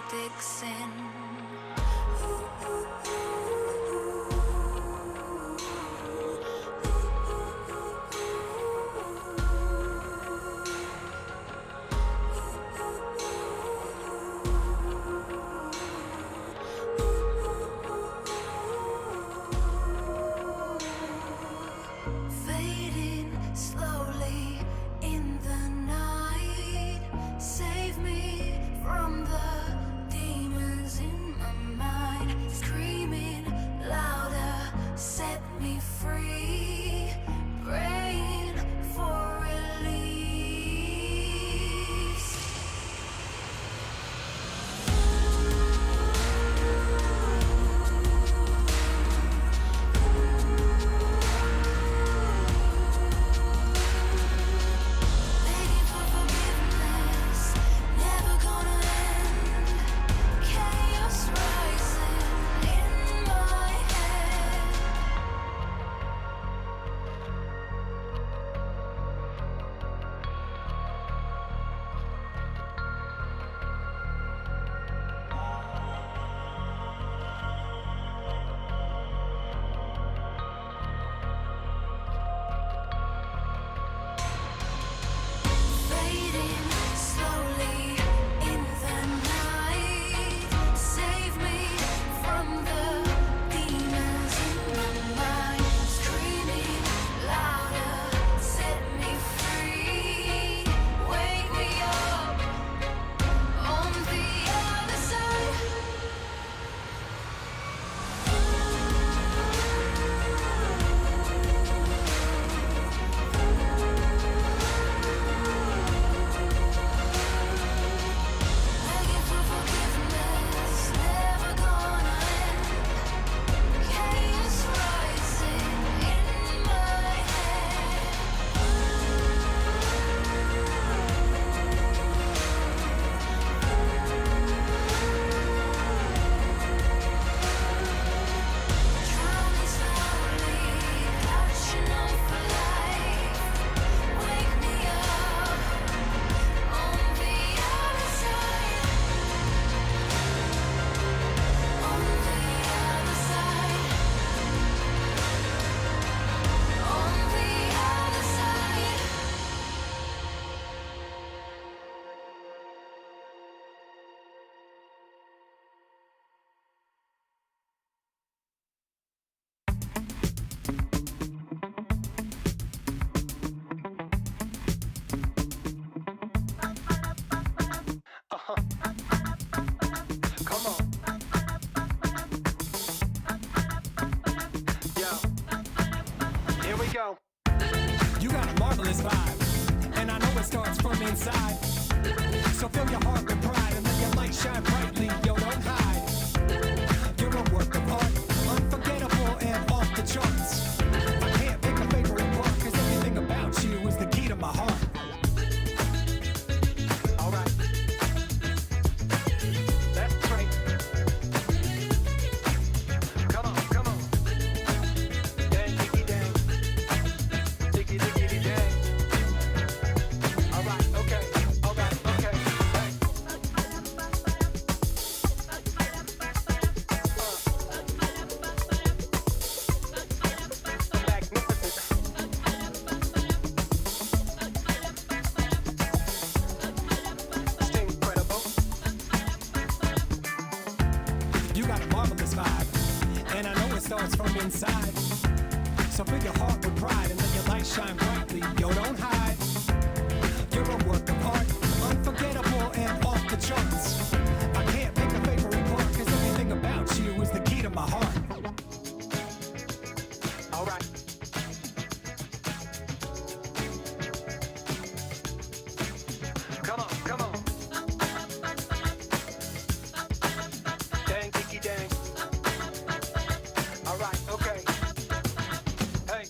tactician. Fading slowly in the night, save me from the demons in my mind, screaming louder, set me free, praying for release. Begging for forgiveness, never gonna end. Chaos rising in my head. Fading slowly in the night, save me from the demons in my mind, screaming louder, set me free, wake me up on the other side. Begging for forgiveness, never gonna end. Chaos rising in my head. Drowning slowly, catching on for life. Wake me up on the other side. On the other side. On the other side. Come on. Yo. Here we go. You got a marvelous vibe, and I know it starts from inside. So fill your heart with pride and let your light shine brightly. Yo, don't hide. You're a work of art, unforgettable and off the charts. I can't pick a favorite part, 'cause everything about you is the key to my heart. All right. That's right. Come on, come on. Dang, diggy, dang. Diggy, diggity, dang. All right, okay. All right, okay. Hey. Magnificent. It's incredible. You got a marvelous vibe, and I know it starts from inside. So fill your heart with pride and let your light shine brightly. Yo, don't hide. You're a work of art, unforgettable and off the charts. I can't pick a favorite part, 'cause everything about you is the key to my heart. All right. Come on, come on. Dang, dicky, dang. All right, okay. Hey.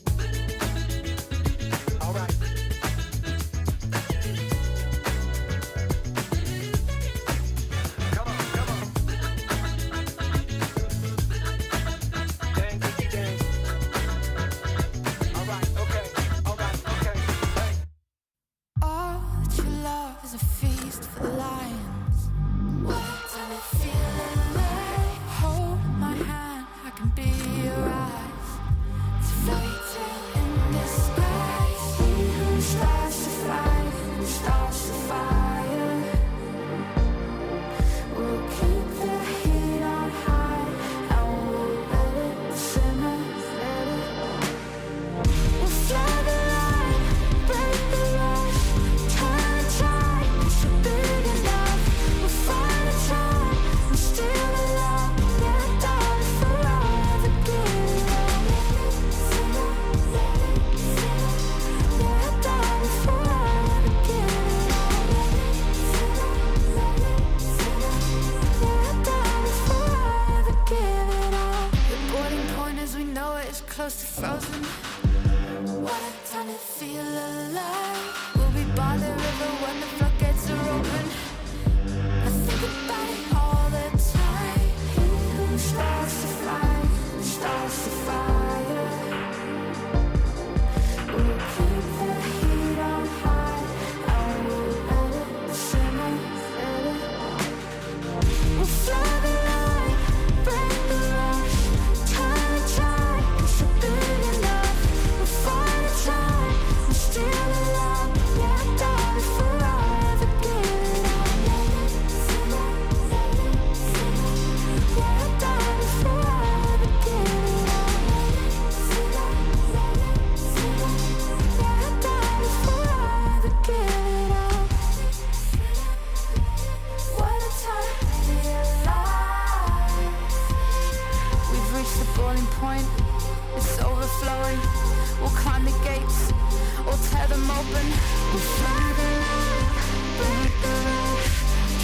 All right. overflowing. We'll climb the gates, or tear them open. We'll fly the line, break the rules.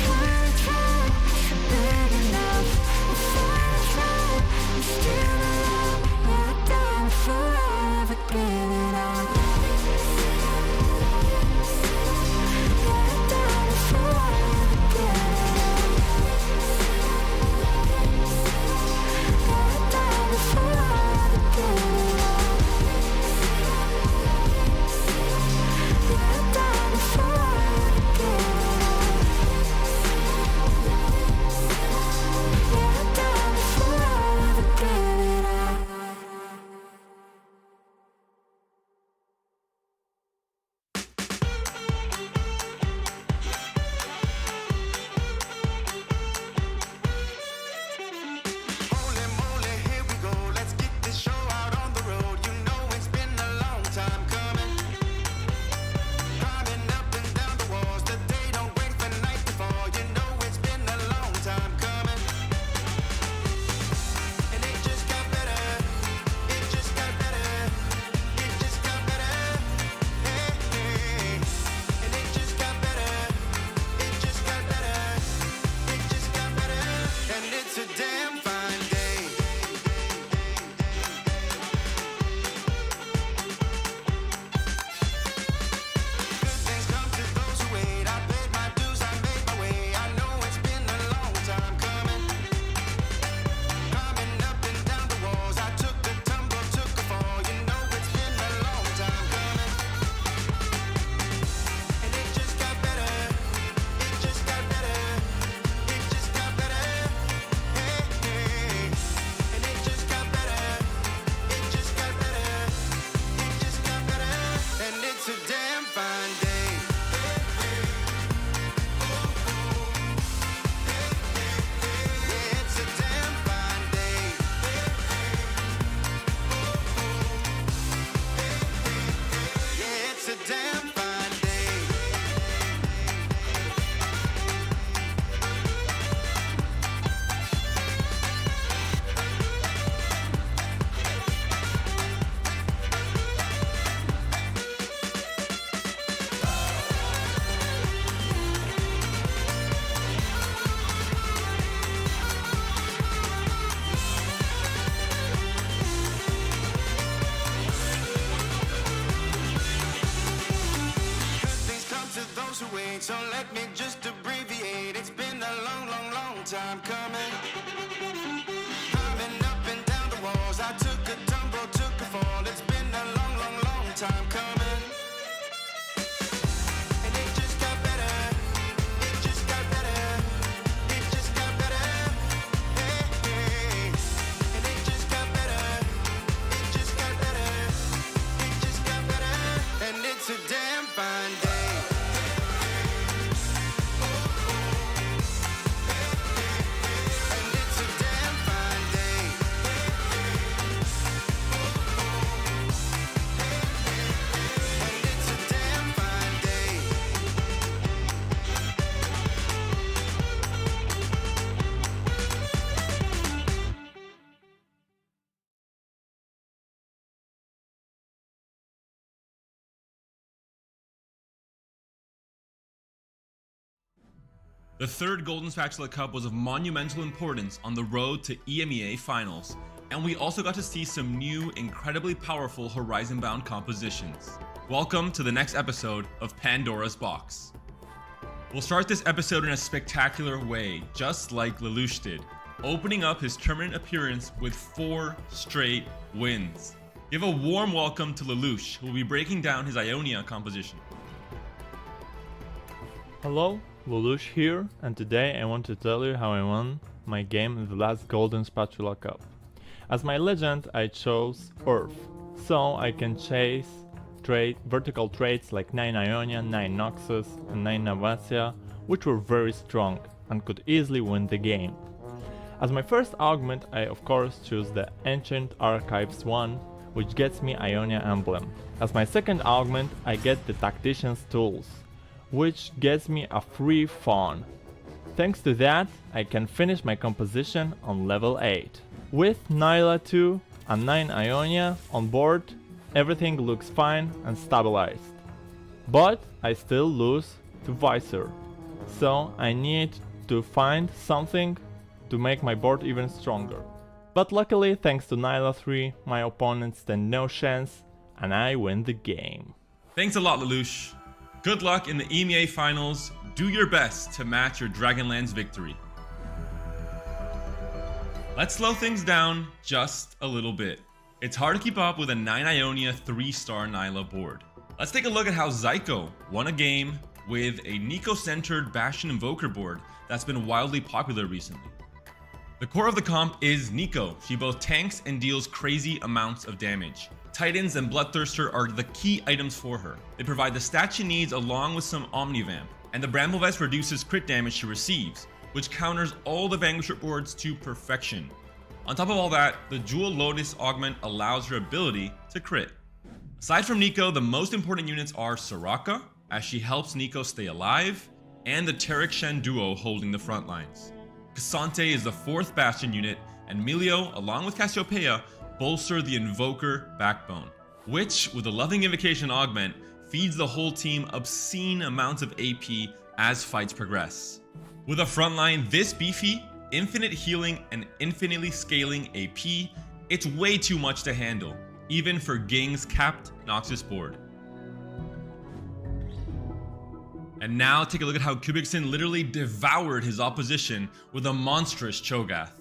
Try, it's big enough. We'll fight, we're still alive. We're down forever, give it up. We're down forever, give it up. We're down forever, give it up. We're down forever, give it up. We're down forever, give it up. Holy moly, here we go. Let's get this show out on the road. You know it's been a long time coming. Climbing up and down the walls. The day don't wait for night to fall. You know it's been a long time coming. And it just got better. It just got better. It just got better. Hey, hey. And it just got better. It just got better. It just got better. And it's a damn fine day. Good things come to those who wait. I paid my dues, I made my way. I know it's been a long time coming. Climbing up and down the walls. I took a tumble, took a fall. You know it's been a long time coming. And it just got better. It just got better. It just got better. Hey, hey. And it just got better. It just got better. It just got better. And it's a damn fine day. Yeah, it's a damn fine day. Yeah, it's a damn fine day. Good things come to those who wait. So let me just abbreviate. It's been a long, long, long time coming. Climbing up and down the walls. I took a tumble, took a fall. It's been a long, long, long time coming. And it just got better. It just got better. It just got better. Hey, hey. And it just got better. It just got better. It just got better. And it's a damn fine day. And it's a damn fine day. And it's a damn fine day. The third Golden Spatula Cup was of monumental importance on the road to EMEA Finals, and we also got to see some new, incredibly powerful Horizon-bound compositions. Welcome to the next episode of Pandora's Box. We'll start this episode in a spectacular way, just like Lelouch did, opening up his tournament appearance with 4 straight wins. Give a warm welcome to Lelouch, who will be breaking down his Ionia composition. Hello, Lelouch here, and today I want to tell you how I won my game in the last Golden Spatula Cup. As my legend I chose Earth, so I can chase vertical traits like 9 Ionia, 9 Noxus and 9 Navasia, which were very strong and could easily win the game. As my first augment I of course choose the Ancient Archives 1, which gets me Ionia emblem. As my second augment I get the Tactician's tools, which gets me a free fawn. Thanks to that, I can finish my composition on level 8. With Nyla 2, a 9 Ionia on board, everything looks fine and stabilized. But I still lose to Visor, so I need to find something to make my board even stronger. But luckily, thanks to Nyla 3, my opponents stand no chance and I win the game. Thanks a lot, Lelouch. Good luck in the EMEA Finals. Do your best to match your Dragonlance victory. Let's slow things down just a little bit. It's hard to keep up with a 9 Ionia 3-star Nyla board. Let's take a look at how Zyko won a game with a Nico-centered Bastion Invoker board that's been wildly popular recently. The core of the comp is Nico. She both tanks and deals crazy amounts of damage. Titans and Bloodthirster are the key items for her. They provide the stats she needs along with some Omni Vamp, and the Bramble Vest reduces crit damage she receives, which counters all the Vanquisher boards to perfection. On top of all that, the Jewel Lotus augment allows her ability to crit. Aside from Nico, the most important units are Soraka, as she helps Nico stay alive, and the Taric Shen duo holding the front lines. Cassante is the 4th Bastion unit, and Milio, along with Cassiopeia, bolster the Invoker backbone, which, with the Loving Invocation augment, feeds the whole team obscene amounts of AP as fights progress. With a frontline this beefy, infinite healing and infinitely scaling AP, it's way too much to handle, even for Ging's capped Noxus board. And now take a look at how Kubikson literally devoured his opposition with a monstrous Cho'Gath.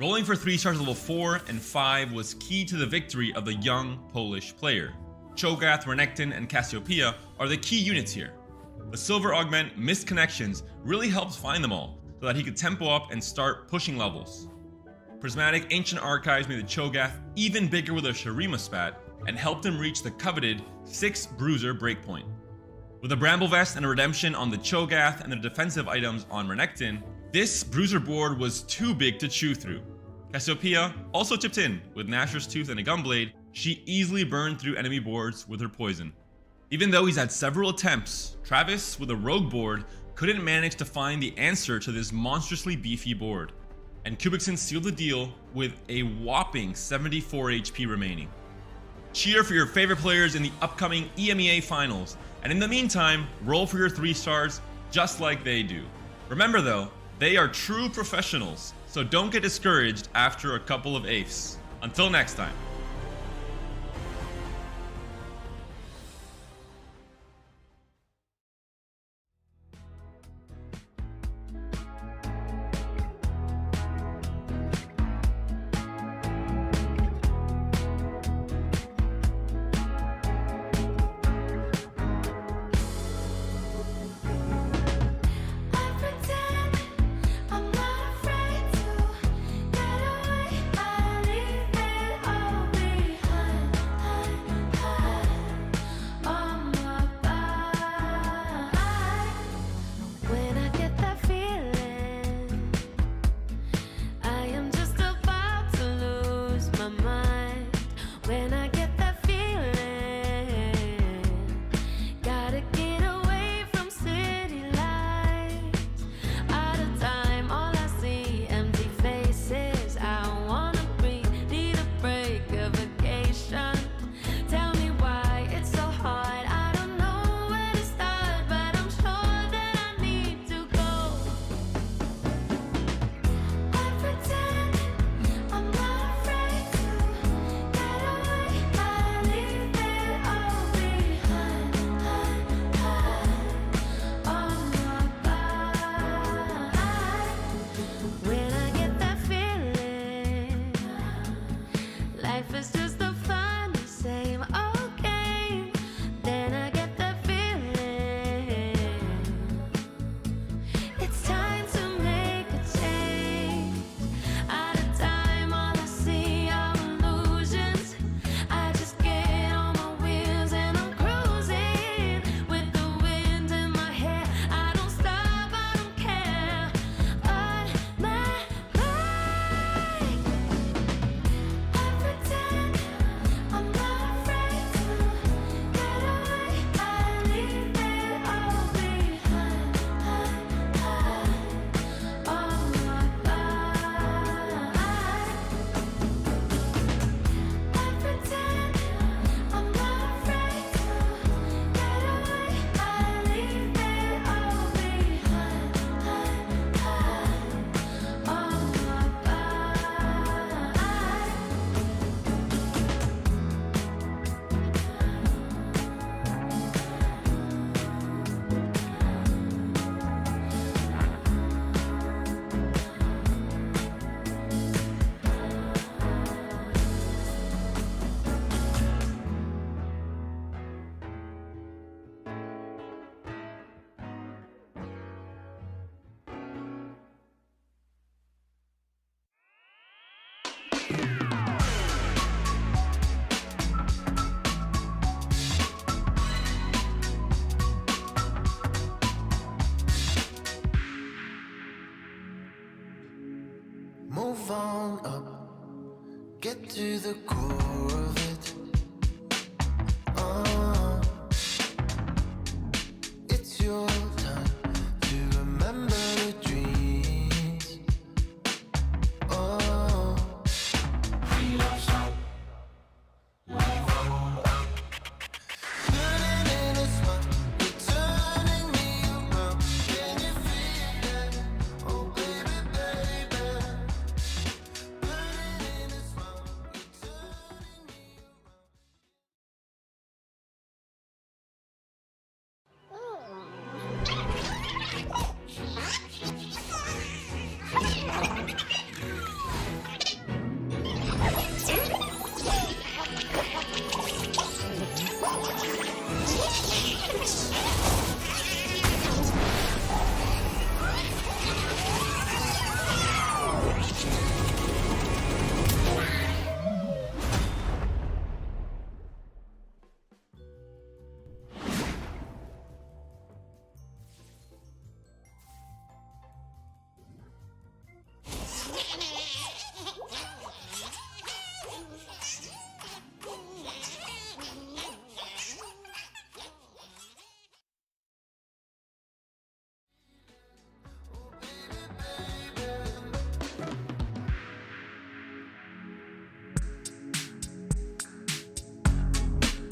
Rolling for 3 stars level 4 and 5 was key to the victory of the young Polish player. Cho'Gath, Renekton, and Cassiopeia are the key units here. The silver augment, Missed Connections, really helped find them all, so that he could tempo up and start pushing levels. Prismatic Ancient Archives made the Cho'Gath even bigger with a Shurima spat, and helped him reach the coveted 6 Bruiser breakpoint. With a Bramble Vest and a Redemption on the Cho'Gath and the defensive items on Renekton, this Bruiser board was too big to chew through. Cassiopeia also chipped in with Nashor's Tooth and a Gunblade. She easily burned through enemy boards with her poison. Even though he's had several attempts, Travis with a Rogue board couldn't manage to find the answer to this monstrously beefy board, and Kubikson sealed the deal with a whopping 74 HP remaining. Cheer for your favorite players in the upcoming EMEA Finals, and in the meantime, roll for your 3 stars just like they do. Remember though, they are true professionals, so don't get discouraged after a couple of AFEs. Until next time. I pretend I'm not afraid to get away. I leave it all Move on up, get to the core of it. It's your time to remember the dreams. Oh, turning in a smile, you're turning me around. Can you feel that? Oh, baby, baby. Turning in a smile, you're turning me around.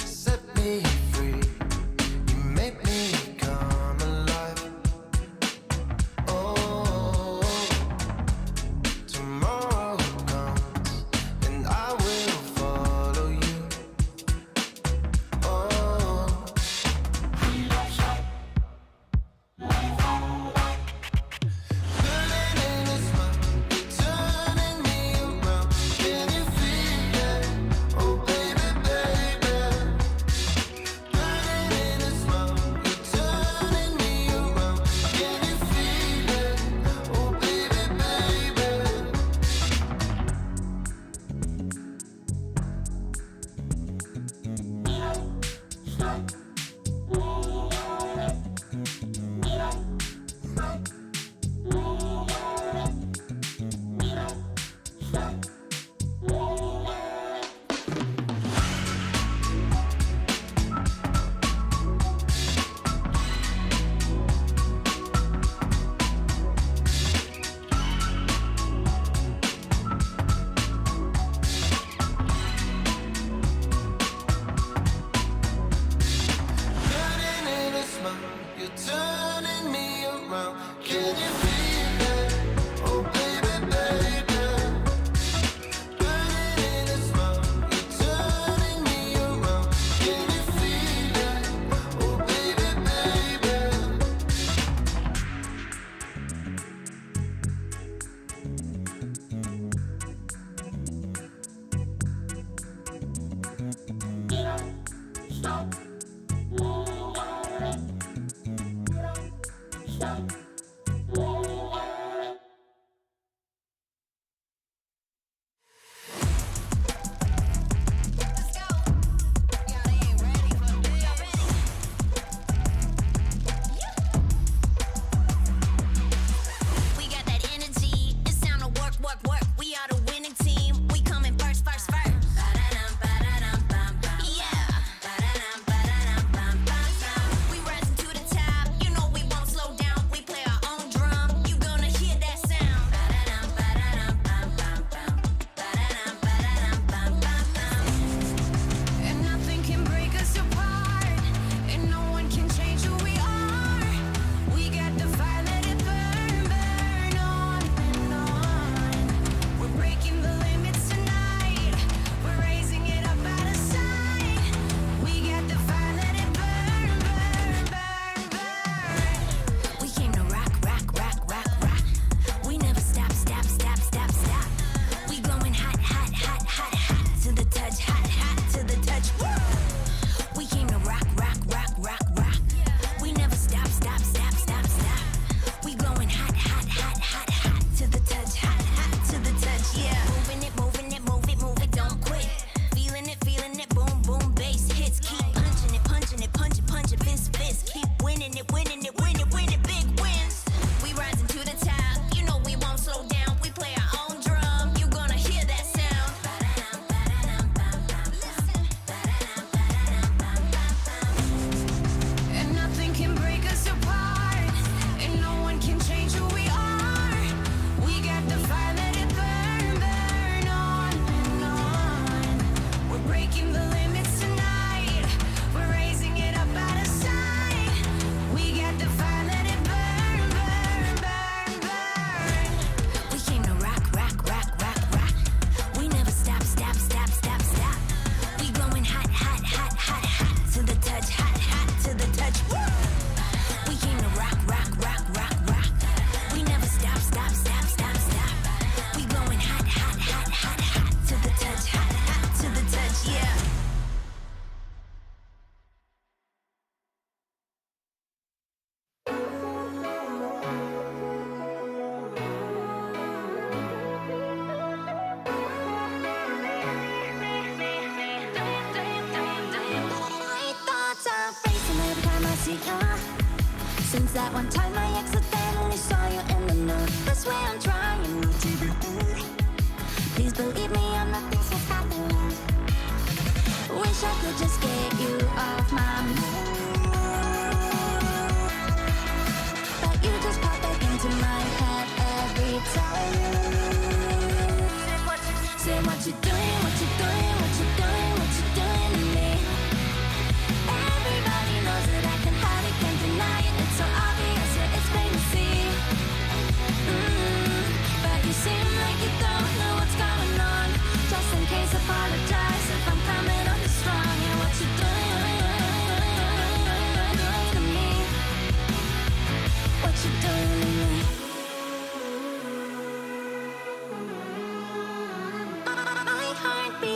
Set me free, you make me come alive. Oh, tomorrow comes and I will follow you. Oh, turning in a smile, you're turning me around. Can you feel that? Oh, baby, baby.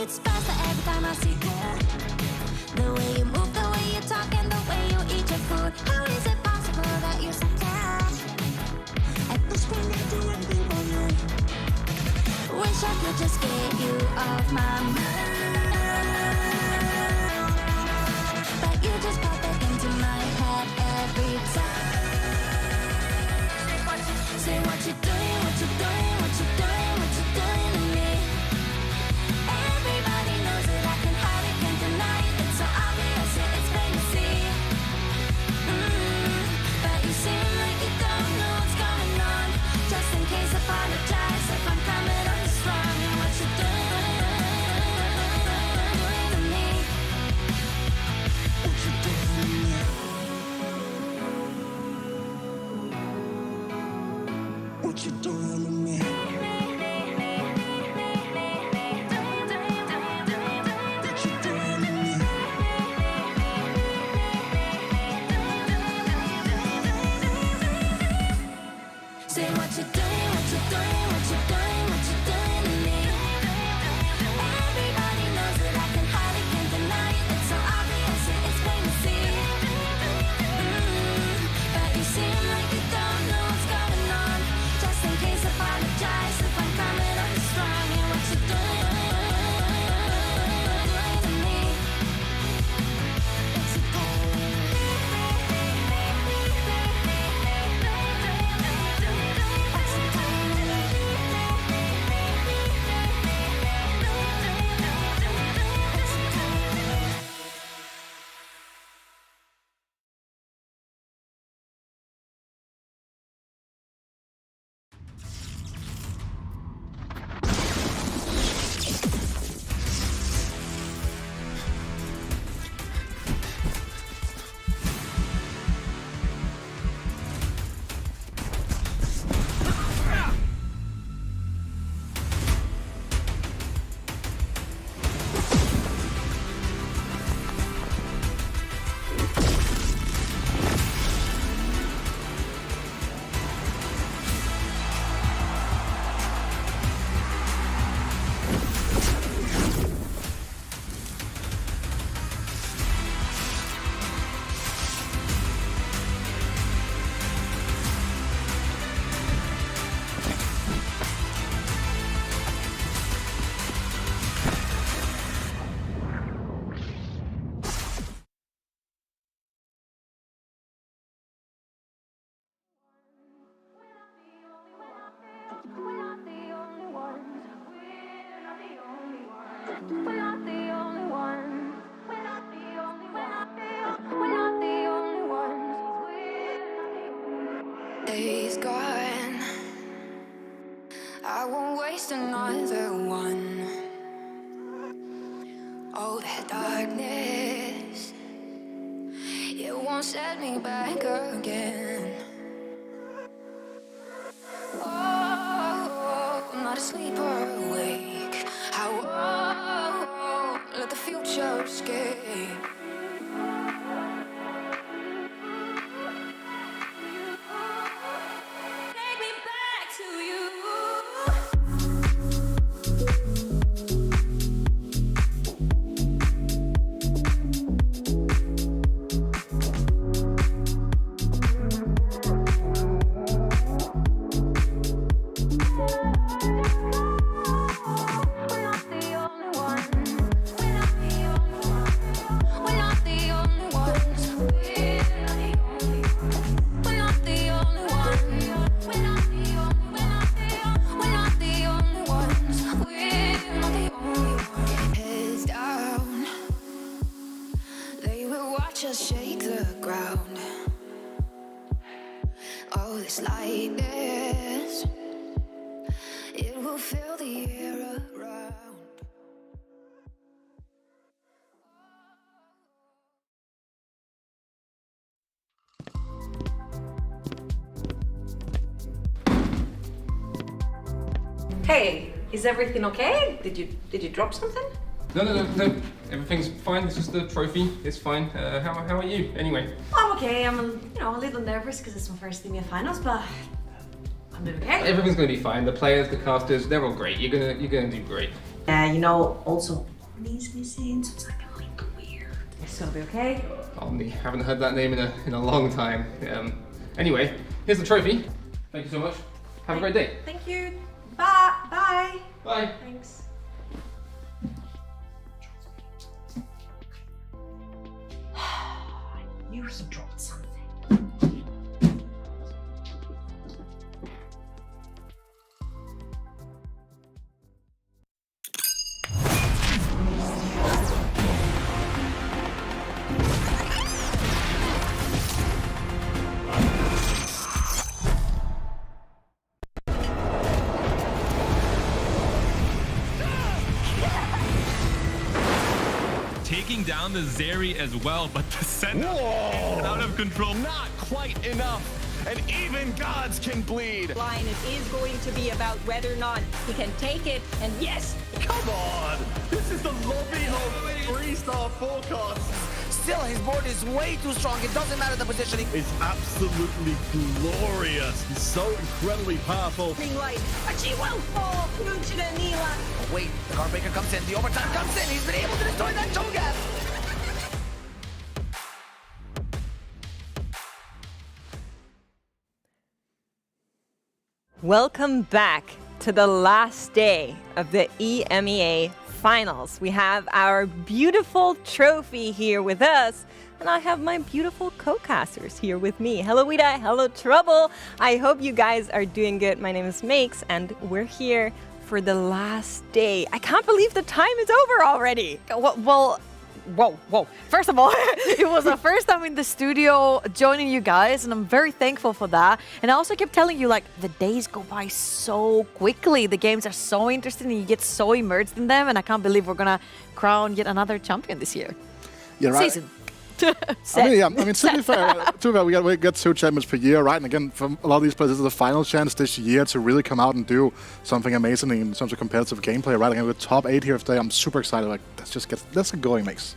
beats faster every time I see you. The way you move, the way you talk, and the way you eat your food. How is it possible that you're so calm? At this point I do anything for you. Wish I could just get you off my mind, but you just pop back into my head every time. Say what you doing, what you doing, what you doing, what you doing to me. Everybody knows that I can hide it, can't deny it. It's so obvious, yeah, it's plain to see. But you seem like you don't know what's going on. Just in case, apologize if I'm coming on this wrong. And what you doing to me? What you doing to me? What you doing to me? Say what you doing, what you doing, what you doing, what you doing to me. Everybody knows that I can hide it, can't deny it. It's so obvious, yeah, it's plain to see. But you seem like you don't know what's going on. Just in case, apologize if I'm coming on this wrong. And what you doing to me? What you We're not the only ones. We're not the only ones. We're not the only ones. Days gone. I won't waste another one. Oh, that darkness, it won't set me back again. Oh, I'm not asleep or awake. I won't let the future escape. Take me back to you. Just shake the ground. Oh, this lightness, it will fill the air around. Hey, is everything okay? Did you drop something? No. Everything's fine. It's just a trophy. It's fine. How are you anyway? I'm okay. I'm a little nervous because it's my first EMEA Finals, but I'm doing okay. Everything's gonna be fine. The players, the casters, they're all great. You're gonna do great. Yeah, also Omni's missing, so it's like a little weird. It's gonna be okay. Omni, haven't heard that name in a long time. Anyway, here's the trophy. Thank you so much. Have a great day. Thank you. Bye. Bye. Bye. Thanks. I knew he dropped something. Taking down the Zeri as well, but the center is out of control. Not quite enough, and even gods can bleed. Line, it is going to be about whether or not he can take it, and yes, Come on, this is the lobby of 3-star forecasts. Still, his board is way too strong. It doesn't matter the positioning. It's absolutely glorious. He's so incredibly powerful. green light, but she will fall. Nuchin and Nila. Oh, wait, the Guardbreaker comes in. The overtime comes in. He's been able to destroy that Cho'Gath. Welcome back to the last day of the EMEA Finals. We have our beautiful trophy here with us, and I have my beautiful co-casters here with me. Hello, Wida. Hello, Trouble. I hope you guys are doing good. My name is Makes, and we're here for the last day. I can't believe the time is over already. Well, whoa. First of all, it was the first time in the studio joining you guys, and I'm very thankful for that. And I also kept telling you, like, the days go by so quickly. The games are so interesting, and you get so immersed in them, and I can't believe we're gonna crown yet another champion this year. Yeah, right. Season. I mean, to be fair, we get 2 champions per year, right? And again, for a lot of these players, this is the final chance this year to really come out and do something amazing in terms of competitive gameplay, right? Again, with top 8 here today, I'm super excited. Like, let's get going, Max.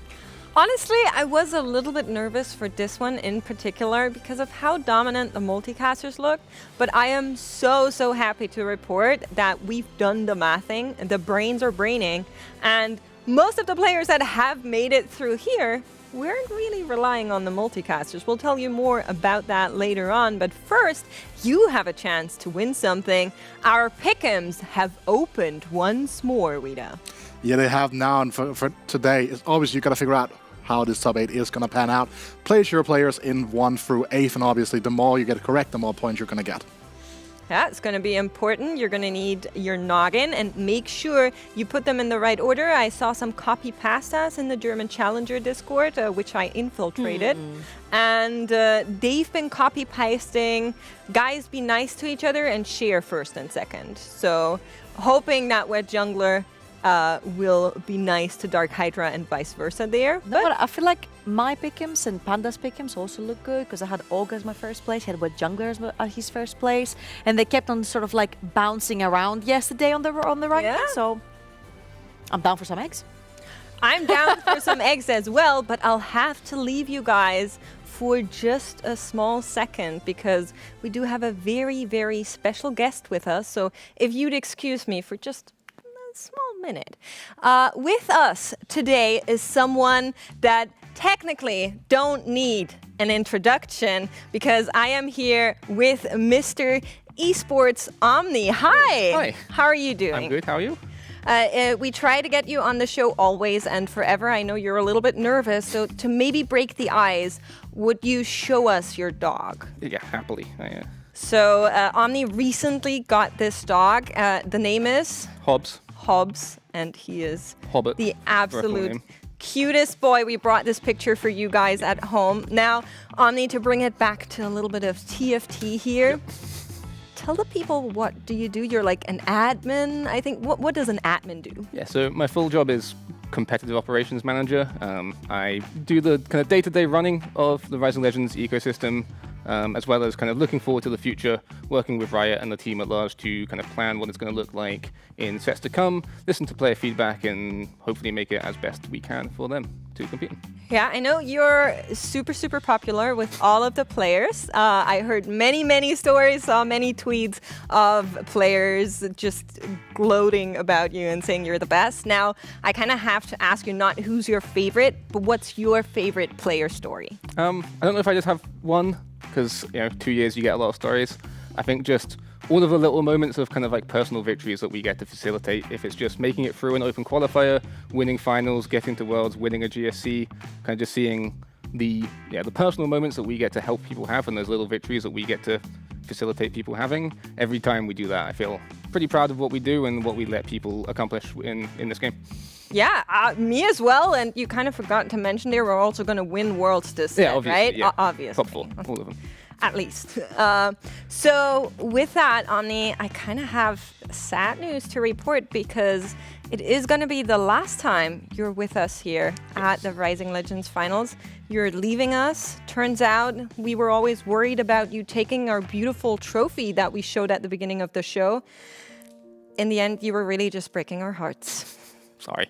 Honestly, I was a little bit nervous for this one in particular because of how dominant the multicasters looked, but I am so happy to report that we've done the mathing, the brains are braining, and most of the players that have made it through here weren't really relying on the multicasters. We'll tell you more about that later on, but first, you have a chance to win something. Our pick'ems have opened once more, Wida. Yeah, they have now, and for today, it's obviously you got to figure out how this top 8 is going to pan out. Place your players in 1 through 8, and obviously the more you get it correct, the more points you're going to get. Yeah, it's going to be important. You're going to need your noggin and make sure you put them in the right order. I saw some copy pastas in the German Challenger Discord, which I infiltrated. And they've been copy pasting. Guys, be nice to each other and share first and second. So hoping that Wet Jungler will be nice to DarkHydra and vice versa there. No, but I feel like my pick'ems and Panda's pick'ems also look good because I had Olga as my first place, he had Wet Jungler as his first place, and they kept on sort of like bouncing around yesterday on the ranking, so I'm down for some eggs. I'm down for some eggs as well, but I'll have to leave you guys for just a small second because we do have a very special guest with us, so if you'd excuse me for just small minute. With us today is someone that technically don't need an introduction because I am here with Mr. Esports Omni. Hi. Hi. How are you doing? I'm good. How are you? We try to get you on the show always and forever. I know you're a little bit nervous, so to maybe break the ice, would you show us your dog? Yeah, happily. So Omni recently got this dog. The name is? Hobbes, and he is Hobbit. The absolute cutest boy. We brought this picture for you guys at home. Now, Omni, to bring it back to a little bit of TFT here. Yep. Tell the people, what do you do? You're like an admin, I think. What does an admin do? Yeah, so my full job is competitive operations manager. I do the kind of day-to-day running of the Rising Legends ecosystem, as well as kind of looking forward to the future, working with Riot and the team at large to kind of plan what it's going to look like in sets to come, listen to player feedback, and hopefully make it as best we can for them to compete. Yeah, I know you're super, super popular with all of the players. I heard many stories, saw many tweets of players just gloating about you and saying you're the best. Now, I kind of have to ask you not who's your favorite, but what's your favorite player story? I don't know if I just have one, because 2 years you get a lot of stories. I think just all of the little moments of kind of like personal victories that we get to facilitate, if it's just making it through an open qualifier, winning finals, getting to worlds, winning a GSC, kind of just seeing the personal moments that we get to help people have and those little victories that we get to facilitate people having. Every time we do that, I feel pretty proud of what we do and what we let people accomplish in this game. Yeah, me as well. And you kind of forgot to mention there, we're also going to win worlds this set, right? Yeah. Obviously. Top 4, all of them. At least. So with that, Omni, I kind of have sad news to report because it is going to be the last time you're with us here at the Rising Legends Finals. You're leaving us. Turns out we were always worried about you taking our beautiful trophy that we showed at the beginning of the show. In the end, you were really just breaking our hearts. Sorry.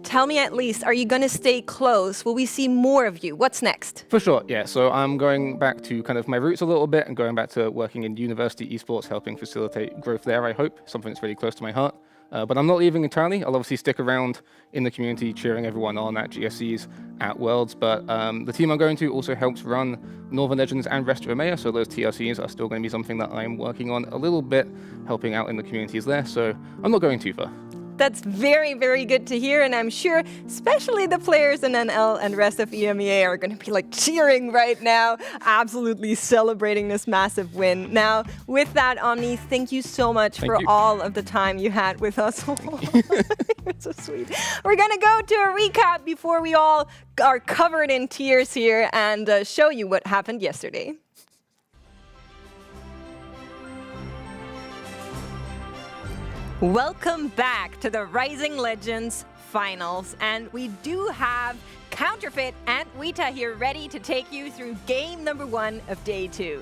Tell me at least, are you going to stay close? Will we see more of you? What's next? For sure, yeah. So I'm going back to kind of my roots a little bit and going back to working in university esports, helping facilitate growth there, I hope. Something that's really close to my heart. But I'm not leaving entirely. I'll obviously stick around in the community, cheering everyone on at GSCs, at Worlds. But the team I'm going to also helps run Northern Legends and rest of EMEA. So those TRCs are still going to be something that I'm working on a little bit, helping out in the communities there. So I'm not going too far. That's very, very good to hear, and I'm sure especially the players in NL and rest of EMEA are going to be like cheering right now, absolutely celebrating this massive win. Now, with that, Omni, thank you so much for all of the time you had with us. You're so sweet. We're going to go to a recap before we all are covered in tears here and show you what happened yesterday. Welcome back to the Rising Legends Finals, and we do have Counterfeit and Wita here ready to take you through game number 1 of day 2.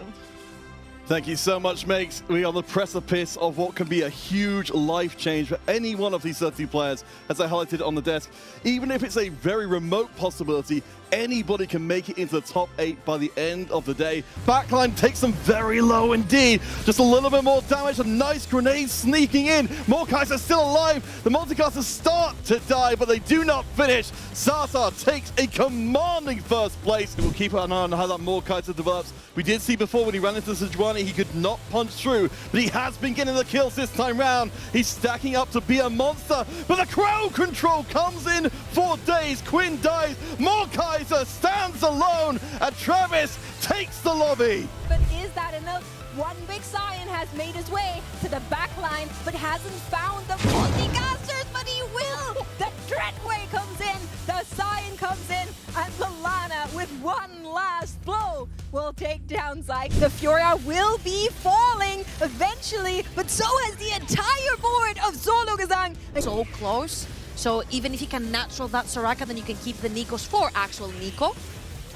Thank you so much, Makes. We are on the precipice of what can be a huge life change for any one of these 30 players, as I highlighted on the desk. Even if it's a very remote possibility, anybody can make it into the top 8 by the end of the day. Backline takes them very low indeed. Just a little bit more damage, a nice grenade sneaking in. Mordekaiser are still alive. The multicasters start to die, but they do not finish. Sasa takes a commanding first place. We'll keep an eye on how that Mordekaiser develops. We did see before when he ran into Sejuani, he could not punch through, but he has been getting the kills this time round. He's stacking up to be a monster, but the crowd control comes in for days. Quinn dies. Mordekaiser stands alone, and Travis takes the lobby. But is that enough? One big Scion has made his way to the back line, but hasn't found the multicasters, but he will! The Dreadway comes in, the Scion comes in, and Lallana with one last blow will take down Zyke. The Fioria will be falling eventually, but so has the entire board of Solo Gesang. So close. So even if you can natural that Soraka, then you can keep the Nikos for actual Nico.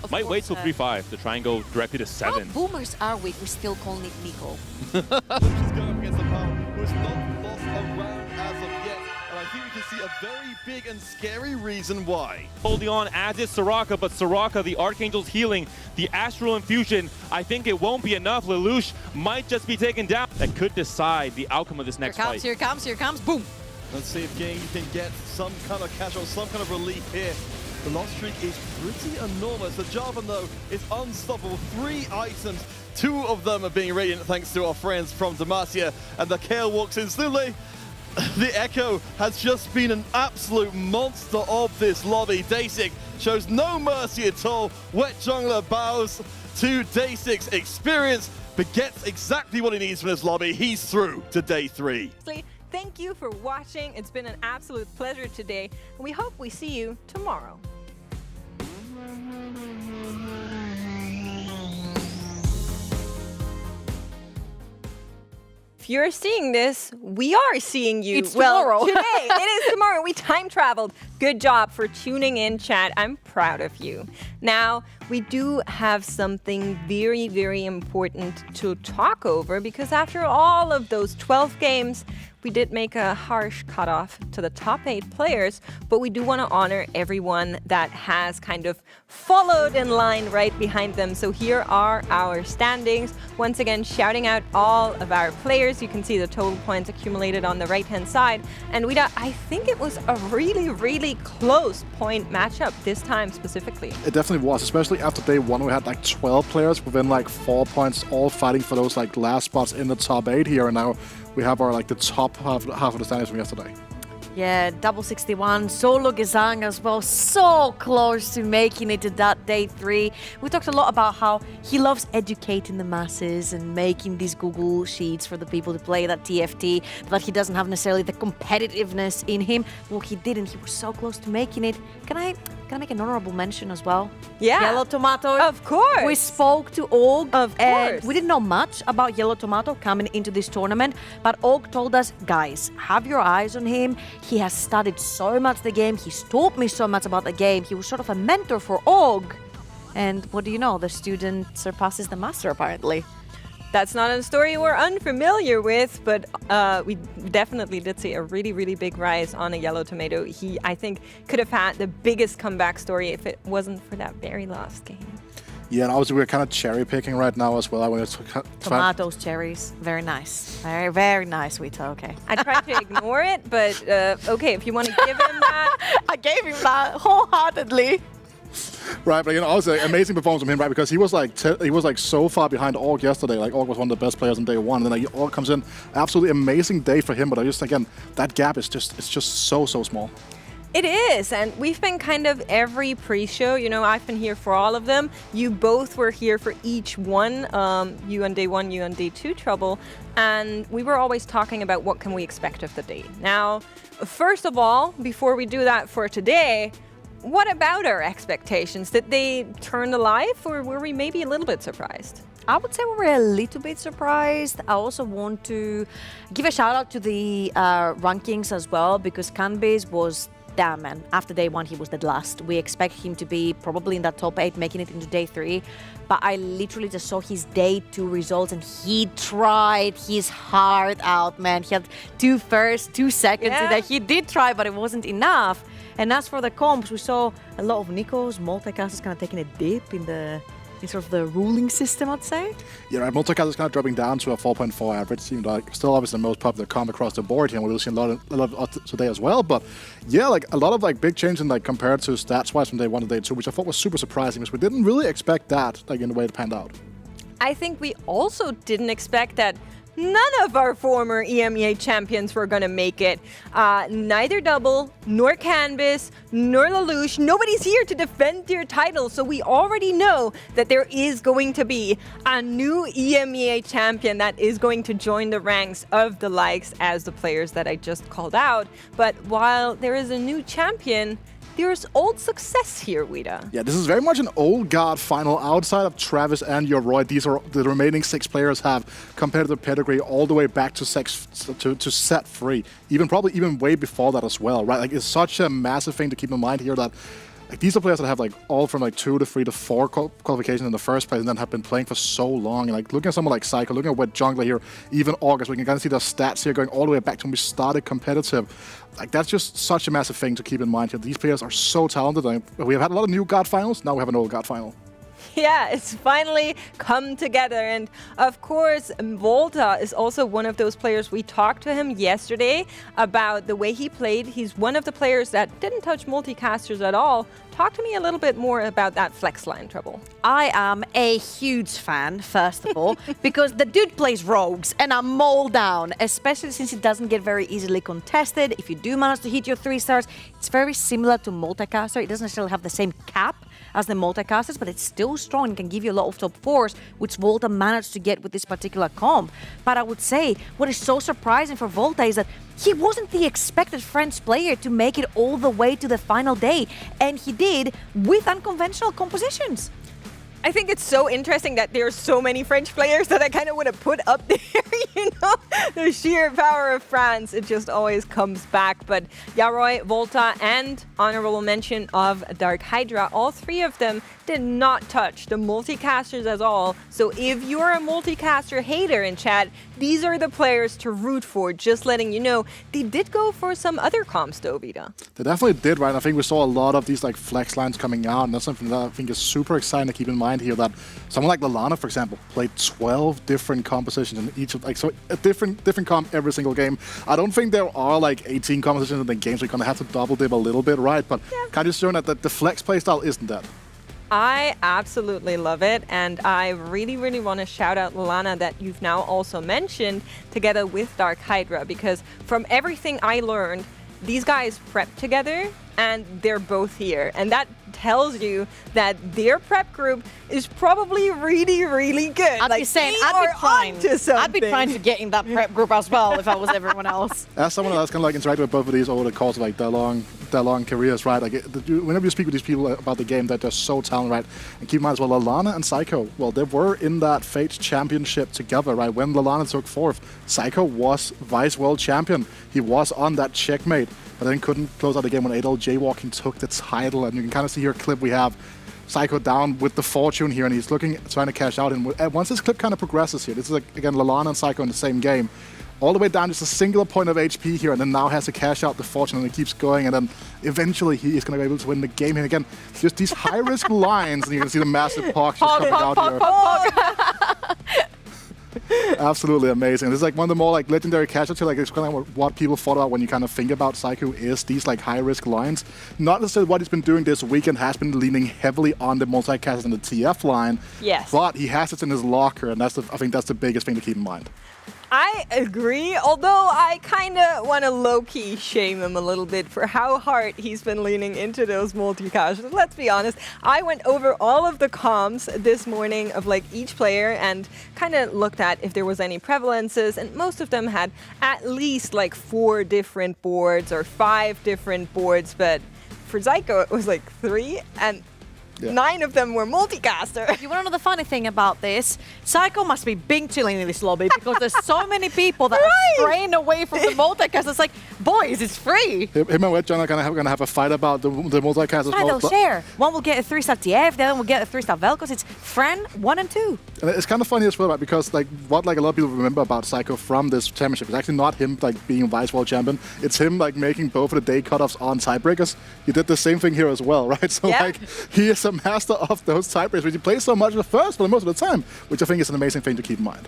Might wait till 3-5 to try and go directly to 7. How boomers are we? We still call Nick Nico. She's going up against the power, who is not lost a round as of yet. And I think we can see a very big and scary reason why. Holding on as is Soraka, but Soraka, the Archangel's healing, the Astral Infusion, I think it won't be enough. Lelouch might just be taken down. That could decide the outcome of this next fight. Here comes, boom! Let's see if Game can get some kind of catch or some kind of relief here. The loss streak is pretty enormous. The Jarvan, though, is unstoppable. 3 items, 2 of them are being radiant thanks to our friends from Demacia. And the Kayle walks in slowly. The Echo has just been an absolute monster of this lobby. Day6 shows no mercy at all. Wet Jungler bows to Day6 experience, but gets exactly what he needs from this lobby. He's through to day 3. Thank you for watching. It's been an absolute pleasure today, and we hope we see you tomorrow. if you're seeing this, we are seeing you. It's well, tomorrow. Today. It is tomorrow. We time traveled. Good job for tuning in, chat. I'm proud of you. Now, we do have something very, very important to talk over because after all of those 12 games, we did make a harsh cutoff to the top 8 players, but we do want to honor everyone that has kind of followed in line right behind them. So here are our standings. Once again, shouting out all of our players. You can see the total points accumulated on the right-hand side. And I think it was a really, really close point matchup this time specifically. It definitely was, especially after day 1. We had like 12 players within like 4 points, all fighting for those like last spots in the top 8 here, and now we have our like the top half of the standings from yesterday. Yeah, double 61, Solo Gesang as well, so close to making it to that day 3. We talked a lot about how he loves educating the masses and making these Google Sheets for the people to play that TFT, but he doesn't have necessarily the competitiveness in him. Well, he didn't. He was so close to making it. Can I make an honorable mention as well? Yeah. Yellow Tomato. Of course. We spoke to Og. Of course. We didn't know much about Yellow Tomato coming into this tournament, but Og told us, guys, have your eyes on him. He has studied so much the game. He's taught me so much about the game. He was sort of a mentor for Og. And what do you know? The student surpasses the master, apparently. That's not a story we're unfamiliar with, but we definitely did see a really, really big rise on a Yellow Tomato. He, I think, could have had the biggest comeback story if it wasn't for that very last game. Yeah, and obviously we're kind of cherry picking right now as well. I wanted to Tomatoes, cherries, very nice. Very, very nice, Wita, okay. I tried to ignore it, but okay, if you want to give him that. I gave him that wholeheartedly. Right, but also amazing performance from him, right? Because he was like so far behind Og yesterday. Like Og was one of the best players on day 1, and then Og comes in, absolutely amazing day for him. But I just again, that gap is just so small. It is, and we've been kind of every pre-show. You know, I've been here for all of them. You both were here for each one. You on day 1, you on day 2, Trouble, and we were always talking about what can we expect of the day. Now, first of all, before we do that for today. What about our expectations? Did they turn alive, or were we maybe a little bit surprised? I would say we were a little bit surprised. I also want to give a shout out to the rankings as well, because Canbase was, damn man, after day 1 he was the last. We expect him to be probably in that top 8, making it into day 3. But I literally just saw his day 2 results, and he tried his heart out, man. He had 2 first, 2 seconds in there. He did try, but it wasn't enough. And as for the comps, we saw a lot of Nikos, multicasters kind of taking a dip in sort of the ruling system, I'd say. Yeah, right. Multicast is kind of dropping down to a 4.4 average. Seemed like still obviously the most popular comp across the board here, and we will see a lot of today as well. But yeah, like a lot of like big change in like compared to stats-wise from day 1 to day 2, which I thought was super surprising because we didn't really expect that like in the way it panned out. I think we also didn't expect that none of our former EMEA champions were going to make it. Neither Double, nor Canvas, nor Lelouch. Nobody's here to defend their title, so we already know that there is going to be a new EMEA champion that is going to join the ranks of the likes as the players that I just called out. But while there is a new champion, there's old success here, Wita. Yeah, this is very much an old guard final. Outside of Travis and Yoroi, these are the remaining 6 players have competitive pedigree all the way back to set 3. Probably even way before that as well, right? Like, it's such a massive thing to keep in mind here that like these are players that have like all from like 2 to 3 to 4 qualifications in the first place, and then have been playing for so long. And like looking at someone like Psycho, looking at Wet Jungler here, even August, we can kind of see the stats here going all the way back to when we started competitive. Like that's just such a massive thing to keep in mind here. These players are so talented. And we have had a lot of new God finals. Now we have an old God final. Yeah, it's finally come together. And of course, Volta is also one of those players. We talked to him yesterday about the way he played. He's one of the players that didn't touch multicasters at all. Talk to me a little bit more about that flex line, Trouble. I am a huge fan, first of all, because the dude plays rogues and I'm mole down, especially since it doesn't get very easily contested. If you do manage to hit your 3 stars, it's very similar to multicaster. It doesn't necessarily have the same cap as the multicasters, but it's still strong and can give you a lot of top 4s, which Volta managed to get with this particular comp. But I would say what is so surprising for Volta is that he wasn't the expected French player to make it all the way to the final day, and he did with unconventional compositions. I think it's so interesting that there are so many French players that I kind of want to put up there, you know? The sheer power of France, it just always comes back. But Yaroy, Volta, and honorable mention of DarkHydra, all three of them did not touch the multicasters at all. So if you're a multicaster hater in chat, these are the players to root for, just letting you know. They did go for some other comps though, Vida. They definitely did, right? I think we saw a lot of these like flex lines coming out, and that's something that I think is super exciting to keep in mind here, that someone like Lallana, for example, played 12 different compositions in each of, like, so a different comp every single game. I don't think there are like 18 compositions in the games, so you're gonna have to double dip a little bit, right? But kind of showing that the flex playstyle isn't that. I absolutely love it, and I really, really want to shout out Lallana that you've now also mentioned together with DarkHydra, because from everything I learned, these guys prep together and they're both here. And that tells you that their prep group is probably really, really good. I'd be saying, I'd be trying to get in that prep group as well if I was everyone else. As someone that's kind of like interacted with both of these over the course of like their long careers, right? Like whenever you speak with these people about the game, that they're so talented, right? And keep in mind as well, Lallana and Psycho, well, they were in that Fate Championship together, right? When Lallana took fourth, Psycho was Vice World Champion. He was on that checkmate, but then couldn't close out the game when Adol Jaywalking took the title. And you can kind of see here a clip we have Psycho down with the fortune here, and he's trying to cash out. And once this clip kind of progresses here, this is like, again, Lallana and Psycho in the same game, all the way down just a singular point of HP here, and then now has to cash out the fortune, and it keeps going, and then eventually he is going to be able to win the game. And again, just these high-risk lines, and you can see the massive pox just coming out here. Absolutely amazing. This is like one of the more like legendary catch-ups here. Like it's kind of what people thought about when you kind of think about Psycho is these like high-risk lines. Not necessarily what he's been doing this weekend, has been leaning heavily on the multicasters and the TF line. Yes. But he has it in his locker, and I think that's the biggest thing to keep in mind. I agree, although I kind of want to low-key shame him a little bit for how hard he's been leaning into those multicasters. Let's be honest, I went over all of the comps this morning of like each player and kind of looked at if there was any prevalences, and most of them had at least like 4 different boards or 5 different boards, but for Psycho it was like 3, and 9 of them were multicaster. You want to know the funny thing about this? Psycho must be bing chilling in this lobby because there's so many people that are straying away from the multicast. It's like, boys, it's free. Him and Wedge are gonna have a fight about the multicasters. They'll share. One will get a 3-star TF, the other will get a 3-star Velcos. It's friend 1 and 2. And it's kind of funny as well, right? Because like what like a lot of people remember about Psycho from this championship is actually not him like being Vice World Champion. It's him like making both of the day cutoffs on tiebreakers. He did the same thing here as well, right? So like he is a master of those tiebreakers, which he plays so much at first for most of the time, which I think is an amazing thing to keep in mind.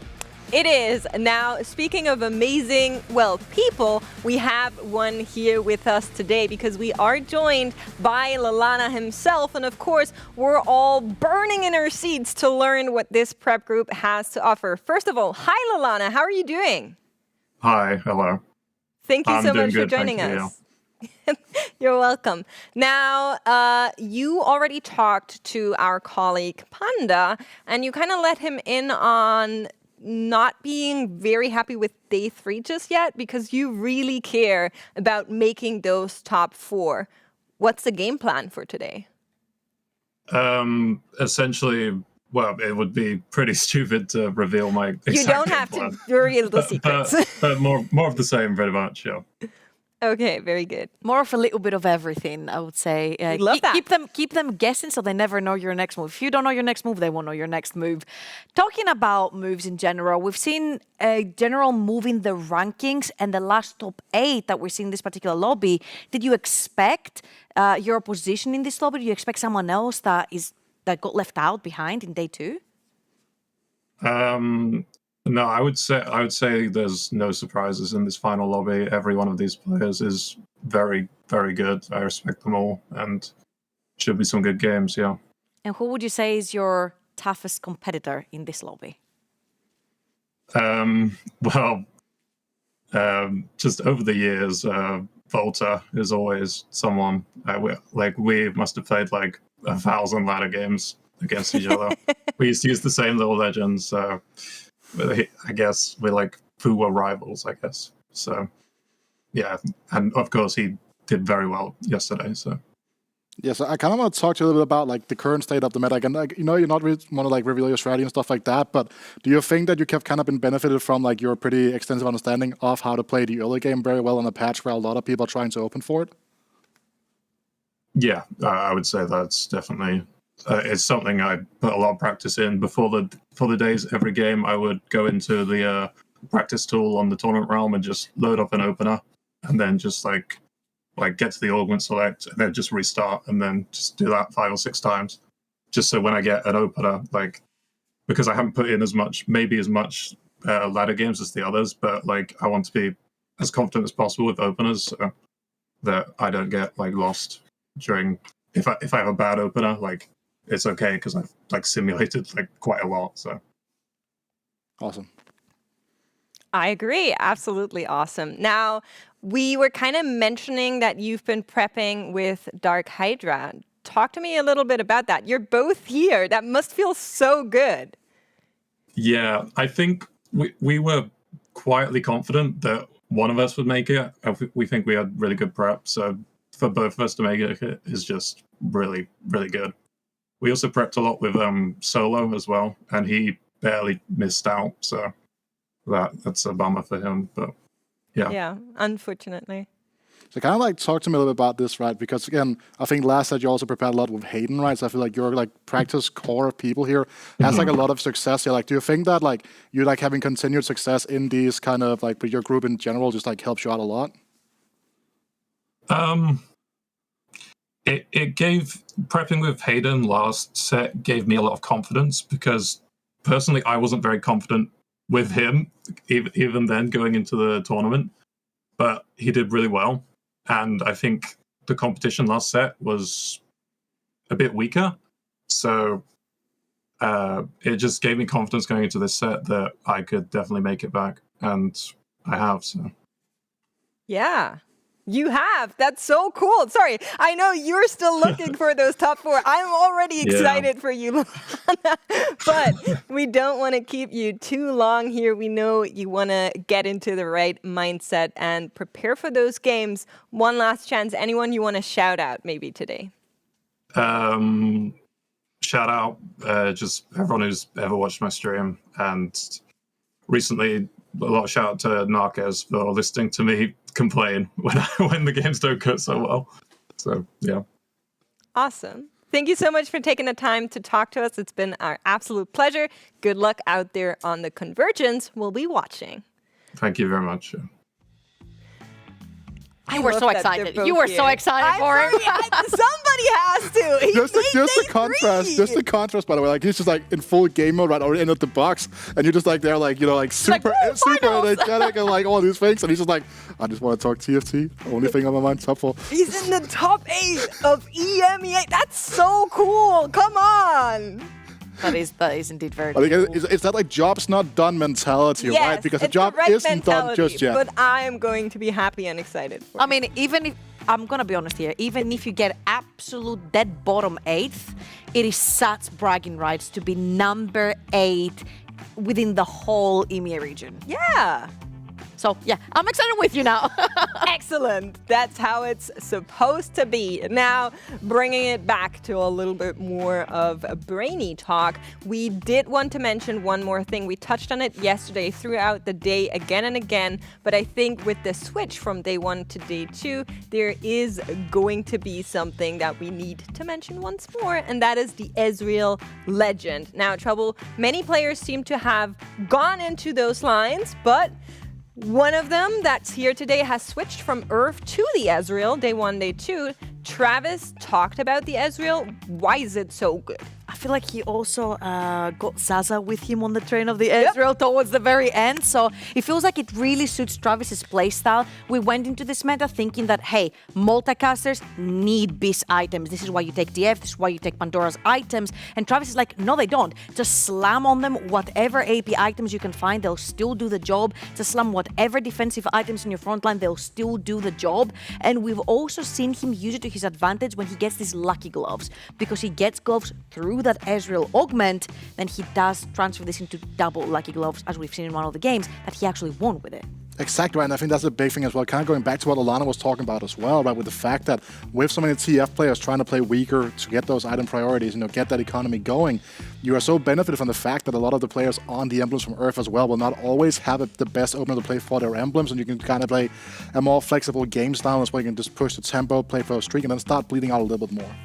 It is. Now, speaking of amazing, well, people, we have one here with us today because we are joined by Lallana himself. And of course, we're all burning in our seats to learn what this prep group has to offer. First of all, hi, Lallana. How are you doing? Hi. Hello. Thank you so much for good, joining us. You're welcome. Now, you already talked to our colleague Panda, and you kind of let him in on not being very happy with day 3 just yet because you really care about making those top 4. What's the game plan for today? Essentially, well, it would be pretty stupid to reveal my exact You don't have plan. to reveal the secrets. But more of the same, pretty much, yeah. Okay, very good. More of a little bit of everything, I would say. Love that. Keep them guessing so they never know your next move. If you don't know your next move, they won't know your next move. Talking about moves in general, we've seen a general move in the rankings and the last top 8 that we're seeing in this particular lobby. Did you expect your position in this lobby? Do you expect someone else that got left out behind in day 2? No, I would say there's no surprises in this final lobby. Every one of these players is very, very good. I respect them all, and should be some good games, yeah. And who would you say is your toughest competitor in this lobby? Just over the years, Volta is always someone. We must have played like 1,000 ladder games against each other. We used to use the same little legends. I guess we're like were rivals, I guess. So, yeah, and of course he did very well yesterday. So, Yeah, so I kind of want to talk to you a little bit about like the current state of the meta. Again, like, you're not really want to like reveal your strategy and stuff like that, but do you think that you have kind of been benefited from like your pretty extensive understanding of how to play the early game very well on a patch where a lot of people are trying to open for it? Yeah, I would say that's definitely it's something I put a lot of practice in before the days. Every game I would go into the practice tool on the tournament realm and just load up an opener, and then just like get to the augment select, and then just restart, and then just do that 5 or 6 times, just so when I get an opener, like, because I haven't put in as much ladder games as the others, but like I want to be as confident as possible with openers, so that I don't get like lost during if I have a bad opener. Like, it's okay because I've like simulated like quite a lot. So awesome. I agree. Absolutely awesome. Now, we were kind of mentioning that you've been prepping with DarkHydra. Talk to me a little bit about that. You're both here. That must feel so good. Yeah, I think we were quietly confident that one of us would make it. We think we had really good prep. So for both of us to make it is just really, really good. We also prepped a lot with Solo as well, and he barely missed out. So that's a bummer for him, but yeah. Yeah, unfortunately. So kind of like talk to me a little bit about this, right? Because again, I think last set you also prepared a lot with Hayden, right? So I feel like your like practice core of people here has like a lot of success here. Like, do you think that like you like having continued success in these kind of like with your group in general just like helps you out a lot? It gave prepping with Hayden last set gave me a lot of confidence, because personally I wasn't very confident with him even then going into the tournament, but he did really well, and I think the competition last set was a bit weaker, so it just gave me confidence going into this set that I could definitely make it back, and I have. So yeah. You have. That's so cool. Sorry, I know you're still looking for those top 4. I'm already excited for you, Lallana. But we don't want to keep you too long here. We know you want to get into the right mindset and prepare for those games. One last chance. Anyone you want to shout out maybe today? Shout out just everyone who's ever watched my stream, and recently a lot of shout out to Narcos for listening to me complain when the games don't go so well. So yeah. Awesome. Thank you so much for taking the time to talk to us. It's been our absolute pleasure. Good luck out there on the Convergence. We'll be watching. Thank you very much. You were so excited. You were so excited for him. Somebody has to. Just the contrast, by the way. Like, he's just like in full game mode, right? Already in at the box, and you're just like there, like, you know, like super energetic and like all these things, and he's just like, I just want to talk TFT. Only thing on my mind, top 4. He's in the top 8 of EMEA. That's so cool. Come on. That is indeed very cool. Cool. It's that like job's not done mentality, yes, right? Because the job isn't done just yet. But I am going to be happy and excited for it. I mean, even if, I'm going to be honest here, even if you get absolute dead bottom 8th, it is such bragging rights to be number 8 within the whole EMEA region. Yeah. So, yeah, I'm excited with you now. Excellent. That's how it's supposed to be. Now, bringing it back to a little bit more of a brainy talk, we did want to mention one more thing. We touched on it yesterday throughout the day again and again, but I think with the switch from day 1 to day 2, there is going to be something that we need to mention once more, and that is the Ezreal Legend. Now, Trouble, many players seem to have gone into those lines, but one of them that's here today has switched from Earth to the Ezreal, day 1, day 2. Travis talked about the Ezreal. Why is it so good? I feel like he also got Zaza with him on the train of the Ezreal towards the very end. So it feels like it really suits Travis's playstyle. We went into this meta thinking that, hey, multicasters need beast items. This is why you take DF. This is why you take Pandora's items. And Travis is like, no, they don't. Just slam on them whatever AP items you can find. They'll still do the job. Just slam whatever defensive items in your front line. They'll still do the job. And we've also seen him use it to his advantage when he gets these lucky gloves. Because he gets gloves through that Ezreal augment, then he does transfer this into double lucky gloves, as we've seen in one of the games, that he actually won with it. Exactly right, and I think that's a big thing as well. Kind of going back to what Lallana was talking about as well, right? With the fact that with so many TF players trying to play weaker to get those item priorities, get that economy going, you are so benefited from the fact that a lot of the players on the emblems from Earth as well will not always have the best opener to play for their emblems, and you can kind of play a more flexible game style as well. You can just push the tempo, play for a streak, and then start bleeding out a little bit more.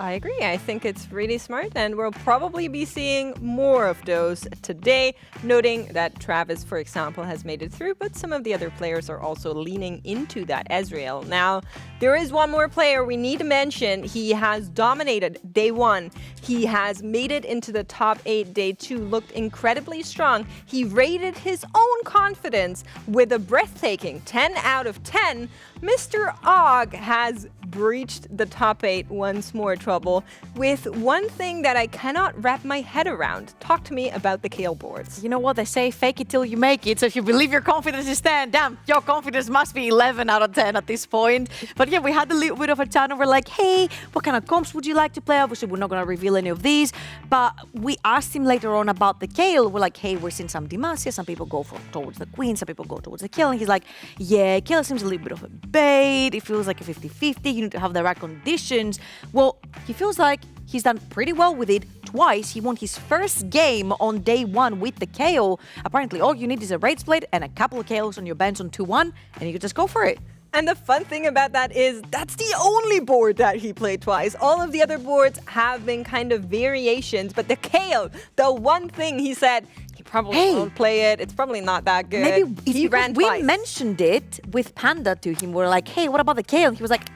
I agree. I think it's really smart, and we'll probably be seeing more of those today, noting that Travis, for example, has made it through, but some of the other players are also leaning into that Ezreal. Now, there is one more player we need to mention. He has dominated day 1. He has made it into the top 8 day 2, looked incredibly strong. He rated his own confidence with a breathtaking 10 out of 10. Mr. Og has breached the top 8 once more, Trouble, with one thing that I cannot wrap my head around. Talk to me about the Kale boards. You know what they say, fake it till you make it. So if you believe your confidence is 10, damn, your confidence must be 11 out of 10 at this point. But yeah, we had a little bit of a chat and we're like, hey, what kind of comps would you like to play? Obviously, we're not going to reveal any of these, but we asked him later on about the Kale. We're like, hey, we're seeing some Demacia. Some people go towards the Queen, some people go towards the Kale. And he's like, yeah, Kale seems a little bit of a bait. It feels like a 50-50. You need to have the right conditions. Well, he feels like he's done pretty well with it twice. He won his first game on day 1 with the Kale. Apparently, all you need is a Rage Blade and a couple of Kales on your bench on 2-1, and you can just go for it. And the fun thing about that is that's the only board that he played twice. All of the other boards have been kind of variations, but the Kale, the one thing he said, he probably won't play it. It's probably not that good. Maybe he ran twice. We mentioned it with Panda to him. We're like, hey, what about the Kale? And he was like,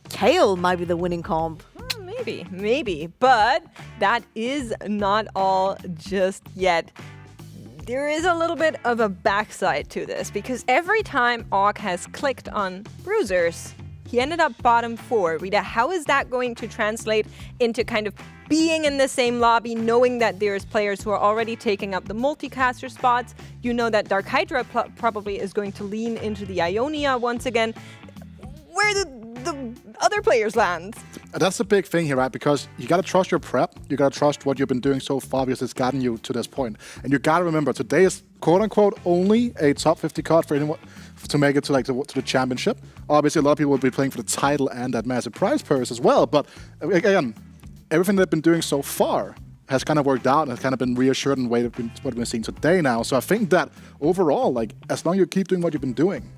Kale might be the winning comp. Maybe. But that is not all just yet. There is a little bit of a backside to this, because every time Og has clicked on Bruisers, he ended up bottom 4. Rita, how is that going to translate into kind of being in the same lobby, knowing that there's players who are already taking up the multicaster spots? You know that DarkHydra probably is going to lean into the Ionia once again. Where the other players land? That's the big thing here, right? Because you got to trust your prep. You got to trust what you've been doing so far, because it's gotten you to this point. And you got to remember, today is quote-unquote only a top 50 card for anyone to make it to the championship. Obviously, a lot of people will be playing for the title and that massive prize purse as well. But again, everything they've been doing so far has kind of worked out and has kind of been reassured in the way what we're seeing today now. So I think that overall, as long as you keep doing what you've been doing,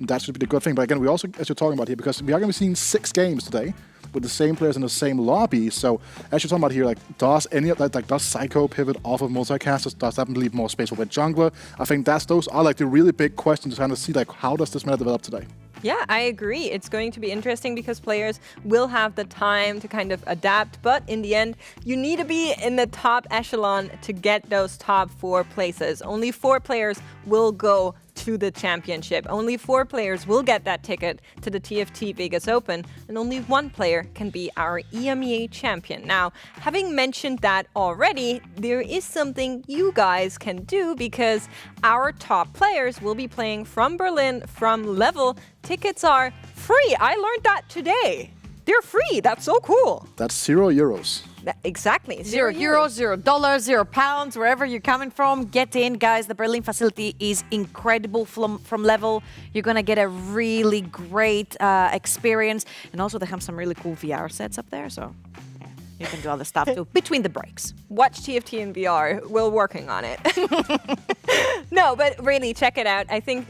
that should be the good thing. But again, we also, as you're talking about here, because we are going to be seeing 6 games today with the same players in the same lobby. So as you're talking about here, does any of that, does Psycho pivot off of multicasters? Does that leave more space for the jungler? I think those are the really big questions to kind of see how does this meta develop today? Yeah, I agree. It's going to be interesting because players will have the time to kind of adapt, but in the end, you need to be in the top echelon to get those top 4 places. Only 4 players will go to the championship. Only 4 players will get that ticket to the TFT Vegas Open, and only 1 player can be our EMEA champion. Now, having mentioned that already, there is something you guys can do, because our top players will be playing from Berlin, from Level. Tickets are free. I learned that today. They're free. That's so cool. That's €0. Exactly. €0, $0, £0, wherever you're coming from, get in, guys. The Berlin facility is incredible from Level. You're going to get a really great experience. And also, they have some really cool VR sets up there, so you can do other stuff too between the breaks. Watch TFT in VR. We're working on it. No, but really, check it out. I think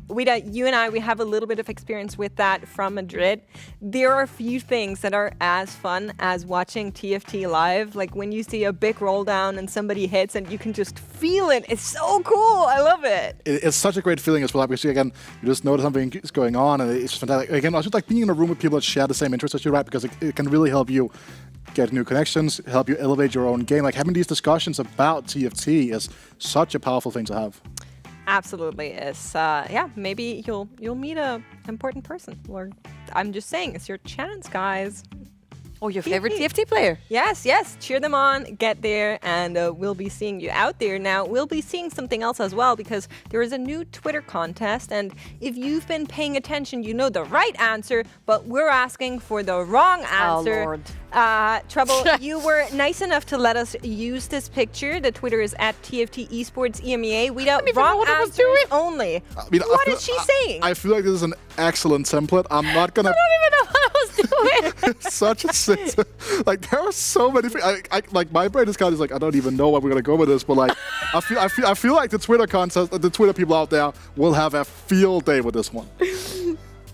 Wida, you and I, we have a little bit of experience with that from Madrid. There are a few things that are as fun as watching TFT live. Like when you see a big roll down and somebody hits and you can just feel it. It's so cool. I love it. It's such a great feeling as well. Because again, you just know that something is going on and it's fantastic. Again, it's just being in a room with people that share the same interests as you, right? Because it can really help you get new connections, help you elevate your own game. Having these discussions about TFT is such a powerful thing to have. Absolutely is. Yeah, maybe you'll meet a important person. Or I'm just saying, it's your chance, guys. Oh, your favorite TFT player. Yes, yes. Cheer them on, get there, and we'll be seeing you out there. Now, we'll be seeing something else as well because there is a new Twitter contest, and if you've been paying attention, you know the right answer, but we're asking for the wrong answer. Oh, Lord. Trouble, you were nice enough to let us use this picture. The Twitter is at TFT Esports EMEA. We don't wrong answers only. I mean, What is she saying? I feel like this is an excellent template. I'm not gonna. I don't even know what I was doing. It's such a system. Like there are so many things. Like my brain is kind of like I don't even know where we're gonna go with this. But like I feel like the Twitter contest, the Twitter people out there will have a field day with this one.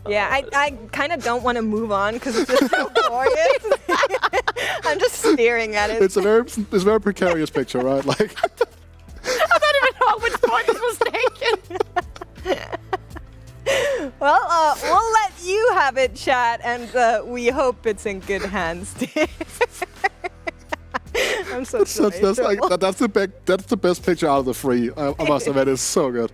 Yeah, I kind of don't want to move on because it's just so glorious. I'm just staring at it. It's a very precarious picture, right? Like I don't even know which point this was taken. Well, we'll let you have it, chat, and we hope it's in good hands. I'm so sorry. that's the best picture out of the three. I must admit, it's so good.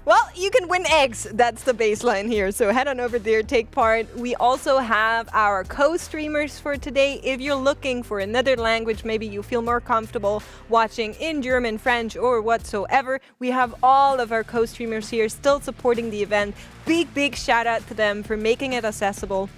Well, you can win eggs. That's the baseline here. So head on over there, take part. We also have our co-streamers for today. If you're looking for another language, maybe you feel more comfortable watching in German, French, or whatsoever, we have all of our co-streamers here still supporting the event. Big shout out to them for making it accessible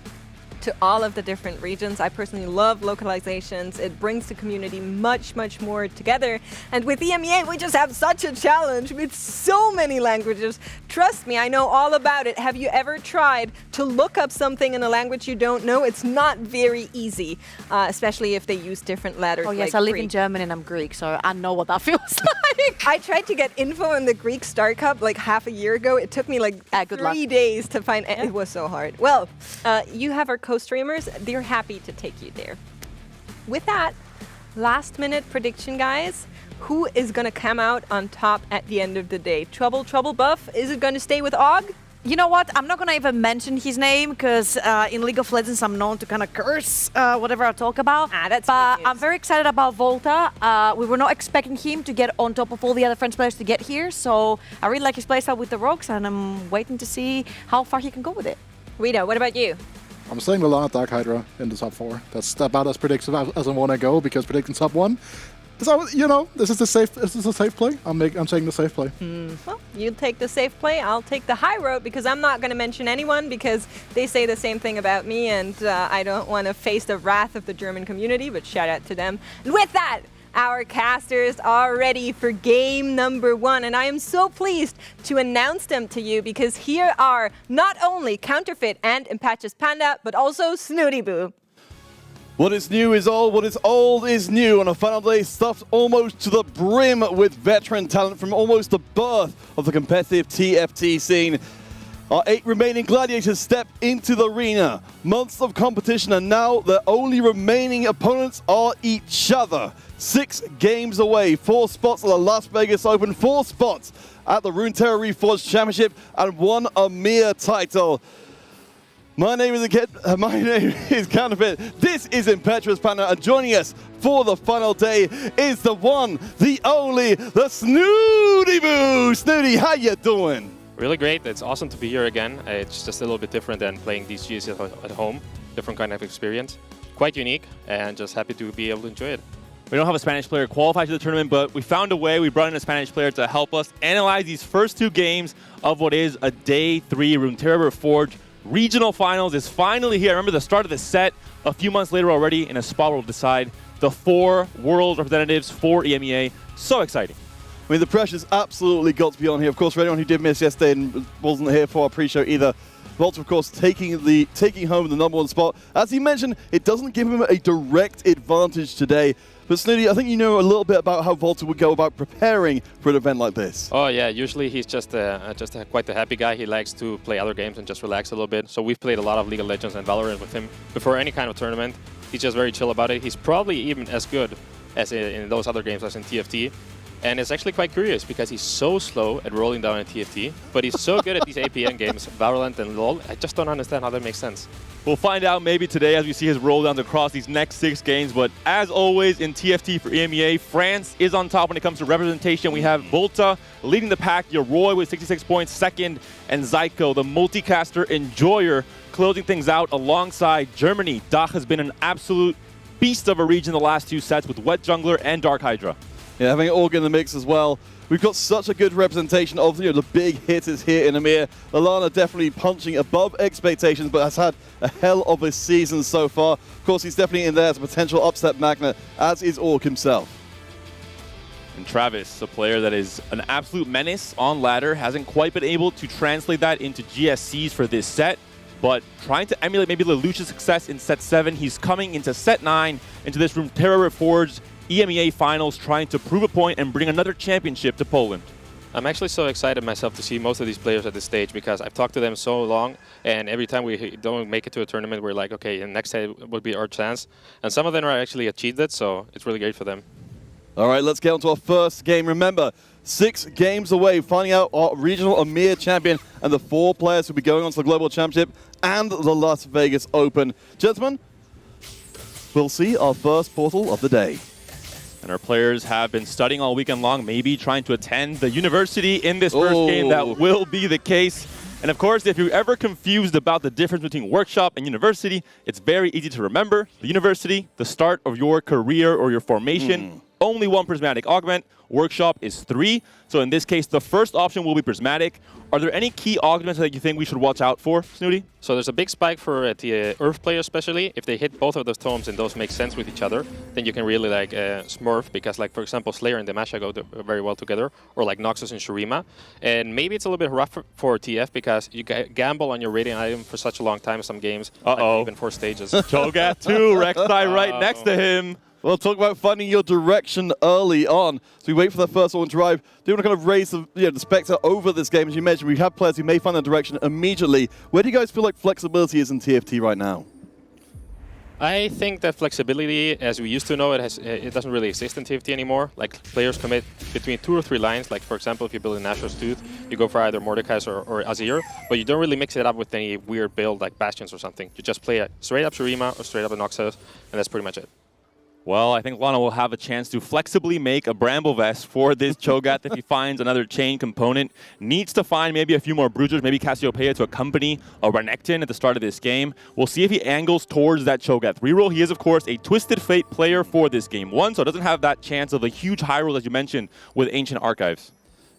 to all of the different regions. I personally love localizations. It brings the community much more together. And with EMEA, we just have such a challenge with so many languages. Trust me, I know all about it. Have you ever tried to look up something in a language you don't know? It's not very easy, especially if they use different letters. Oh yes, like I live Greek. in Germany and I'm Greek, so I know what that feels like. I tried to get info on the Greek Star Cup like half a year ago. It took me like 3 days to find it. It was so hard. Well, you have our co-streamers. They're happy to take you there. With that, last minute prediction, guys. Who is going to come out on top at the end of the day? Trouble Buff? Is it going to stay with Og? You know what? I'm not going to even mention his name because in League of Legends I'm known to kind of curse whatever I talk about. That's but I'm very excited about Volta. We were not expecting him to get on top of all the other French players to get here. So I really like his playstyle with the Rogues and I'm waiting to see how far he can go with it. Rita, what about you? I'm saying Lallana DarkHydra in the top 4. That's about as predictive as I want to go because predicting top 1. So, you know, this is a safe play. I'm taking the safe play. Well, you take the safe play. I'll take the high road because I'm not going to mention anyone because they say the same thing about me and I don't want to face the wrath of the German community, but shout out to them. And with that, our casters are ready for game number 1, and I am so pleased to announce them to you because here are not only Counterfeit and Impatches Panda, but also Snooty Boo. What is new is old, what is old is new. On a final day stuffed almost to the brim with veteran talent from almost the birth of the competitive TFT scene. Our 8 remaining gladiators step into the arena. Months of competition and now their only remaining opponents are each other. 6 games away, 4 spots at the Las Vegas Open, 4 spots at the Runeterra Reforged Championship, and 1 EMEA title. My name is Counterfeit. This is Impetuous Panda, and joining us for the final day is the one, the only, the Snooty Boo. Snooty, how you doing? Really great. It's awesome to be here again. It's just a little bit different than playing these GS at home. Different kind of experience. Quite unique, and just happy to be able to enjoy it. We don't have a Spanish player qualified to the tournament, but we found a way. We brought in a Spanish player to help us analyze these first 2 games of what is a Day 3 Runeterra Reforged Regional Finals is finally here. I remember the start of the set a few months later already in a spot where we'll decide the 4 world representatives for EMEA. So exciting. I mean, the pressure's absolutely got to be on here. Of course, for anyone who did miss yesterday and wasn't here for our pre-show either, Volta, of course, taking home the #1 spot. As he mentioned, it doesn't give him a direct advantage today. But Snooty, I think you know a little bit about how Volta would go about preparing for an event like this. Oh yeah, usually he's just quite a happy guy. He likes to play other games and just relax a little bit. So we've played a lot of League of Legends and Valorant with him before any kind of tournament. He's just very chill about it. He's probably even as good as in those other games as in TFT. And it's actually quite curious because he's so slow at rolling down a TFT, but he's so good at these APN games, Valorant and LoL. I just don't understand how that makes sense. We'll find out maybe today as we see his rolldowns across these next 6 games. But as always in TFT for EMEA, France is on top when it comes to representation. We have Volta leading the pack, Yoroi with 66 points second, and Zyko, the multicaster enjoyer, closing things out alongside Germany. DACH has been an absolute beast of a region the last 2 sets with Wet Jungler and DarkHydra. Yeah, having Org in the mix as well. We've got such a good representation of the big hitters here in EMEA. Lallana definitely punching above expectations, but has had a hell of a season so far. Of course, he's definitely in there as a potential upset magnet, as is Org himself. And Travis, a player that is an absolute menace on ladder, hasn't quite been able to translate that into GSCs for this set, but trying to emulate maybe Lelouch's success in set 7. He's coming into set 9, into this Runeterra Reforged EMEA Finals, trying to prove a point and bring another championship to Poland. I'm actually so excited myself to see most of these players at this stage because I've talked to them so long, and every time we don't make it to a tournament, we're like, okay, the next set would be our chance. And some of them are actually achieved it, so it's really great for them. All right, let's get on to our first game. Remember, 6 games away, finding out our regional EMEA champion and the 4 players who will be going on to the Global Championship and the Las Vegas Open. Gentlemen, we'll see our first portal of the day. And our players have been studying all weekend long, maybe trying to attend the university in this first game. That will be the case. And of course, if you're ever confused about the difference between workshop and university, it's very easy to remember. The university, the start of your career or your formation, only 1 prismatic augment. Workshop is 3. So in this case, the first option will be prismatic. Are there any key augments that you think we should watch out for, Snooty? So there's a big spike for the Earth player especially. If they hit both of those tomes and those make sense with each other, then you can really like smurf, because like for example Slayer and Demacia go very well together, or like Noxus and Shurima. And maybe it's a little bit rough for TF because you gamble on your rating item for such a long time in some games, like even 4 stages. Cho'Gath 2, Rek'Sai right next to him. Well, talk about finding your direction early on. So we wait for the first one to arrive. Do you want to kind of raise the spectre over this game? As you mentioned, we have players who may find their direction immediately. Where do you guys feel like flexibility is in TFT right now? I think that flexibility, as we used to know, it doesn't really exist in TFT anymore. Like players commit between 2 or 3 lines. Like for example, if you build a Nashor's Tooth, you go for either Mordekaiser or Azir, but you don't really mix it up with any weird build like Bastions or something. You just play a straight up Shurima or straight up a Noxus, and that's pretty much it. Well, I think Lallana will have a chance to flexibly make a Bramble Vest for this Cho'Gath if he finds another chain component. Needs to find maybe a few more Bruisers, maybe Cassiopeia to accompany a Renekton at the start of this game. We'll see if he angles towards that Cho'Gath reroll. He is, of course, a Twisted Fate player for this game 1, so doesn't have that chance of a huge high roll, as you mentioned, with Ancient Archives.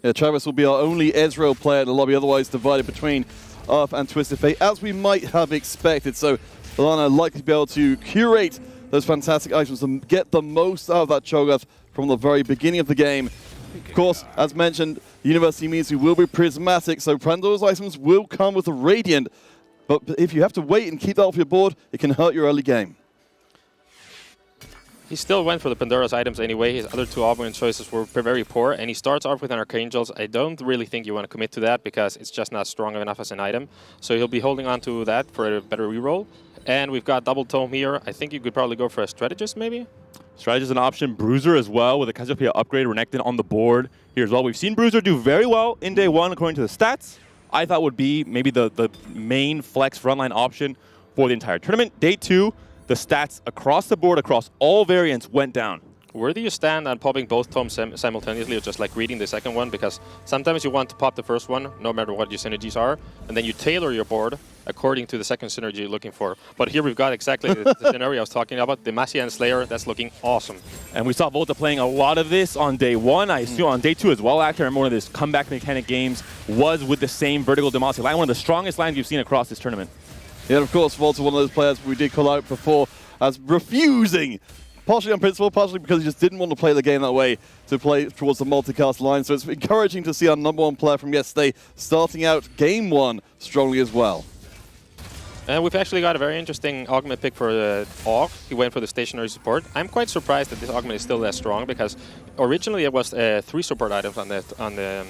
Yeah, Travis will be our only Ezreal player in the lobby, otherwise divided between Earth and Twisted Fate, as we might have expected. So Lallana likely to be able to curate those fantastic items and get the most out of that Cho'Gath from the very beginning of the game. Of course, as mentioned, University means we will be prismatic, so Pandora's items will come with a Radiant. But if you have to wait and keep that off your board, it can hurt your early game. He still went for the Pandora's items anyway. His other 2 augment choices were very poor, and he starts off with an Archangels. I don't really think you want to commit to that because it's just not strong enough as an item. So he'll be holding on to that for a better reroll. And we've got double tome here. I think you could probably go for a strategist maybe? Strategist is an option. Bruiser as well with a Cassiopeia upgrade. Renekton on the board here as well. We've seen Bruiser do very well in day 1 according to the stats. I thought would be maybe the main flex frontline option for the entire tournament. Day 2, the stats across the board, across all variants, went down. Where do you stand on popping both tomes simultaneously, or just like reading the second one? Because sometimes you want to pop the first one, no matter what your synergies are, and then you tailor your board according to the second synergy you're looking for. But here we've got exactly the scenario I was talking about, Demacia and Slayer. That's looking awesome. And we saw Volta playing a lot of this on day 1. I assume on day 2 as well. Actually, I remember one of these comeback mechanic games was with the same vertical Demacia line, one of the strongest lines you've seen across this tournament. Yeah, of course, Volta, one of those players we did call out before as refusing, partially on principle, partially because he just didn't want to play the game that way, to play towards the multicast line. So it's encouraging to see our #1 player from yesterday starting out game 1 strongly as well. And we've actually got a very interesting augment pick for Aug. He went for the stationary support. I'm quite surprised that this augment is still that strong because originally it was 3 support items on the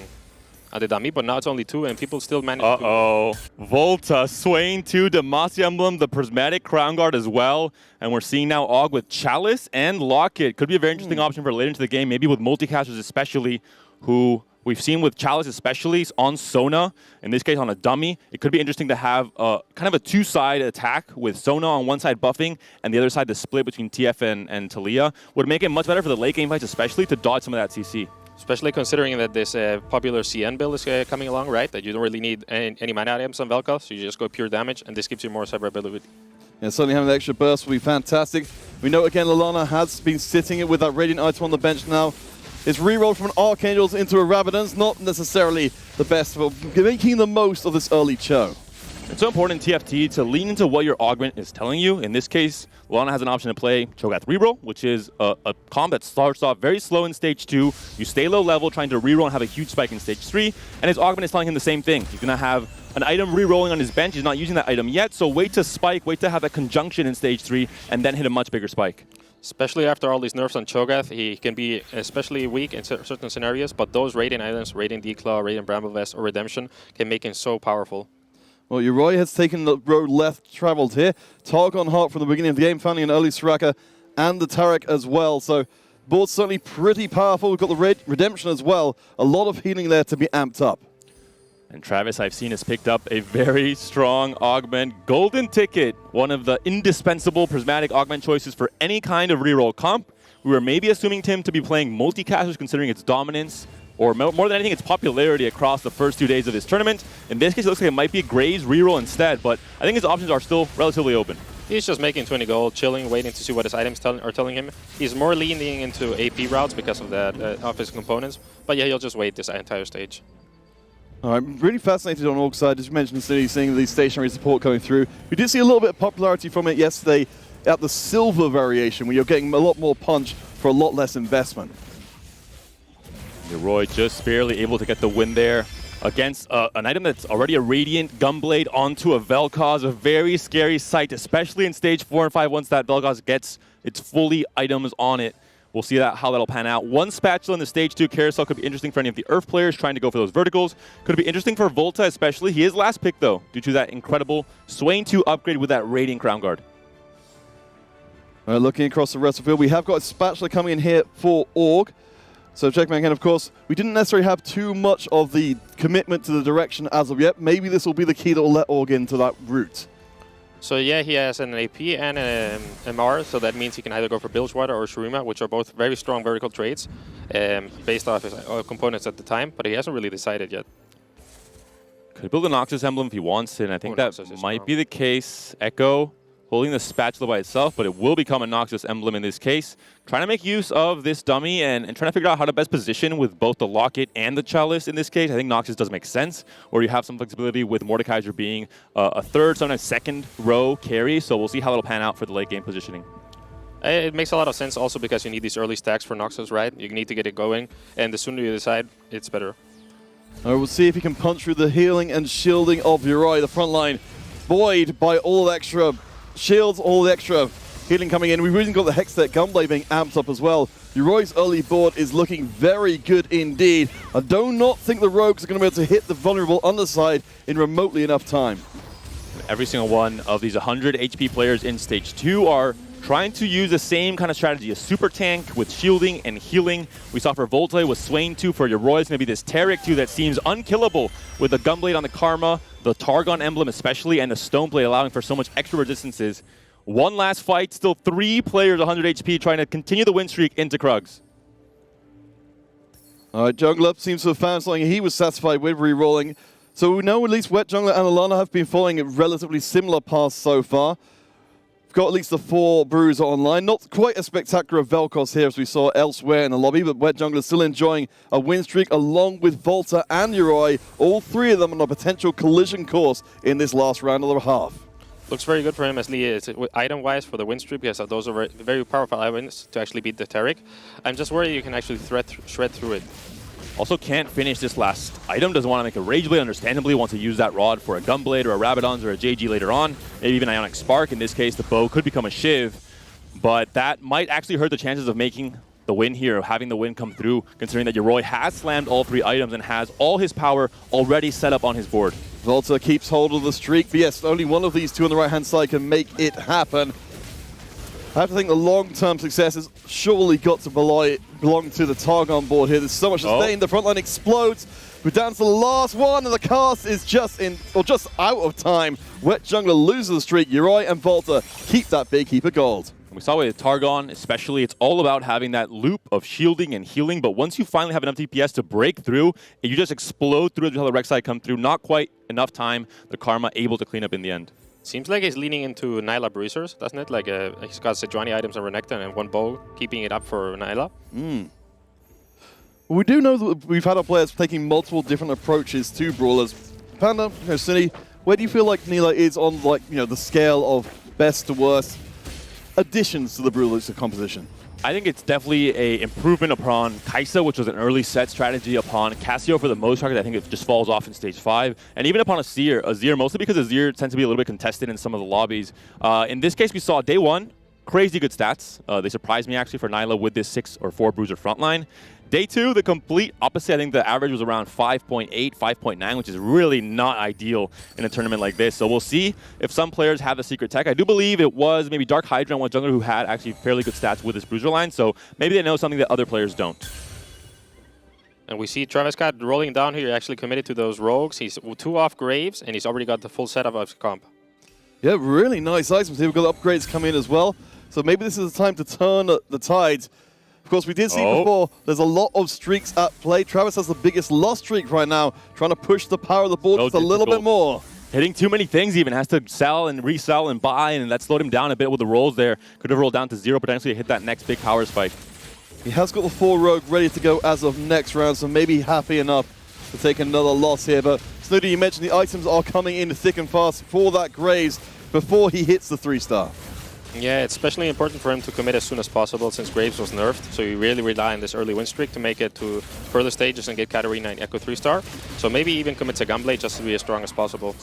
on the dummy, but now it's only 2, and people still manage to... Volta, Swain 2, Demacia Emblem, the Prismatic Crown Guard as well. And we're seeing now Og with Chalice and Locket. Could be a very interesting option for later into the game, maybe with multicasters especially, who we've seen with Chalice especially on Sona, in this case on a dummy. It could be interesting to have kind of a 2-side attack with Sona on one side buffing and the other side the split between TF and Talia. Would make it much better for the late game fights especially to dodge some of that CC. Especially considering that this popular CN build is coming along, right? That you don't really need any mana items on Vel'Koz, so you just go pure damage, and this gives you more survivability. Yeah, certainly having the extra burst will be fantastic. We know again Lallana has been sitting it with that Radiant item on the bench now. It's rerolled from an Archangels into a Rabadon's, not necessarily the best for making the most of this early Cho. It's so important in TFT to lean into what your augment is telling you. In this case, Lallana has an option to play Cho'Gath reroll, which is a comp that starts off very slow in stage 2. You stay low level, trying to reroll and have a huge spike in stage 3. And his augment is telling him the same thing. He's going to have an item rerolling on his bench. He's not using that item yet, so wait to spike, wait to have that conjunction in stage 3, and then hit a much bigger spike. Especially after all these nerfs on Cho'Gath, he can be especially weak in certain scenarios, but those Radiant items, Radiant Declaw, Radiant Bramble Vest, or Redemption, can make him so powerful. Well, Uroi has taken the road left traveled here. Targon Heart from the beginning of the game, finding an early Soraka and the Taric as well. So board's certainly pretty powerful. We've got the Redemption as well. A lot of healing there to be amped up. And Travis, I've seen, has picked up a very strong augment. Golden Ticket, one of the indispensable prismatic augment choices for any kind of reroll comp. We were maybe assuming Tim to be playing multicasters considering its dominance, or more than anything, its popularity across the first 2 days of this tournament. In this case, it looks like it might be Graves reroll instead, but I think his options are still relatively open. He's just making 20 gold, chilling, waiting to see what his items are telling him. He's more leaning into AP routes because of that, of his components, but yeah, he'll just wait this entire stage. I'm really fascinated on Org side, as you mentioned, seeing the stationary support coming through. We did see a little bit of popularity from it yesterday at the silver variation, where you're getting a lot more punch for a lot less investment. Leroy just barely able to get the win there against an item that's already a Radiant Gunblade onto a Vel'Koz, a very scary sight, especially in stage 4 and 5 once that Vel'Koz gets its fully items on it. We'll see how that'll pan out. One Spatula in the stage 2 carousel could be interesting for any of the Earth players trying to go for those verticals. Could be interesting for Volta especially. He is last pick though, due to that incredible Swain 2 upgrade with that Radiant Crown Guard. Looking across the rest of the field, we have got a Spatula coming in here for Org. So checkmate again, of course, we didn't necessarily have too much of the commitment to the direction as of yet. Maybe this will be the key that will let Org into that route. So yeah, he has an AP and an MR, so that means he can either go for Bilgewater or Shurima, which are both very strong vertical trades based off his components at the time, but he hasn't really decided yet. Could build a Noxus Emblem if he wants it, and I think that might be the case. Echo holding the Spatula by itself, but it will become a Noxus Emblem in this case. Trying to make use of this dummy and trying to figure out how to best position with both the Locket and the Chalice in this case. I think Noxus does make sense, or you have some flexibility with Mordekaiser being a third, sometimes second row carry, so we'll see how it'll pan out for the late game positioning. It makes a lot of sense also because you need these early stacks for Noxus, right? You need to get it going, and the sooner you decide, it's better. We'll see if he can punch through the healing and shielding of Uroi. The front line buoyed by all the extra shields, all the extra healing coming in. We've even got the Hextech Gunblade being amped up as well. Uroi's early board is looking very good indeed. I do not think the Rogues are going to be able to hit the vulnerable underside in remotely enough time. Every single one of these 100 HP players in Stage 2 are trying to use the same kind of strategy, a super tank with shielding and healing. We saw for Volta with Swain 2, for Uroi it's going to be this Taric 2 that seems unkillable with the Gunblade on the Karma, the Targon emblem especially, and the Stoneblade allowing for so much extra resistances. One last fight, still 3 players 100 HP trying to continue the win streak into Krugs. All right, Jungler seems to have found something he was satisfied with re-rolling. So we know at least Wet Jungler and Lallana have been following a relatively similar path so far. We've got at least the 4 Bruiser online. Not quite as spectacular of Vel'Koz here as we saw elsewhere in the lobby, but Wet Jungler still enjoying a win streak along with Volta and Uroi. All 3 of them on a potential collision course in this last round of the half. Looks very good for him as Lee item-wise for the win streak, because those are very powerful items to actually beat the Taric. I'm just worried you can actually shred through it. Also can't finish this last item, doesn't want to make a Rage Blade, understandably, wants to use that rod for a Gunblade or a Rabadon's or a JG later on, maybe even Ionic Spark. In this case, the bow could become a Shiv, but that might actually hurt the chances of making the win here, having the win come through, considering that Yoroi has slammed all 3 items and has all his power already set up on his board. Volta keeps hold of the streak, but yes, only one of these two on the right-hand side can make it happen. I have to think the long-term success has surely got to belong to the Targon board here. There's so much to stay. The front line explodes. We're down to the last one, and the cast is just out of time. Wet Jungler loses the streak. Yoroi and Volta keep that big heap of gold. We saw with Targon, especially, it's all about having that loop of shielding and healing, but once you finally have enough DPS to break through, you just explode through until the Rek'Sai come through. Not quite enough time. The Karma able to clean up in the end. Seems like he's leaning into Nyla Bruisers, doesn't it? Like he's got Sejuani items on Renekton and 1 bow, keeping it up for Nyla. We do know that we've had our players taking multiple different approaches to brawlers. Panda, Cine, where do you feel like Nyla is on the scale of best to worst additions to the brawlers composition? I think it's definitely a improvement upon Kai'Sa, which was an early set strategy, upon Cassio for the most part. I think it just falls off in stage 5, and even upon Azir, mostly because Azir tends to be a little bit contested in some of the lobbies. In this case, we saw day 1, crazy good stats. They surprised me actually for Nyla with this 6 or 4 bruiser frontline. Day 2, the complete opposite. I think the average was around 5.8, 5.9, which is really not ideal in a tournament like this. So we'll see if some players have the secret tech. I do believe it was maybe DarkHydra and one jungler who had actually fairly good stats with this bruiser line. So maybe they know something that other players don't. And we see Travis Scott rolling down here, actually committed to those rogues. He's 2 off Graves, and he's already got the full setup of his comp. Yeah, really nice items here. We've got upgrades coming in as well. So maybe this is the time to turn the tides. Of course, we did see before, there's a lot of streaks at play. Travis has the biggest loss streak right now, trying to push the power of the board just a little bit more. Hitting too many things even, has to sell and resell and buy, and that slowed him down a bit with the rolls there. Could have rolled down to 0, potentially hit that next big power spike. He has got the 4 rogue ready to go as of next round, so maybe happy enough to take another loss here. But Snooty, you mentioned the items are coming in thick and fast for that Graves before he hits the 3-star. Yeah, it's especially important for him to commit as soon as possible since Graves was nerfed. So you really rely on this early win streak to make it to further stages and get Katarina and Echo 3-star. So maybe even commit to Gunblade just to be as strong as possible.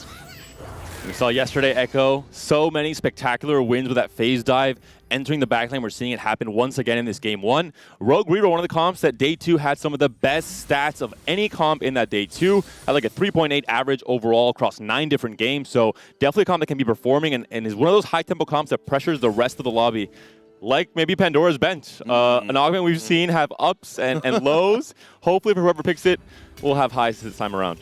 We saw yesterday Echo, so many spectacular wins with that phase dive. Entering the backlane, we're seeing it happen once again in this game 1. Rogue Reaver, one of the comps that day 2 had some of the best stats of any comp in that day 2. Had like a 3.8 average overall across 9 different games. So definitely a comp that can be performing and is one of those high tempo comps that pressures the rest of the lobby. Like maybe Pandora's Bench. An augment we've seen have ups and lows. Hopefully for whoever picks it, we'll have highs this time around.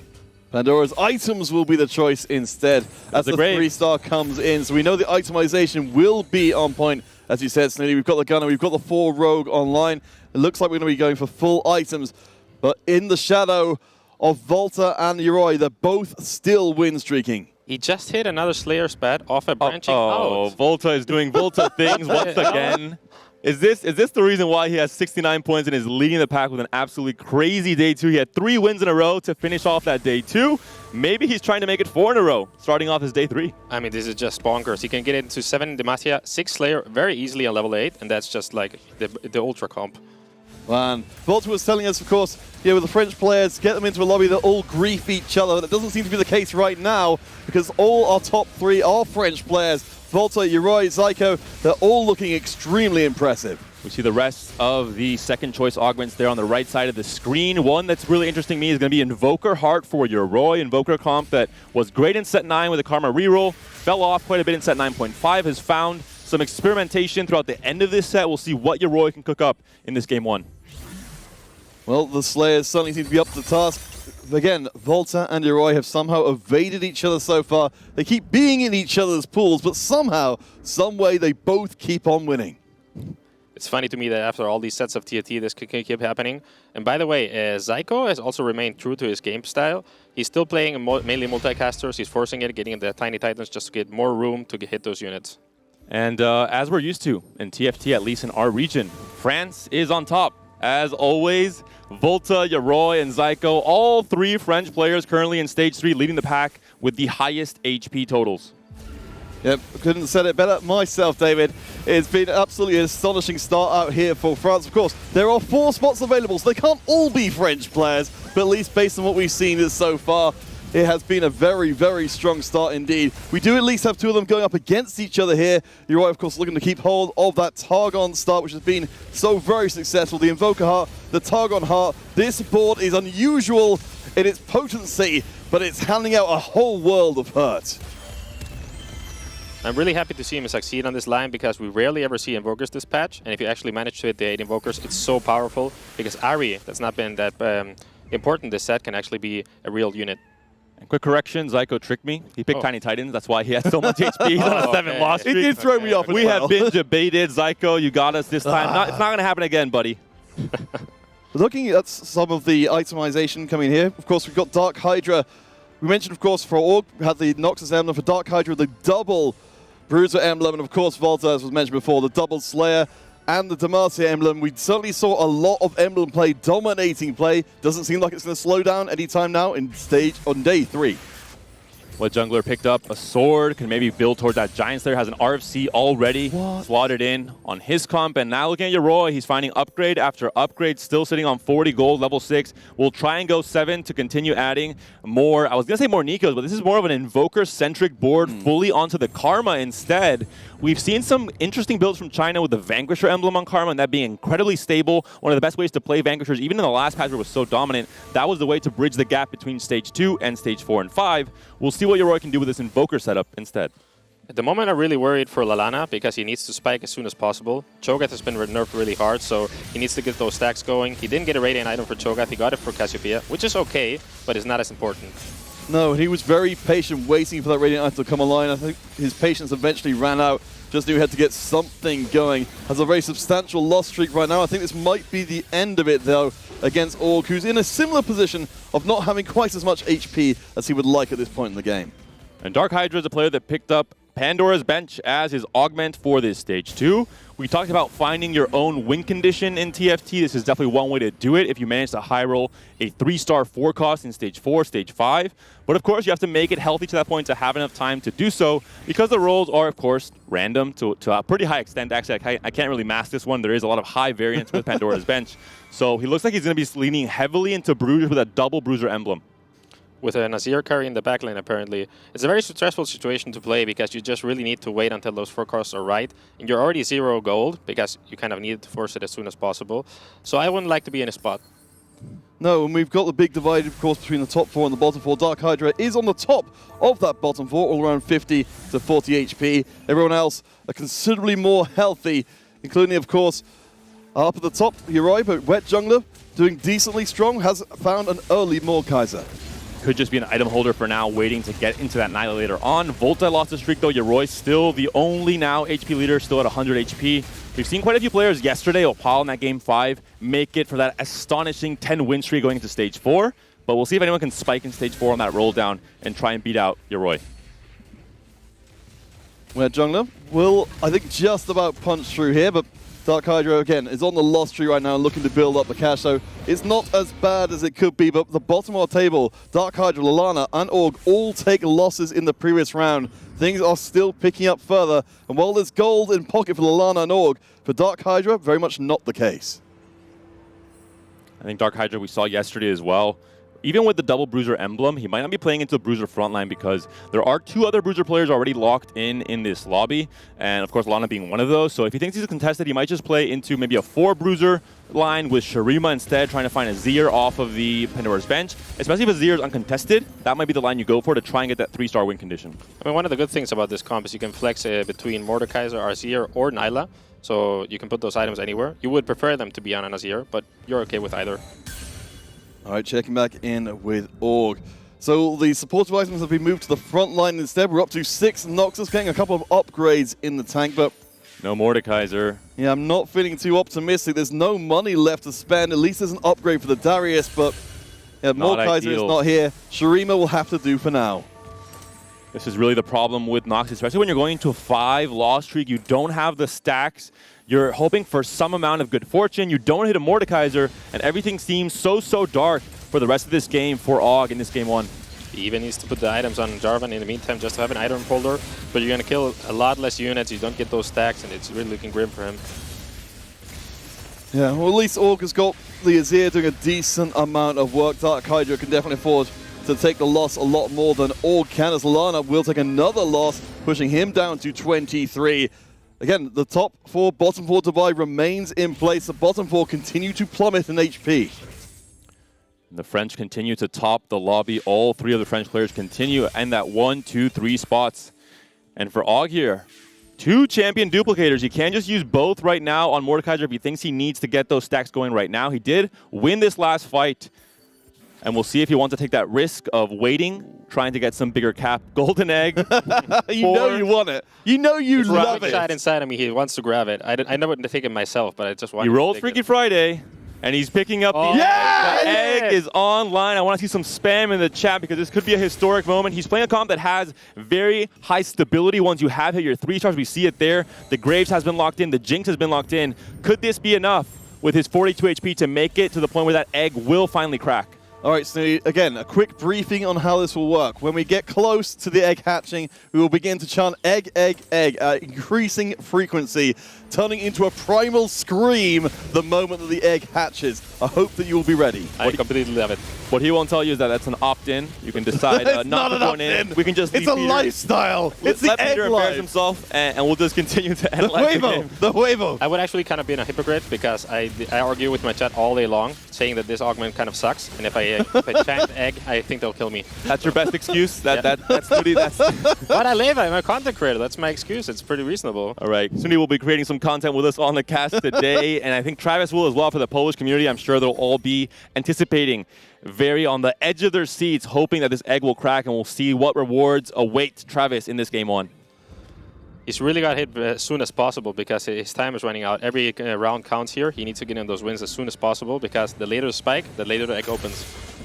Pandora's items will be the choice instead as the 3-star comes in. So we know the itemization will be on point. As you said, Snooty, we've got the gunner, we've got the 4 rogue online. It looks like we're going to be going for full items. But in the shadow of Volta and Yoroi, they're both still win streaking. He just hit another Slayer spat off a branching out. Volta is doing Volta things once again. Is this the reason why he has 69 points and is leading the pack with an absolutely crazy day 2? He had 3 wins in a row to finish off that day 2. Maybe he's trying to make it 4 in a row, starting off his day 3. I mean, this is just bonkers. He can get into 7 Demacia, 6 Slayer very easily on level 8, and that's just like the ultra comp. Man, Volta was telling us, of course, with the French players, get them into a lobby that all grief each other. That doesn't seem to be the case right now because all our top 3 are French players. Volta, Yoroi, Zyko, they're all looking extremely impressive. We see the rest of the second choice augments there on the right side of the screen. One that's really interesting to me is going to be Invoker Heart for Yoroi. Invoker comp that was great in set 9 with a Karma reroll, fell off quite a bit in set 9.5, has found some experimentation throughout the end of this set. We'll see what Yoroi can cook up in this game 1. Well, the Slayers certainly seem to be up to the task. Again, Volta and Yoroi have somehow evaded each other so far. They keep being in each other's pools, but somehow, some way, they both keep on winning. It's funny to me that after all these sets of TFT, this can keep happening. And by the way, Zyko has also remained true to his game style. He's still playing mainly multicasters. He's forcing it, getting the Tiny Titans just to get more room to hit those units. And as we're used to in TFT, at least in our region, France is on top. As always, Volta, Yoroi, and Zyko, all 3 French players currently in Stage 3 leading the pack with the highest HP totals. Yep, couldn't have said it better myself, David. It's been absolutely an astonishing start out here for France. Of course, there are 4 spots available, so they can't all be French players, but at least based on what we've seen so far, It has been a very, very strong start indeed. We do at least have two of them going up against each other here. You're right, of course, looking to keep hold of that Targon start, which has been so very successful. The Invoker Heart, the Targon Heart. This board is unusual in its potency, but it's handing out a whole world of hurt. I'm really happy to see him succeed on this line because we rarely ever see Invokers this patch. And if you actually manage to hit the 8 Invokers, it's so powerful because Ari, that's not been that important this set, can actually be a real unit. And quick correction, Zyko tricked me. He picked Tiny Titans, that's why he has so much HP. He's on a 7 loss streak. It did throw me off as We well. have been debated, Zyko, you got us this time. It's not going to happen again, buddy. Looking at some of the itemization coming here, of course, we've got DarkHydra. We mentioned, of course, for Org, we had the Noxus emblem. For DarkHydra, the double Bruiser emblem, and of course, Volta, as was mentioned before, the double Slayer and the Demacia emblem. We certainly saw a lot of emblem play, dominating play. Doesn't seem like it's going to slow down anytime now on day 3. What jungler picked up a sword, can maybe build towards that Giant Slayer, has an RFC already slotted in on his comp. And now looking at Yoroi, he's finding upgrade after upgrade, still sitting on 40 gold, level 6. We'll try and go 7 to continue adding more. I was going to say more Nikos, but this is more of an Invoker-centric board, fully onto the Karma instead. We've seen some interesting builds from China with the Vanquisher emblem on Karma, and that being incredibly stable. One of the best ways to play Vanquishers, even in the last patch where it was so dominant, that was the way to bridge the gap between Stage 2 and Stage 4 and 5. We'll see what Yoroi can do with this Invoker setup instead. At the moment, I'm really worried for Lallana because he needs to spike as soon as possible. Cho'Gath has been nerfed really hard, so he needs to get those stacks going. He didn't get a Radiant item for Cho'Gath, he got it for Cassiopeia, which is okay, but it's not as important. No, he was very patient waiting for that Radiant item to come online. I think his patience eventually ran out. Just knew he had to get something going. Has a very substantial loss streak right now. I think this might be the end of it, though, against Org, who's in a similar position of not having quite as much HP as he would like at this point in the game. And DarkHydra is a player that picked up Pandora's Bench as his augment for this Stage 2. We talked about finding your own win condition in TFT. This is definitely one way to do it if you manage to high roll a 3-star 4 cost in Stage 4, Stage 5. But of course, you have to make it healthy to that point to have enough time to do so, because the rolls are, of course, random to a pretty high extent. Actually, I can't really mask this one. There is a lot of high variance with Pandora's Bench. So he looks like he's going to be leaning heavily into Bruisers with a double Bruiser emblem. With a Nazir carry in the backline, apparently. It's a very stressful situation to play because you just really need to wait until those forecasts are right. And you're already 0 gold because you kind of need to force it as soon as possible. So I wouldn't like to be in a spot. No, and we've got the big divide, of course, between the top 4 and the bottom 4. DarkHydra is on the top of that bottom 4, all around 50 to 40 HP. Everyone else are considerably more healthy, including, of course, up at the top, you're right, but Wet Jungler, doing decently strong, has found an early Mordekaiser. Could just be an item holder for now, waiting to get into that Night later on. Volta lost a streak though. Yoroi still the only now HP leader, still at 100 HP. We've seen quite a few players yesterday, Opal in that Game 5, make it for that astonishing 10 win streak going into Stage 4. But we'll see if anyone can spike in Stage 4 on that roll down and try and beat out Yoroi. Where Jungler will, I think, just about punch through here, but DarkHydra, again, is on the loss tree right now and looking to build up the cash, so it's not as bad as it could be, but the bottom of the table, DarkHydra, Lallana, and Org all take losses in the previous round. Things are still picking up further, and while there's gold in pocket for Lallana and Org, for DarkHydra, very much not the case. I think DarkHydra we saw yesterday as well. Even with the double Bruiser emblem, he might not be playing into the Bruiser frontline because there are 2 other Bruiser players already locked in this lobby, and of course Lallana being one of those. So if he thinks he's contested, he might just play into maybe a 4 Bruiser line with Shurima instead, trying to find a Zir off of the Pandora's Bench. Especially if a Zir is uncontested, that might be the line you go for to try and get that 3-star win condition. I mean, one of the good things about this comp is you can flex between Mordekaiser, Azir, or Nyla. So you can put those items anywhere. You would prefer them to be on an Azir, but you're okay with either. All right, checking back in with Org. So the supportive items have been moved to the front line instead. We're up to 6 Noxus, getting a couple of upgrades in the tank, but no Mordekaiser. Yeah, I'm not feeling too optimistic. There's no money left to spend. At least there's an upgrade for the Darius, but yeah, Mordekaiser is not here. Shurima will have to do for now. This is really the problem with Nox, especially when you're going to a 5 loss streak. You don't have the stacks. You're hoping for some amount of good fortune. You don't hit a Mordekaiser, and everything seems so dark for the rest of this game for Og in this Game 1. He even needs to put the items on Jarvan in the meantime just to have an item folder, but you're going to kill a lot less units. You don't get those stacks, and it's really looking grim for him. Yeah, well, at least Org has got the Azir doing a decent amount of work. DarkHydra can definitely afford to take the loss a lot more than Org can, as Lallana will take another loss, pushing him down to 23. Again, the top 4, bottom 4 divide remains in place. The bottom 4 continue to plummet in HP. The French continue to top the lobby. All 3 of the French players continue in that 1, 2, 3 spots. And for Og here, 2 champion duplicators. He can't just use both right now on Mordekaiser if he thinks he needs to get those stacks going right now. He did win this last fight. And we'll see if he wants to take that risk of waiting, trying to get some bigger cap. Golden egg. You know you want it. You know you love it. Shot inside of me. He wants to grab it. I never wouldn't take it myself, but I just want. He rolled Freaky Friday, and he's picking up the egg. The egg is online. I want to see some spam in the chat because this could be a historic moment. He's playing a comp that has very high stability. Once you have hit your 3 stars, we see it there. The Graves has been locked in. The Jinx has been locked in. Could this be enough with his 42 HP to make it to the point where that egg will finally crack? All right, so again, a quick briefing on how this will work. When we get close to the egg hatching, we will begin to chant egg, egg, egg at increasing frequency, turning into a primal scream the moment that the egg hatches. I hope that you will be ready. I completely love it. What he won't tell you is that that's an opt-in. You can decide not to go in. We can just It's a lifestyle. It's the let egg Peter embarrass life. himself, and we'll just continue to end The huevo. The huevo. I would actually kind of be a hypocrite because I argue with my chat all day long, saying that this augment kind of sucks, and if I chant egg, I think they'll kill me. That's your best excuse? That's Snooty, that's... But I live, I'm a content creator. That's my excuse. It's pretty reasonable. All right. Snooty will be creating some content with us on the cast today, and I think Travis will as well for the Polish community. I'm sure they'll all be anticipating, very on the edge of their seats, hoping that this egg will crack, and we'll see what rewards await Travis in this game 1. He's really got hit as soon as possible because his time is running out. Every round counts here. He needs to get in those wins as soon as possible because the later the spike, the later the egg opens.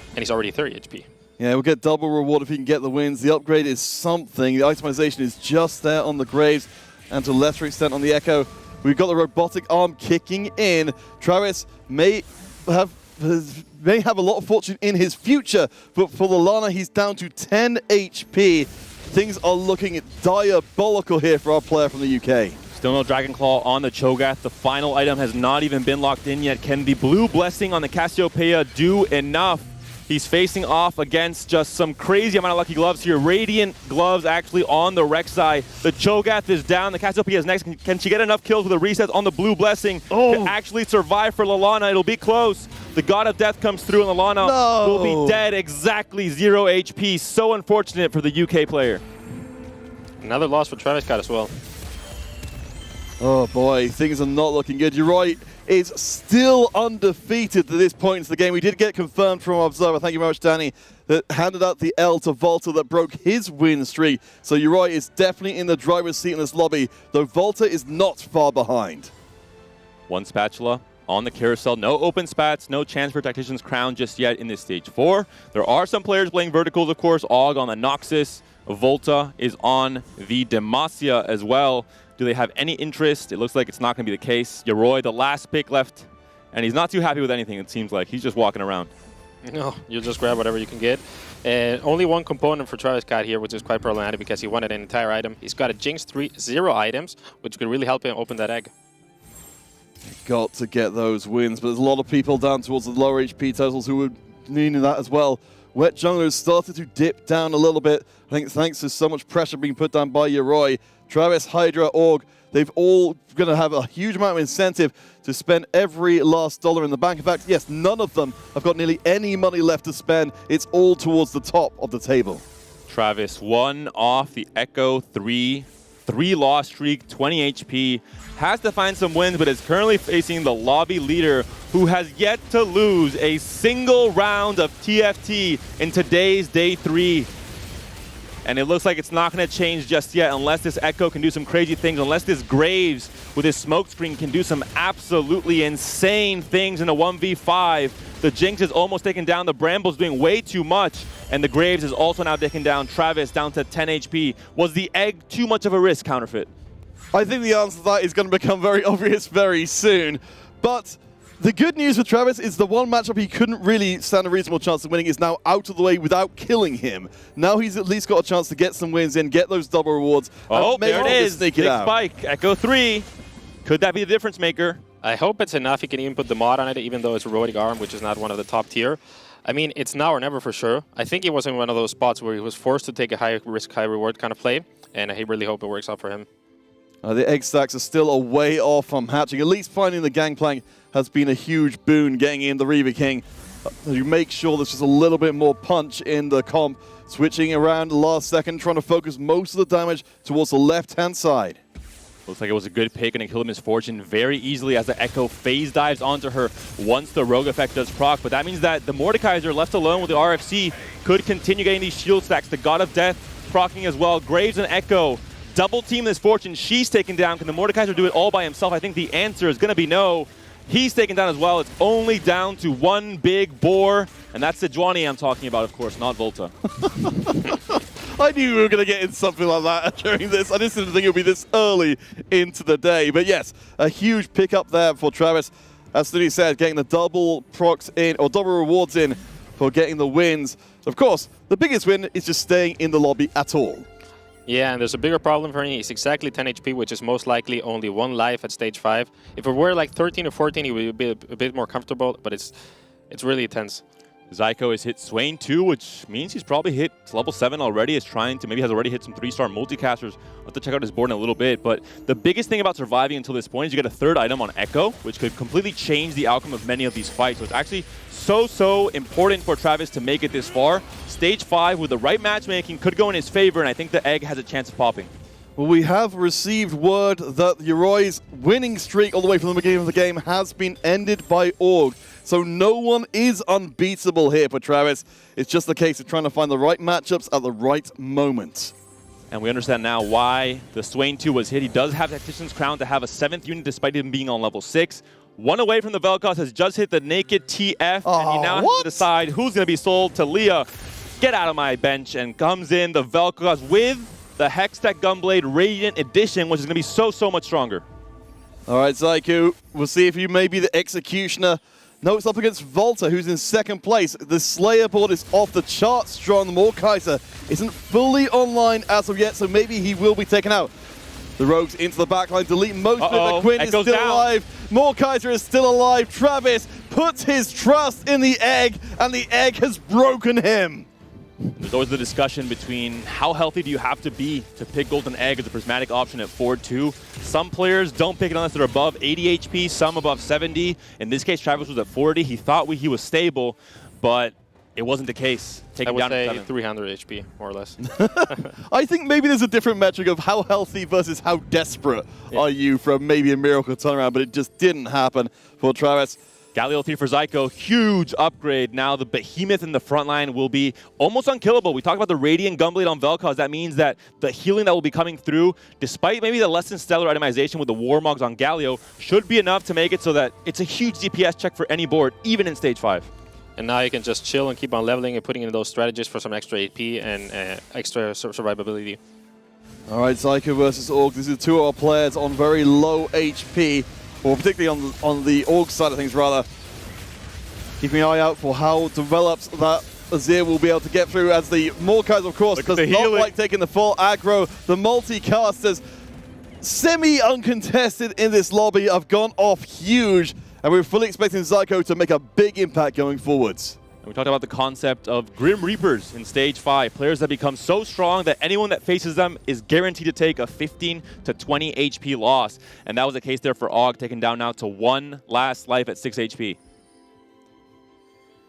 And he's already 30 HP. Yeah, we'll get double reward if he can get the wins. The upgrade is something. The itemization is just there on the Graves, and to a lesser extent on the Echo. We've got the robotic arm kicking in. Travis may have a lot of fortune in his future, but for Lallana, he's down to 10 HP. Things are looking diabolical here for our player from the UK. Still no Dragon Claw on the Cho'Gath. The final item has not even been locked in yet. Can the Blue Blessing on the Cassiopeia do enough? He's facing off against just some crazy amount of lucky gloves here. Radiant gloves actually on the Rek'Sai. The Cho'Gath is down. The Cassiopeia is next. Can she get enough kills with a reset on the Blue Blessing to actually survive for Lallana? It'll be close. The God of Death comes through and Lallana will be dead. Exactly 0 HP. So unfortunate for the UK player. Another loss for Travis Scott as well. Oh boy, things are not looking good. You're right. Is still undefeated at this point into the game. We did get confirmed from our observer, thank you very much, Danny, that handed out the L to Volta that broke his win streak. So you're right, it's definitely in the driver's seat in this lobby, though Volta is not far behind. 1 spatula on the carousel. No open spats, no chance for Tactician's crown just yet in this stage 4. There are some players playing verticals, of course. Og on the Noxus. Volta is on the Demacia as well. Do they have any interest? It looks like it's not going to be the case. Yoroi, the last pick left, and he's not too happy with anything, it seems like. He's just walking around. No, you'll just grab whatever you can get. Only one component for Travis Scott here, which is quite problematic because he wanted an entire item. He's got a Jinx 0 items, which could really help him open that egg. Got to get those wins, but there's a lot of people down towards the lower HP totals who would need that as well. Wet Jungler has started to dip down a little bit. I think thanks to so much pressure being put down by Yoroi. Travis, Hydra, Org, they've all going to have a huge amount of incentive to spend every last dollar in the bank. In fact, yes, none of them have got nearly any money left to spend. It's all towards the top of the table. Travis 1 off the Echo 3 loss streak, 20 HP. Has to find some wins, but is currently facing the lobby leader who has yet to lose a single round of TFT in today's day 3. And it looks like it's not going to change just yet unless this Echo can do some crazy things, unless this Graves with his smoke screen can do some absolutely insane things in a 1v5. The Jinx is almost taken down. The Bramble's doing way too much. And the Graves is also now taken down. Travis down to 10 HP. Was the egg too much of a risk, Counterfeit? I think the answer to that is going to become very obvious very soon. But the good news with Travis is the one matchup he couldn't really stand a reasonable chance of winning is now out of the way without killing him. Now he's at least got a chance to get some wins in, get those double rewards. Oh, there it is. Big spike. Echo 3. Could that be the difference maker? I hope it's enough. He can even put the mod on it, even though it's a robotic arm, which is not one of the top tier. I mean, it's now or never for sure. I think he was in one of those spots where he was forced to take a high risk, high reward kind of play, and I really hope it works out for him. The egg stacks are still a way off from hatching. At least finding the gangplank has been a huge boon getting in the Reaver King. You make sure there's just a little bit more punch in the comp. Switching around last second, trying to focus most of the damage towards the left-hand side. Looks like it was a good pick and a kill of Misfortune very easily as the Echo phase dives onto her once the Rogue effect does proc. But that means that the Mordekaiser left alone with the RFC could continue getting these shield stacks. The God of Death procking as well. Graves and Echo double team Misfortune. She's taken down. Can the Mordekaiser do it all by himself? I think the answer is going to be no. He's taken down as well. It's only down to one big boar. And that's Sejuani I'm talking about, of course, not Volta. I knew we were going to get in something like that during this. I just didn't think it would be this early into the day. But yes, a huge pickup there for Travis. As Studi said, getting the double procs in, or double rewards in for getting the wins. Of course, the biggest win is just staying in the lobby at all. Yeah, and there's a bigger problem for him. He's exactly 10 HP, which is most likely only 1 life at stage 5. If it were like 13 or 14, he would be a bit more comfortable, but it's really tense. Zyko has hit Swain 2, which means he's probably hit level 7 already. Is trying to, maybe has already hit some 3-star multicasters. I'll have to check out his board in a little bit. But the biggest thing about surviving until this point is you get a 3rd item on Echo, which could completely change the outcome of many of these fights. So it's actually so important for Travis to make it this far. Stage 5 with the right matchmaking could go in his favor, and I think the egg has a chance of popping. Well, we have received word that Yoroi's winning streak all the way from the beginning of the game has been ended by Org. So no one is unbeatable here for Travis. It's just a case of trying to find the right matchups at the right moment. And we understand now why the Swain 2 was hit. He does have Tactician's Crown to have a 7th unit despite him being on level 6. One away from the Vel'Koz has just hit the naked TF, and he now has to decide who's going to be sold to Leah. Get out of my bench, and comes in the Vel'Koz with the Hextech Gunblade Radiant Edition, which is going to be so much stronger. All right, Zyko, we'll see if you may be the Executioner. No, it's up against Volta, who's in 2nd place. The Slayer board is off the charts strong. The Mordekaiser isn't fully online as of yet, so maybe he will be taken out. The Rogues into the backline, delete most of it. Quinn is still alive. Mordekaiser is still alive. Travis puts his trust in the egg, and the egg has broken him. There's always the discussion between how healthy do you have to be to pick Golden Egg as a prismatic option at Ford 2. Some players don't pick it unless they're above 80 HP, some above 70. In this case, Travis was at 40. He thought he was stable, but it wasn't the case. I would say 300 HP, more or less. I think maybe there's a different metric of how healthy versus how desperate are you from maybe a miracle turnaround, but it just didn't happen for Travis. Galio 3 for Zyko, huge upgrade. Now the Behemoth in the front line will be almost unkillable. We talked about the Radiant Gunblade on Vel'Koz. That means that the healing that will be coming through, despite maybe the less than stellar itemization with the Warmogs on Galio, should be enough to make it so that it's a huge DPS check for any board, even in Stage 5. And now you can just chill and keep on leveling and putting in those strategies for some extra AP and extra survivability. All right, Zyko versus Org. These are 2 of our players on very low HP. Or particularly on the Org side of things, rather. Keeping an eye out for how developed that Azir will be able to get through, as the Mordekaiser, of course, does not like taking the full aggro. The multicasters, semi-uncontested in this lobby, have gone off huge, and we're fully expecting Zyko to make a big impact going forwards. We talked about the concept of Grim Reapers in Stage 5. Players that become so strong that anyone that faces them is guaranteed to take a 15 to 20 HP loss. And that was the case there for Og, taken down now to 1 last life at 6 HP.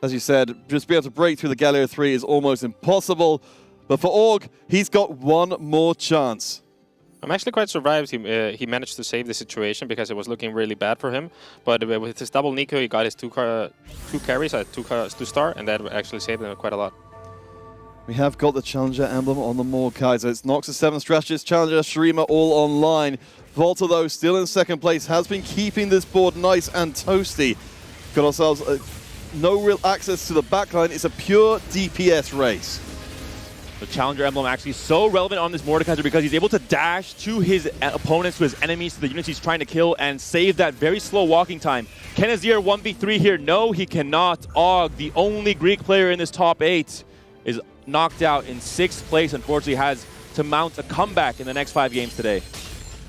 As you said, just be able to break through the Galio 3 is almost impossible. But for Org, he's got one more chance. I'm actually quite surprised he managed to save the situation because it was looking really bad for him. But with his double Nico, he got his two carries at 2-star, and that actually saved him quite a lot. We have got the Challenger emblem on the Mordekaiser. It's Nox's 7 strategist, Challenger, Shurima all online. Volta, though, still in 2nd place, has been keeping this board nice and toasty. Got ourselves no real access to the backline. It's a pure DPS race. The Challenger emblem actually so relevant on this Mordekaiser because he's able to dash to his opponents, to his enemies, to the units he's trying to kill, and save that very slow walking time. Can Azir 1v3 here? No, he cannot. Og, the only Greek player in this top 8, is knocked out in 6th place. Unfortunately, has to mount a comeback in the next 5 games today.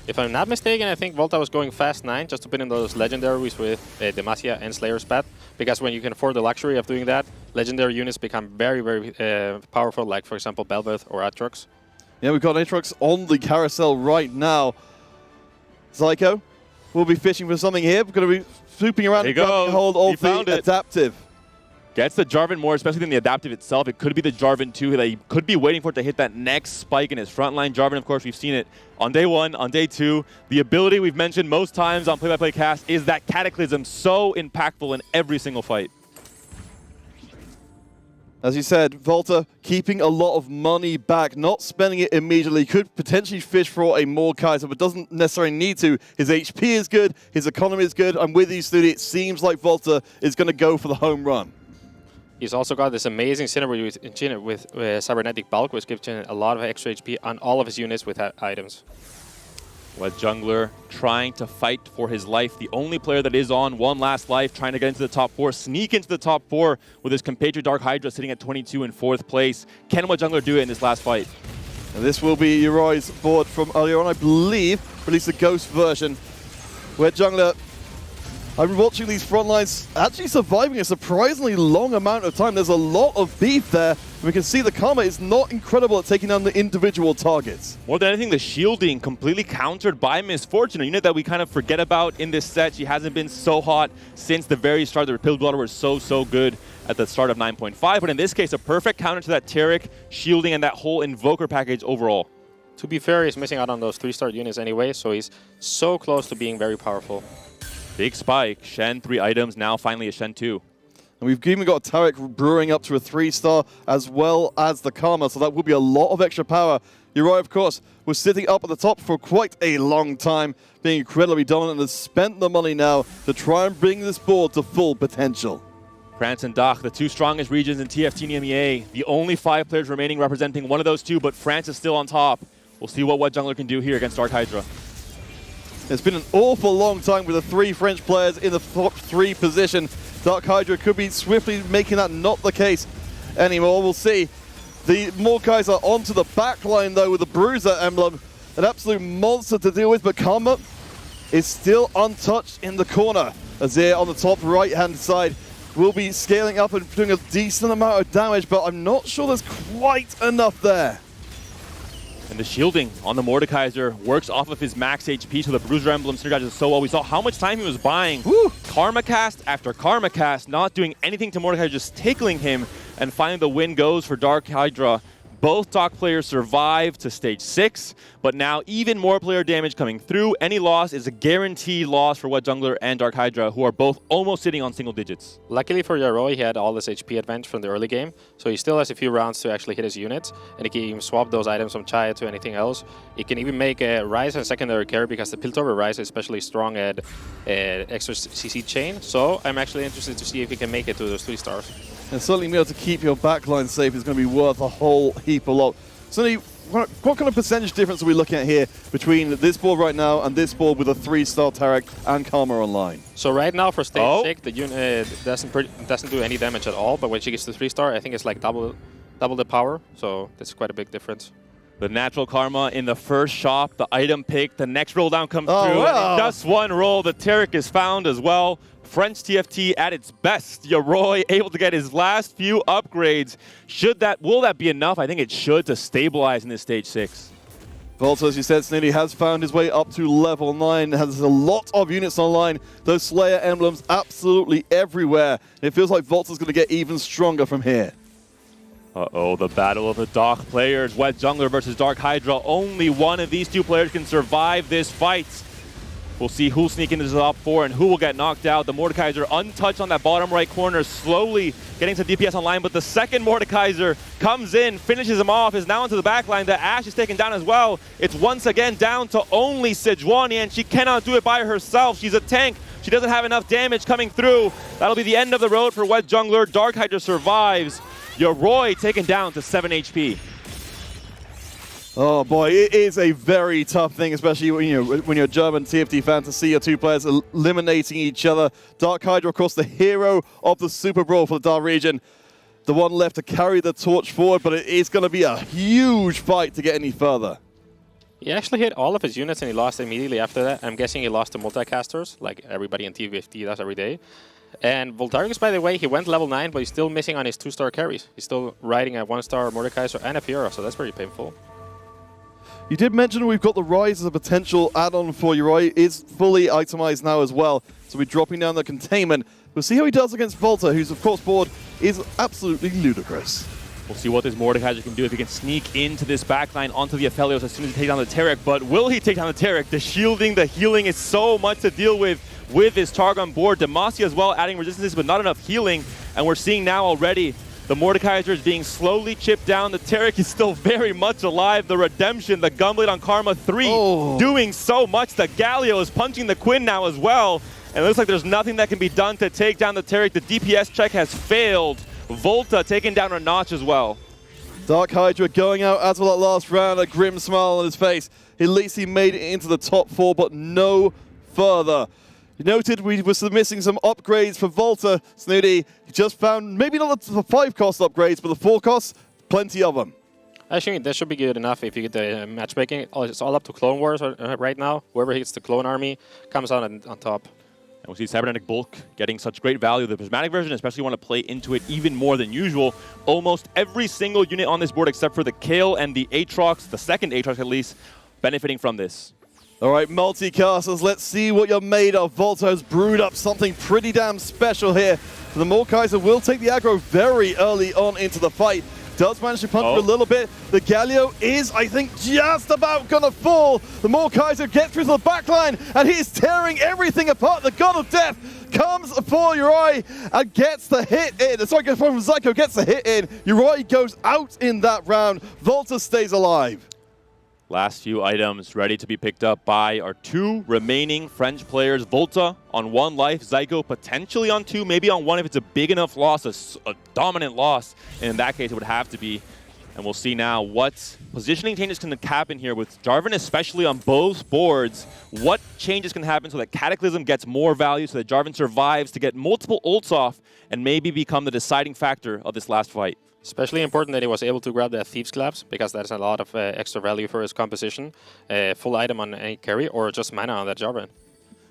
If I'm not mistaken, I think Volta was going fast 9 just to put in those legendaries with Demacia and Slayer Spat, because when you can afford the luxury of doing that, legendary units become very, very powerful, like, for example, Belveth or Aatrox. Yeah, we've got Aatrox on the carousel right now. Zyko will be fishing for something here. We're going to be swooping around and grabbing hold of the adaptive. Gets the Jarvan more, especially than the adaptive itself. It could be the Jarvan 2 that he could be waiting for it to hit that next spike in his frontline. Jarvan, of course, we've seen it on day 1, on day 2. The ability we've mentioned most times on Play-by-Play Cast is that Cataclysm, so impactful in every single fight. As you said, Volta keeping a lot of money back, not spending it immediately. Could potentially fish for a Mordekaiser, but doesn't necessarily need to. His HP is good, his economy is good. I'm with you, Snooty. It seems like Volta is going to go for the home run. He's also got this amazing synergy with Cybernetic Bulk, which gives him a lot of extra HP on all of his units with items. What jungler trying to fight for his life. The only player that is on one last life, trying to get into the top 4, sneak into the top 4 with his compatriot DarkHydra sitting at 22 in 4th place. Can what jungler do it in this last fight? And this will be Yoroi's board from earlier on, I believe. Released a ghost version where jungler, I'm watching these front lines actually surviving a surprisingly long amount of time. There's a lot of beef there. We can see the Karma is not incredible at taking down the individual targets. More than anything, the shielding completely countered by Misfortune, a unit that we kind of forget about in this set. She hasn't been so hot since the very start. The Repelled Blotter was so good at the start of 9.5, but in this case, a perfect counter to that Taric, shielding, and that whole Invoker package overall. To be fair, he's missing out on those 3-star units anyway, so he's so close to being very powerful. Big spike. Shen, 3 items, now finally a Shen 2. And we've even got Taric brewing up to a 3-star as well as the Karma, so that will be a lot of extra power. Yoroi, of course, was sitting up at the top for quite a long time, being incredibly dominant, and has spent the money now to try and bring this board to full potential. France and Dach, the 2 strongest regions in TFT and EMEA. The only 5 players remaining representing one of those 2, but France is still on top. We'll see what jungler can do here against DarkHydra. It's been an awful long time with the 3 French players in the top 3 position. DarkHydra could be swiftly making that not the case anymore. We'll see. The Mordekaiser onto the back line, though, with the Bruiser emblem. An absolute monster to deal with, but Karma is still untouched in the corner. Azir on the top right-hand side will be scaling up and doing a decent amount of damage, but I'm not sure there's quite enough there. And the shielding on the Mordekaiser works off of his max HP, so the Bruiser Emblem synergizes so well. We saw how much time he was buying. Woo! Karma cast after Karma cast, not doing anything to Mordekaiser, just tickling him. And finally the win goes for DarkHydra. Both Doc players survive to stage 6, but now even more player damage coming through. Any loss is a guaranteed loss for What Jungler and DarkHydra, who are both almost sitting on single digits. Luckily for Yoroi, he had all this HP advantage from the early game, so he still has a few rounds to actually hit his units, and he can even swap those items from Chaya to anything else. He can even make a Rise and secondary carry because the Piltover Rise is especially strong at extra CC chain, so I'm actually interested to see if he can make it to those 3 stars. And certainly being able to keep your backline safe is going to be worth a whole heap a lot. Certainly, what kind of percentage difference are we looking at here between this board right now and this board with a 3-star Taric and Karma online? So right now for stage 6, the unit doesn't do any damage at all, but when she gets to 3-star, I think it's like double the power, so that's quite a big difference. The natural Karma in the first shop, the item pick, the next roll down comes through. Wow. And just one roll, the Taric is found as well. French TFT at its best. Yoroi able to get his last few upgrades. Will that be enough? I think it should to stabilize in this stage 6. Volta, as you said, Snitty has found his way up to level 9. Has a lot of units online. Those Slayer emblems absolutely everywhere. It feels like Volta's going to get even stronger from here. Uh-oh, the battle of the Doc players. Wet Jungler versus DarkHydra. Only one of these 2 players can survive this fight. We'll see who'll sneak into the top 4 and who will get knocked out. The Mordekaiser untouched on that bottom right corner, slowly getting some DPS online, but the second Mordekaiser comes in, finishes him off, is now into the backline. The Ashe is taken down as well. It's once again down to only Sejuani, and she cannot do it by herself. She's a tank. She doesn't have enough damage coming through. That'll be the end of the road for Wet Jungler. DarkHydra survives. Yoroi taken down to 7 HP. Oh boy, it is a very tough thing, especially when you're a German TFT fan, to see your 2 players eliminating each other. DarkHydra, of course, the hero of the Super Brawl for the Dar region. The one left to carry the torch forward, but it is going to be a huge fight to get any further. He actually hit all of his units and he lost immediately after that. I'm guessing he lost to multicasters, like everybody in TFT does every day. And Voltargus, by the way, he went level 9, but he's still missing on his 2-star carries. He's still riding a 1-star Mordekaiser and a Fiora, so that's pretty painful. You did mention we've got the Rise as a potential add-on for Uri. It's fully itemized now as well, so we're dropping down the containment. We'll see how he does against Volta, whose, of course, board is absolutely ludicrous. We'll see what this Mordekaiser can do if he can sneak into this backline onto the Aphelios as soon as he takes down the Taric. But will he take down the Taric? The shielding, the healing is so much to deal with his Targ on board. Demacia as well adding resistances, but not enough healing. And we're seeing now already the Mordekaiser is being slowly chipped down. The Taric is still very much alive. The Redemption, the Gunblade on Karma 3 doing so much. The Galio is punching the Quinn now as well. And it looks like there's nothing that can be done to take down the Taric. The DPS check has failed. Volta taking down a notch as well. DarkHydra going out as well that last round, a grim smile on his face. At least he made it into the top 4, but no further. You noted we were missing some upgrades for Volta. Snooty just found maybe not the 5-cost upgrades, but the 4-costs, plenty of them. Actually, that should be good enough if you get the matchmaking. It's all up to Clone Wars right now. Whoever hits the clone army comes out on top. And we see Cybernetic Bulk getting such great value. The prismatic version, especially want to play into it even more than usual. Almost every single unit on this board, except for the Kale and the Aatrox, the second Aatrox at least, benefiting from this. All right, multicasters, let's see what you're made of. Volta has brewed up something pretty damn special here. The Mordekaiser will take the aggro very early on into the fight. Does manage to punch for a little bit. The Galio is, I think, just about going to fall. The Mordekaiser gets through to the backline, and he's tearing everything apart. The God of Death comes for Uri and gets the hit in. Sorry, from Zyko gets the hit in. Uri goes out in that round. Volta stays alive. Last few items ready to be picked up by our 2 remaining French players. Volta on 1 life, Zyko potentially on 2, maybe on 1 if it's a big enough loss, a dominant loss. And in that case, it would have to be. And we'll see now what positioning changes can happen here with Jarvan, especially on both boards. What changes can happen so that Cataclysm gets more value, so that Jarvan survives to get multiple ults off and maybe become the deciding factor of this last fight. Especially important that he was able to grab the Thieves' Claps, because that's a lot of extra value for his composition. Full item on any carry, or just mana on that Jarvan.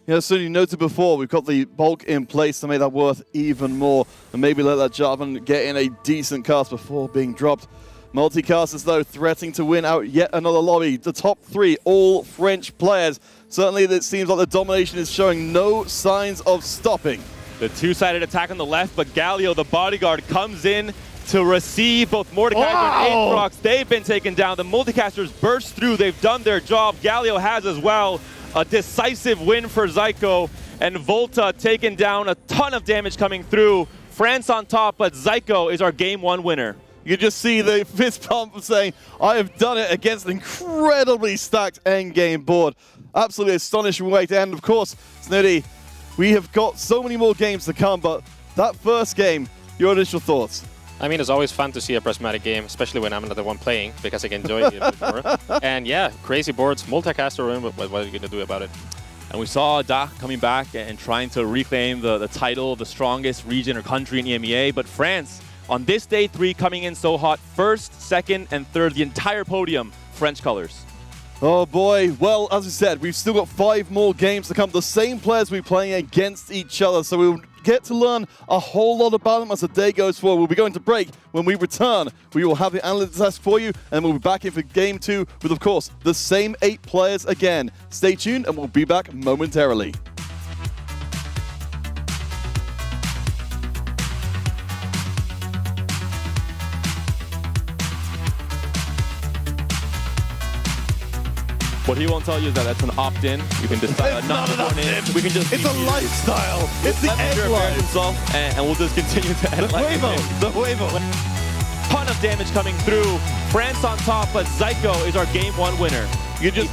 Yeah, so you noted before, we've got the bulk in place to make that worth even more. And maybe let that Jarvan get in a decent cast before being dropped. Multicasters, though, threatening to win out yet another lobby. The top 3, all French players. Certainly, it seems like the domination is showing no signs of stopping. The 2-sided attack on the left, but Galio, the bodyguard, comes in to receive both Mordekaiser and Aatrox. They've been taken down. The multicasters burst through. They've done their job. Galio has as well. A decisive win for Zyko. And Volta taking down, a ton of damage coming through. France on top, but Zyko is our game 1 winner. You can just see the fist pump saying, I have done it against an incredibly stacked endgame board. Absolutely astonishing way to end. Of course, Snooty, we have got so many more games to come, but that first game, your initial thoughts? I mean, it's always fun to see a prismatic game, especially when I'm not the one playing, because I can enjoy it a bit more. And yeah, crazy boards, multicaster room, but what are you going to do about it? And we saw Dak coming back and trying to reclaim the title of the strongest region or country in EMEA, but France, on this day 3, coming in so hot, 1st, 2nd, and 3rd, the entire podium, French colors. Oh boy, well, as we said, we've still got 5 more games to come. The same players will be playing against each other, so we'll get to learn a whole lot about them as the day goes forward. We'll be going to break. When we return, we will have the analytics test for you, and we'll be back in for game 2 with, of course, the same 8 players again. Stay tuned, and we'll be back momentarily. What he won't tell you is that that's an opt-in. You can decide not to join in. We can just. It's a lifestyle. It's the egg life. And we'll just continue to end the huevo. Ton of damage coming through. France on top, but Zyko is our game 1 winner. You just.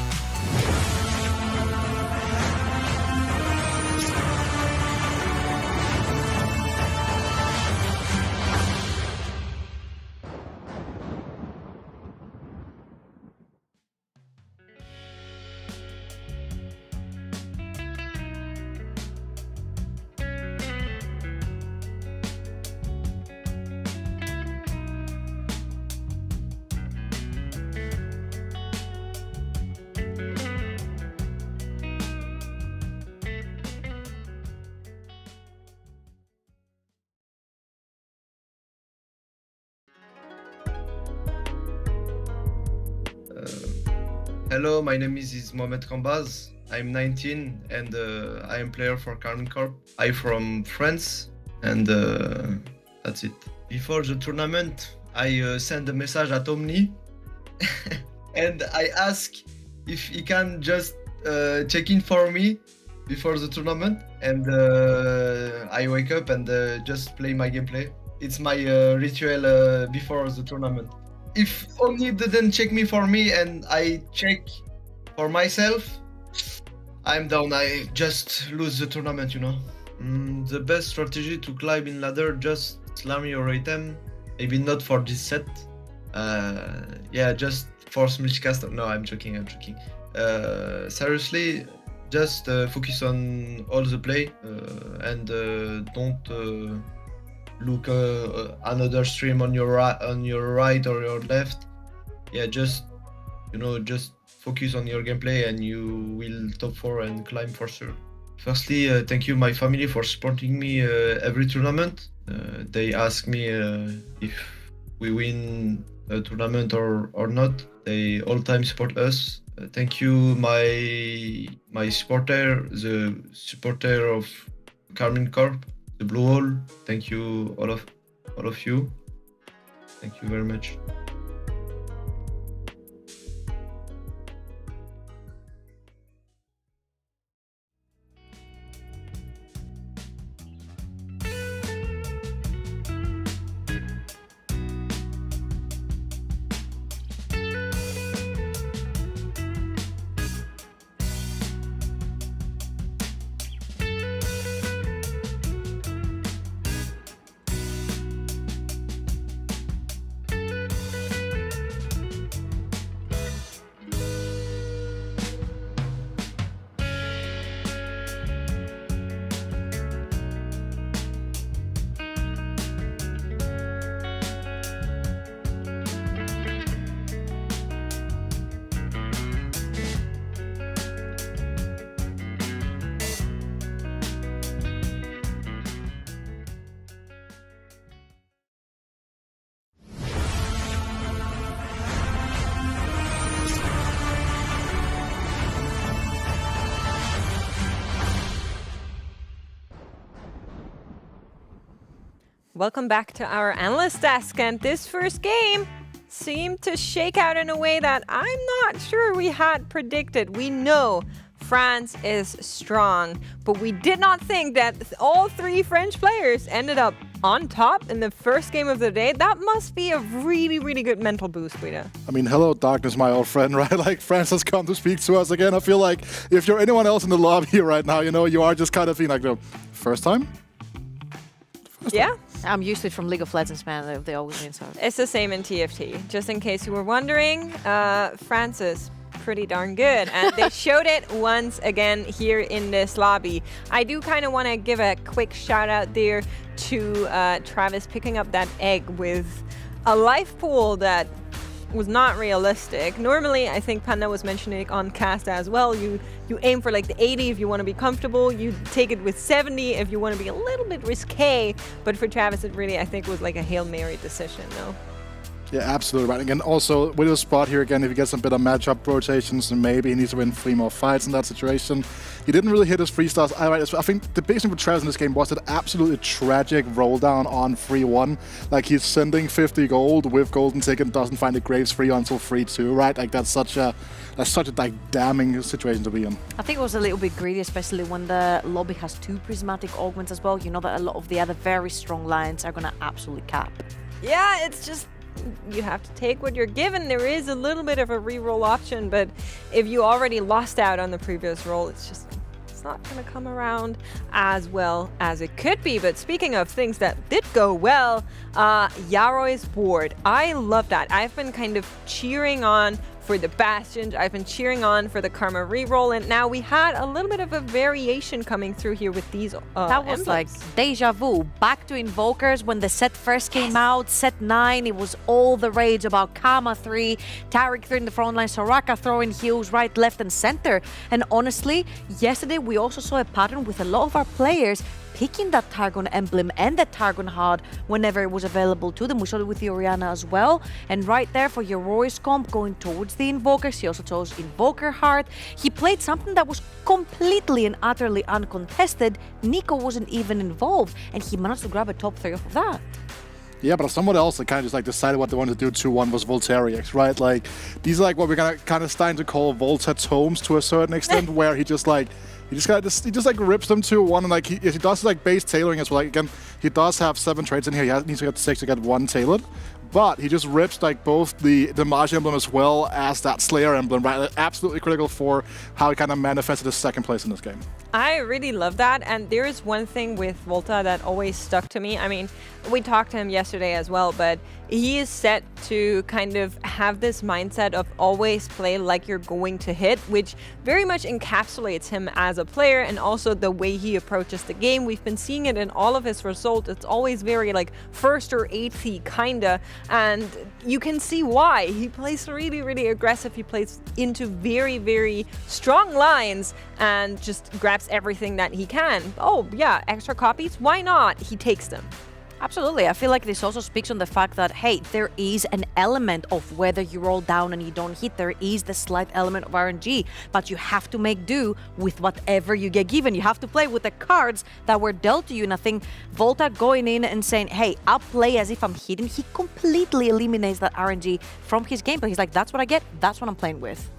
Hello, my name is Mohamed Kambaz. I'm 19 and I am player for Carmine Corp. I'm from France and that's it. Before the tournament, I sent a message at Omni and I ask if he can just check in for me before the tournament, and I wake up and just play my gameplay. It's my ritual before the tournament. If Omni didn't check me for me and I check for myself, I'm down. I just lose the tournament, you know. The best strategy to climb in ladder, just slam your item. Maybe not for this set. Yeah, just force multicast. No, I'm joking. Seriously, just focus on all the play and don't look another stream on your right or your left. Yeah, just focus on your gameplay and you will top 4 and climb for sure. Firstly, thank you my family for supporting me every tournament. They ask me if we win a tournament or not. They all time support us. Thank you my supporter, the supporter of Carmine Corp, the Blue Hole. Thank you all of you. Thank you very much. Welcome back to our analyst desk, and this first game seemed to shake out in a way that I'm not sure we had predicted. We know France is strong, but we did not think that all 3 French players ended up on top in the first game of the day. That must be a really, really good mental boost, Guido. I mean, hello, darkness, my old friend, right? Like, France has come to speak to us again. I feel like if you're anyone else in the lobby right now, you are just kind of feeling like, the first time? Yeah. I'm used to it from League of Legends, man. They always win, so. It's the same in TFT. Just in case you were wondering, France is pretty darn good. And they showed it once again here in this lobby. I do kind of want to give a quick shout out there to Travis picking up that egg with a life pool that was not realistic. Normally, I think Panda was mentioning on cast as well, you aim for like the 80 if you want to be comfortable, you take it with 70 if you want to be a little bit risque, but for Travis it really, I think, was like a Hail Mary decision, no? Yeah, absolutely right. Again, also with a spot here again, if he gets some better matchup rotations, then maybe he needs to win 3 more fights in that situation. He didn't really hit his 3 stars. I think the biggest thing for Travis in this game was that absolutely tragic roll down on 3-1. Like, he's sending 50 gold with golden ticket and doesn't find the graves free until 3-2, right? Like, that's such a like damning situation to be in. I think it was a little bit greedy, especially when the lobby has 2 prismatic augments as well. You know that a lot of the other very strong lines are gonna absolutely cap. Yeah, it's just you have to take what you're given. There is a little bit of a reroll option, but if you already lost out on the previous roll, it's not going to come around as well as it could be. But speaking of things that did go well, Yaroy's board. I love that. I've been kind of cheering on for the Bastions. I've been cheering on for the Karma reroll, and now we had a little bit of a variation coming through here with these that was emblems. like deja vu. Back to Invokers when the set first came out, set 9, it was all the rage about Kama 3, Tariq 3 in the front line, Soraka throwing heals right, left, and center. And honestly, yesterday we also saw a pattern with a lot of our players picking that Targon emblem and that Targon Heart whenever it was available to them. We saw it with the Orianna as well. And right there for your Royce comp going towards the Invokers, he also chose Invoker Heart. He played something that was completely and utterly uncontested. Nico wasn't even involved, and he managed to grab a top 3 off of that. Yeah, but someone else that kind of just like decided what they wanted to do 2-1 was Voltairix, right? Like, these are like what we're gonna kind of starting to call Volta tomes to a certain extent, where he just like rips them 2-1, and like he does like base tailoring as well. Like again, he does have 7 traits in here. He needs to get 6 to get 1 tailored. But he just rips like both the Mage emblem as well as that Slayer emblem, right? Absolutely critical for how he kind of manifested his second place in this game. I really love that, and there is one thing with Volta that always stuck to me. I mean, we talked to him yesterday as well, but he is set to kind of have this mindset of always play like you're going to hit, which very much encapsulates him as a player and also the way he approaches the game. We've been seeing it in all of his results. It's always very like first or 8th kinda, and you can see why. He plays really, really aggressive. He plays into very, very strong lines and just grabs everything that he can. Oh yeah, extra copies? Why not? He takes them. Absolutely. I feel like this also speaks on the fact that, hey, there is an element of whether you roll down and you don't hit. There is the slight element of RNG, but you have to make do with whatever you get given. You have to play with the cards that were dealt to you. And I think Volta going in and saying, hey, I'll play as if I'm hitting, he completely eliminates that RNG from his gameplay. He's like, that's what I get. That's what I'm playing with.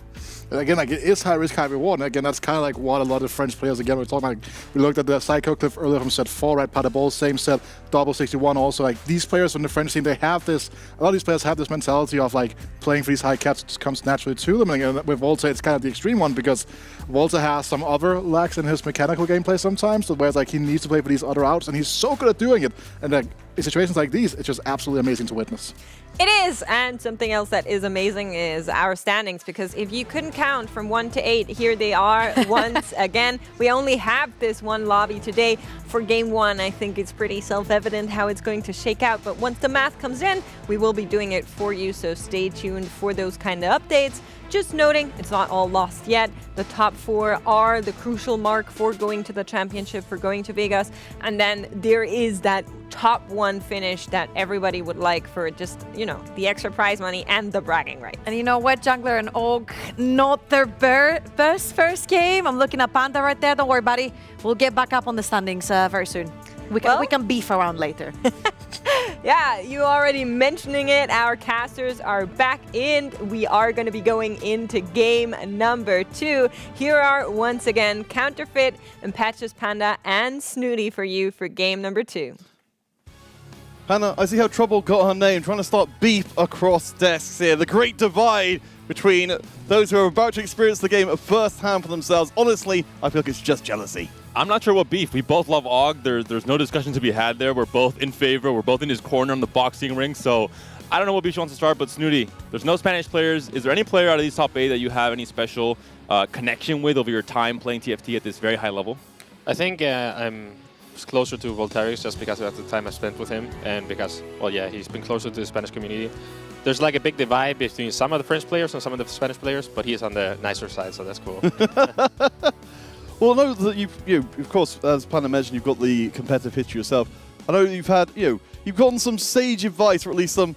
And again, like, it is high risk, high reward. And again, that's kind of like what a lot of French players, again, we're talking about. We looked at the Psycho clip earlier from set 4, right? Patabol, same set, Double 61 also. Like, these players from the French team, they have this, a lot of these players have this mentality of like playing for these high caps. It just comes naturally to them. And again, with Volta, it's kind of the extreme one because Volta has some other lacks in his mechanical gameplay sometimes, so whereas like he needs to play for these other outs, and he's so good at doing it. And like, in situations like these, it's just absolutely amazing to witness. It is, and something else that is amazing is our standings, because if you couldn't count from 1 to 8, here they are once again. We only have this one lobby today for game 1. I think it's pretty self-evident how it's going to shake out, but once the math comes in, we will be doing it for you, so stay tuned for those kind of updates. Just noting, it's not all lost yet. The top 4 are the crucial mark for going to the championship, for going to Vegas. And then there is that top 1 finish that everybody would like for just, you know, the extra prize money and the bragging rights. And you know what, Jungler and Og, not their best first game. I'm looking at Panda right there. Don't worry, buddy. We'll get back up on the standings very soon. We can beef around later. Yeah, you already mentioning it. Our casters are back in. We are going to be going into game number 2. Here are once again Counterfeit, Impetuous Panda, and Snooty for you for game number 2. Hannah, I see how Trouble got her name, trying to start beef across desks here. The great divide between those who are about to experience the game firsthand for themselves. Honestly, I feel like it's just jealousy. I'm not sure what beef. We both love Og. There's no discussion to be had there. We're both in favor. We're both in his corner on the boxing ring. So I don't know what beef she wants to start, but Snooty, there's no Spanish players. Is there any player out of these top 8 that you have any special connection with over your time playing TFT at this very high level? I think I'm closer to Voltairix just because of the time I spent with him and because, well, yeah, he's been closer to the Spanish community. There's like a big divide between some of the French players and some of the Spanish players, but he's on the nicer side, so that's cool. Well, I know that you of course, as Panda mentioned, you've got the competitive history yourself. I know that you've had, you've gotten some sage advice, or at least some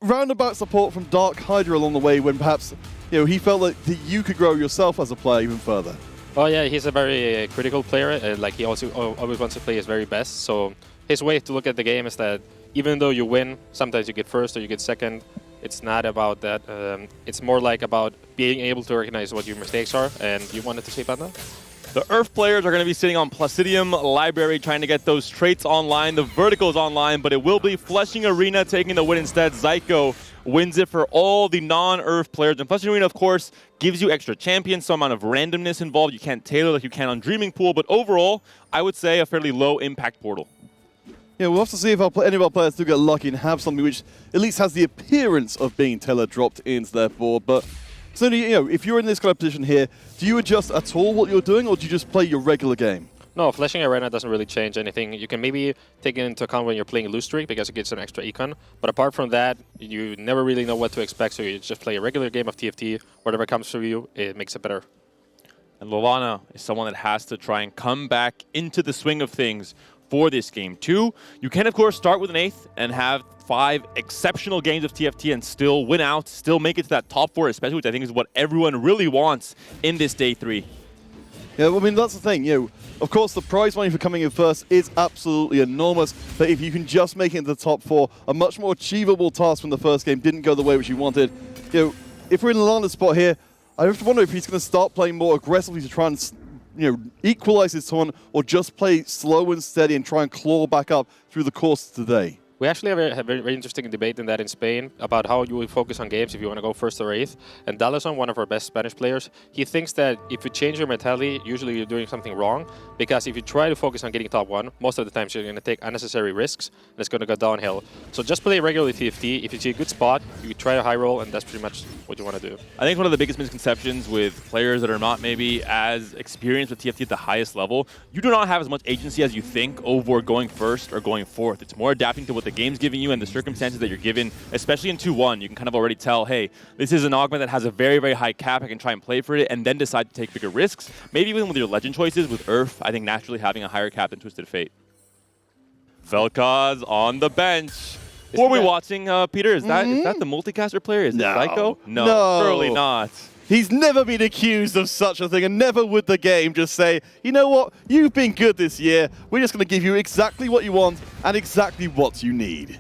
roundabout support from DarkHydra along the way when perhaps, he felt like that you could grow yourself as a player even further. Oh yeah, he's a very critical player. Like he also always wants to play his very best. So his way to look at the game is that even though you win, sometimes you get first or you get second. It's not about that. It's more like about being able to recognize what your mistakes are. And you wanted to say, Panda? The Earth players are going to be sitting on Placidium Library trying to get those traits online. The vertical is online, but it will be Flushing Arena taking the win instead. Zyko wins it for all the non-Earth players. And Flushing Arena, of course, gives you extra champions, some amount of randomness involved. You can't tailor like you can on Dreaming Pool, but overall, I would say a fairly low impact portal. Yeah, we'll have to see if any of our players do get lucky and have something which at least has the appearance of being tailor dropped into their board. But so, if you're in this kind of position here, do you adjust at all what you're doing, or do you just play your regular game? No, Flashing Arena doesn't really change anything. You can maybe take it into account when you're playing a loose streak because it gets some extra econ. But apart from that, you never really know what to expect, so you just play a regular game of TFT. Whatever comes through you, it makes it better. And Lallana is someone that has to try and come back into the swing of things for this game. 2, you can of course start with an 8th and have 5 exceptional games of TFT and still win out, still make it to that top 4 especially, which I think is what everyone really wants in this day 3. Yeah, well, I mean, that's the thing, of course the prize money for coming in first is absolutely enormous, but if you can just make it into the top 4, a much more achievable task from the first game didn't go the way which you wanted. If we're in Lallana's spot here, I have to wonder if he's going to start playing more aggressively to try and equalize his tournament, or just play slow and steady and try and claw back up through the course today. We actually have a very interesting debate in that in Spain about how you will focus on games if you want to go first or 8th. And Lallana, one of our best Spanish players, he thinks that if you change your mentality, usually you're doing something wrong. Because if you try to focus on getting top 1, most of the time you're going to take unnecessary risks and it's going to go downhill. So just play regularly TFT. If you see a good spot, you try a high roll, and that's pretty much what you want to do. I think one of the biggest misconceptions with players that are not maybe as experienced with TFT at the highest level, you do not have as much agency as you think over going first or going 4th. It's more adapting to what the game's giving you and the circumstances that you're given, especially in 2-1. You can kind of already tell, hey, this is an augment that has a very, very high cap. I can try and play for it and then decide to take bigger risks. Maybe even with your legend choices, with Earth, I think naturally having a higher cap than Twisted Fate. Vel'Koz on the bench. Who are we watching, Peter? Is that the multicaster player? Is it Zyko? No, surely not. He's never been accused of such a thing, and never would the game just say, you know what, you've been good this year, we're just going to give you exactly what you want and exactly what you need.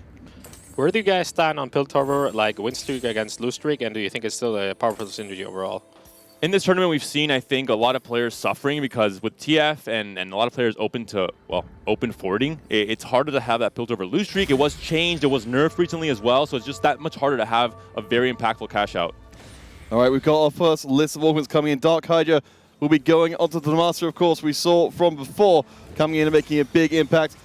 Where do you guys stand on Piltover, like win streak against lose streak, and do you think it's still a powerful synergy overall? In this tournament, we've seen, I think, a lot of players suffering because with TF and a lot of players open to, well, open forwarding, it's harder to have that Piltover lose streak. It was changed, it was nerfed recently as well, so it's just that much harder to have a very impactful cash out. All right, we've got our first list of augments coming in. DarkHydra will be going onto the Master, of course, we saw from before, coming in and making a big impact.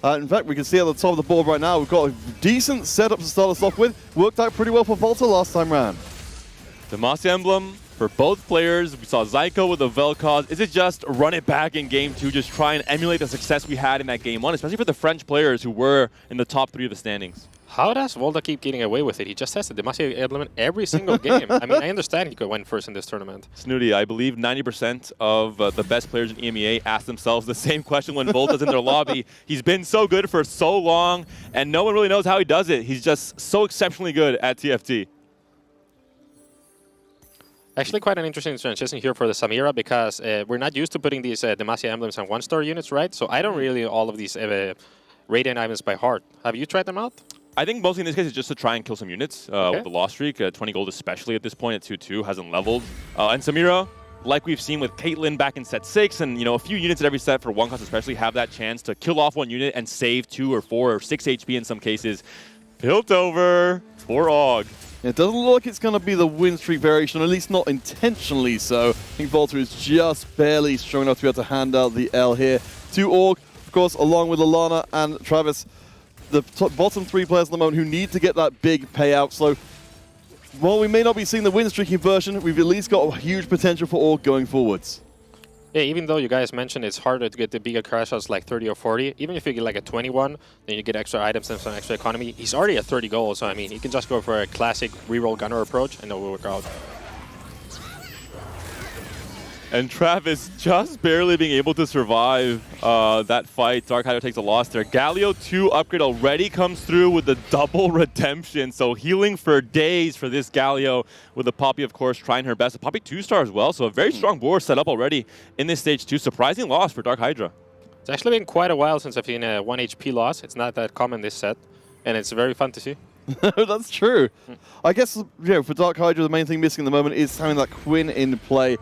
In fact, we can see at the top of the board right now, we've got a decent setup to start us off with. Worked out pretty well for Volta last time round. Demacia emblem for both players. We saw Zyko with the Vel'Koz. Is it just run it back in game 2, just try and emulate the success we had in that game 1, especially for the French players who were in the top 3 of the standings? How does Volta keep getting away with it? He just has the Demacia emblem every single game. I mean, I understand he could win first in this tournament. Snooty, I believe 90% of the best players in EMEA ask themselves the same question when Volta's in their lobby. He's been so good for so long, and no one really knows how he does it. He's just so exceptionally good at TFT. Actually, quite an interesting transition here for the Samira, because we're not used to putting these Demacia emblems on 1-star units, right? So I don't really know all of these Radiant items by heart. Have you tried them out? I think mostly in this case it's just to try and kill some units with the loss streak. 20 gold especially at this point at 2-2, hasn't leveled. And Samira, like we've seen with Caitlyn back in set 6, and a few units at every set for 1 cost especially have that chance to kill off 1 unit and save 2 or 4 or 6 HP in some cases. Piltover for Aug. It doesn't look like it's going to be the win streak variation, or at least not intentionally so. I think Volta is just barely strong enough to be able to hand out the L here to Aug. Of course, along with Lallana and Travis, the bottom 3 players at the moment who need to get that big payout. So while we may not be seeing the win streaking version, we've at least got a huge potential for Aug going forwards. Yeah, even though you guys mentioned it's harder to get the bigger crash outs like 30 or 40, even if you get like a 21, then you get extra items and some extra economy. He's already at 30 gold, so I mean, he can just go for a classic reroll gunner approach and it will work out. And Travis just barely being able to survive that fight. DarkHydra takes a loss there. Galio 2 upgrade already comes through with the double redemption. So healing for days for this Galio, with the Poppy, of course, trying her best. The Poppy 2-star as well, so a very strong board set up already in this stage 2. Surprising loss for DarkHydra. It's actually been quite a while since I've seen a 1 HP loss. It's not that common this set, and it's very fun to see. That's true. I guess for DarkHydra, the main thing missing at the moment is having that Quinn in play.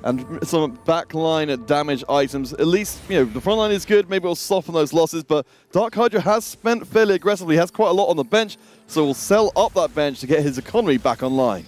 And some backline damage items. At least, the front line is good. Maybe it'll soften those losses. But DarkHydra has spent fairly aggressively. Has quite a lot on the bench. So we'll sell up that bench to get his economy back online.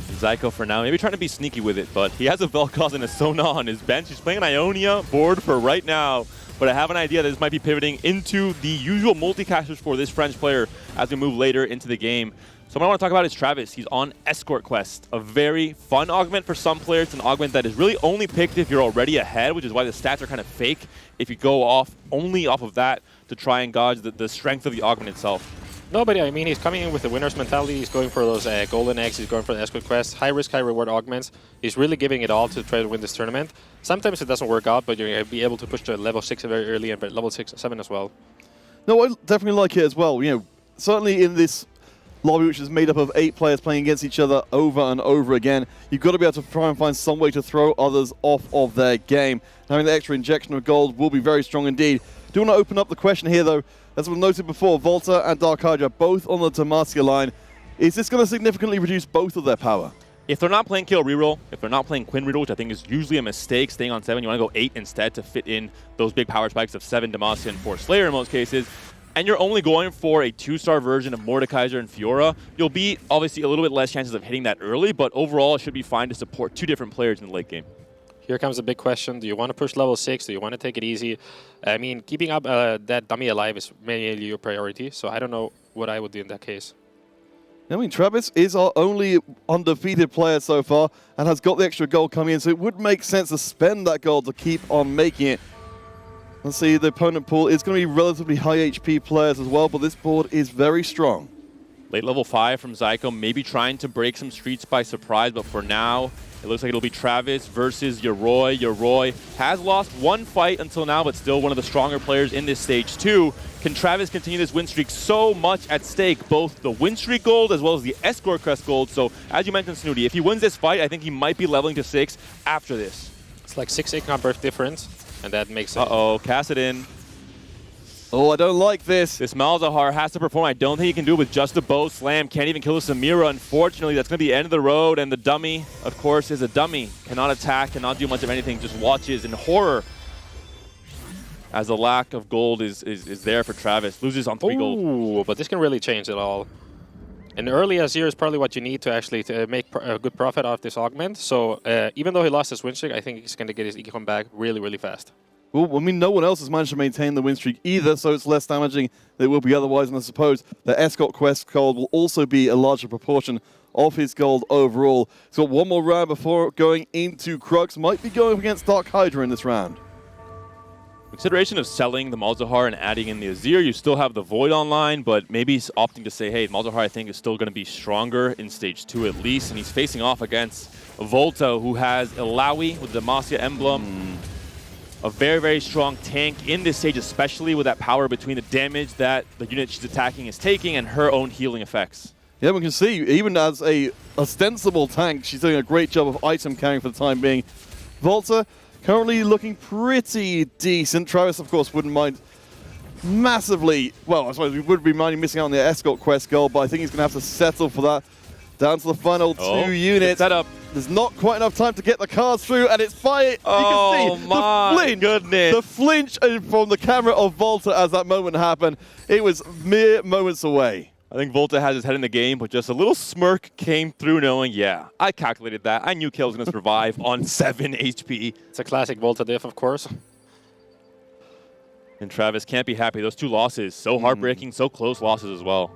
Zyko for now, maybe trying to be sneaky with it. But he has a Vel'Koz and a Sona on his bench. He's playing an Ionia board for right now. But I have an idea that this might be pivoting into the usual multicasters for this French player as we move later into the game. So what I want to talk about is Travis. He's on Escort Quest, a very fun augment for some players. It's an augment that is really only picked if you're already ahead, which is why the stats are kind of fake if you go only off of that to try and gauge the strength of the augment itself. No, but I mean, he's coming in with the winner's mentality. He's going for those golden eggs. He's going for the escort quest. High risk, high reward augments. He's really giving it all to try to win this tournament. Sometimes it doesn't work out, but you're going to be able to push to level 6 very early and level 7 as well. No, I definitely like it as well. You know, certainly in this lobby, which is made up of 8 players playing against each other over and over again, you've got to be able to try and find some way to throw others off of their game. Having the extra injection of gold will be very strong indeed. Do want to open up the question here, though. As we noted before, Volta and DarkHydra both on the Demacia line. Is this going to significantly reduce both of their power? If they're not playing Kill Reroll, if they're not playing Quinn Reroll, which I think is usually a mistake, staying on 7, you want to go 8 instead to fit in those big power spikes of 7 Demacia and 4 Slayer in most cases, and you're only going for a 2-star version of Mordekaiser and Fiora, you'll be obviously a little bit less chances of hitting that early, but overall it should be fine to support 2 different players in the late game. Here comes the big question. Do you want to push level 6? Do you want to take it easy? I mean, keeping up that dummy alive is mainly your priority, so I don't know what I would do in that case. I mean, Travis is our only undefeated player so far and has got the extra gold coming in, so it would make sense to spend that gold to keep on making it. Let's see, the opponent pool is going to be relatively high HP players as well, but this board is very strong. Late level 5 from Zyko, maybe trying to break some streets by surprise, but for now, it looks like it'll be Travis versus Yoroi. Yoroi has lost 1 fight until now, but still one of the stronger players in this stage 2. Can Travis continue this win streak? So much at stake, both the win streak gold as well as the escort crest gold. So, as you mentioned, Snooty, if he wins this fight, I think he might be leveling to 6 after this. It's like 6 income birth difference, and that makes it. Uh-oh, Kassadin. Oh, I don't like this. This Malzahar has to perform. I don't think he can do it with just a bow slam. Can't even kill the Samira. Unfortunately, that's going to be the end of the road. And the dummy, of course, is a dummy. Cannot attack, cannot do much of anything. Just watches in horror as the lack of gold is there for Travis. Loses on 3 gold. Ooh, but this can really change it all. An early Azir is probably what you need to actually make a good profit off this augment. So even though he lost his win streak, I think he's going to get his econ back really, really fast. Well, I mean, no one else has managed to maintain the win streak either, so it's less damaging than it will be otherwise. And I suppose the escort quest gold will also be a larger proportion of his gold overall. He's got 1 more round before going into Crux. Might be going against DarkHydra in this round. Consideration of selling the Malzahar and adding in the Azir. You still have the Void online, but maybe he's opting to say, hey, Malzahar I think is still going to be stronger in stage 2 at least, and he's facing off against Volta, who has Ilaoi with the Demacia emblem. A very, very strong tank in this stage, especially with that power between the damage that the unit she's attacking is taking and her own healing effects. Yeah, we can see, even as a ostensible tank, she's doing a great job of item carrying for the time being. Volta currently looking pretty decent. Travis, of course, wouldn't mind massively, well, I suppose we would be minding missing out on the escort quest goal, but I think he's going to have to settle for that. Down to the final 2 units. Set up. There's not quite enough time to get the cards through, and it's fire. You can see my goodness. The flinch from the camera of Volta as that moment happened. It was mere moments away. I think Volta has his head in the game, but just a little smirk came through knowing, yeah, I calculated that. I knew Kill was going to survive on 7 HP. It's a classic Volta diff, of course. And Travis can't be happy. Those 2 losses, so heartbreaking, so close losses as well.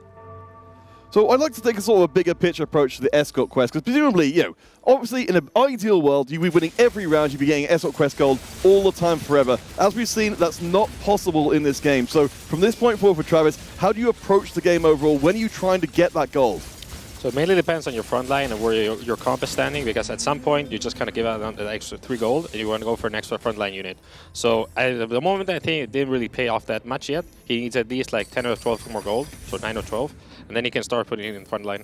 So I'd like to take a sort of a bigger picture approach to the escort quest, because presumably, you know, obviously in an ideal world, you'd be winning every round, you'd be getting escort quest gold all the time forever. As we've seen, that's not possible in this game. So from this point forward for Travis, how do you approach the game overall? When are you trying to get that gold? So it mainly depends on your front line and where your comp is standing, because at some point you just kind of give out an extra 3 gold and you want to go for an extra front line unit. So at the moment, I think it didn't really pay off that much yet. He needs at least like 10 or 12 more gold, so 9 or 12, and then he can start putting it in front line.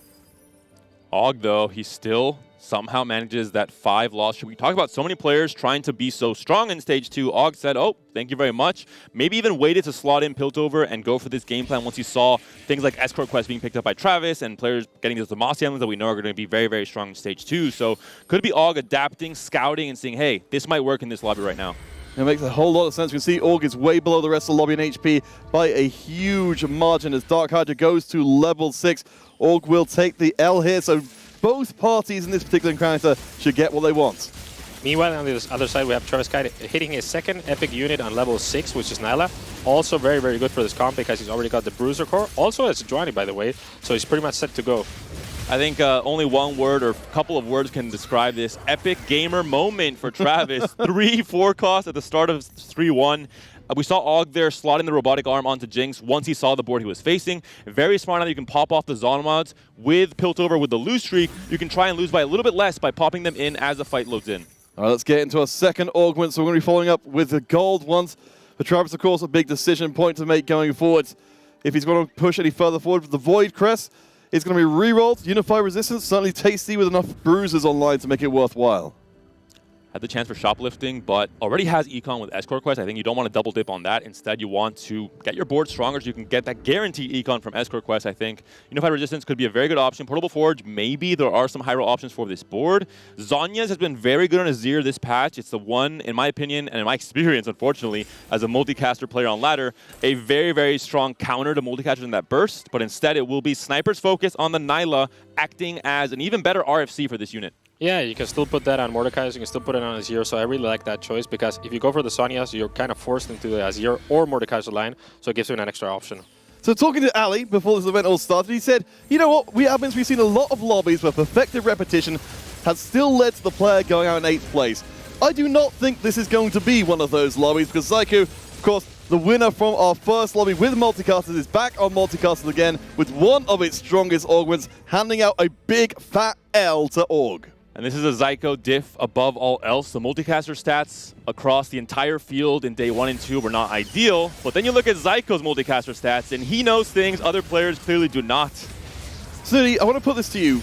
Og, though, he still somehow manages that 5 loss. We talk about so many players trying to be so strong in stage 2. Og said, oh, thank you very much. Maybe even waited to slot in Piltover and go for this game plan once he saw things like escort quest being picked up by Travis and players getting those Demacia emblems that we know are going to be very, very strong in stage 2. So could be Og adapting, scouting, and seeing, hey, this might work in this lobby right now. It makes a whole lot of sense. We can see Org is way below the rest of the lobby in HP by a huge margin as DarkHydra goes to level 6. Org will take the L here, so both parties in this particular encounter should get what they want. Meanwhile, on the other side, we have Travis Kite hitting his 2nd epic unit on level 6, which is Nyla. Also very, very good for this comp because he's already got the Bruiser Core. Also has Johnny, by the way, so he's pretty much set to go. I think only one word or a couple of words can describe this epic gamer moment for Travis. 3 forecast at the start of 3-1. We saw Og there slotting the robotic arm onto Jinx once he saw the board he was facing. Very smart now that you can pop off the Zon mods with Piltover with the lose streak. You can try and lose by a little bit less by popping them in as the fight loads in. All right, let's get into our second augment. So we're going to be following up with the gold ones. For Travis, of course, a big decision point to make going forward. If he's going to push any further forward with the Void Crest, it's going to be re-rolled. Unify Resistance, certainly tasty with enough bruises online to make it worthwhile. Had the chance for shoplifting, but already has Econ with Escort Quest. I think you don't want to double dip on that. Instead, you want to get your board stronger so you can get that guaranteed Econ from Escort Quest, I think. Unified Resistance could be a very good option. Portable Forge, maybe there are some high roll options for this board. Zhonya's has been very good on Azir this patch. It's the one, in my opinion, and in my experience, unfortunately, as a multicaster player on ladder, a very, very strong counter to multicasters in that burst, but instead it will be Sniper's focus on the Nyla, acting as an even better RFC for this unit. Yeah, you can still put that on Mordekaiser, you can still put it on Azir, so I really like that choice because if you go for the Zhonyas, you're kind of forced into the Azir or Mordekaiser line, so it gives you an extra option. So talking to Ali before this event all started, he said, you know what, we've seen a lot of lobbies where perfected repetition has still led to the player going out in 8th place. I do not think this is going to be one of those lobbies because Zyko, of course, the winner from our first lobby with multicasters is back on multicasters again with one of its strongest augments, handing out a big fat L to Org. And this is a Zyko diff above all else. The multicaster stats across the entire field in day 1 and 2 were not ideal, but then you look at Zyko's multicaster stats, and he knows things other players clearly do not. Snooty, I want to put this to you,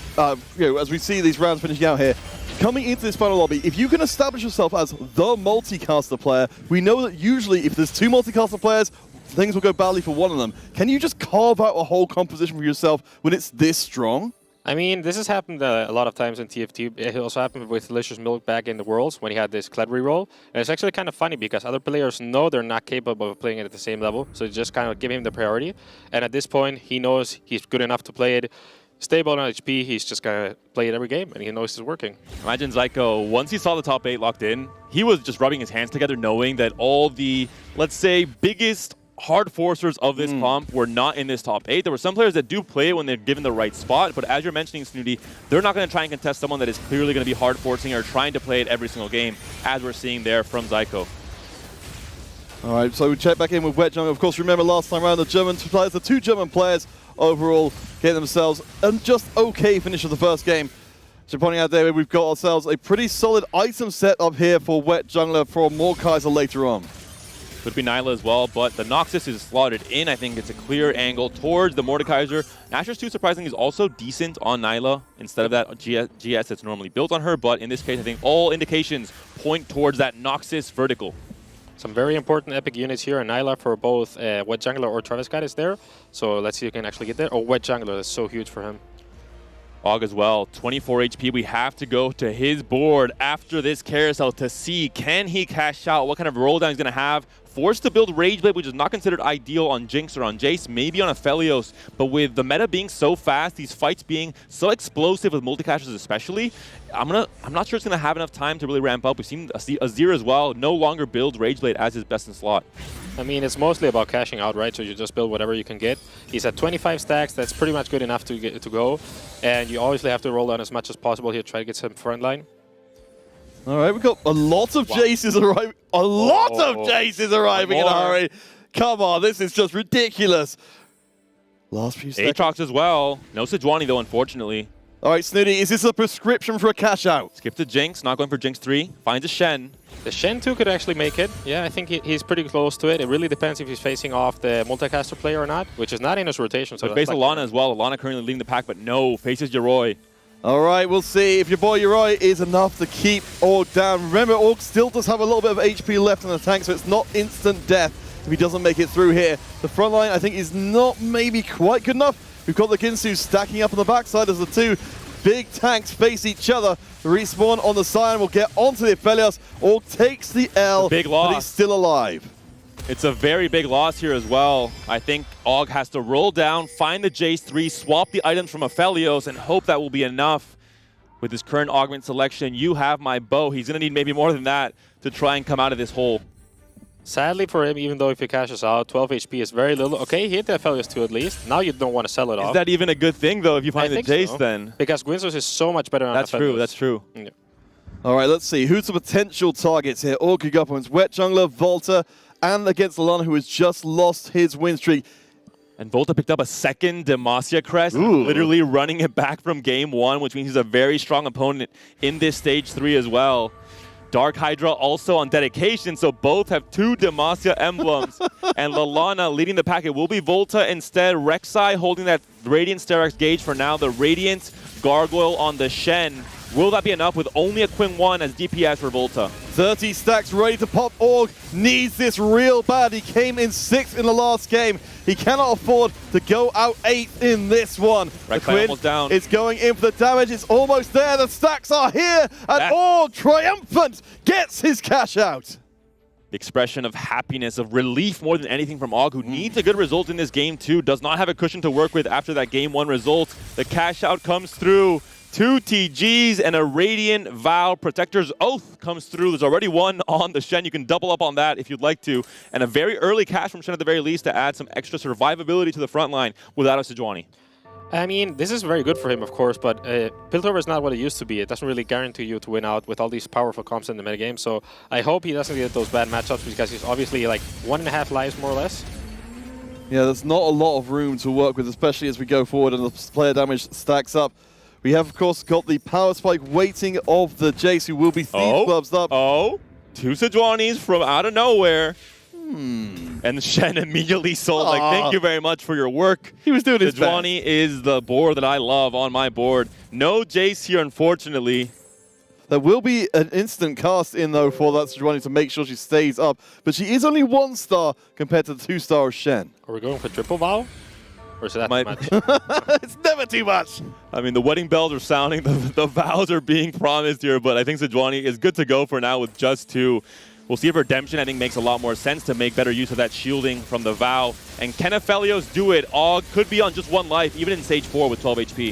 as we see these rounds finishing out here. Coming into this final lobby, if you can establish yourself as the multicaster player, we know that usually if there's 2 multicaster players, things will go badly for one of them. Can you just carve out a whole composition for yourself when it's this strong? I mean, this has happened a lot of times in TFT. It also happened with Delicious Milk back in the Worlds when he had this Kled reroll. And it's actually kind of funny because other players know they're not capable of playing it at the same level. So just kind of give him the priority. And at this point, he knows he's good enough to play it. Stable on HP, he's just going to play it every game, and he knows it's working. Imagine Zyko, once he saw the top 8 locked in, he was just rubbing his hands together knowing that all the, let's say, biggest hard forcers of this comp were not in this top 8. There were some players that do play it when they're given the right spot, but as you're mentioning, Snooty, they're not going to try and contest someone that is clearly going to be hard forcing or trying to play it every single game, as we're seeing there from Zyko. All right, so we check back in with Wet Jungle. Of course, remember last time around, the 2 German players overall getting themselves a just okay finish of the first game. So pointing out there, we've got ourselves a pretty solid item set up here for Wet Jungler for Mordekaiser later on. Could be Nyla as well, but the Noxus is slotted in. I think it's a clear angle towards the Mordekaiser. Nashor's 2, surprisingly, is also decent on Nyla instead of that GS that's normally built on her, but in this case, I think all indications point towards that Noxus vertical. Some very important epic units here, and Nyla for both Wet Jungler or Travis Scott is there. So let's see if you can actually get there. Oh, Wet Jungler, that's so huge for him. Og as well, 24 HP. We have to go to his board after this carousel to see, can he cash out? What kind of roll down he's going to have? Forced to build Rage Blade, which is not considered ideal on Jinx or on Jace, maybe on Aphelios. But with the meta being so fast, these fights being so explosive with multicasters especially, I'm not sure it's going to have enough time to really ramp up. We've seen Azir as well no longer build Rage Blade as his best in slot. I mean, it's mostly about cashing out, right? So you just build whatever you can get. He's at 25 stacks. That's pretty much good enough to go. And you obviously have to roll down as much as possible here, try to get some front line. All right, we've got a lot of Jaces arriving. A lot of Jaces arriving in a hurry. Come on, this is just ridiculous. Last few seconds. Aatrox as well. No Sejuani though, unfortunately. All right, Snooty, is this a prescription for a cash out? Skip to Jinx, not going for Jinx 3. Finds a Shen. The Shen 2 could actually make it. Yeah, I think he's pretty close to it. It really depends if he's facing off the multicaster player or not, which is not in his rotation. So but face Lallana as well. Lallana currently leading the pack, but no, faces Yoroi. All right, we'll see if your boy Yoroi is enough to keep Org down. Remember, Org still does have a little bit of HP left in the tank, so it's not instant death if he doesn't make it through here. The front line, I think, is not maybe quite good enough. We've got the Ginsu stacking up on the backside as the 2 big tanks face each other. The respawn on the Scion will get onto the Aphelios. Org takes the L, big loss. But he's still alive. It's a very big loss here as well. I think Og has to roll down, find the Jace 3, swap the items from Aphelios, and hope that will be enough. With his current augment selection, you have my bow. He's going to need maybe more than that to try and come out of this hole. Sadly for him, even though if he cashes out, 12 HP is very little. Okay, he hit the Aphelios 2 at least. Now you don't want to sell it off. Is that even a good thing, though, if you find the Jace then? Because Gwynsos is so much better on That's Aphelios. true, that's true. Yeah. All right, let's see. Who's the potential targets here? Org could go up against Wet Jungler, Volta, and against Lallana, who has just lost his win streak. And Volta picked up a second Demacia crest, literally running it back from game 1, which means he's a very strong opponent in this stage 3 as well. DarkHydra also on dedication, so both have 2 Demacia emblems. And Lallana leading the pack. It will be Volta instead. Rek'Sai holding that Radiant Sterak's gauge for now. The Radiant Gargoyle on the Shen. Will that be enough with only a Quinn 1 as DPS for Volta? 30 stacks ready to pop. Org needs this real bad. He came in 6th in the last game. He cannot afford to go out 8th in this one. The Quinn almost down. is going in for the damage. It's almost there. The stacks are here. And Org, triumphant, gets his cash out. The expression of happiness, of relief more than anything from Og, who needs a good result in this game too. Does not have a cushion to work with after that game 1 result. The cash out comes through. 2 TGs and a Radiant Vow Protector's Oath comes through. There's already one on the Shen. You can double up on that if you'd like to. And a very early cash from Shen at the very least to add some extra survivability to the front line without a Sejuani. I mean, this is very good for him, of course, but Piltover is not what it used to be. It doesn't really guarantee you to win out with all these powerful comps in the metagame. So I hope he doesn't get those bad matchups because he's obviously like 1.5 lives more or less. Yeah, there's not a lot of room to work with, especially as we go forward and the player damage stacks up. We have, of course, got the power spike waiting of the Jace, who will be Thief gloves up. 2 Sejuanis from out of nowhere. And Shen immediately sold, like, thank you very much for your work. He was doing his best. Sejuani is the board that I love on my board. No Jace here, unfortunately. There will be an instant cast in, though, for that Sejuani to make sure she stays up. But she is only 1 star compared to the 2-star of Shen. Are we going for triple vow? Or is that too much? It's never too much. I mean, the wedding bells are sounding, the vows are being promised here, but I think Sejuani is good to go for now with just 2. We'll see if Redemption, I think, makes a lot more sense to make better use of that shielding from the vow. And can Aphelios do it? Og could be on just 1 life, even in stage 4 with 12 HP.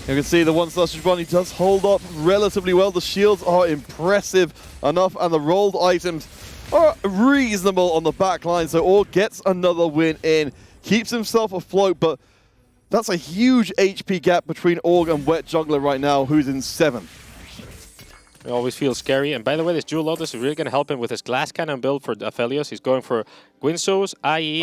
You can see the 1-star Sejuani does hold up relatively well. The shields are impressive enough, and the rolled items are reasonable on the back line, so Org gets another win in. Keeps himself afloat, but that's a huge HP gap between Org and Wet Jungler right now, who's in 7th. It always feels scary. And by the way, this Jewel Lotus is really going to help him with his Glass Cannon build for Aphelios. He's going for Guinsoo's, IE.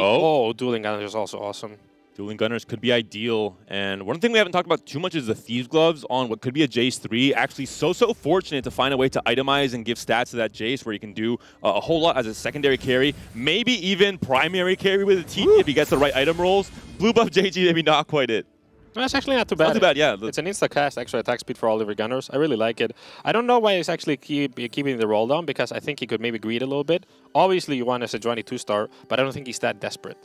Dueling Gunner is also awesome. Dueling Gunners could be ideal. And one thing we haven't talked about too much is the Thieves Gloves on what could be a Jace 3. Actually so fortunate to find a way to itemize and give stats to that Jace where you can do a whole lot as a secondary carry. Maybe even primary carry with a TP if he gets the right item rolls. Blue buff JG, maybe not quite it. That's actually not too bad. Not too bad, yeah. It's an insta-cast extra attack speed for all of your gunners. I really like it. I don't know why he's actually keeping the roll down, because I think he could maybe greed a little bit. Obviously, you want a Sejuani 2-star, but I don't think he's that desperate.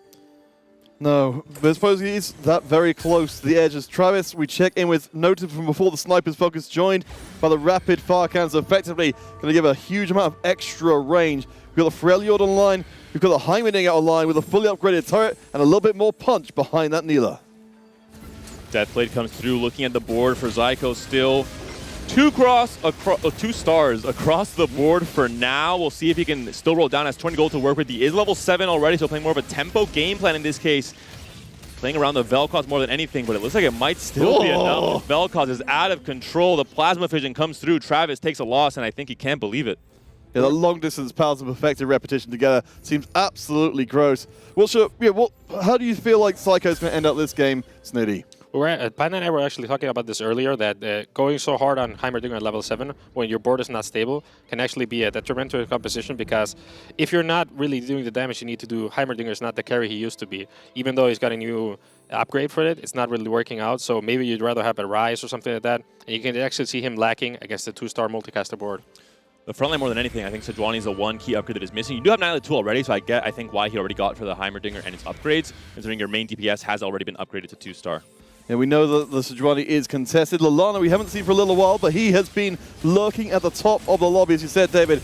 No, but I suppose he's that very close to the edge. As Travis, we check in with noted from before the Sniper's Focus, joined by the Rapid Farcan, so effectively going to give a huge amount of extra range. We've got the Freljord online, we've got the Heimerdinger online with a fully upgraded turret and a little bit more punch behind that Neela. Deathblade comes through, looking at the board for Zyko still. 2 stars across the board for now. We'll see if he can still roll down. Has 20 gold to work with. He is level 7 already, so playing more of a tempo game plan in this case. Playing around the Vel'Koz more than anything, but it looks like it might still be enough. Vel'Koz is out of control. The Plasma Fission comes through. Travis takes a loss, and I think he can't believe it. Yeah, the long-distance powers of perfected repetition together seems absolutely gross. Well, sure, how do you feel like Psycho's going to end up this game, Snooty? Panda and I were actually talking about this earlier, that going so hard on Heimerdinger at level 7 when your board is not stable can actually be a detriment to your composition, because if you're not really doing the damage you need to do, Heimerdinger is not the carry he used to be. Even though he's got a new upgrade for it, it's not really working out, so maybe you'd rather have a Rise or something like that, and you can actually see him lacking against the 2-star multicaster board. The front line more than anything, I think Sejuani is the one key upgrade that is missing. You do have Nyla 2 already, so I think why he already got for the Heimerdinger and its upgrades, considering your main DPS has already been upgraded to 2-star. Yeah, we know that the Sejuani is contested. Lallana we haven't seen for a little while, but he has been lurking at the top of the lobby, as you said, David.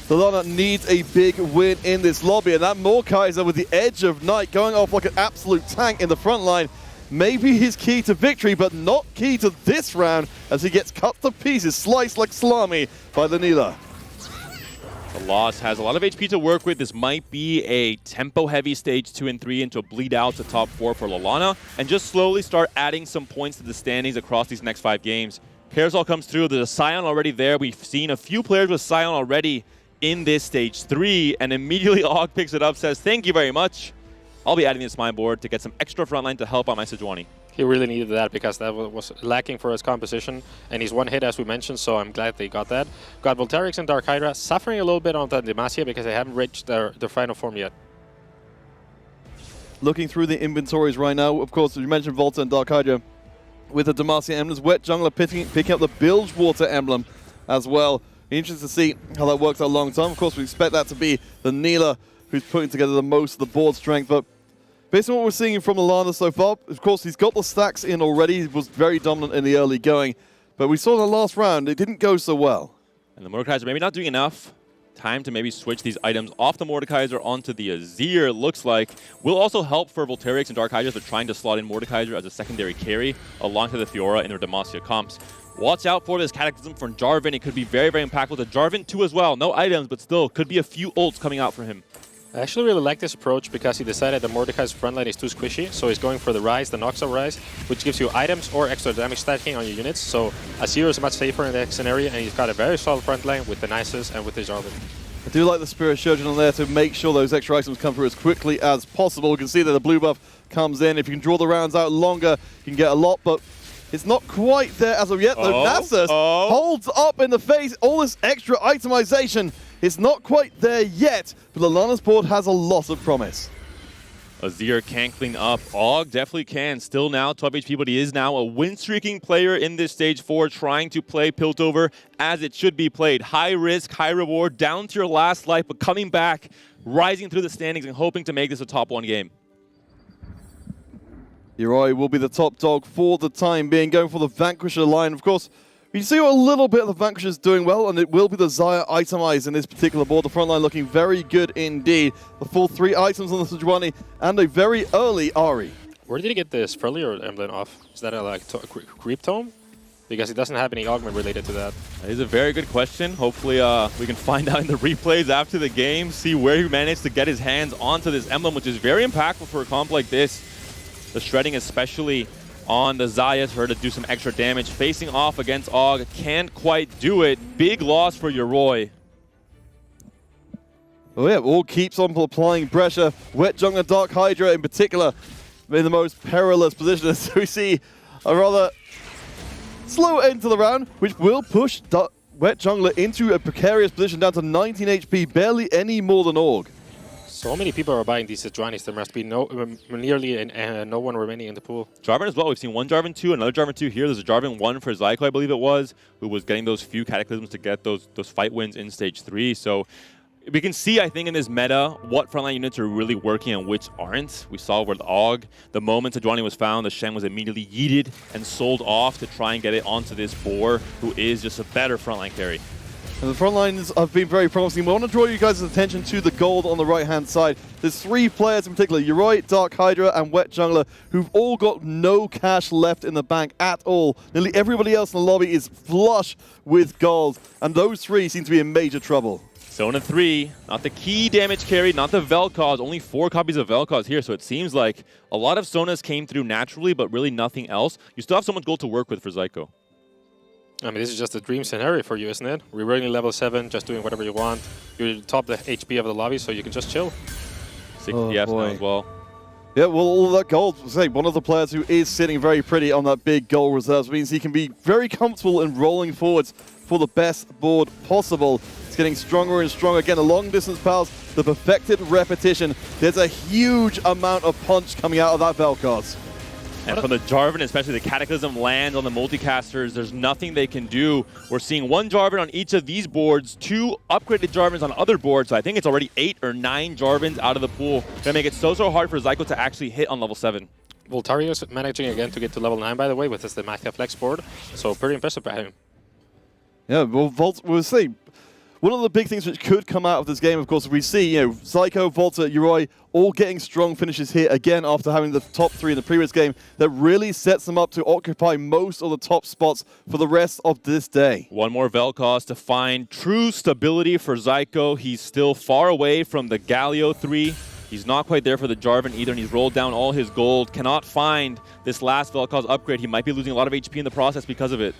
Lallana needs a big win in this lobby, and that Mordekaiser with the edge of night going off like an absolute tank in the front line may be his key to victory, but not key to this round, as he gets cut to pieces, sliced like salami by the Neela. The Lost has a lot of HP to work with. This might be a tempo-heavy stage 2 and 3 into a bleed out to top 4 for Lallana, and just slowly start adding some points to the standings across these next 5 games. Parasol comes through. There's a Scion already there. We've seen a few players with Scion already in this stage 3, and immediately Og picks it up, says, thank you very much. I'll be adding this to my board to get some extra frontline to help out my Sejuani. He really needed that because that was lacking for his composition, and he's one hit as we mentioned, so I'm glad they got that. Got Volterix and DarkHydra suffering a little bit on the Demacia because they haven't reached their final form yet. Looking through the inventories right now, of course, as you mentioned Volta and DarkHydra, with the Demacia emblems, Wet Jungler picking up the Bilgewater emblem as well. Interesting to see how that works out long term. Of course, we expect that to be the Neela who's putting together the most of the board strength, but based on what we're seeing from Lallana so far, of course, he's got the stacks in already. He was very dominant in the early going, but we saw in the last round, it didn't go so well. And the Mordekaiser maybe not doing enough. Time to maybe switch these items off the Mordekaiser onto the Azir, looks like. Will also help for Volterix and DarkHydra for trying to slot in Mordekaiser as a secondary carry alongside the Fiora in their Demacia comps. Watch out for this Cataclysm from Jarvan. It could be very, very impactful to Jarvan too as well. No items, but still could be a few ults coming out for him. I actually really like this approach because he decided the Mordekaiser's frontline is too squishy, so he's going for the Rise, the Noxa Rise, which gives you items or extra damage stacking on your units. So Azir is much safer in that scenario, and he's got a very solid frontline with the Nisus and with his Jarvan. I do like the Spirit Surgeon on there to make sure those extra items come through as quickly as possible. You can see that the blue buff comes in. If you can draw the rounds out longer, you can get a lot, but it's not quite there as of yet, though. Nasus holds up in the face all this extra itemization. It's not quite there yet, but Lallana's board has a lot of promise. Azir can clean up. Og definitely can. Still now 12 HP, but he is now a win-streaking player in this stage 4, trying to play Piltover as it should be played. High risk, high reward, down to your last life, but coming back, rising through the standings and hoping to make this a top 1 game. Yoroi will be the top dog for the time being, going for the Vanquisher line. Of course, you see a little bit of the Vanquishers doing well, and it will be the Xayah itemized in this particular board. The front line looking very good indeed. The full 3 items on the Sejuani and a very early Ahri. Where did he get this Furlier emblem off? Is that a creep tome? Because he doesn't have any augment related to that. That is a very good question. Hopefully we can find out in the replays after the game, see where he managed to get his hands onto this emblem, which is very impactful for a comp like this. The shredding especially on the Xayah for her to do some extra damage. Facing off against Og, can't quite do it. Big loss for Yoroi. Oh yeah, all keeps on applying pressure. Wet Jungler, DarkHydra in particular, in the most perilous position. So we see a rather slow end to the round, which will push Wet Jungler into a precarious position, down to 19 HP, barely any more than Org. So many people are buying these Sejuanis. There must be nearly no one remaining in the pool. Jarvan as well. We've seen one Jarvan 2, another Jarvan 2 here. There's a Jarvan 1 for Zyko, I believe it was, who was getting those few Cataclysms to get those fight wins in Stage 3. So we can see, I think, in this meta, what frontline units are really working and which aren't. We saw with Og, the moment Sejuani was found, the Shen was immediately yeeted and sold off to try and get it onto this Boar, who is just a better frontline carry. And the front lines have been very promising. We want to draw you guys' attention to the gold on the right-hand side. There's 3 players in particular, Yoroi, DarkHydra, and Wet Jungler, who've all got no cash left in the bank at all. Nearly everybody else in the lobby is flush with gold, and those 3 seem to be in major trouble. Zona 3, not the key damage carry, not the Vel'Koz, only 4 copies of Vel'Koz here, so it seems like a lot of Zonas came through naturally, but really nothing else. You still have so much gold to work with for Zyko. I mean, this is just a dream scenario for you, isn't it? We're running level 7, just doing whatever you want. You're top the HP of the lobby, so you can just chill. 60 Fs now as well. Yeah, well, all that gold, say, one of the players who is sitting very pretty on that big gold reserves means he can be very comfortable in rolling forwards for the best board possible. It's getting stronger and stronger. Again, the long distance pals, the perfected repetition. There's a huge amount of punch coming out of that Vel'Koz. And from the Jarvan, especially the Cataclysm lands on the multicasters, there's nothing they can do. We're seeing 1 Jarvan on each of these boards, 2 upgraded Jarvans on other boards, so I think it's already 8 or 9 Jarvans out of the pool. Gonna make it so hard for Zyko to actually hit on level 7. Voltario's managing again to get to level 9, by the way, with this Demacia Flex board, so pretty impressive by him. Yeah, well, we'll see. One of the big things which could come out of this game, of course, we see, Zyko, Volta, Yoroi, all getting strong finishes here again after having the top 3 in the previous game. That really sets them up to occupy most of the top spots for the rest of this day. 1 more Vel'Koz to find true stability for Zyko. He's still far away from the Galio 3. He's not quite there for the Jarvan either, and he's rolled down all his gold. Cannot find this last Vel'Koz upgrade. He might be losing a lot of HP in the process because of it.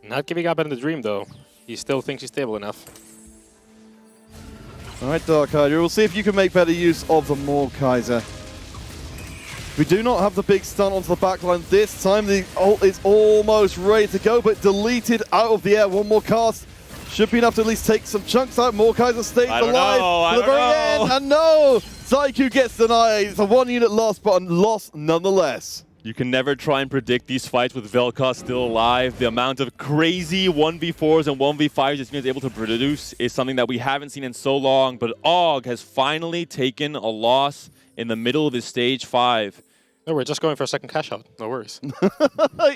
Not giving up on the dream, though. He still thinks he's stable enough. All right, DarkHydra, we'll see if you can make better use of the Mordekaiser. We do not have the big stun onto the backline this time. The ult is almost ready to go, but deleted out of the air. One more cast should be enough to at least take some chunks out. Mordekaiser stays alive to the very end. And no, Zaiku gets denied. It's a 1-unit loss, but a loss nonetheless. You can never try and predict these fights with Vel'Koz still alive. The amount of crazy 1v4s and 1v5s this team is able to produce is something that we haven't seen in so long. But Og has finally taken a loss in the middle of his stage 5. No, we're just going for a second cash out. No worries.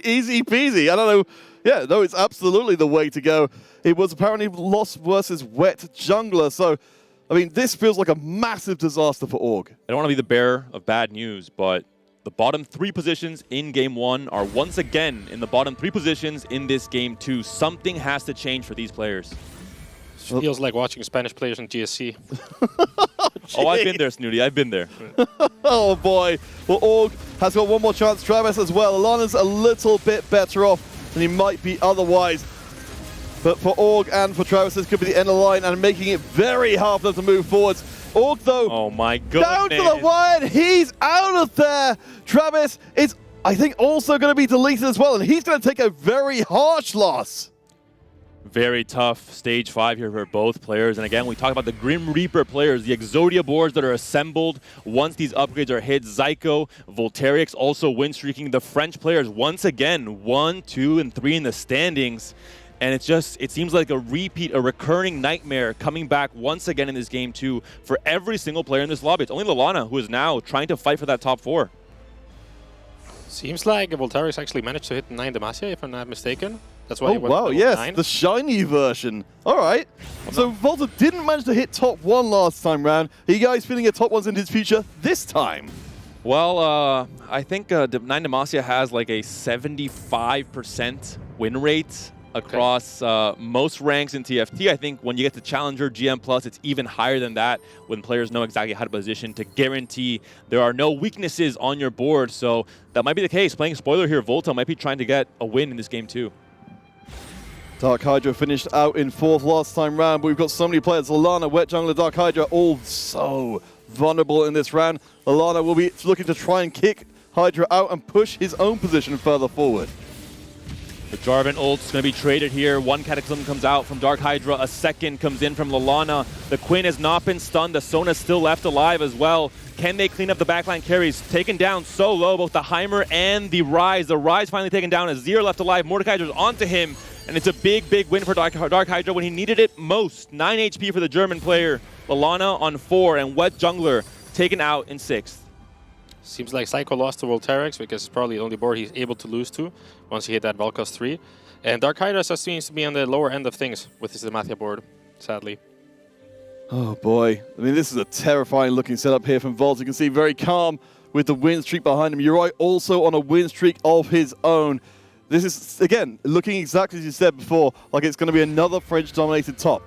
Easy peasy. I don't know. Yeah, no, it's absolutely the way to go. It was apparently Lost versus Wet Jungler. So, I mean, this feels like a massive disaster for Org. I don't want to be the bearer of bad news, but the bottom 3 positions in Game 1 are once again in the bottom 3 positions in this Game 2. Something has to change for these players. Feels like watching Spanish players in GSC. Oh, I've been there, Snooty. I've been there. Oh, boy. Well, Org has got one more chance. Travis as well. Lallana's a little bit better off than he might be otherwise. But for Org and for Travis, this could be the end of the line and making it very hard for them to move forwards. Org, though, oh my goodness, down to the wire. He's out of there. Travis is, I think, also going to be deleted as well, and he's going to take a very harsh loss. Very tough stage 5 here for both players. And again, we talk about the Grim Reaper players, the Exodia boards that are assembled once these upgrades are hit. Zyko, Volterix also win streaking. The French players, once again, 1, 2, and 3 in the standings. And it seems like a repeat, a recurring nightmare coming back once again in this Game 2 for every single player in this lobby. It's only Lallana who is now trying to fight for that top 4. Seems like Volterix actually managed to hit 9 Demacia, if I'm not mistaken. That's why oh, he went wow, to yes, 9. the shiny version. All right. So Volta didn't manage to hit top 1 last time round. Are you guys feeling a top 1's in his future this time? Well, I think 9 Demacia has like a 75% win rate across most ranks in TFT. I think when you get to Challenger, GM+, it's even higher than that when players know exactly how to position to guarantee there are no weaknesses on your board. So that might be the case. Playing spoiler here, Volta might be trying to get a win in this Game 2. DarkHydra finished out in 4th last time round, but we've got so many players. Lallana, Wet Jungler, DarkHydra, all so vulnerable in this round. Lallana will be looking to try and kick Hydra out and push his own position further forward. The Jarvan ult's going to be traded here. One Cataclysm comes out from DarkHydra. A second comes in from Lallana. The Quinn has not been stunned. The Sona's still left alive as well. Can they clean up the backline carries? Taken down so low, both the Heimer and the Ryze. The Ryze finally taken down. Azir left alive. Mordekaiser's onto him. And it's a big, big win for DarkHydra when he needed it most. 9 HP for the German player. Lallana on 4 and Wet Jungler taken out in 6th. Seems like Psycho lost to Volterix because it's probably the only board he's able to lose to once he hit that Vel'Koz 3. And DarkHydra just seems to be on the lower end of things with his Demacia board, sadly. Oh boy. I mean, this is a terrifying looking setup here from Volt. You can see very calm with the win streak behind him. Uri also on a win streak of his own. This is, again, looking exactly as you said before, like it's going to be another French-dominated top.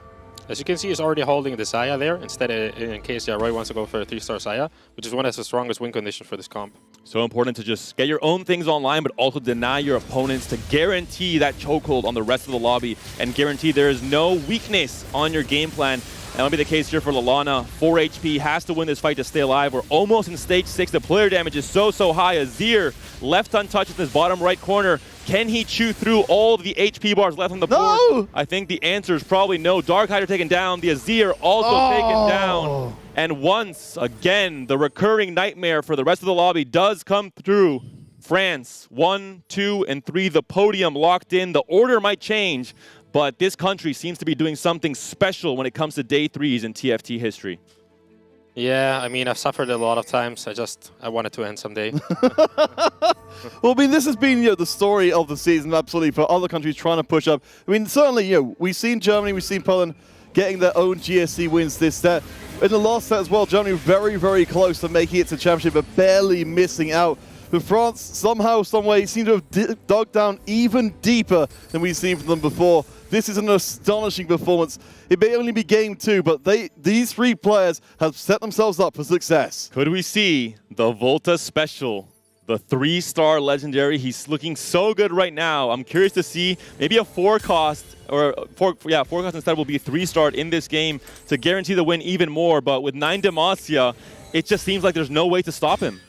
As you can see, he's already holding the Xayah there, instead in case Roy wants to go for a 3-star Xayah, which is one that's the strongest win condition for this comp. So important to just get your own things online, but also deny your opponents to guarantee that chokehold on the rest of the lobby and guarantee there is no weakness on your game plan. That might be the case here for Lallana. 4 HP, has to win this fight to stay alive. We're almost in stage 6. The player damage is so high. Azir left untouched in his bottom right corner. Can he chew through all the HP bars left on the board? I think the answer is probably no. DarkHydra taken down. The Azir also taken down. And once again, the recurring nightmare for the rest of the lobby does come through. France, 1, 2, and 3. The podium locked in. The order might change, but this country seems to be doing something special when it comes to day 3s in TFT history. Yeah, I mean, I've suffered a lot of times. I want it to end someday. Well, I mean, this has been the story of the season, absolutely, for other countries trying to push up. I mean, certainly, we've seen Germany, we've seen Poland getting their own GSC wins this set. In the last set as well, Germany very, very close to making it to championship, but barely missing out. But France, somehow, some way, seem to have dug down even deeper than we've seen from them before. This is an astonishing performance. It may only be game 2, but these 3 players have set themselves up for success. Could we see the Volta special the 3-star legendary. He's looking so good right now. I'm curious to see maybe a 4-cost, or 4-cost instead will be 3-starred in this game to guarantee the win even more. But with 9 Demacia, it just seems like there's no way to stop him.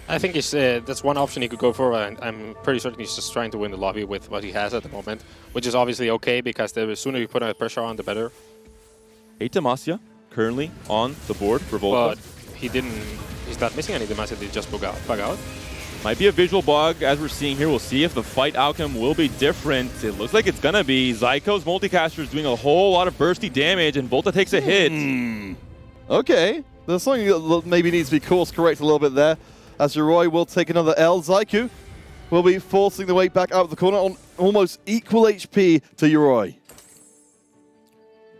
I think that's one option he could go for, and I'm pretty certain he's just trying to win the lobby with what he has at the moment, which is obviously okay, because the sooner you put a pressure on, the better. 8 Demacia currently on the board for Volta. But he's not missing any Demacia, they just bug out. Might be a visual bug, as we're seeing here. We'll see if the fight outcome will be different. It looks like it's gonna be. Zyko's multicaster is doing a whole lot of bursty damage, and Volta takes a hit. Okay, there's something that maybe needs to be course correct a little bit there, as Yoroi will take another L. Zyko will be forcing the way back out of the corner on almost equal HP to Yoroi.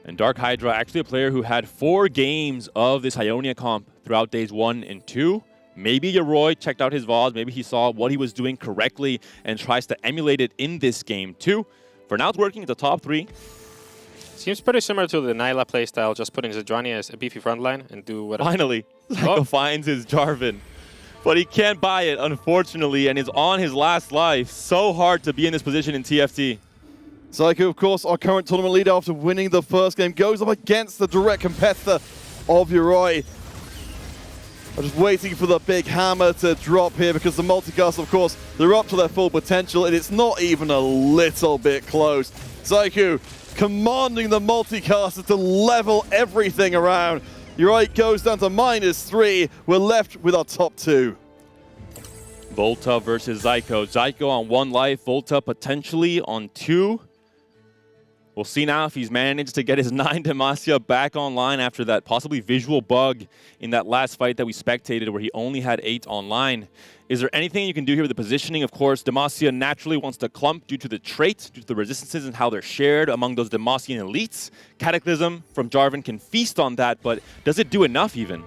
And DarkHydra, actually a player who had 4 games of this Ionia comp throughout days 1 and 2. Maybe Yoroi checked out his VODs, maybe he saw what he was doing correctly and tries to emulate it in this game too. For now, it's working at the top 3. Seems pretty similar to the Nyla playstyle, just putting Sejuani as a beefy frontline and do whatever. Finally, Zyko finds his Jarvan. But he can't buy it, unfortunately, and is on his last life. So hard to be in this position in TFT. Zyko, of course, our current tournament leader after winning the first game, goes up against the direct competitor of Yoroi. I'm just waiting for the big hammer to drop here, because the multicast, of course, they're up to their full potential, and it's not even a little bit close. Zyko commanding the multicaster to level everything around. Yoroi goes down to -3. We're left with our top 2. Volta versus Zyko. Zyko on 1 life, Volta potentially on 2. We'll see now if he's managed to get his 9 Demacia back online after that possibly visual bug in that last fight that we spectated where he only had 8 online. Is there anything you can do here with the positioning? Of course, Demacia naturally wants to clump due to the traits, due to the resistances and how they're shared among those Demacian elites. Cataclysm from Jarvan can feast on that, but does it do enough even?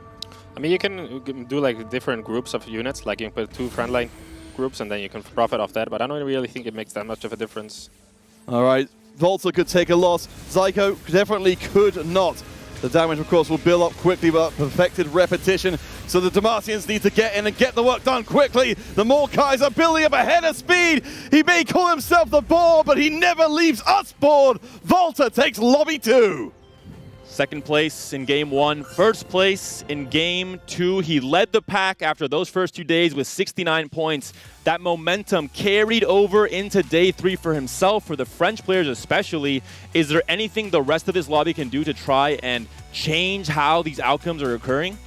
I mean, you can do like different groups of units, like you can put 2 frontline groups and then you can profit off that, but I don't really think it makes that much of a difference. All right, Volta could take a loss. Zyko definitely could not. The damage, of course, will build up quickly, but perfected repetition. So the Demacians need to get in and get the work done quickly. The Mordekaiser are building up ahead of speed. He may call himself the board, but he never leaves us bored. Volta takes lobby 2. Second place in game 1, first place in game 2. He led the pack after those first 2 days with 69 points. That momentum carried over into day 3 for himself, for the French players especially. Is there anything the rest of this lobby can do to try and change how these outcomes are occurring?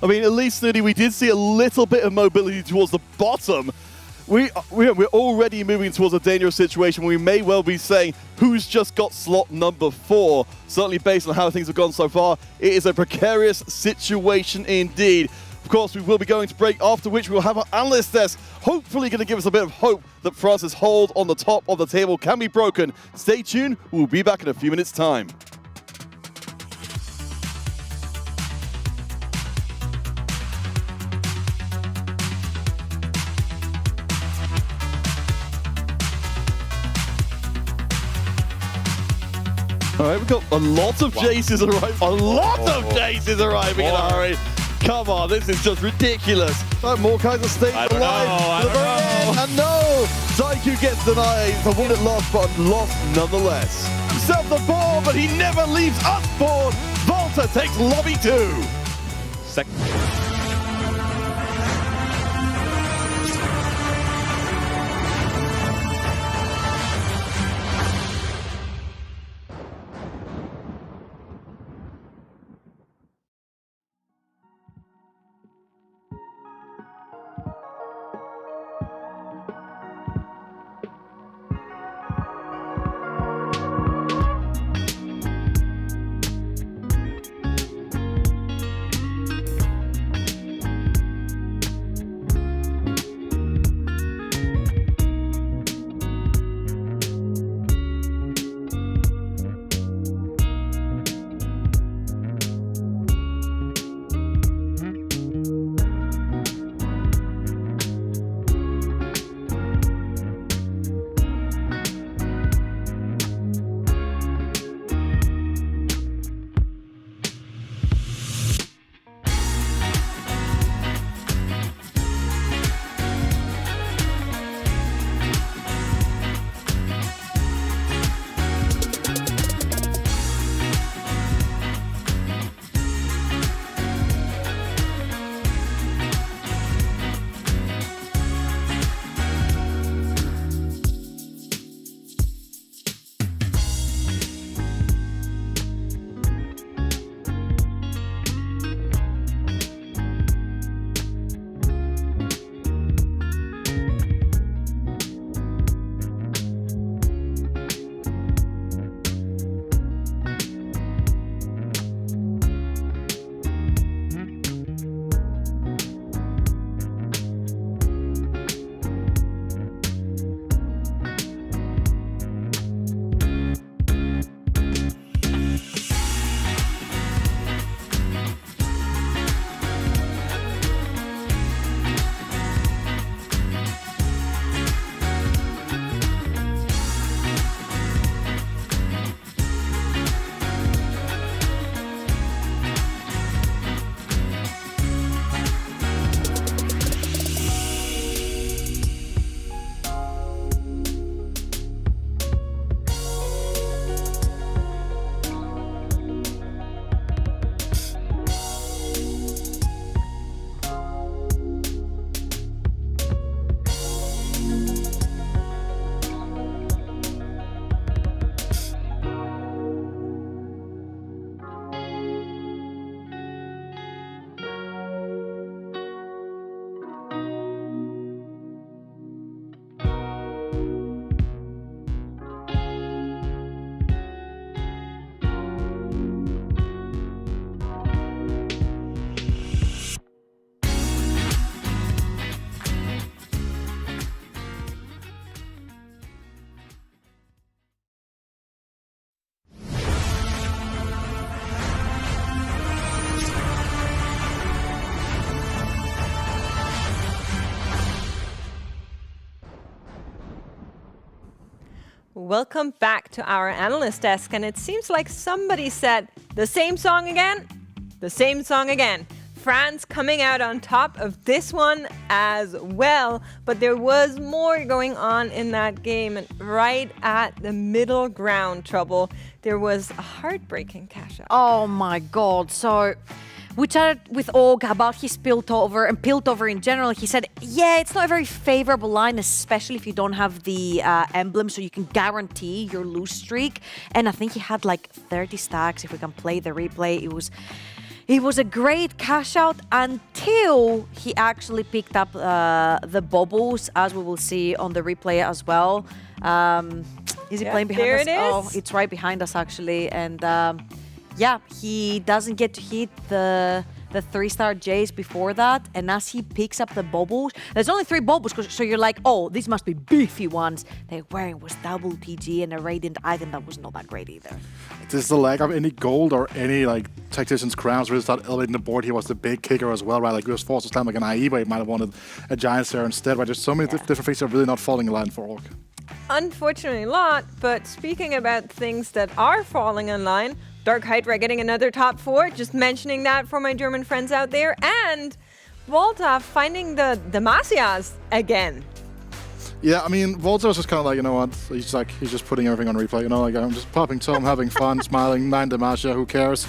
I mean, at least, Snooty, we did see a little bit of mobility towards the bottom. We're already moving towards a dangerous situation where we may well be saying who's just got slot number 4. Certainly based on how things have gone so far, it is a precarious situation indeed. Of course, we will be going to break, after which we will have our analyst desk, hopefully going to give us a bit of hope that France's hold on the top of the table can be broken. Stay tuned, we'll be back in a few minutes' time. All right, we've got a lot of Jaces arriving. A lot of Jaces arriving in a hurry. Come on, this is just ridiculous. Mordekaiser stays alive to the very end. And no, Zyko gets denied for what it lost, but lost nonetheless. Himself the ball, but he never leaves us bored. Volta takes lobby 2. Second. welcome back to our analyst desk. And it seems like somebody said the same song again, the same song again. France coming out on top of this one as well. But there was more going on in that game. And right at the middle ground, Trouble, there was a heartbreaking cash out. Oh my God. So we chatted with Og about his Piltover and Piltover in general. He said, yeah, it's not a very favorable line, especially if you don't have the emblem, so you can guarantee your lose streak. And I think he had like 30 stacks. If we can play the replay, it was a great cash out until he actually picked up the bubbles, as we will see on the replay as well. Is he playing behind there us? It is. Oh, it's right behind us actually. And yeah, he doesn't get to hit the 3-star Jays before that. And as he picks up the bubbles, there's only 3 bubbles, so you're like, oh, these must be beefy ones. They're wearing was double TG and a radiant item that was not that great either. This is the lack of any gold or any like tactician's crowns really start elevating the board. He was the big kicker as well, right? Like he was forced to slam like an IE, but he might have wanted a giant Sarah instead, right? There's so many different things that are really not falling in line for Orc. Unfortunately not, but speaking about things that are falling in line, DarkHydra getting another top 4, just mentioning that for my German friends out there, and Volta finding the Masias again. Yeah, I mean, Volta was just kind of like, you know what, he's just putting everything on replay, you know, like I'm just popping Tom, having fun, smiling, 9 Demacia, who cares?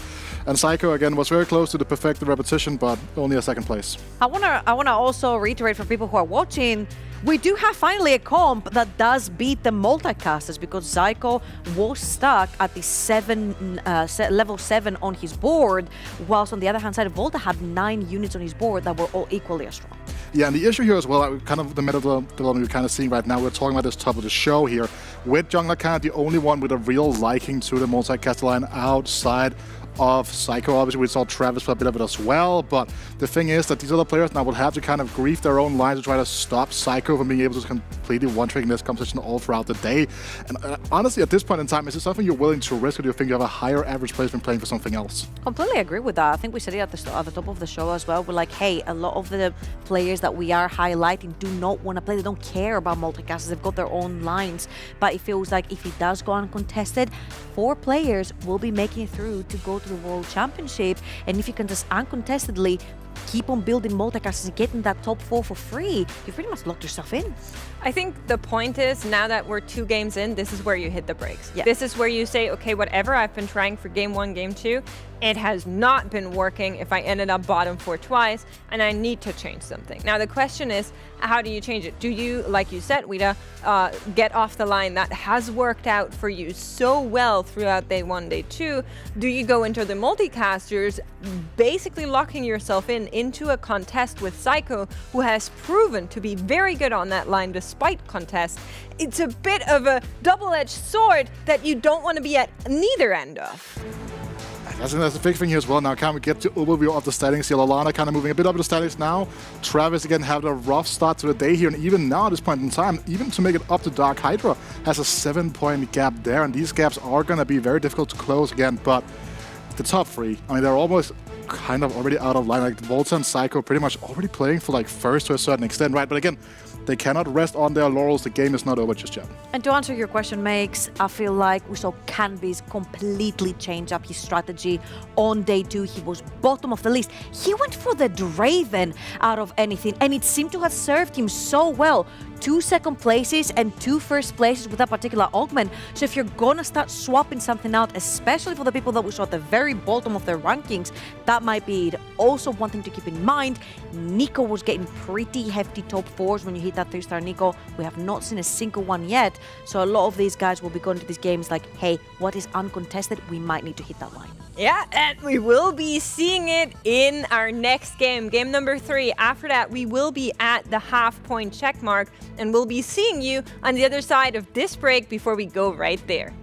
And Psycho, again, was very close to the perfect repetition, but only a 2nd place. I wanna also reiterate for people who are watching, we do have finally a comp that does beat the multicasters, because Zyko was stuck at the level 7 on his board, whilst on the other hand side, Volta had 9 units on his board that were all equally as strong. Yeah, and the issue here as well, like, kind of the meta development we're kind of seeing right now, we're talking about this top of the show here, with Jungler kind of the only one with a real liking to the multicaster line outside of Psycho. Obviously, we saw Travis play a bit of it as well, but the thing is that these other players now will have to kind of grief their own lines to try to stop Psycho from being able to completely one-trick in this competition all throughout the day. And honestly, at this point in time, is this something you're willing to risk, or do you think you have a higher average placement playing for something else? Completely agree with that. I think we said it at the top of the show as well. We're like, hey, a lot of the players that we are highlighting do not want to play. They don't care about multicasters. They've got their own lines. But it feels like if he does go uncontested, 4 players will be making it through to go to the World Championship. And if you can just uncontestedly keep on building multicasters and getting that top 4 for free, you've pretty much locked yourself in. I think the point is, now that we're 2 games in, this is where you hit the brakes. Yeah. This is where you say, okay, whatever I've been trying for game 1, game 2, it has not been working if I ended up bottom 4 twice, and I need to change something. Now the question is, how do you change it? Do you, like you said, Wida, get off the line that has worked out for you so well throughout day 1, day 2? Do you go into the multicasters, basically locking yourself into a contest with Psycho, who has proven to be very good on that line despite contest? It's a bit of a double-edged sword that you don't want to be at neither end of. I think that's the big thing here as well. Now, can we get to overview of the standings here? Lallana kind of moving a bit up the standings now. Travis, again, having a rough start to the day here. And even now, at this point in time, even to make it up to DarkHydra, has a 7-point gap there. And these gaps are going to be very difficult to close again. But the top 3, I mean, they're almost kind of already out of line. Like Volta and Psycho pretty much already playing for like first to a certain extent, right? But again, they cannot rest on their laurels. The game is not over just yet. And to answer your question, Makes, I feel like we saw Canvas completely change up his strategy on day 2. He was bottom of the list. He went for the Draven out of anything, and it seemed to have served him so well. 2 second places and 2 first places with that particular augment. So if you're gonna start swapping something out, especially for the people that we saw at the very bottom of their rankings, that might be it. Also, one thing to keep in mind, Nico was getting pretty hefty top 4s when you hit that 3-star Nico. We have not seen a single one yet. So a lot of these guys will be going to these games like, hey, what is uncontested? We might need to hit that line. Yeah, and we will be seeing it in our next game, game number 3. After that, we will be at the half-point check mark, and we'll be seeing you on the other side of this break before we go right there.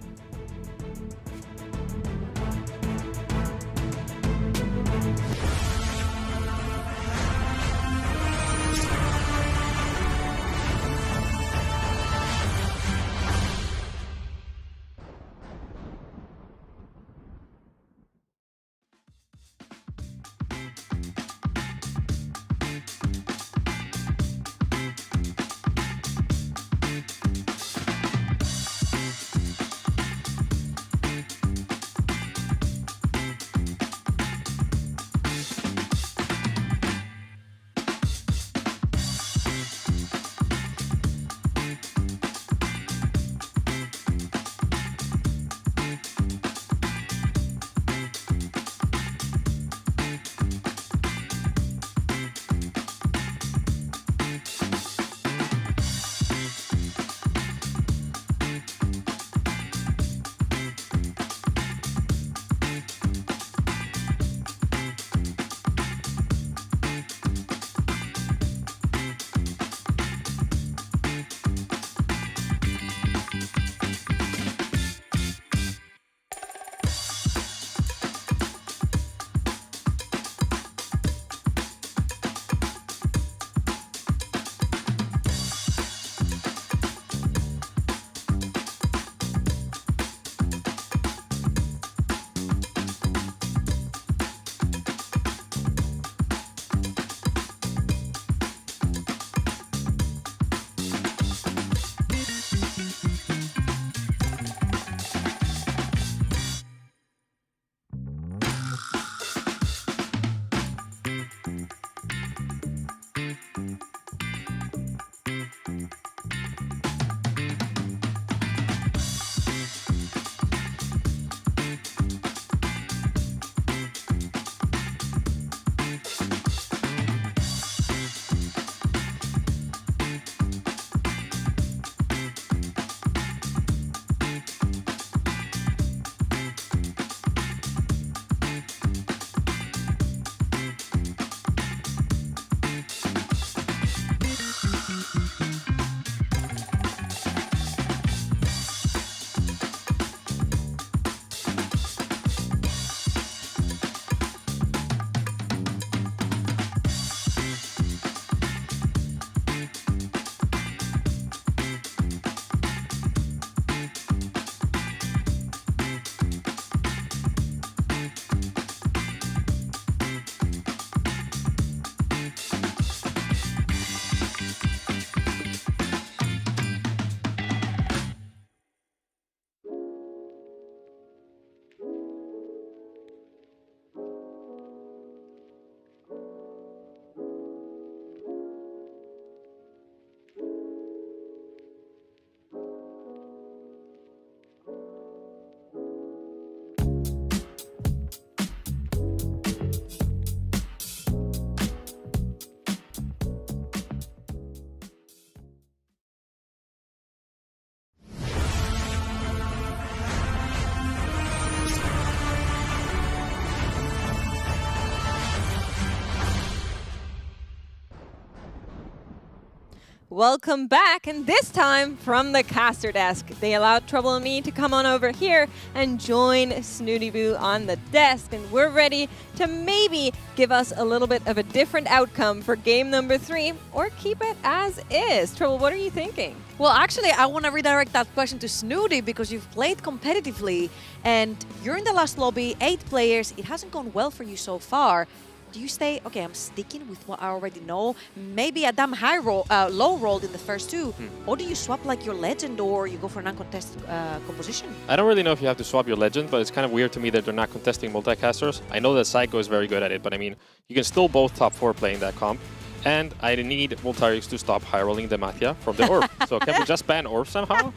welcome back, and this time from the caster desk. They allowed Trouble and me to come on over here and join Snooty Boo on the desk, and we're ready to maybe give us a little bit of a different outcome for game number 3, or keep it as is. Trouble, what are you thinking? Well, actually, I want to redirect that question to Snooty because you've played competitively and you're in the last lobby, 8 players. It hasn't gone well for you so far. Do you stay, okay, I'm sticking with what I already know, maybe a damn high roll, low rolled in the first 2, or do you swap like your legend or you go for an uncontested composition? I don't really know if you have to swap your legend, but it's kind of weird to me that they're not contesting multicasters. I know that Psycho is very good at it, but I mean, you can still both top 4 playing that comp. And I need Voltarix to stop high rolling Demacia from the Orb. So can we just ban Orb somehow?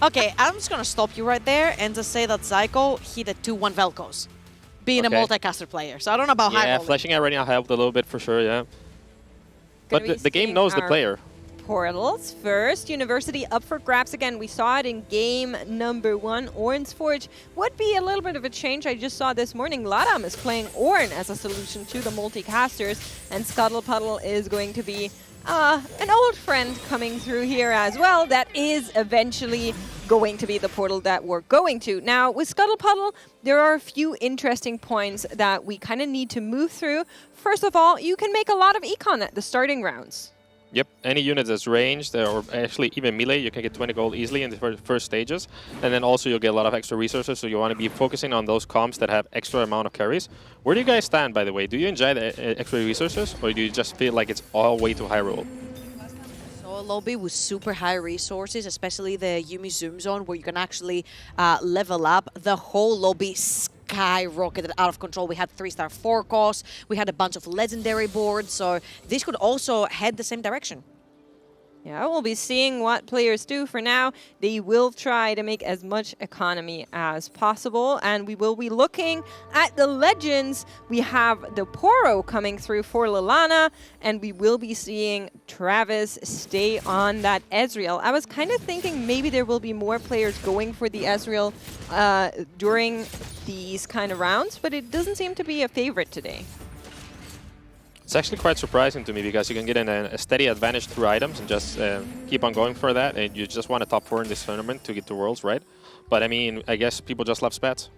Okay, I'm just going to stop you right there and just say that Psycho hit a 2-1 Velcos, being a multicaster player. So I don't know about high rolling. Yeah, flashing Arena helped a little bit for sure, yeah. But the game knows the player. Portals first. University up for grabs again. We saw it in game number 1. Ornn's Forge would be a little bit of a change. I just saw this morning Lallana is playing Ornn as a solution to the multicasters, and Scuttle Puddle is going to be an old friend coming through here as well. That is eventually going to be the portal that we're going to. Now, with Scuttle Puddle, there are a few interesting points that we kind of need to move through. First of all, you can make a lot of econ at the starting rounds. Yep, any unit that's ranged, or actually even melee, you can get 20 gold easily in the first stages. And then also you'll get a lot of extra resources, so you want to be focusing on those comps that have extra amount of carries. Where do you guys stand, by the way? Do you enjoy the extra resources, or do you just feel like it's all way too high roll? So a lobby with super high resources, especially the Yuumi Zoom Zone, where you can actually level up. The whole lobby skyrocketed out of control. We had 3-star 4 costs, we had a bunch of legendary boards, so this could also head the same direction. Yeah, we'll be seeing what players do. For now, they will try to make as much economy as possible, and we will be looking at the legends. We have the Poro coming through for Lallana, and we will be seeing Travis stay on that Ezreal. I was kind of thinking maybe there will be more players going for the Ezreal during these kind of rounds, but it doesn't seem to be a favorite today. It's actually quite surprising to me because you can get in a steady advantage through items and just keep on going for that, and you just want a top 4 in this tournament to get to Worlds, right? But I mean, I guess people just love spats.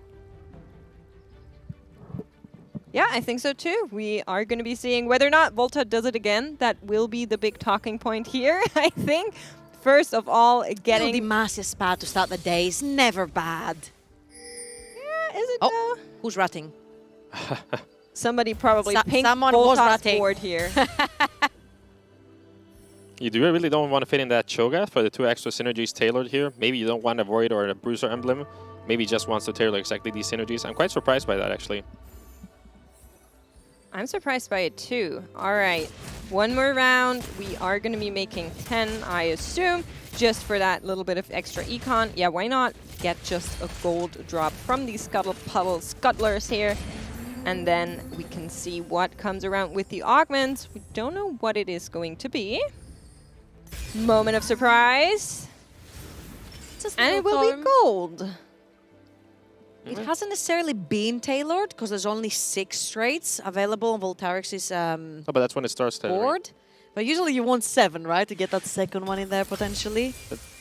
Yeah, I think so too. We are going to be seeing whether or not Volta does it again. That will be the big talking point here, I think. First of all, getting the massive spat to start the day is never bad. Yeah, is it though? Who's ratting? Somebody probably pinked someone was Volta's ratting. board here. You really don't want to fit in that Cho'Gath for the 2 extra synergies tailored here. Maybe you don't want a Void or a Bruiser emblem. Maybe just wants to tailor exactly these synergies. I'm quite surprised by that, actually. I'm surprised by it too. All right, one more round. We are going to be making 10, I assume, just for that little bit of extra econ. Yeah, why not get just a gold drop from these Scuttle Puddle Scuttlers here? And then we can see what comes around with the augments. We don't know what it is going to be. Moment of surprise. And it will be gold. It hasn't necessarily been tailored because there's only 6 traits available on Voltarix's oh, but that's when it starts tailoring. board. But usually you want 7, right, to get that second one in there potentially.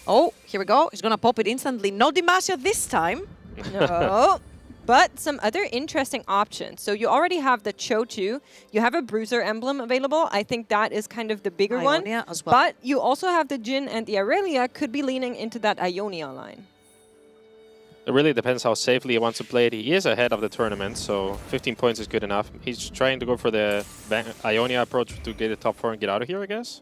Oh, here we go. He's going to pop it instantly. No Demacia this time. No. But some other interesting options. So you already have the Cho2. You have a Bruiser emblem available. I think that is kind of the bigger one. Ionia as well. But you also have the Jhin and the Aurelia could be leaning into that Ionia line. It really depends how safely he wants to play it. He is ahead of the tournament, so 15 points is good enough. He's trying to go for the Ionia approach to get a top 4 and get out of here, I guess.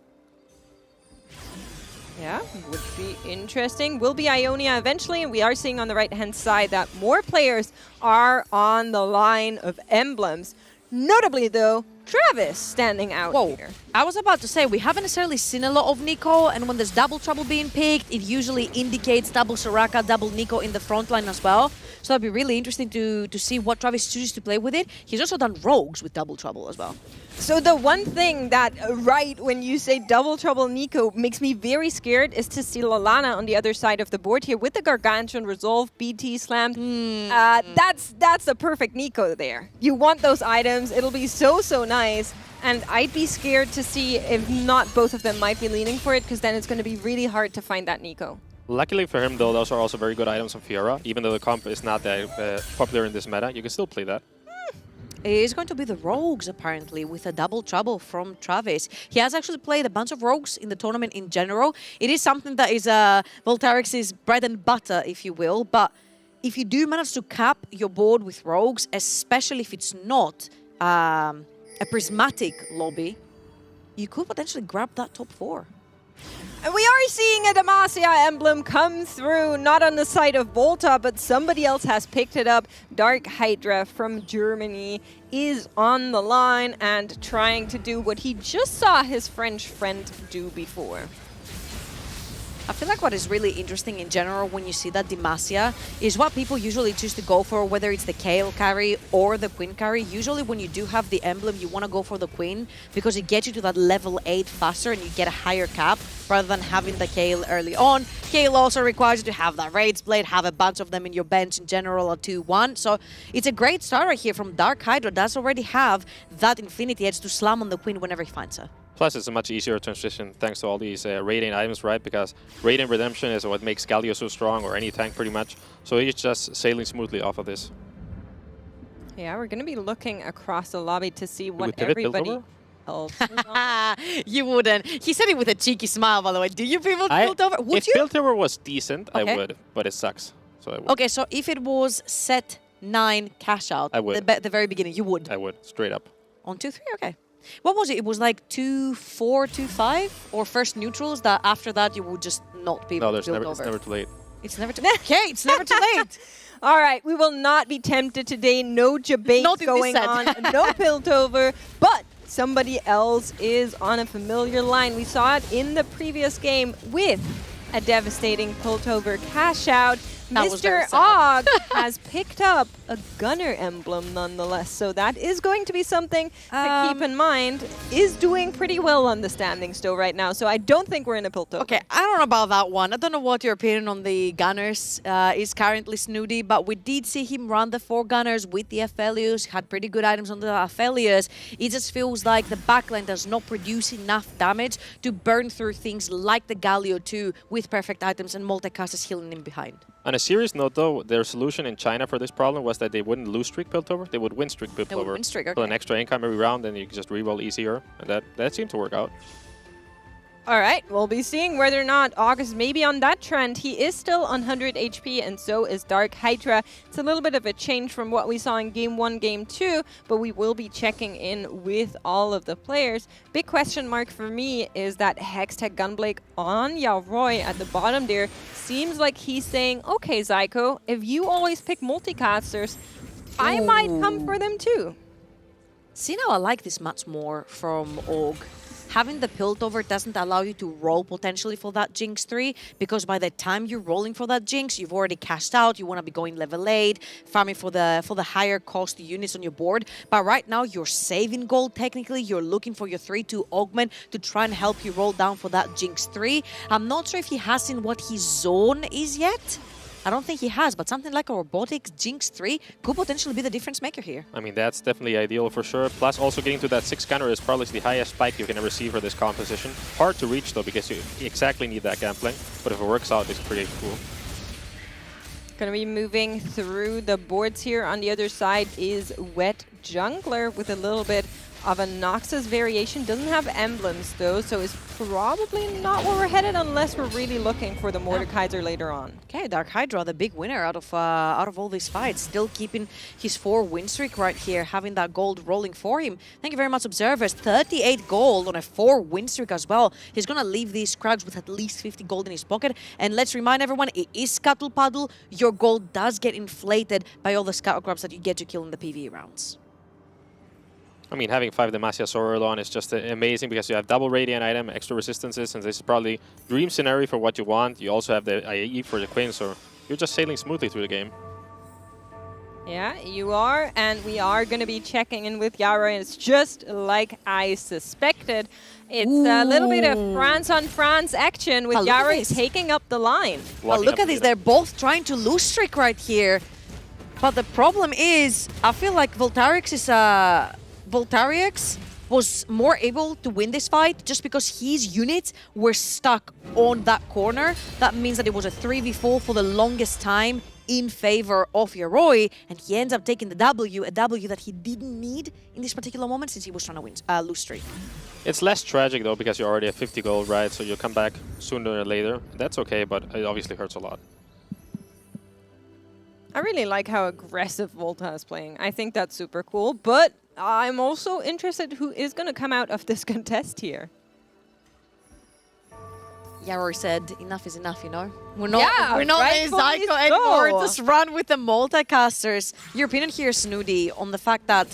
Yeah, would be interesting. Will be Ionia eventually, and we are seeing on the right-hand side that more players are on the line of emblems. Notably, though, Travis standing out here. I was about to say, we haven't necessarily seen a lot of Nico, and when there's double trouble being picked, it usually indicates double Soraka, double Nico in the front line as well. So that'd be really interesting to see what Travis chooses to play with it. He's also done rogues with double trouble as well. So the one thing that, right when you say double trouble Nico, makes me very scared is to see Lallana on the other side of the board here with the Gargantuan Resolve, BT slammed. That's the perfect Nico there. You want those items. It'll be so nice. And I'd be scared to see if not both of them might be leaning for it, because then it's going to be really hard to find that Nico. Luckily for him, though, those are also very good items on Fiora. Even though the comp is not that popular in this meta, you can still play that. It is going to be the Rogues, apparently, with a double trouble from Travis. He has actually played a bunch of Rogues in the tournament in general. It is something that is Voltarix's bread and butter, if you will. But if you do manage to cap your board with Rogues, especially if it's not a prismatic lobby, you could potentially grab that top 4. And we are seeing a Demacia emblem come through, not on the side of Volta, but somebody else has picked it up. DarkHydra from Germany is on the line and trying to do what he just saw his French friend do before. I feel like what is really interesting in general when you see that Demacia is what people usually choose to go for, whether it's the Kayle carry or the Queen carry. Usually when you do have the emblem, you want to go for the Queen because it gets you to that level 8 faster and you get a higher cap rather than having the Kayle early on. Kayle also requires you to have that Raids Blade, have a bunch of them in your bench in general at 2-1. So it's a great start right here from DarkHydra. Does already have that Infinity Edge to slam on the Queen whenever he finds her. Plus, it's a much easier transition thanks to all these Radiant items, right? Because Radiant Redemption is what makes Galio so strong, or any tank pretty much. So he's just sailing smoothly off of this. Yeah, we're going to be looking across the lobby to see what everybody else is on. You wouldn't. He said it with a cheeky smile, by the way. Do you pivot Piltover? Would you? If Piltover was decent, Okay. I would, but it sucks. So I would. Okay, so if it was set 9 cash out, I would. the very beginning, you would? I would, straight up. On 2-3, okay. What was it? It was like 2-4, 2-5? Or first neutrals that after that you would just not be able No, to build it's never too late. It's never too late. Okay, it's never too late. All right, we will not be tempted today. No debate going on. No Piltover, but somebody else is on a familiar line. We saw it in the previous game with a devastating Piltover cash out. Mr. Og has picked up a Gunner emblem nonetheless, so that is going to be something to keep in mind. Is doing pretty well on the standing still right now, so I don't think we're in a Piltover. Okay, I don't know about that one. I don't know what your opinion on the Gunners is currently, Snooty, but we did see him run the 4 Gunners with the Aphelios, had pretty good items on the Aphelios. It just feels like the backline does not produce enough damage to burn through things like the Galio 2 with perfect items and multicasters healing him behind. On a serious note, though, their solution in China for this problem was that they wouldn't lose streak Piltover, they would win streak Piltover. They would win streak, Put an extra income every round, and you can just reroll easier, and that seemed to work out. All right, we'll be seeing whether or not August may be on that trend. He is still on 100 HP, and so is DarkHydra. It's a little bit of a change from what we saw in Game 1, Game 2, but we will be checking in with all of the players. Big question mark for me is that Hextech Gunblade on Yaoroy at the bottom there. Seems like he's saying, okay, Zyko, if you always pick multicasters, I might come for them too. See, now I like this much more from Og. Having the Piltover doesn't allow you to roll potentially for that Jinx 3, because by the time you're rolling for that Jinx, you've already cashed out, you want to be going level 8, farming for the higher cost units on your board. But right now, you're saving gold technically, you're looking for your 3-2 augment to try and help you roll down for that Jinx 3. I'm not sure if he has seen what his zone is yet. I don't think he has, but something like a robotics Jinx 3 could potentially be the difference maker here. I mean, that's definitely ideal for sure. Plus, also getting to that 6 gunner is probably the highest spike you can ever see for this composition. Hard to reach, though, because you exactly need that gambling. But if it works out, it's pretty cool. Going to be moving through the boards here. On the other side is Wet Jungler with a little bit of a Noxus variation. Doesn't have emblems, though, so it's probably not where we're headed unless we're really looking for the Mordekaiser later on. Okay, DarkHydra, the big winner out of all these fights, still keeping his 4 win streak right here, having that gold rolling for him. Thank you very much, observers. 38 gold on a 4 win streak as well. He's gonna leave these Krags with at least 50 gold in his pocket. And let's remind everyone, it is Scuttle Puddle. Your gold does get inflated by all the Scuttle Crabs that you get to kill in the PvE rounds. I mean, having 5 Demacia so early on is just amazing because you have double Radiant item, extra resistances, and this is probably dream scenario for what you want. You also have the IAE for the Queen, so you're just sailing smoothly through the game. Yeah, you are, and we are going to be checking in with Yaoroy, and it's just like I suspected. It's a little bit of France on France action with Yaoroy taking up the line. Well, look at this. They're both trying to lose streak right here. But the problem is, I feel like Voltarix was more able to win this fight just because his units were stuck on that corner. That means that it was a 3v4 for the longest time in favor of Yoroi, and he ends up taking the W, a W that he didn't need in this particular moment since he was trying to win lose streak. It's less tragic though because you're already at 50 gold, right? So you'll come back sooner or later. That's okay, but it obviously hurts a lot. I really like how aggressive Volta is playing. I think that's super cool, but I'm also interested who is going to come out of this contest here. Yaror said, enough is enough, you know? We're not in Zyko so. anymore. Just run with the multicasters. Your opinion here, Snooty, on the fact that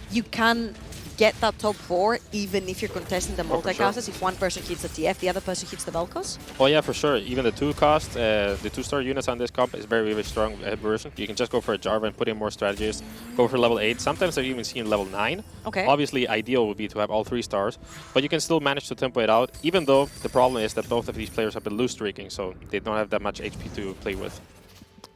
you can get that top 4 even if you're contesting the multicasters. If one person hits the TF, the other person hits the Vel'Koz? Oh yeah, for sure. Even the 2-cost, the 2-star units on this comp is very, very strong version. You can just go for a Jarvan and put in more strategies. Go for level 8. Sometimes they're even seen level 9. Okay. Obviously, ideal would be to have all 3 stars, but you can still manage to tempo it out, even though the problem is that both of these players have been lose streaking, so they don't have that much HP to play with.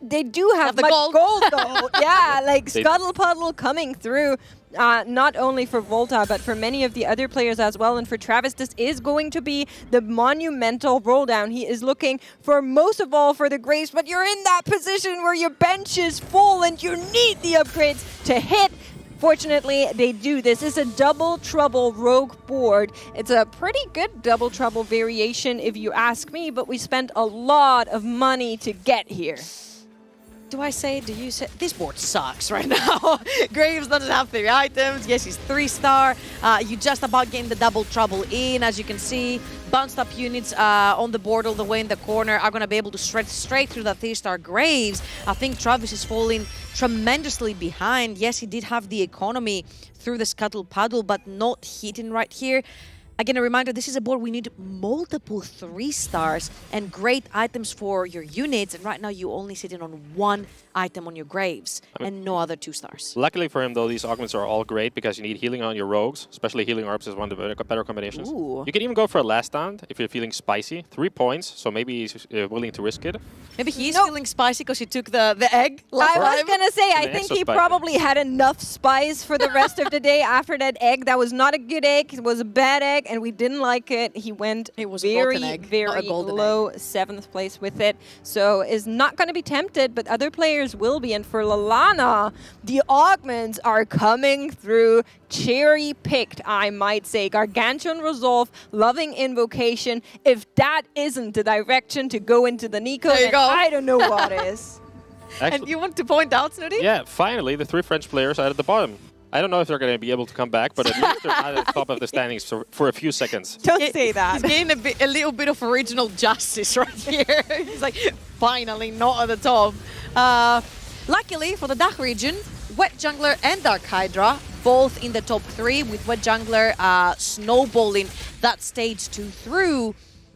They do have much gold though. Yeah, like Scuttle Puddle coming through. Not only for Volta, but for many of the other players as well. And for Travis, this is going to be the monumental roll down. He is looking for, most of all, for the Graves, but you're in that position where your bench is full and you need the upgrades to hit. Fortunately, they do. This is a double trouble rogue board. It's a pretty good double trouble variation if you ask me, but we spent a lot of money to get here. Do you say, this board sucks right now. Graves doesn't have 3 items. Yes, he's 3-star. You just about getting the double trouble in. As you can see, bounced up units on the board all the way in the corner are going to be able to stretch straight through the 3-star Graves. I think Travis is falling tremendously behind. Yes, he did have the economy through the Scuttle Puddle, but not hitting right here. Again, a reminder, this is a board we need multiple 3-stars and great items for your units. And right now, you only sitting on 1 item on your Graves and no other 2-stars. Luckily for him, though, these augments are all great because you need healing on your rogues, especially healing orbs is one of the better combinations. Ooh. You can even go for a last stand if you're feeling spicy. 3 points, so maybe he's willing to risk it. Maybe he's feeling spicy because he took the egg. I was going to say, I think he probably had enough spice for the rest of the day after that egg. That was not a good egg. It was a bad egg, and we didn't like it. He went very low 7th place with it. So is not going to be tempted, but other players will be. And for Lallana, the augments are coming through. Cherry-picked, I might say. Gargantuan Resolve, Loving Invocation. If that isn't the direction to go into the Nico, then I don't know what is. Actually, and you want to point out, Snooty? Yeah, finally, the 3 French players are at the bottom. I don't know if they're going to be able to come back, but at least they're not at the top of the standings for a few seconds. Don't say that. He's getting a little bit of original justice right here. He's like, finally, not at the top. Luckily for the DACH region, Wet Jungler and DarkHydra both in the top 3, with Wet Jungler snowballing that stage 2 through.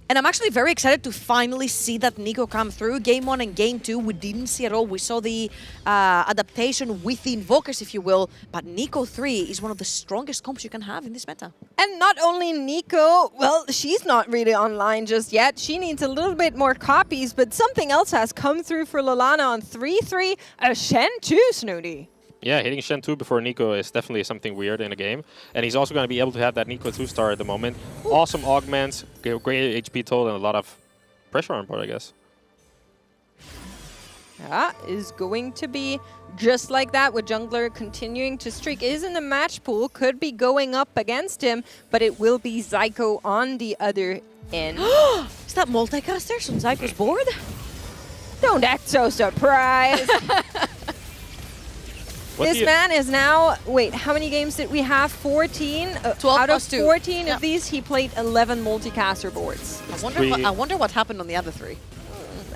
And I'm actually very excited to finally see that Nico come through. Game 1 and Game 2 we didn't see at all. We saw the adaptation with the Invokers, if you will. But Nico 3 is one of the strongest comps you can have in this meta. And not only Nico, well, she's not really online just yet. She needs a little bit more copies, but something else has come through for Lallana on 3-3. A Shen 2, Snooty. Yeah, hitting Shen 2 before Nico is definitely something weird in a game. And he's also going to be able to have that Nico 2-star at the moment. Ooh. Awesome augments, great HP total, and a lot of pressure on board, I guess. Yeah, is going to be just like that, with Jungler continuing to streak. Is in the match pool, could be going up against him, but it will be Zyko on the other end. Is that multicasters on Zyko's board? Don't act so surprised. This man is now, wait, how many games did we have? 14? 12 out of 2. 14 of these, he played 11 multicaster boards. I wonder what happened on the other 3.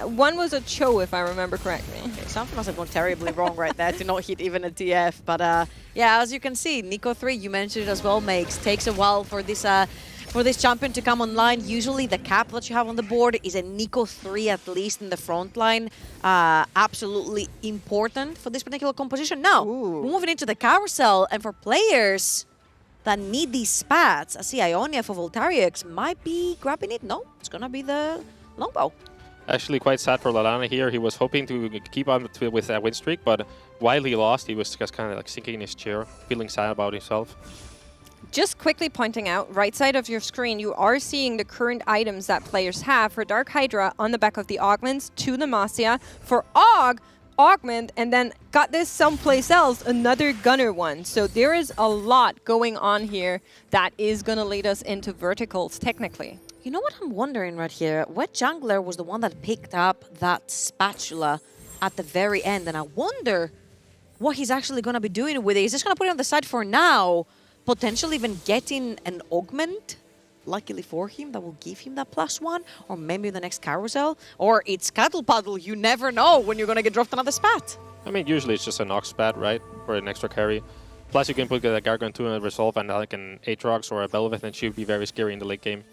One was a Cho, if I remember correctly. Okay, something must have gone terribly wrong right there to not hit even a TF. But yeah, as you can see, Nico 3, you mentioned it as well, takes a while for this champion to come online. Usually the cap that you have on the board is a Nico 3 at least in the front line. Absolutely important for this particular composition. Now, we're moving into the carousel, and for players that need these spats, I see Ionia for Voltariax might be grabbing it. No, it's going to be the longbow. Actually quite sad for Lallana here. He was hoping to keep on with that win streak, but while he lost, he was just kind of like sinking in his chair, feeling sad about himself. Just quickly pointing out, right side of your screen, you are seeing the current items that players have. For DarkHydra, on the back of the augments, to Demacia. For augment, and then got this someplace else, another gunner one. So there is a lot going on here that is going to lead us into verticals, technically. You know what I'm wondering right here? What jungler was the one that picked up that spatula at the very end? And I wonder what he's actually going to be doing with it. He's just going to put it on the side for now, potentially even getting an augment, luckily for him, that will give him that +1, or maybe the next carousel, or it's cattle paddle. You never know when you're going to get dropped another spat. I mean, usually it's just an Ox spat, right? For an extra carry. Plus you can put a Gargant 2 and a Resolve and like an Aatrox or a Belveth, and she would be very scary in the late game.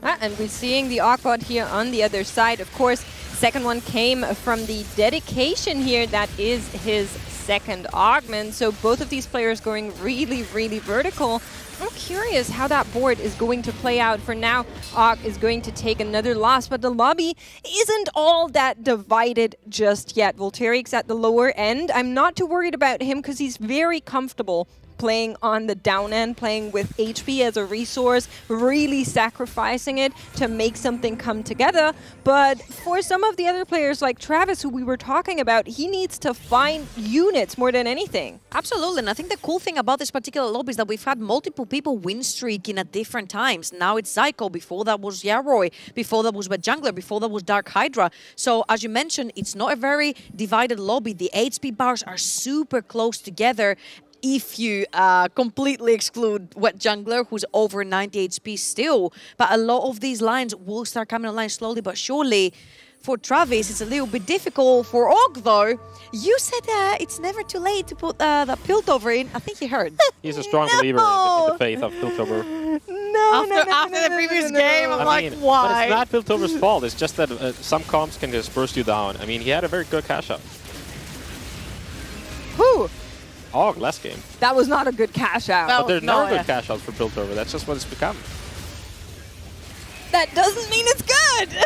And we're seeing the Ogbot here on the other side. Of course, second one came from the dedication here. That is his second augment. So both of these players going really, really vertical. I'm curious how that board is going to play out. For now, Og is going to take another loss, but the lobby isn't all that divided just yet. Voltairic's at the lower end. I'm not too worried about him because he's very comfortable playing on the down end, playing with HP as a resource, really sacrificing it to make something come together. But for some of the other players like Travis, who we were talking about, he needs to find units more than anything. Absolutely, and I think the cool thing about this particular lobby is that we've had multiple people win streaking at different times. Now it's Zyko, before that was Yarroy, before that was Wet Jungler, before that was DarkHydra. So as you mentioned, it's not a very divided lobby. The HP bars are super close together. If you completely exclude Wet Jungler, who's over 90 HP still. But a lot of these lines will start coming online slowly but surely. For Travis, it's a little bit difficult. For Og, though, you said it's never too late to put that Piltover in. I think you heard. He's a strong believer in the faith of Piltover. After the previous game, I'm like, why? But it's not Piltover's fault. It's just that some comps can just burst you down. I mean, he had a very good cash out. Who? Og, last game. That was not a good cash out. But there's never good cash outs for Piltover. That's just what it's become. That doesn't mean it's good.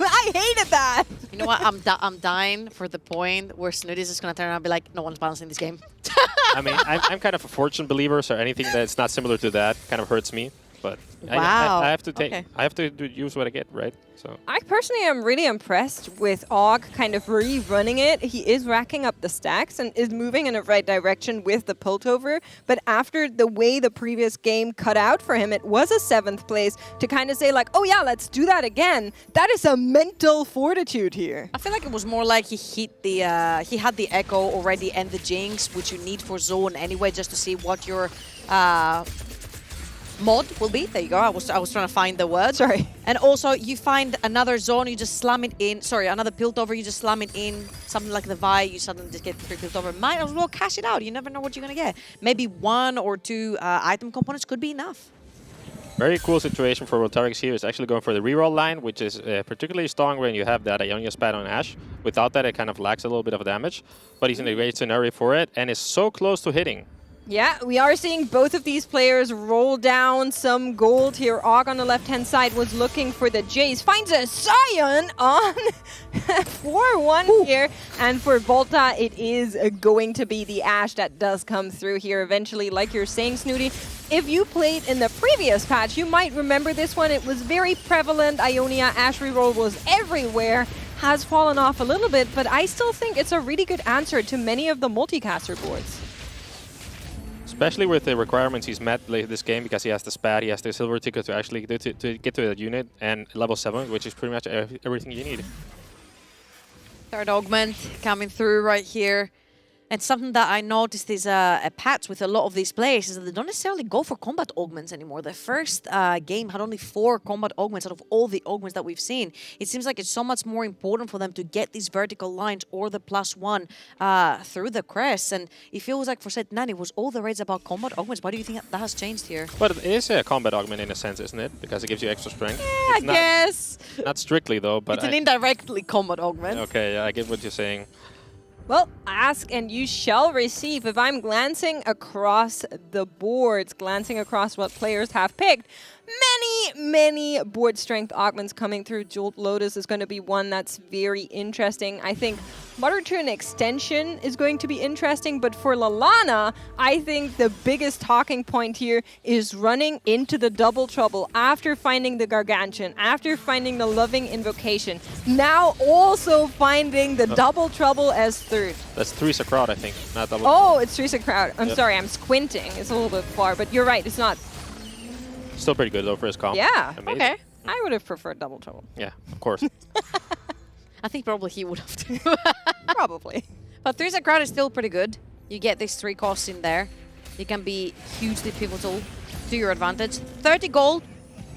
I hated that. You know what? I'm dying for the point where Snooty's just going to turn around and be like, no one's balancing this game. I mean, I'm kind of a fortune believer, so anything that's not similar to that kind of hurts me. But wow. I have to take. Okay. I have to use what I get, right? So I personally am really impressed with Og kind of rerunning it. He is racking up the stacks and is moving in the right direction with the Piltover. But after the way the previous game cut out for him, it was a 7th place to kind of say like, oh yeah, let's do that again. That is a mental fortitude here. I feel like it was more like he hit the he had the Echo already and the Jinx, which you need for zone anyway, just to see what your mod will be. There you go. I was trying to find the word. Sorry. And also, you find another zone, you just slam it in. Sorry, another Piltover, you just slam it in. Something like the Vi, you suddenly just get 3 Piltover. Might as well cash it out. You never know what you're going to get. Maybe 1 or 2 item components could be enough. Very cool situation for Voltairix here. Is actually going for the reroll line, which is particularly strong when you have that Ionia spat on Ashe. Without that, it kind of lacks a little bit of damage. But he's in a great scenario for it and is so close to hitting. Yeah, we are seeing both of these players roll down some gold here. Og on the left-hand side was looking for the Jace. Finds a Sion on 4-1 here. And for Volta, it is going to be the Ashe that does come through here eventually. Like you're saying, Snooty, if you played in the previous patch, you might remember this one. It was very prevalent. Ionia Ashe reroll was everywhere. Has fallen off a little bit, but I still think it's a really good answer to many of the multicaster boards. Especially with the requirements he's met this game, because he has the spat, he has the silver ticket to actually get to that unit, and level 7, which is pretty much everything you need. Third augment coming through right here. And something that I noticed is a patch with a lot of these players is that they don't necessarily go for combat augments anymore. The first game had only 4 combat augments out of all the augments that we've seen. It seems like it's so much more important for them to get these vertical lines or the +1 through the crest. And it feels like for Set 9, it was all the raids about combat augments. Why do you think that has changed here? But it is a combat augment in a sense, isn't it? Because it gives you extra strength. Yeah, I guess. Not strictly, though. But it's an indirectly combat augment. Okay, yeah, I get what you're saying. Well, ask and you shall receive. If I'm glancing across the boards, glancing across what players have picked, many board strength augments coming through. Jolt Lotus is going to be one that's very interesting. I think Mutter to an extension is going to be interesting, but for Lallana, I think the biggest talking point here is running into the double trouble after finding the Gargantuan, after finding the Loving Invocation, now also finding the double trouble as third. That's 3 Sacrod, I think, not double. Oh, it's 3 Sacrod. I'm sorry, I'm squinting. It's a little bit far, but you're right, it's not. Still pretty good though for his comp. Yeah, Amazing. okay. I would have preferred double trouble. Yeah, of course. I think probably he would have to. Probably. But 3 Sacrod is still pretty good. You get these 3 costs in there. You can be hugely pivotal to your advantage. 30 gold,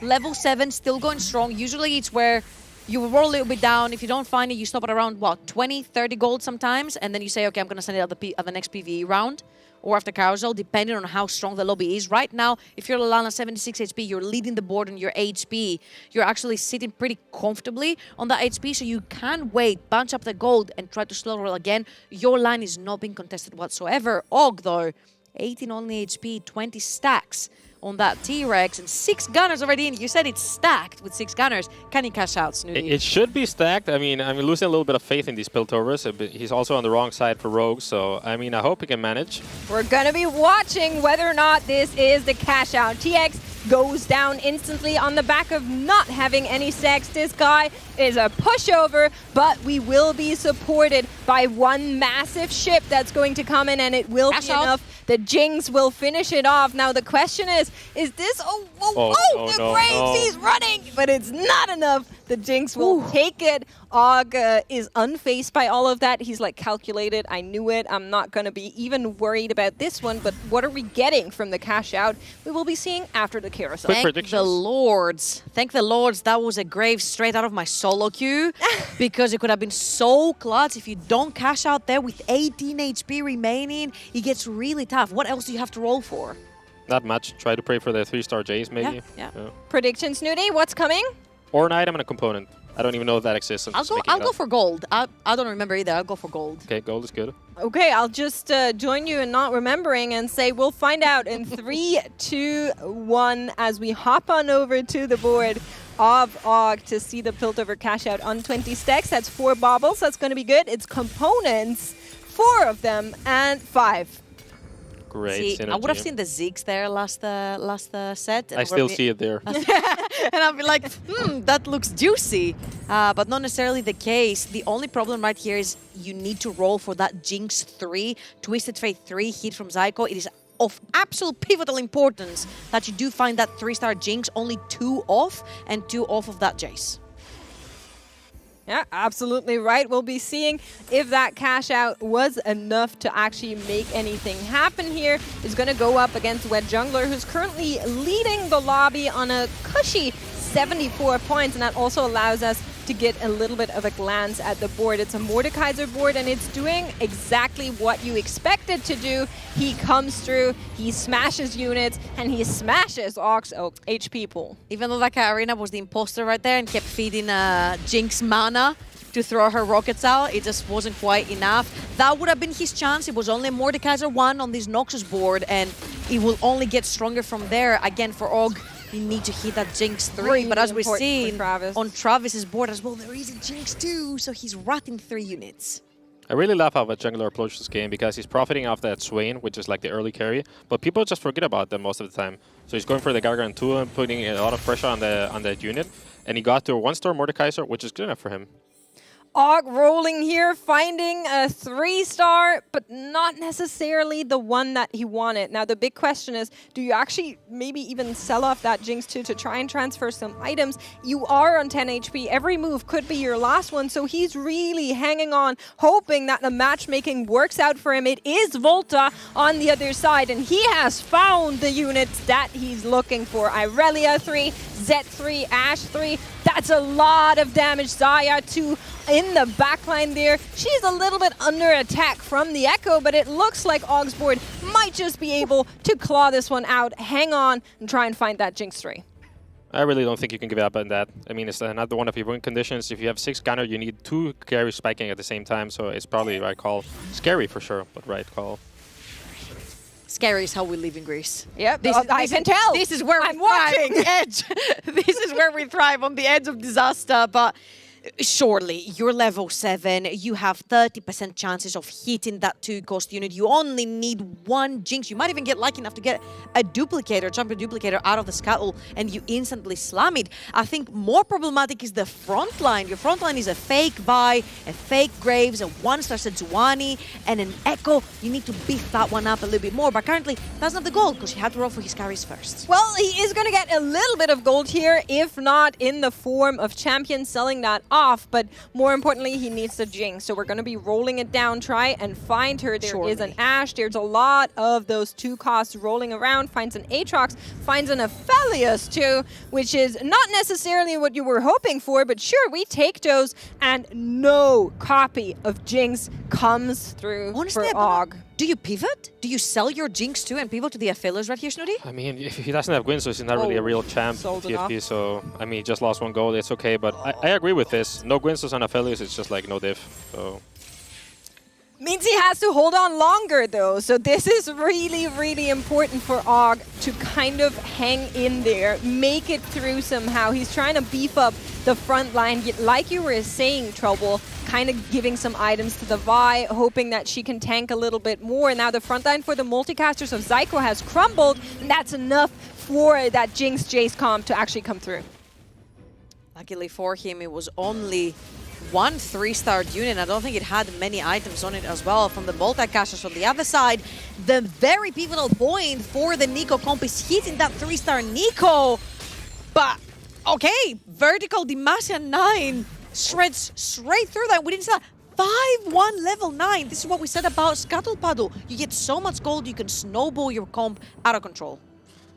level 7, still going strong. Usually it's where you will roll a little bit down. If you don't find it, you stop at around, what, 20, 30 gold sometimes. And then you say, okay, I'm going to send it at the next PvE round or after carousel, depending on how strong the lobby is. Right now, if you're Lallana 76 HP, you're leading the board on your HP. You're actually sitting pretty comfortably on that HP, so you can wait, bunch up the gold, and try to slow roll again. Your line is not being contested whatsoever. Og, though, 18 only HP, 20 stacks on that T-Rex, and 6 gunners already in. You said it's stacked with 6 gunners. Can you cash out, Snooty? It should be stacked. I mean, I'm losing a little bit of faith in these Piltovers. He's also on the wrong side for Rogues, so I mean, I hope he can manage. We're going to be watching whether or not this is the cash out. TX goes down instantly on the back of not having any stacks. This guy is a pushover, but we will be supported by one massive ship that's going to come in, and it will be enough. The Jinx will finish it off. Now the question is this... the Graves, he's running! But it's not enough. The Jinx will take it. Og is unfazed by all of that. He's like, calculated, I knew it. I'm not going to be even worried about this one. But what are we getting from the cash out? We will be seeing after the carousel. Thank the Lords. Thank the Lords. That was a Graves straight out of my solo queue. Because it could have been so clutch. If you don't cash out there with 18 HP remaining, it gets really tough. What else do you have to roll for? Not much. Try to pray for the 3-star Jays, maybe. Yeah. Prediction, Snooty, what's coming? Or an item and a component. I don't even know if that exists. I'll go for gold. I don't remember either. I'll go for gold. Okay, gold is good. Okay, I'll just join you in not remembering and say we'll find out in 3, 2, 1 as we hop on over to the board of Og to see the Piltover cash out on 20 stacks. That's 4 baubles. That's going to be good. It's components, 4 of them, and 5. Great. See, I would have seen the Ziggs there last set. I still see it there. And I'll be like, that looks juicy. But not necessarily the case. The only problem right here is you need to roll for that Jinx 3, Twisted Fate 3 hit from Zyko. It is of absolute pivotal importance that you do find that 3-star Jinx, only 2 off, and 2 off of that Jace. Yeah, absolutely right. We'll be seeing if that cash out was enough to actually make anything happen here. It's going to go up against Wet Jungler, who's currently leading the lobby on a cushy 74 points, and that also allows us to get a little bit of a glance at the board. It's a Mordekaiser board, and it's doing exactly what you expect it to do. He comes through, he smashes units, and he smashes Og's HP pool. Even though that Arena was the imposter right there and kept feeding Jinx mana to throw her rockets out, it just wasn't quite enough. That would have been his chance. It was only Mordekaiser 1 on this Noxus board, and it will only get stronger from there. Again, for Og, you need to hit that Jinx 3, really but as we're seeing Travis. on Travis's board as well, there is a Jinx 2, so he's ratting 3 units. I really love how a jungler approaches this game because he's profiting off that Swain, which is like the early carry, but people just forget about them most of the time. So he's going for the Gargan 2 and putting a lot of pressure on that unit, and he got to a 1-star Mordekaiser, which is good enough for him. Og rolling here, finding a 3-star, but not necessarily the one that he wanted. Now, the big question is, do you actually maybe even sell off that Jinx 2 to try and transfer some items? You are on 10 HP. Every move could be your last one, so he's really hanging on, hoping that the matchmaking works out for him. It is Volta on the other side, and he has found the units that he's looking for. Irelia 3, Zed 3, Ashe 3. That's a lot of damage. Zaya 2 in the backline there. She's a little bit under attack from the Echo, but it looks like Og's board might just be able to claw this one out, hang on, and try and find that Jinx 3. I really don't think you can give up on that. I mean, it's another one of your win conditions. If you have 6 gunner, you need 2 carries spiking at the same time, so it's probably the right call. Scary for sure, but right call. scary is how we live in Greece. Yep, I can tell. This is where I'm we thrive watching. on the edge. This is where we thrive, on the edge of disaster. But surely, you're level 7. You have 30% chances of hitting that 2-cost unit. You only need 1 Jinx. You might even get lucky enough to get a duplicator, champion duplicator out of the scuttle, and you instantly slam it. I think more problematic is the front line. Your front line is a fake Vi, a fake Graves, a 1-star Sejuani, and an Echo. You need to beef that one up a little bit more, but currently, that's not the goal, because you have to roll for his carries first. Well, he is going to get a little bit of gold here, if not in the form of champion selling that off, but more importantly, he needs the Jinx. So we're going to be rolling it down, try and find her. There is an Ashe. There's a lot of those 2 costs rolling around. Finds an Aatrox, finds an Aphelios too, which is not necessarily what you were hoping for, but sure, we take those, and no copy of Jinx comes through Honestly, for Og. Do you pivot? Do you sell your Jinx too and pivot to the Aphelios right here, Snooty? I mean, if he doesn't have Gwynsos, he's not really a real champ TFT, so I mean, he just lost 1 gold, it's okay, but I agree with this. No Gwynsos on Aphelios, it's just like no diff, so... Means he has to hold on longer, though. So this is really, really important for Og to kind of hang in there, make it through somehow. He's trying to beef up the front line, like you were saying, Trouble, kind of giving some items to the Vi, hoping that she can tank a little bit more. Now the front line for the multicasters of Zyko has crumbled, and that's enough for that Jinx Jace comp to actually come through. Luckily for him, it was only 1 3-star unit. I don't think it had many items on it as well. From the multicasters on the other side, the very pivotal point for the Nico comp is hitting that 3-star Nico. But, okay, vertical Demacia 9 shreds straight through that. We didn't see that. 5-1 level 9. This is what we said about Scuttle Paddle. You get so much gold, you can snowball your comp out of control.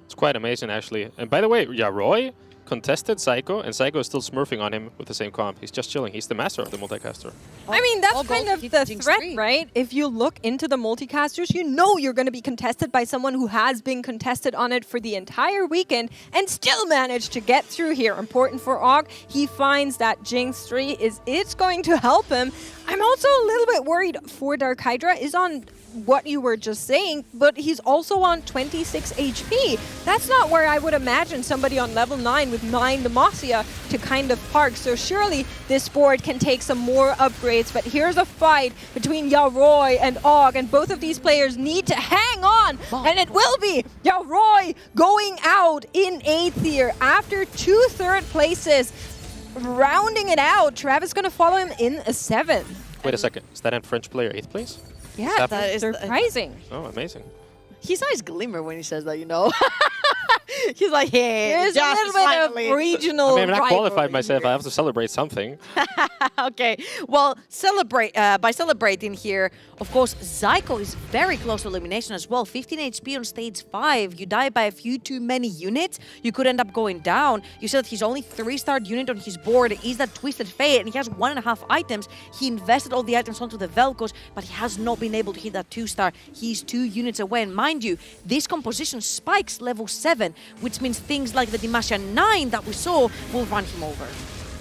It's quite amazing, actually. And by the way, yeah, Roy contested Psycho, and Psycho is still smurfing on him with the same comp. He's just chilling. He's the master of the multicaster. I mean, that's kind of the threat, right? If you look into the multicasters, you know you're going to be contested by someone who has been contested on it for the entire weekend and still managed to get through here. Important for Og, he finds that Jinx 3 it's going to help him. I'm also a little bit worried for DarkHydra is on what you were just saying, but he's also on 26 HP. That's not where I would imagine somebody on level 9 with 9 Demacia to kind of park. So surely this board can take some more upgrades, but here's a fight between Yaroy and Og, and both of these players need to hang on, and it will be Yaroy going out in 8th here after 2 third places. Rounding it out, Travis going to follow him in a 7th. Wait a second, is that a French player 8th place? Yeah, that is surprising. Oh, amazing. His eyes glimmer when he says that, you know. He's like, hey, there's a little bit of regional I mean, I'm not qualified myself. I have to celebrate something. Okay, well, by celebrating here, of course, Zyko is very close to elimination as well. 15 HP on stage 5. You die by a few too many units, you could end up going down. You said his only 3-star unit on his board is that Twisted Fate, and he has 1.5 items. He invested all the items onto the Vel'Koz, but he has not been able to hit that 2-star. He's 2 units away, and mind you, this composition spikes level 7, which means things like the Demacia 9 that we saw will run him over.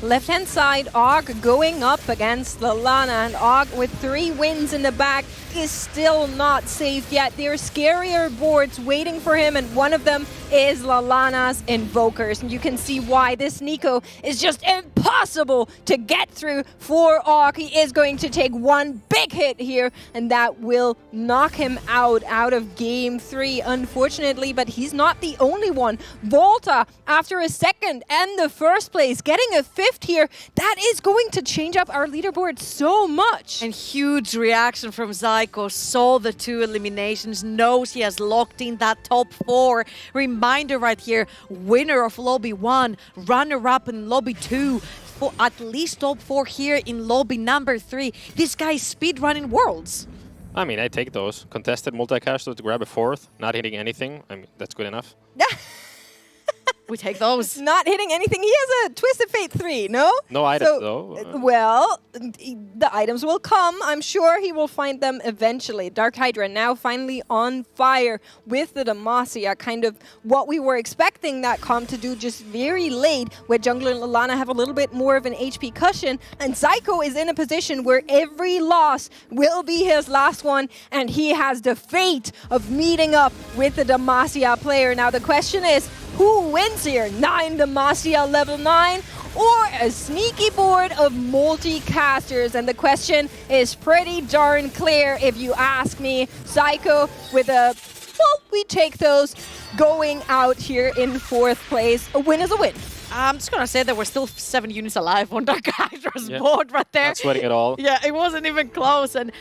Left-hand side, Og going up against Lallana, and Og with 3 wins in the back is still not safe yet. There are scarier boards waiting for him, and one of them is Lallana's Invokers. And you can see why this Nico is just impossible to get through for Og. He is going to take 1 big hit here, and that will knock him out of game 3, unfortunately, but he's not the only one. Volta, after a 2nd and the 1st place, getting a 5th here, that is going to change up our leaderboard so much. And huge reaction from Zyko, saw the 2 eliminations, knows he has locked in that top 4. Reminder right here, winner of lobby 1, runner-up in lobby 2, for at least top 4 here in lobby number 3. This guy is speedrunning worlds. I mean, I take those. Contested multicaster to grab a 4th, not hitting anything. I mean, that's good enough. We take those. Not hitting anything. He has a Twisted Fate 3, no? No items, though. Well, the items will come. I'm sure he will find them eventually. DarkHydra now finally on fire with the Demacia, kind of what we were expecting that comp to do just very late, where Jungler and Lallana have a little bit more of an HP cushion, and Psycho is in a position where every loss will be his last one, and he has the fate of meeting up with the Demacia player. Now the question is, who wins here? 9 Demacia level 9 or a sneaky board of multicasters? And the question is pretty darn clear if you ask me. Psycho with a, well, we take those, going out here in 4th place. A win is a win. I'm just going to say there were still 7 units alive on DarkHydra's board right there. Not sweating at all. Yeah, it wasn't even close. And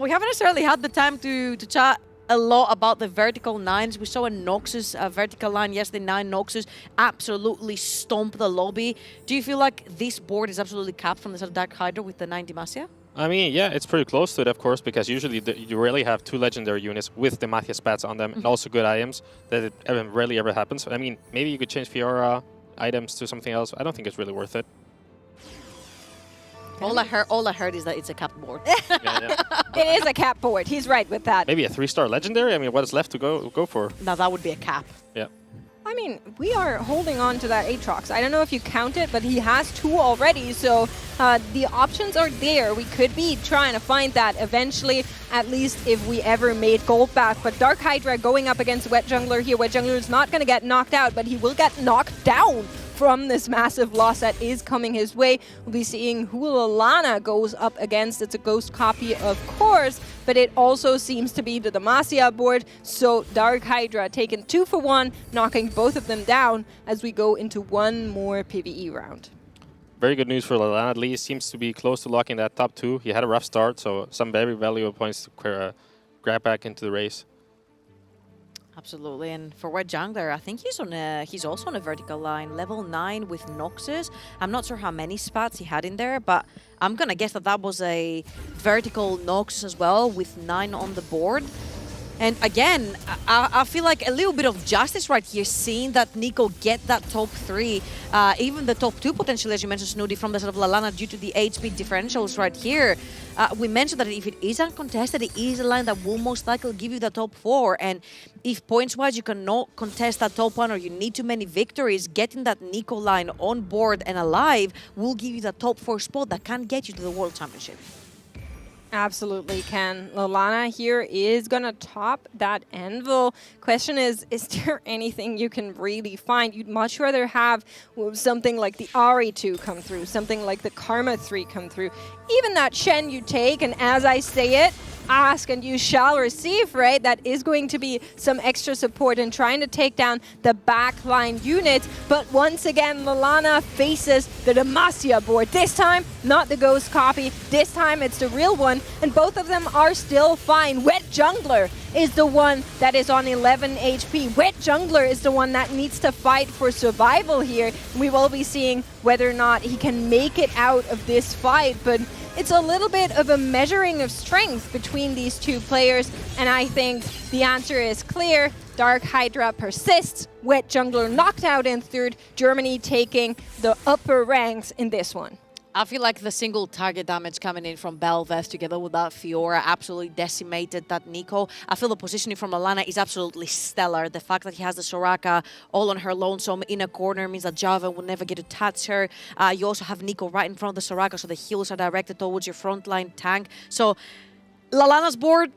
we haven't necessarily had the time to chat a lot about the vertical 9s. We saw a Noxus vertical line yesterday. 9 Noxus absolutely stomp the lobby. Do you feel like this board is absolutely capped from the side of DarkHydra with the 9 Demacia? I mean, yeah, it's pretty close to it, of course, because usually you rarely have 2 legendary units with Demacia spats on them and also good items. That it rarely ever happens. I mean, maybe you could change Fiora items to something else. I don't think it's really worth it. All I heard is that it's a cap board. It is a cap board. He's right with that. Maybe a 3-star legendary? I mean, what is left to go for? Now that would be a cap. Yeah. I mean, we are holding on to that Aatrox. I don't know if you count it, but he has 2 already, so the options are there. We could be trying to find that eventually, at least if we ever made gold back. But DarkHydra going up against Wet Jungler here. Wet Jungler is not going to get knocked out, but he will get knocked down from this massive loss that is coming his way. We'll be seeing who Lallana goes up against. It's a ghost copy, of course, but it also seems to be the Demacia board. So DarkHydra taking 2 for 1, knocking both of them down as we go into one more PvE round. Very good news for Lallana. At least seems to be close to locking that top 2. He had a rough start, so some very valuable points to grab back into the race. Absolutely, and for Wet Jungler, I think he's also on a vertical line, level 9 with Noxus. I'm not sure how many spots he had in there, but I'm gonna guess that was a vertical Noxus as well with 9 on the board. And again, I feel like a little bit of justice right here, seeing that Nico get that top 3, even the top 2 potentially, as you mentioned, Snooty, from the side of Lallana due to the HP differentials right here. We mentioned that if it is uncontested, it is a line that will most likely give you the top 4. And if points-wise you cannot contest that top 1 or you need too many victories, getting that Nico line on board and alive will give you the top 4 spot that can get you to the World Championship. Absolutely can. Lallana here is going to top that anvil. Question is there anything you can really find? You'd much rather have something like the Ari 2 come through, something like the Karma 3 come through. Even that Shen you take, and as I say it, ask and you shall receive, right? That is going to be some extra support in trying to take down the backline units. But once again, Lallana faces the Demacia board. This time, not the ghost copy. This time, it's the real one. And both of them are still fine. Wet Jungler is the one that is on 11 HP. Wet Jungler is the one that needs to fight for survival here. We will be seeing whether or not he can make it out of this fight. But it's a little bit of a measuring of strength between these 2 players, and I think the answer is clear. DarkHydra persists, Wet Jungler knocked out in 3rd, Germany taking the upper ranks in this one. I feel like the single target damage coming in from Bel'Veth together with that Fiora absolutely decimated that Nico. I feel the positioning from Lallana is absolutely stellar. The fact that he has the Soraka all on her lonesome in a corner means that Java will never get to touch her. You also have Nico right in front of the Soraka, so the heals are directed towards your frontline tank. So Lallana's board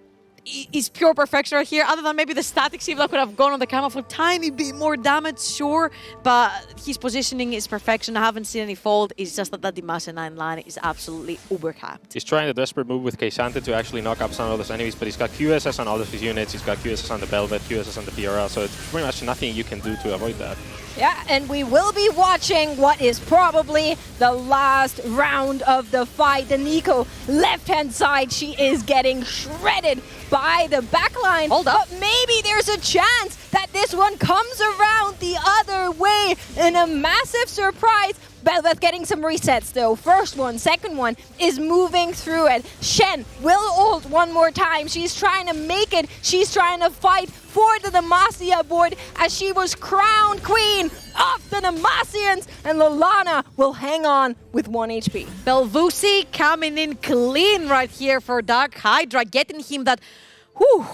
is pure perfection right here, other than maybe the static shield that could have gone on the camera for a tiny bit more damage, sure, but his positioning is perfection. I haven't seen any fault. It's just that the Demacia 9 line is absolutely uber capped. He's trying the desperate move with K'Sante to actually knock up some of those enemies, but he's got QSS on all of his units, he's got QSS on the Bel'Veth, QSS on the Fiora, so it's pretty much nothing you can do to avoid that. Yeah, and we will be watching what is probably the last round of the fight. The Nico left-hand side, she is getting shredded by the backline. Hold up. But maybe there's a chance that this one comes around the other way in a massive surprise. Bel'Veth getting some resets though. First one, second one is moving through it. Shen will ult one more time. She's trying to make it. She's trying to fight for the Demacia board as she was crowned queen of the Demacians, and Lallana will hang on with 1 HP. Belvusi coming in clean right here for DarkHydra, getting him that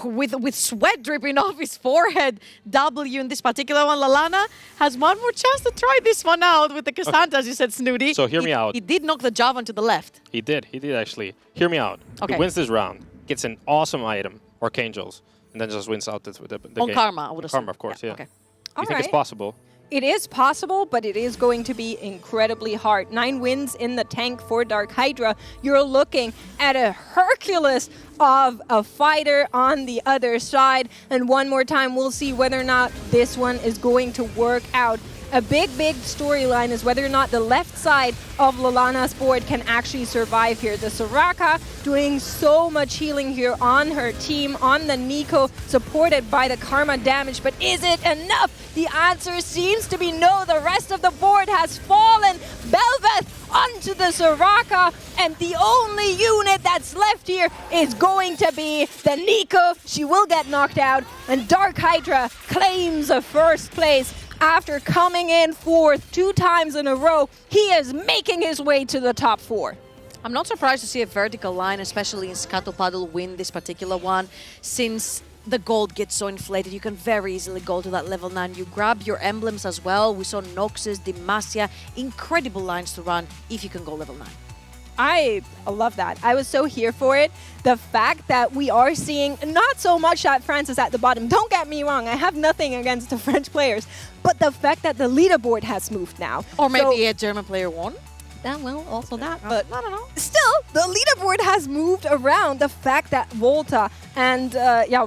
with sweat dripping off his forehead W in this particular one. Lallana has one more chance to try this one out with the Cassandra, as you said, Snooty. So hear me out. He did knock the Javan to the left. He did actually. Hear me out. Okay. He wins this round, gets an awesome item, Archangels, and then just wins out the On game. Karma, I would assume. Karma, of course, yeah. Okay. You think it's possible? It is possible, but it is going to be incredibly hard. 9 wins in the tank for DarkHydra. You're looking at a Hercules of a fighter on the other side. And one more time, we'll see whether or not this one is going to work out. A big storyline is whether or not the left side of Lallana's board can actually survive here. The Soraka doing so much healing here on her team, on the Nico, supported by the Karma damage. But is it enough? The answer seems to be no. The rest of the board has fallen. Belveth onto the Soraka, and the only unit that's left here is going to be the Nico. She will get knocked out, and DarkHydra claims a first place. After coming in 4th 2 times in a row, he is making his way to the top 4. I'm not surprised to see a vertical line, especially in Scuttle win this particular one, since the gold gets so inflated. You can very easily go to that level 9. You grab your emblems as well. We saw Noxus, Demacia, incredible lines to run if you can go level 9. I love that. I was so here for it. The fact that we are seeing not so much that France is at the bottom. Don't get me wrong. I have nothing against the French players. But the fact that the leaderboard has moved now. Or maybe a German player won. Well, also that, but I don't know. Still, the leaderboard has moved around. The fact that Volta and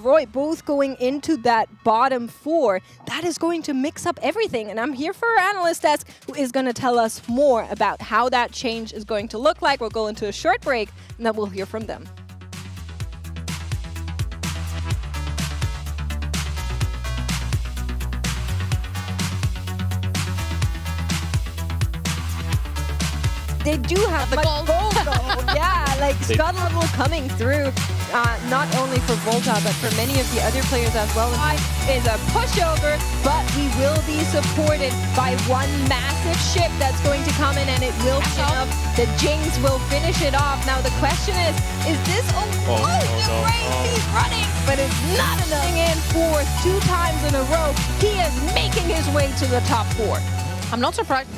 Roy both going into that bottom 4, that is going to mix up everything. And I'm here for our analyst desk, who is going to tell us more about how that change is going to look like. We'll go into a short break, and then we'll hear from them. They do have much gold though. Yeah, like Scuttle coming through, not only for Volta, but for many of the other players as well. Is a pushover, but we will be supported by one massive ship that's going to come in, and it will chin up. The Jinx will finish it off. Now the question is this He's running, but it's not enough. In 4th 2 times in a row, he is making his way to the top 4. I'm not surprised.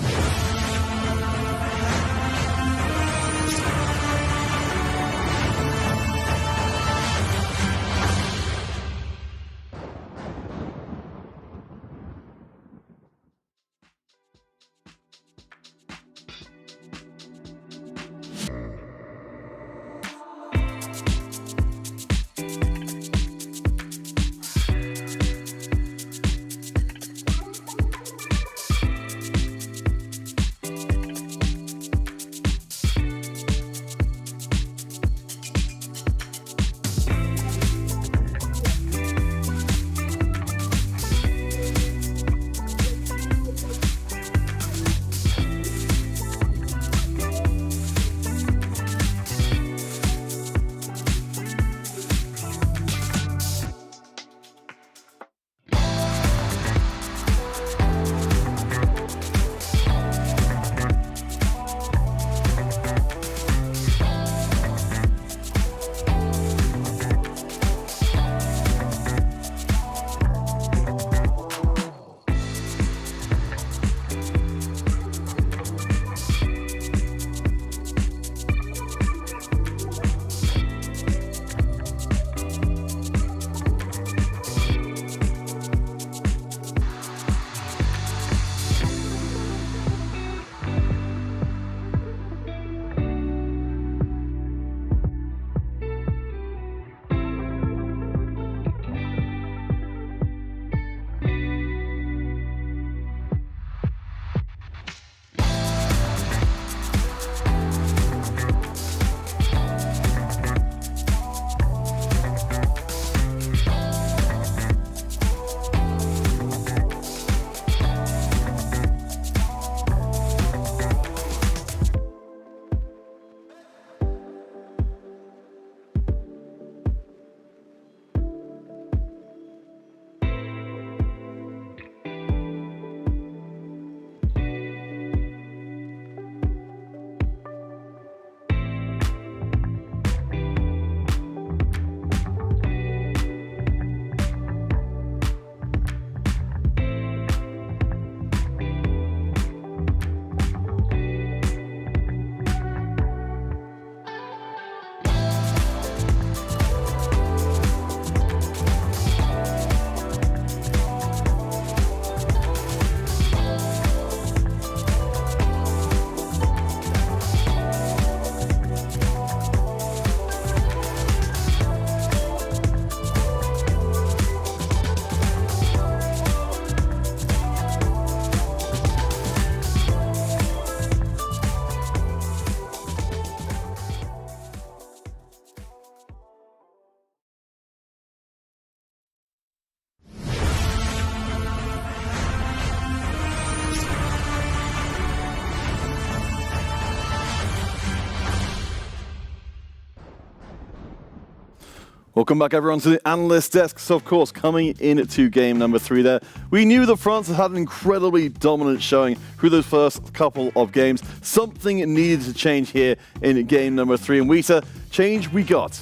Welcome back, everyone, to the analyst desk. So, of course, coming into game number 3 there, we knew that France had an incredibly dominant showing through those first couple of games. Something needed to change here in game number 3. And Wita, change we got.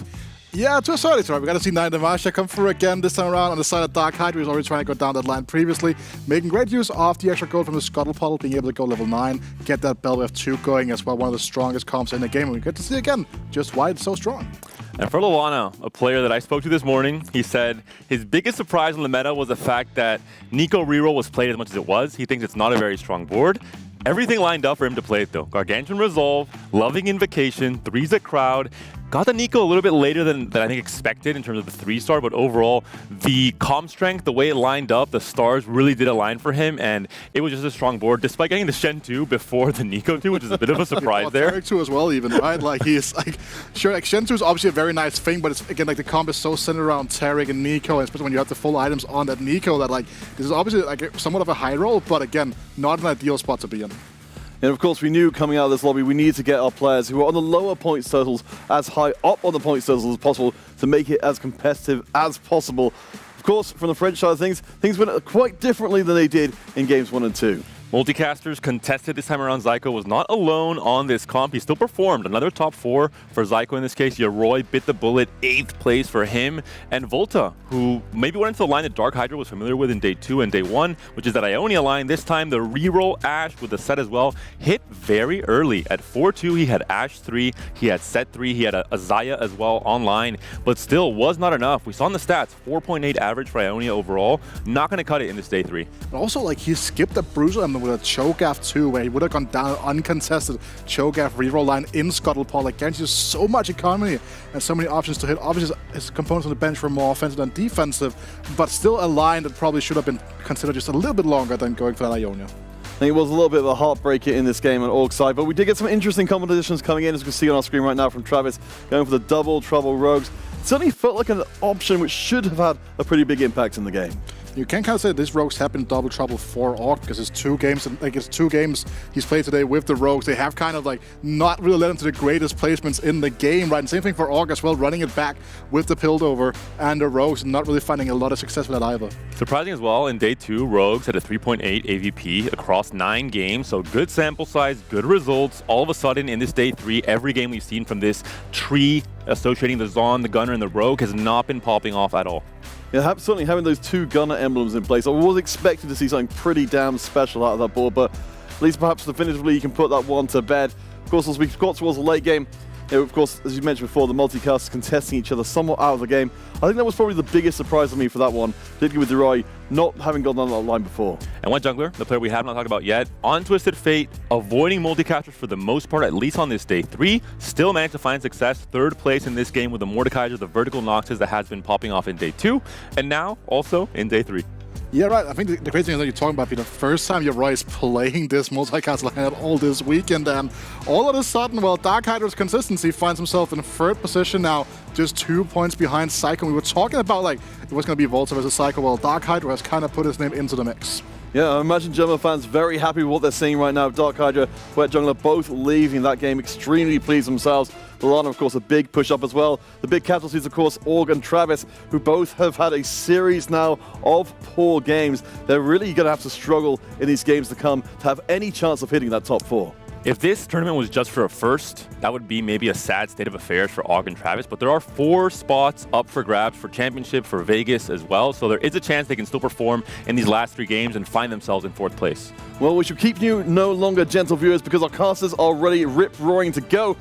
Yeah, to a certain extent. We got to see Nine come through again this time around on the side of DarkHydra. He was already trying to go down that line previously, making great use of the extra gold from the Scuttle Puddle, being able to go level 9, get that Bellwether 2 going as well, one of the strongest comps in the game. And we get to see again just why it's so strong. And for Lallana, a player that I spoke to this morning, he said his biggest surprise in the meta was the fact that Nico reroll was played as much as it was. He thinks it's not a very strong board. Everything lined up for him to play it though. Gargantuan Resolve, Loving Invocation, 3's Crowd. Got the Nico a little bit later than I think expected in terms of the 3-star, but overall, the comp strength, the way it lined up, the stars really did align for him, and it was just a strong board, despite getting the Shen 2 before the Nico 2, which is a bit of a surprise there. Tarek 2 as well, even, right? Like, he's like, sure, like, Shen 2 is obviously a very nice thing, but it's, again, like, the comp is so centered around Tarek and Nico, and especially when you have the full items on that Nico, that, like, this is obviously, like, somewhat of a high roll, but again, not an ideal spot to be in. And of course, we knew coming out of this lobby, we needed to get our players who are on the lower points totals as high up on the points totals as possible to make it as competitive as possible. Of course, from the French side of things went quite differently than they did in games 1 and 2. Multicasters contested this time around. Zyko was not alone on this comp. He still performed. Another top 4 for Zyko in this case. Yoroi bit the bullet, 8th place for him. And Volta, who maybe went into the line that DarkHydra was familiar with in day 2 and day 1, which is that Ionia line. This time, the reroll Ashe with the set as well hit very early. At 4-2, he had Ashe 3, he had set 3, he had a Zaya as well online, but still was not enough. We saw in the stats, 4.8 average for Ionia overall. Not going to cut it in this day 3. But also, like, he skipped a Bruiser and with a Cho'Gath too, where he would have gone down uncontested Cho'Gath reroll line in Scuttlepod. Like, guarantees so much economy and so many options to hit. Obviously, his components on the bench were more offensive than defensive, but still a line that probably should have been considered just a little bit longer than going for that Ionia. I think it was a little bit of a heartbreaker in this game on Org side, but we did get some interesting competitions coming in, as we can see on our screen right now from Travis, going for the double trouble rogues. It certainly felt like an option which should have had a pretty big impact in the game. You can kind of say this Rogues have been double trouble for Orc because it's 2 games, and like it's 2 games he's played today with the Rogues. They have kind of like not really led him to the greatest placements in the game, right? And same thing for Orc as well, running it back with the Piltover and the Rogues, and not really finding a lot of success with that either. Surprising as well, in day 2, Rogues had a 3.8 AVP across 9 games, so good sample size, good results. All of a sudden, in this day 3, every game we've seen from this tree associating the Zon, the Gunner, and the Rogue has not been popping off at all. Yeah, certainly having those 2 Gunner emblems in place, I was expecting to see something pretty damn special out of that board, but at least perhaps definitively you can put that one to bed. Of course, as we got towards the late game, of course, as you mentioned before, the multicasters contesting each other somewhat out of the game. I think that was probably the biggest surprise for me for that one, particularly with Yoroi not having gone down that line before. And one jungler, the player we have not talked about yet, on Twisted Fate, avoiding multicasters for the most part, at least on this day 3, still managed to find success, 3rd place in this game with the Mordekaiser, the vertical Noxus that has been popping off in day 2, and now also in day 3. Yeah, right. I think the crazy thing that you're talking about, the first time Yoroi is playing this multicast lineup all this weekend, and all of a sudden, well, DarkHydra's consistency finds himself in 3rd position now, just 2 points behind Psycho. We were talking about, like, it was going to be Volta versus Psycho. Well, DarkHydra has kind of put his name into the mix. Yeah, I imagine German fans very happy with what they're seeing right now. DarkHydra, Wet Jungler both leaving that game extremely pleased themselves. Lallana, of course, a big push-up as well. The big casualties, of course, Org and Travis, who both have had a series now of poor games. They're really going to have to struggle in these games to come to have any chance of hitting that top 4. If this tournament was just for a first, that would be maybe a sad state of affairs for Og and Travis, but there are 4 spots up for grabs for Championship, for Vegas as well, so there is a chance they can still perform in these last 3 games and find themselves in 4th place. Well, we should keep you no longer, gentle viewers, because our casters are ready, rip-roaring to go.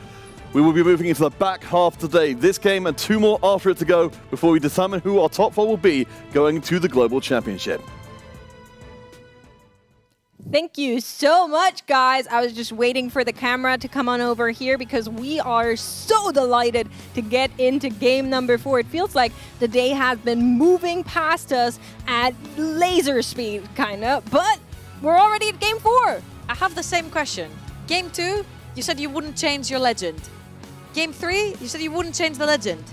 We will be moving into the back half today. This game and 2 more after it to go before we determine who our top 4 will be going to the Global Championship. Thank you so much, guys. I was just waiting for the camera to come on over here because we are so delighted to get into game number 4. It feels like the day has been moving past us at laser speed, kind of, but we're already at game 4. I have the same question. Game 2, you said you wouldn't change your legend. Game 3, you said you wouldn't change the legend.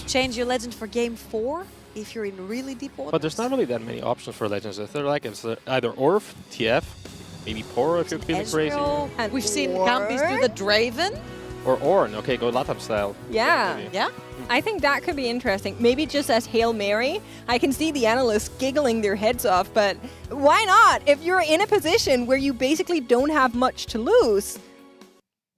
Change your legend for game 4? If you're in really deep water. But there's not really that many options for legends. If they're like, it's either Orf, TF, maybe Poro if you're feeling crazy. We've seen Campis do the Draven. Or Ornn, okay, go Latam style. Yeah. Yeah? I think that could be interesting. Maybe just as Hail Mary. I can see the analysts giggling their heads off, but why not? If you're in a position where you basically don't have much to lose,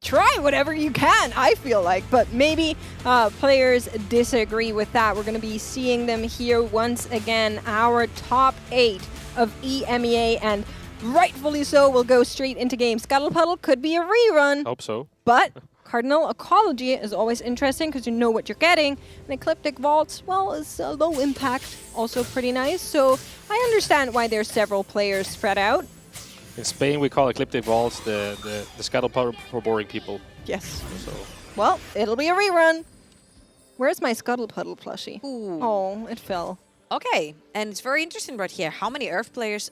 try whatever you can, I feel like. But maybe players disagree with that. We're going to be seeing them here once again. Our top 8 of EMEA, and rightfully so, will go straight into game. Scuttle Puddle could be a rerun. Hope so. But Cardinal Ecology is always interesting because you know what you're getting. And Ecliptic Vaults, well, is a low impact, also pretty nice. So I understand why there's several players spread out. In Spain, we call Ecliptic Vaults the Scuttle Puddle for boring people. Yes. So. Well, it'll be a rerun. Where's my Scuttle Puddle plushie? Ooh. Oh, it fell. Okay, and it's very interesting right here. How many Earth players?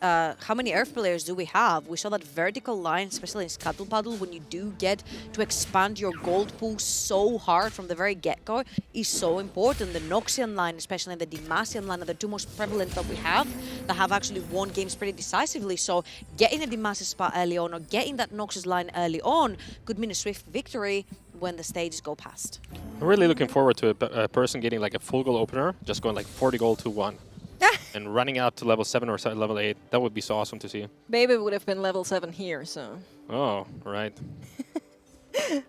Do we have? We saw that vertical line, especially in Scuttle Puddle, when you do get to expand your gold pool so hard from the very get-go, is so important. The Noxian line, especially the Demacian line, are the two most prevalent that we have that have actually won games pretty decisively. So getting a Demacia spot early on or getting that Noxus line early on could mean a swift victory when the stages go past. I'm really looking forward to a person getting like a full gold opener, just going like 40 gold to 1. And running out to level 7 or level 8. That would be so awesome to see. Baby would have been level 7 here, so. Oh, right.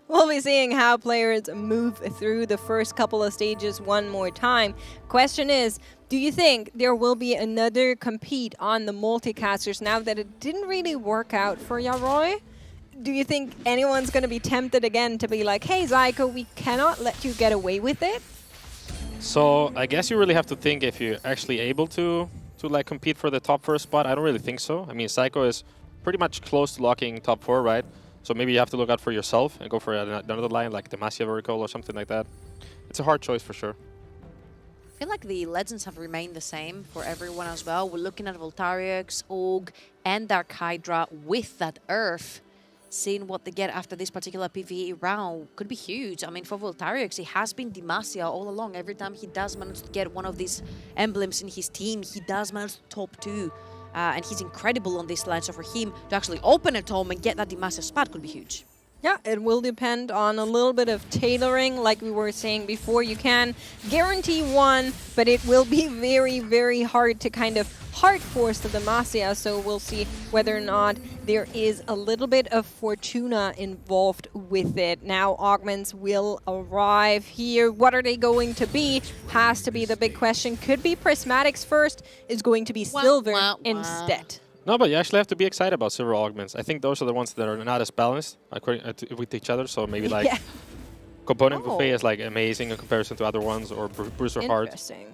We'll be seeing how players move through the first couple of stages one more time. Question is, do you think there will be another compete on the multicasters now that it didn't really work out for Yaroi? Do you think anyone's going to be tempted again to be like, hey, Zyko, we cannot let you get away with it? So I guess you really have to think if you're actually able to like compete for the top 4 spot. I don't really think so. I mean, Zyko is pretty much close to locking top 4, right? So maybe you have to look out for yourself and go for another line like Demacia Vertical or something like that. It's a hard choice for sure. I feel like the legends have remained the same for everyone as well. We're looking at Voltariax, Og, and DarkHydra with that Earth. Seeing what they get after this particular PvE round could be huge. I mean, for Voltariax, it has been Demacia all along. Every time he does manage to get one of these emblems in his team, he does manage to top 2. And he's incredible on this line. So for him to actually open a tome and get that Demacia spot could be huge. Yeah, it will depend on a little bit of tailoring, like we were saying before. You can guarantee 1, but it will be very, very hard to kind of hard force the Demacia, so we'll see whether or not there is a little bit of Fortuna involved with it. Now augments will arrive here. What are they going to be? Has to be the big question. Could be Prismatics first, is going to be Silver instead. No, but you actually have to be excited about silver augments. I think those are the ones that are not as balanced with each other. So maybe like Component Buffet is like amazing in comparison to other ones, or Bruiser Heart. Interesting.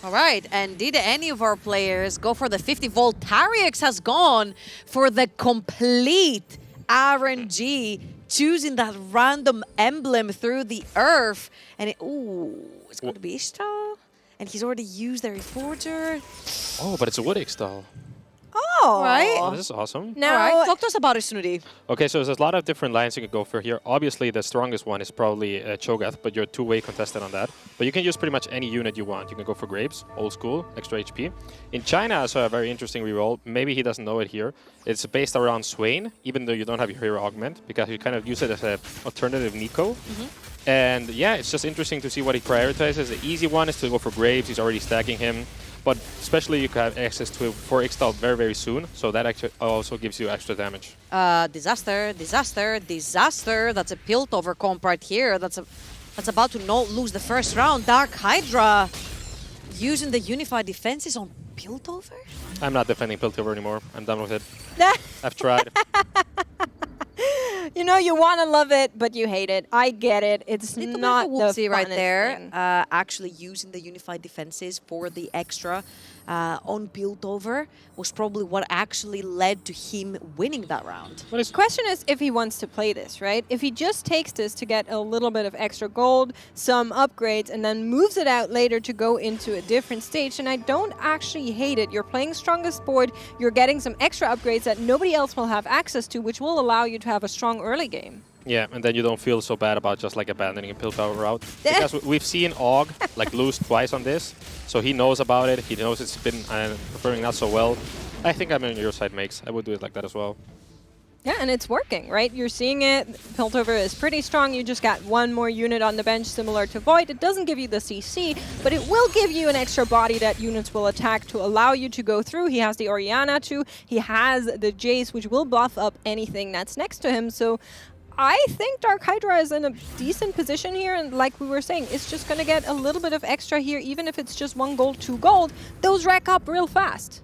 All right, and did any of our players go for the 50 volt? Voltariax has gone for the complete RNG, choosing that random emblem through the Earth. And it's going to be Ishtar. And he's already used their Reforger. Oh, but it's a Wood Ixtal. Oh, right. Oh, this is awesome. Now, all right, talk to us about it, Snooty. Okay, so there's a lot of different lines you can go for here. Obviously, the strongest one is probably Cho'Gath, but you're two-way contested on that. But you can use pretty much any unit you want. You can go for Grapes, old school, extra HP. In China, I saw a very interesting reroll. Maybe he doesn't know it here. It's based around Swain, even though you don't have your hero augment, because you kind of use it as an alternative Nico. And yeah, it's just interesting to see what he prioritizes. The easy one is to go for Graves. He's already stacking him. But especially you can have access to 4 Ixtal very, very soon. So that actually also gives you extra damage. Disaster, disaster, disaster. That's a Piltover comp right here. That's about to not lose the first round. DarkHydra using the unified defenses on Piltover? I'm not defending Piltover anymore. I'm done with it. I've tried. You know, you want to love it, but you hate it. I get it. It's not the whoopsie right funnest there. thing. Actually using the unified defenses for the extra on Piltover was probably what actually led to him winning that round. The question is if he wants to play this, right? If he just takes this to get a little bit of extra gold, some upgrades, and then moves it out later to go into a different stage, and I don't actually hate it. You're playing strongest board, you're getting some extra upgrades that nobody else will have access to, which will allow you to have a strong early game. Yeah, and then you don't feel so bad about just like abandoning a Piltover route. Because we've seen Og like lose twice on this, so he knows about it. He knows it's been performing not so well. I think I'm on your side, Makes. I would do it like that as well. Yeah, and it's working, right? You're seeing it. Piltover is pretty strong. You just got one more unit on the bench, similar to Void. It doesn't give you the CC, but it will give you an extra body that units will attack to allow you to go through. He has the Orianna too. He has the Jace, which will buff up anything that's next to him. So I think DarkHydra is in a decent position here, and like we were saying, it's just going to get a little bit of extra here, even if it's just 1 gold, 2 gold. Those rack up real fast.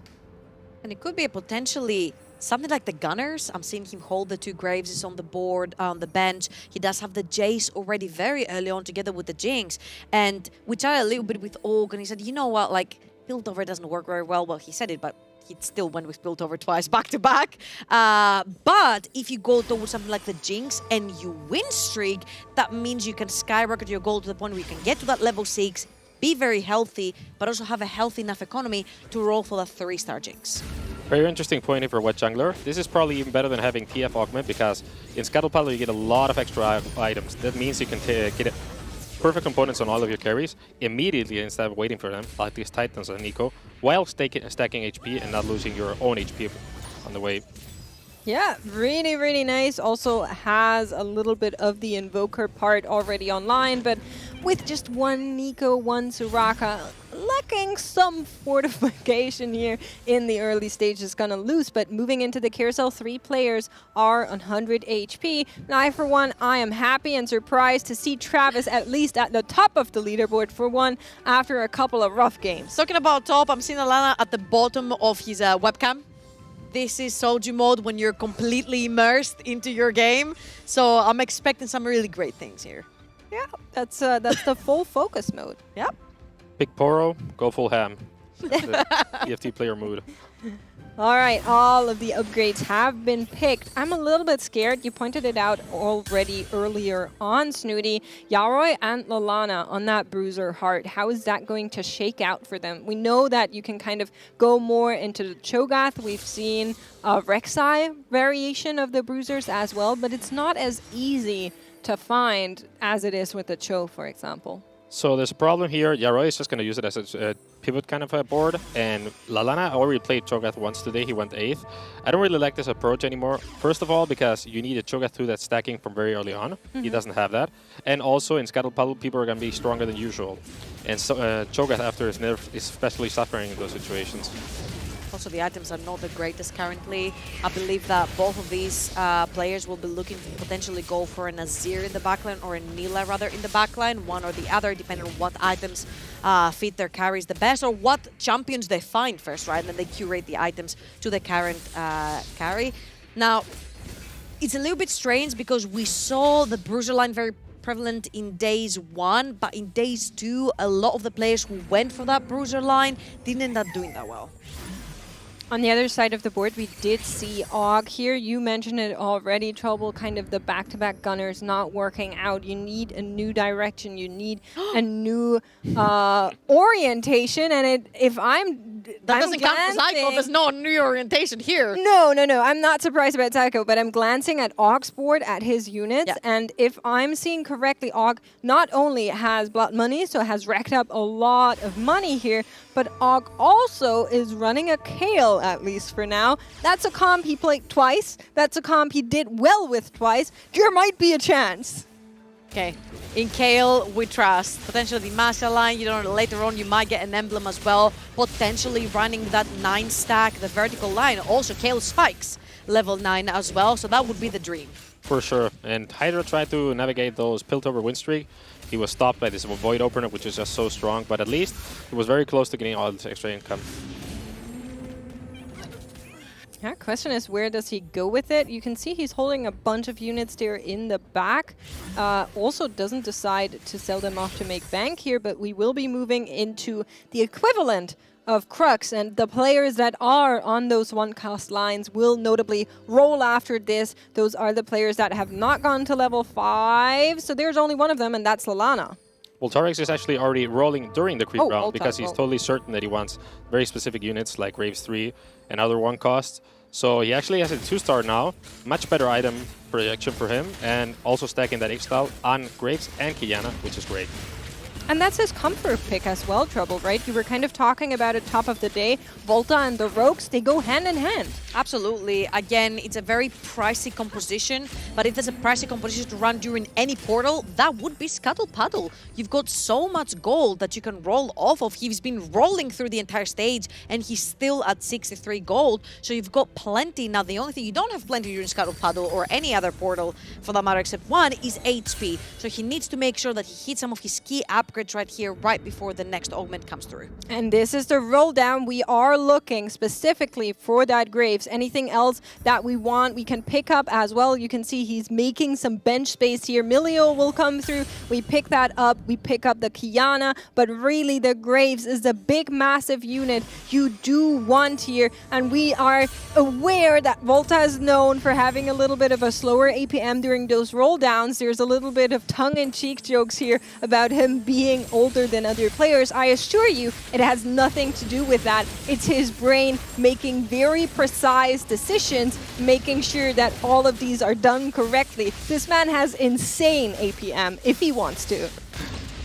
And it could be a potentially something like the Gunners. I'm seeing him hold the 2 Graves is on the board, on the bench. He does have the Jace already very early on together with the Jinx. And we chatted a little bit with Og, and he said, you know what, like, Piltover doesn't work very well. Well, he said it, but he still went with Piltover twice back to back. But if you go towards something like the Jinx and you win streak, that means you can skyrocket your gold to the point where you can get to that level 6, be very healthy, but also have a healthy enough economy to roll for that 3-star Jinx. Very interesting point here for Wet Jungler. This is probably even better than having TF Augment, because in Scuttle Paddle you get a lot of extra items. That means you can get perfect components on all of your carries immediately instead of waiting for them, like these Titans and Nico, while stacking HP and not losing your own HP on the way. Yeah, really, really nice. Also has a little bit of the Invoker part already online, but with just 1 Nico, 1 Soraka, lacking some fortification here in the early stage is gonna lose. But moving into the carousel, 3 players are 100 HP. Now, I, for one, I am happy and surprised to see Travis at least at the top of the leaderboard for one after a couple of rough games. Talking about top, I'm seeing Lallana at the bottom of his webcam. This is Soju mode when you're completely immersed into your game. So I'm expecting some really great things here. Yeah, that's the full focus mode. Yep. Big Poro, go full ham. The TFT player mood. All right, all of the upgrades have been picked. I'm a little bit scared. You pointed it out already earlier on, Snooty. Yaroi and Lallana on that Bruiser Heart. How is that going to shake out for them? We know that you can kind of go more into the Cho'Gath. We've seen a Rek'Sai variation of the Bruisers as well, but it's not as easy to find as it is with the Cho, for example. So there's a problem here. Yaroi is just going to use it as a pivot kind of a board, and Lallana already played Cho'Gath once today. He went 8th. I don't really like this approach anymore. First of all, because you need a Cho'Gath through that stacking from very early on. He doesn't have that. And also in Scuttle Puddle, people are going to be stronger than usual. And so Cho'Gath after his nerf is especially suffering in those situations. Also, the items are not the greatest currently. I believe that both of these players will be looking to potentially go for an Azir in the backline or a Nila rather in the backline, one or the other, depending on what items fit their carries the best or what champions they find first, right? And then they curate the items to the current carry. Now, it's a little bit strange because we saw the Bruiser line very prevalent in days 1, but in days 2, a lot of the players who went for that Bruiser line didn't end up doing that well. On the other side of the board, we did see Og here. You mentioned it already, Trouble, kind of the back-to-back gunners not working out. You need a new direction. You need a new orientation. And if That doesn't count for Psycho. There's no new orientation here. No. I'm not surprised about Psycho, but I'm glancing at Og's board, at his units. Yeah. And if I'm seeing correctly, Og not only has blood money, so has racked up a lot of money here, but Og also is running a Kale, at least for now. That's a comp he played twice. That's a comp he did well with twice. There might be a chance. Okay. In Kale, we trust. Potentially the Master line, you know, later on you might get an emblem as well. Potentially running that 9 stack, the vertical line. Also, Kale spikes level 9 as well, so that would be the dream. For sure. And Hydra tried to navigate those Piltover win streak. He was stopped by this Void Opener, which is just so strong, but at least he was very close to getting all this extra income. Yeah, question is, where does he go with it? You can see he's holding a bunch of units there in the back. Also doesn't decide to sell them off to make bank here, but we will be moving into the equivalent of Crux, and the players that are on those one-cast lines will notably roll after this. Those are the players that have not gone to level 5, so there's only one of them, and that's Lallana. Well, Tarix is actually already rolling during the creep round because he's oh. totally certain that he wants very specific units like Graves 3 and other one costs. So he actually has a 2-star now, much better item projection for him, and also stacking that X-Style on Graves and Kiana, which is great. And that's his comfort pick as well, Trouble, right? You were kind of talking about it top of the day. Volta and the Rogues, they go hand in hand. Absolutely. Again, it's a very pricey composition, but if there's a pricey composition to run during any portal, that would be Scuttle Puddle. You've got so much gold that you can roll off of. He's been rolling through the entire stage, and he's still at 63 gold, so you've got plenty. Now, the only thing you don't have plenty during Scuttle Puddle or any other portal, for that matter, except one, is HP. So he needs to make sure that he hits some of his key upgrades right here, right before the next augment comes through. And this is the roll down. We are looking specifically for that Graves. Anything else that we want, we can pick up as well. You can see he's making some bench space here. Milio will come through. We pick that up. We pick up the Kiana, but really the Graves is the big, massive unit you do want here. And we are aware that Volta is known for having a little bit of a slower APM during those roll downs. There's a little bit of tongue-in-cheek jokes here about him being older than other players. I assure you, it has nothing to do with that. It's his brain making very precise decisions, making sure that all of these are done correctly. This man has insane APM if he wants to.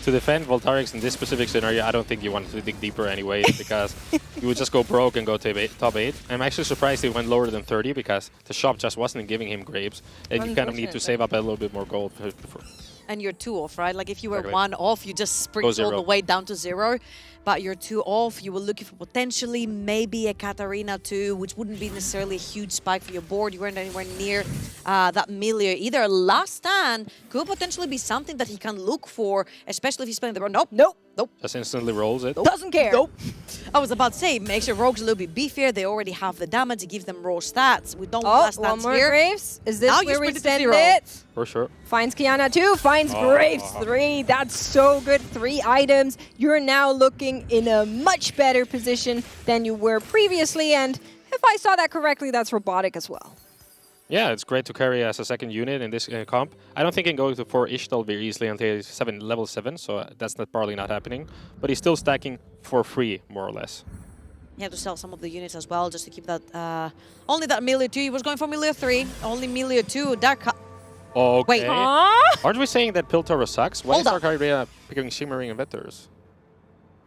To defend Voltarix in this specific scenario, I don't think you want to dig deeper anyway, because you would just go broke and go to top 8. I'm actually surprised he went lower than 30, because the shop just wasn't giving him Graves, and you kind of need to save up a little bit more gold. And you're 2 off, right? Like if you were 1 off, you just sprint all the way down to 0. But you're 2 off, you were looking for potentially maybe a Katarina 2, which wouldn't be necessarily a huge spike for your board. You weren't anywhere near that Milio either. Last Stand could potentially be something that he can look for, especially if he's playing the road. Nope, nope, nope. Just instantly rolls it. Nope. Doesn't care. Nope. I was about to say, makes your rogues a little bit beefier. They already have the damage. It gives them raw stats. We don't last stands one more here. Graves. Is this now where we send 0. it? For sure. Finds Kiana 2, finds Graves 3. That's so good. 3 items. You're now looking in a much better position than you were previously. And if I saw that correctly, that's robotic as well. Yeah, it's great to carry as a second unit in this comp. I don't think he can go to 4 Ishtal very easily until he's level 7, so that's probably not happening. But he's still stacking for free, more or less. You have to sell some of the units as well, just to keep that... only that Milio 2, he was going for Milio 3. Only Milio 2, Okay. Wait. Aren't we saying that Piltover sucks? Why is DarkHydra picking Shimmering Inventors?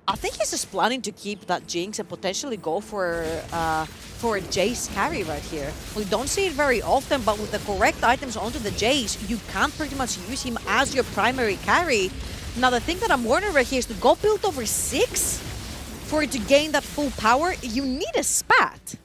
I think he's just planning to keep that Jinx and potentially go for a Jace carry right here. We don't see it very often, but with the correct items onto the Jace, you can pretty much use him as your primary carry. Now, the thing that I'm wondering right here is to go Piltover 6 for it to gain that full power, you need a spat.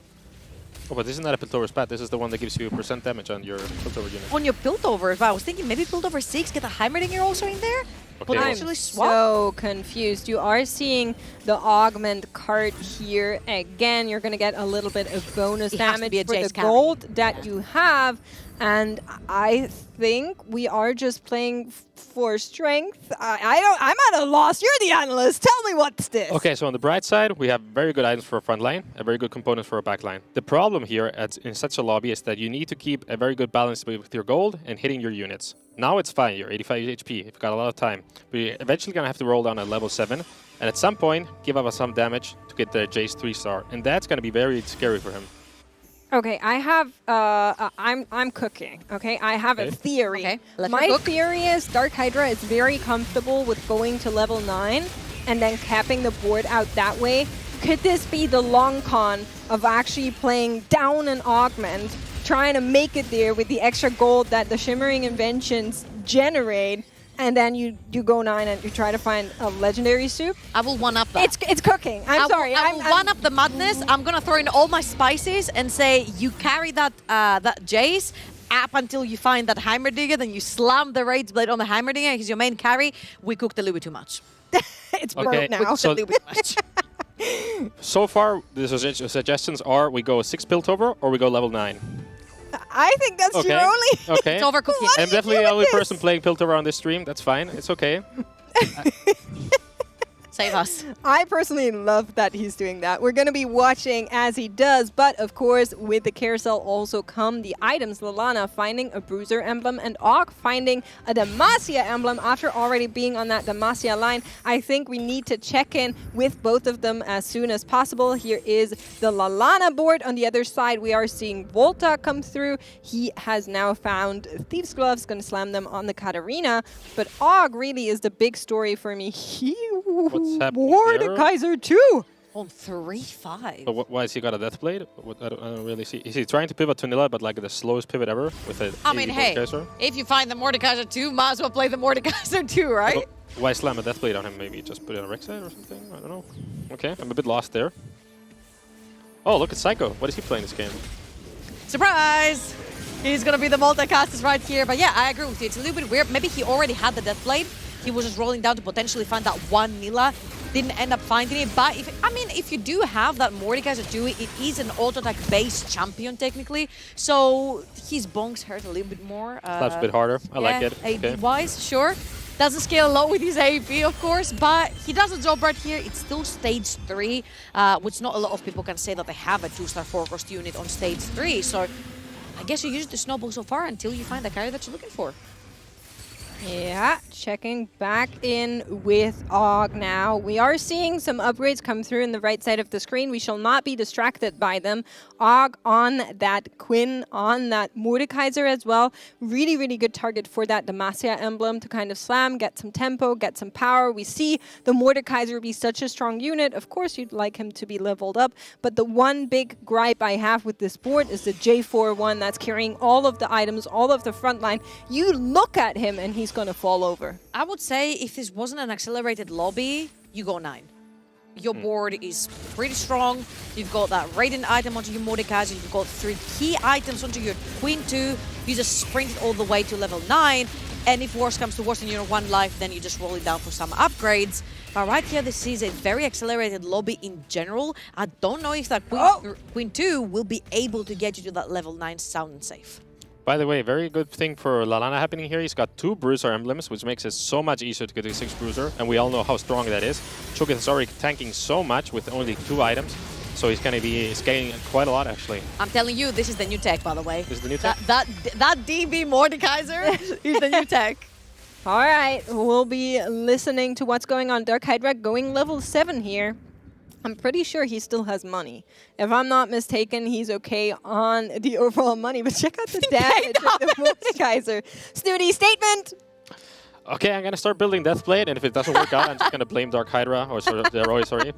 Oh, but this is not a Piltover spat. This is the one that gives you % damage on your Piltover unit. On your Piltover, but I was thinking maybe Piltover 6, get a Heimerdinger also in there? Okay. I'm so confused. You are seeing the augment card here. Again, you're going to get a little bit of bonus damage for the gold that you have. And I think we are just playing for strength. I'm at a loss. You're the analyst. Tell me what's this. Okay, so on the bright side, we have very good items for a front line, a very good component for a back line. The problem here in such a lobby is that you need to keep a very good balance with your gold and hitting your units. Now it's fine, you're 85 HP, you've got a lot of time. But you're eventually going to have to roll down at level 7, and at some point, give up some damage to get the Jace 3-star. And that's going to be very scary for him. Okay, I have, I'm cooking, okay? I have a theory. Okay, my theory is DarkHydra is very comfortable with going to level 9 and then capping the board out that way. Could this be the long con of actually playing down an augment, trying to make it there with the extra gold that the Shimmering Inventions generate, and then you go 9 and you try to find a legendary soup? I will one-up that. It's cooking. I'm sorry. I will one-up the madness. I'm going to throw in all my spices and say you carry that Jace up until you find that Heimerdinger, then you slam the Rage Blade on the Heimerdinger. He's your main carry. We cooked a little bit too much. It's broke now. We cooked a little bit too much. So far, the suggestions are we go 6 Piltover or we go level 9. I think that's your only... Okay. It's overcooking. I'm definitely the only person playing Piltover on this stream. That's fine. It's okay. Save us. I personally love that he's doing that. We're going to be watching as he does, but of course, with the carousel also come the items. Lallana finding a Bruiser emblem and Og finding a Demacia emblem after already being on that Demacia line. I think we need to check in with both of them as soon as possible. Here is the Lallana board. On the other side, we are seeing Volta come through. He has now found Thieves' Gloves, going to slam them on the Katarina, but Og really is the big story for me. What's happening Mordekaiser too. On 3-5. So why has he got a Deathblade? I don't really see. Is he trying to pivot to Nilla, but like the slowest pivot ever with a I mean, hey, if you find the Mordekaiser 2, might as well play the Mordekaiser 2, right? So why slam a Deathblade on him? Maybe just put it on Rek'Sai or something? I don't know. Okay, I'm a bit lost there. Oh, look at Psycho. What is he playing this game? Surprise! He's gonna be the multicasters right here. But yeah, I agree with you. It's a little bit weird. Maybe he already had the Deathblade. He was just rolling down to potentially find that one Nilla. Didn't end up finding it. But if you do have that Mordekaiser 2, it is an auto attack based champion technically. So his bonks hurt a little bit more. Slaps a bit harder. I like it. AP wise, sure. Doesn't scale a lot with his AP, of course, but he does a job right here. It's still stage 3, which not a lot of people can say that they have a 2-star 4-cost unit on stage 3. So I guess you use the snowball so far until you find the carry that you're looking for. Yeah, checking back in with Og now. We are seeing some upgrades come through in the right side of the screen. We shall not be distracted by them. Og on that Quinn, on that Mordekaiser as well. Really, really good target for that Demacia emblem to kind of slam, get some tempo, get some power. We see the Mordekaiser be such a strong unit. Of course, you'd like him to be leveled up, but the one big gripe I have with this board is the J4 one that's carrying all of the items, all of the front line. You look at him and he's going to fall over. I would say if this wasn't an accelerated lobby, you go 9. Your board is pretty strong. You've got that Raiden item onto your Mordekaiser. You've got 3 key items onto your Queen 2. You just sprint it all the way to level 9. And if worse comes to worse and you're 1 life, then you just roll it down for some upgrades. But right here, this is a very accelerated lobby in general. I don't know if that Queen 2 will be able to get you to that level 9 sound and safe. By the way, very good thing for Lallana happening here. He's got 2 Bruiser emblems, which makes it so much easier to get a 6 Bruiser, and we all know how strong that is. Choketh is already tanking so much with only 2 items, so he's going to be scaling quite a lot, actually. I'm telling you, this is the new tech, by the way. This is the new tech? That DB Mordekaiser is the new tech. All right, we'll be listening to what's going on. DarkHydra going level 7 here. I'm pretty sure he still has money. If I'm not mistaken, he's okay on the overall money. But check out the damage of the Mordekaiser. Snooty, statement! Okay, I'm going to start building Deathblade, and if it doesn't work out, I'm just going to blame DarkHydra, or sort of Zeroy, sorry.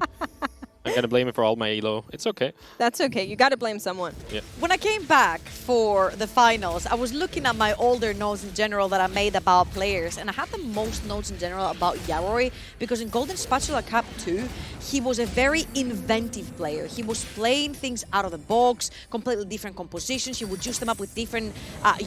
I'm going to blame him for all my elo. It's okay. That's okay. You got to blame someone. Yeah. When I came back for the finals, I was looking at my older notes in general that I made about players, and I had the most notes in general about Yaroy, because in Golden Spatula Cup 2, he was a very inventive player. He was playing things out of the box, completely different compositions. He would juice them up with different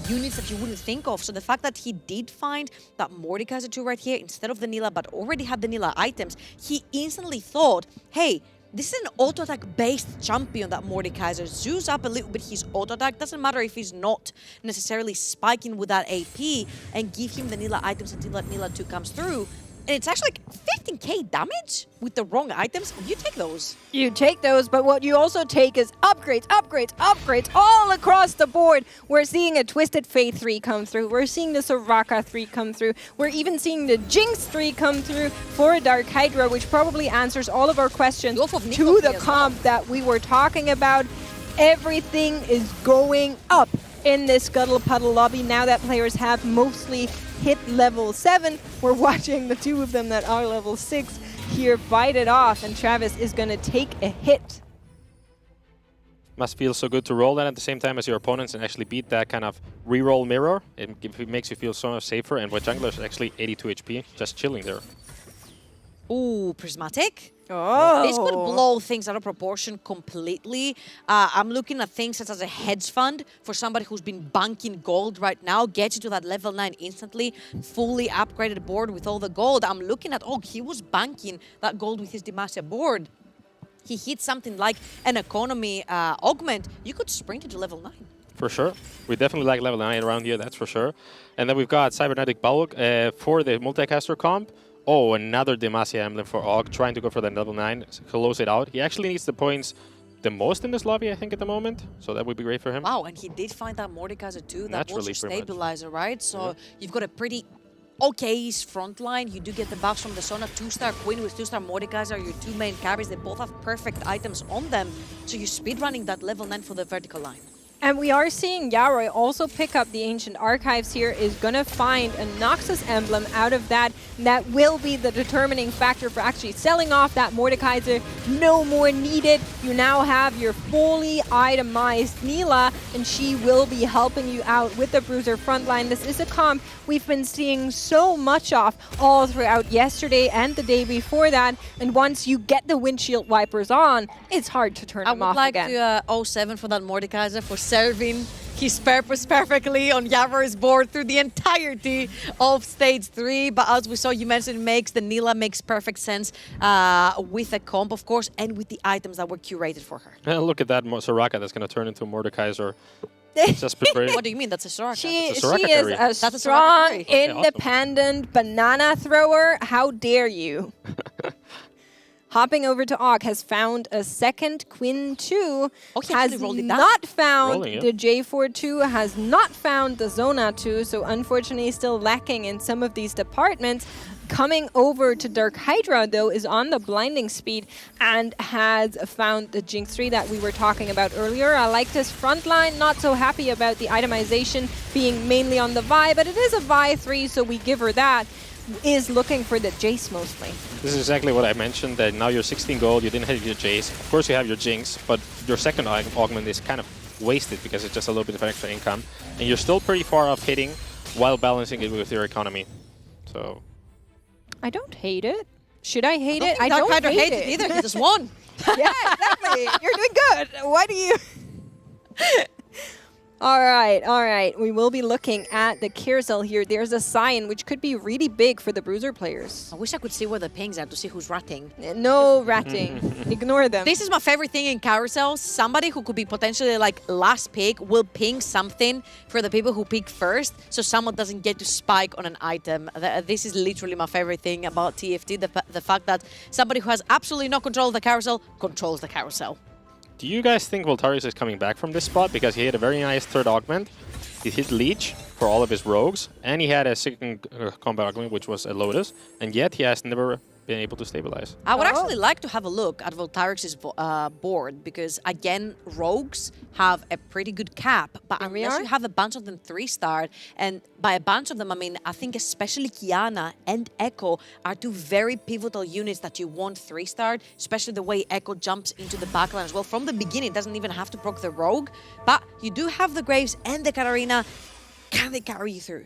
units that you wouldn't think of. So the fact that he did find that Mordekaiser 2 right here instead of the Nilla, but already had the Nilla items, he instantly thought, hey, this is an auto-attack based champion that Mordekaiser. Zoos up a little bit his auto-attack. Doesn't matter if he's not necessarily spiking with that AP, and give him the Nilla items until that Nilla 2 comes through. And it's actually like 15k damage with the wrong items. You take those. You take those, but what you also take is upgrades, upgrades, upgrades all across the board. We're seeing a Twisted Fate 3 come through. We're seeing the Soraka 3 come through. We're even seeing the Jinx 3 come through for DarkHydra, which probably answers all of our questions to the comp that we were talking about. Everything is going up in this Scuttle Puddle lobby now that players have mostly hit level 7. We're watching the 2 of them that are level 6 here fight it off, and Travis is going to take a hit. Must feel so good to roll that at the same time as your opponents and actually beat that kind of reroll mirror. It makes you feel so much safer, and with junglers actually 82 HP, just chilling there. Ooh, Prismatic. Oh. This could blow things out of proportion completely. I'm looking at things such as a hedge fund for somebody who's been banking gold right now, get you to that level 9 instantly, fully upgraded board with all the gold. I'm looking at, he was banking that gold with his Demacia board. He hit something like an economy augment. You could sprint it to level 9. For sure. We definitely like level 9 around here, that's for sure. And then we've got Cybernetic Bulk for the multicaster comp. Oh, another Demacia emblem for Og, trying to go for the level 9, close it out. He actually needs the points the most in this lobby, I think, at the moment. So that would be great for him. Wow, and he did find that Mordekaiser too. That was Naturally, your pretty much. stabilizer, right? So Yeah. you've got a pretty okay front line. You do get the buffs from the Sona, 2-star Queen with 2-star Mordekaiser, your two main carries. They both have perfect items on them. So you're speedrunning that level 9 for the vertical line. And we are seeing Yaroi also pick up the Ancient Archives here, is going to find a Noxus emblem out of that. And that will be the determining factor for actually selling off that Mordekaiser. No more needed. You now have your fully itemized Neela, and she will be helping you out with the Bruiser frontline. This is a comp we've been seeing so much of all throughout yesterday and the day before that. And once you get the windshield wipers on, it's hard to turn them off again. I would like to 07 for that Mordekaiser for serving his purpose perfectly on Yavor's board through the entirety of stage 3. But as we saw, you mentioned the Neela makes perfect sense with a comp, of course, and with the items that were curated for her. Look at that Soraka that's going to turn into a Mordekaiser. Just what do you mean? That's a Soraka. She That's a Soraka is carry. a That's a strong, Soraka carry. Okay, awesome. independent banana thrower. How dare you? Hopping over to Og, has found a second Quinn 2, he has actually rolled it down. not found Rolling it. the J4 2, has not found the Zona 2, so unfortunately still lacking in some of these departments. Coming over to DarkHydra, though, is on the blinding speed and has found the Jinx 3 that we were talking about earlier. I liked his front line, not so happy about the itemization being mainly on the Vi, but it is a Vi 3, so we give her that. Is looking for the Jace mostly. This is exactly what I mentioned, that now you're 16 gold, you didn't have your Jace. Of course you have your Jinx, but your second augment is kind of wasted because it's just a little bit of extra income. And you're still pretty far off hitting while balancing it with your economy. So... I don't hate it. Should I hate it? I don't don't hate it either. He just won. Yeah, exactly. You're doing good. Why do you... All right. We will be looking at the carousel here. There's a sign which could be really big for the Bruiser players. I wish I could see where the pings are to see who's ratting. No ratting. Ignore them. This is my favorite thing in carousels. Somebody who could be potentially like last pick will ping something for the people who pick first, so someone doesn't get to spike on an item. This is literally my favorite thing about TFT, the fact that somebody who has absolutely no control of the carousel controls the carousel. Do you guys think Voltarius is coming back from this spot? Because he had a very nice third augment. He hit Leech for all of his rogues, and he had a second combat augment, which was a Lotus, and yet he has never been able to stabilize. I would actually like to have a look at Voltarix's board, because again, rogues have a pretty good cap, but unless you have a bunch of them 3-starred, and by a bunch of them, I mean, I think especially Kiana and Echo are two very pivotal units that you want 3-starred, especially the way Echo jumps into the backline as well. From the beginning, doesn't even have to proc the rogue, but you do have the Graves and the Katarina. Can they carry you through?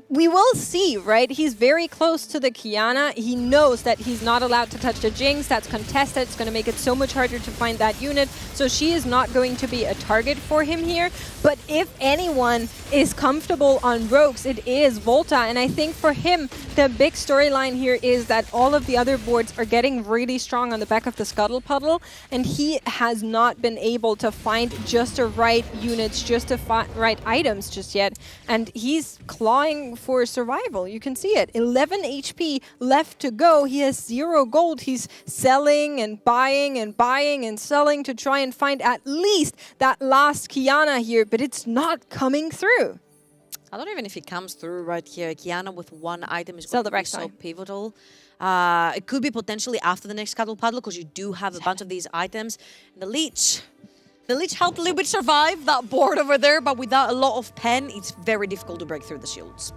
We will see, right? He's very close to the Kiana. He knows that he's not allowed to touch the Jinx. That's contested. It's going to make it so much harder to find that unit. So she is not going to be a target for him here. But if anyone is comfortable on rogues, it is Volta. And I think for him, the big storyline here is that all of the other boards are getting really strong on the back of the Scuttle Puddle. And he has not been able to find just the right units, just the right items just yet. And he's clawing for survival. You can see it. 11 HP left to go. He has 0 gold. He's selling and buying and buying and selling to try and find at least that last Kiana here, but it's not coming through. I don't even if it comes through right here. Kiana with one item is going to be so pivotal. It could be potentially after the next Scuttle Puddle because you do have a bunch of these items. And the Leech helped a little bit survive that board over there, but without a lot of pen, it's very difficult to break through the shields.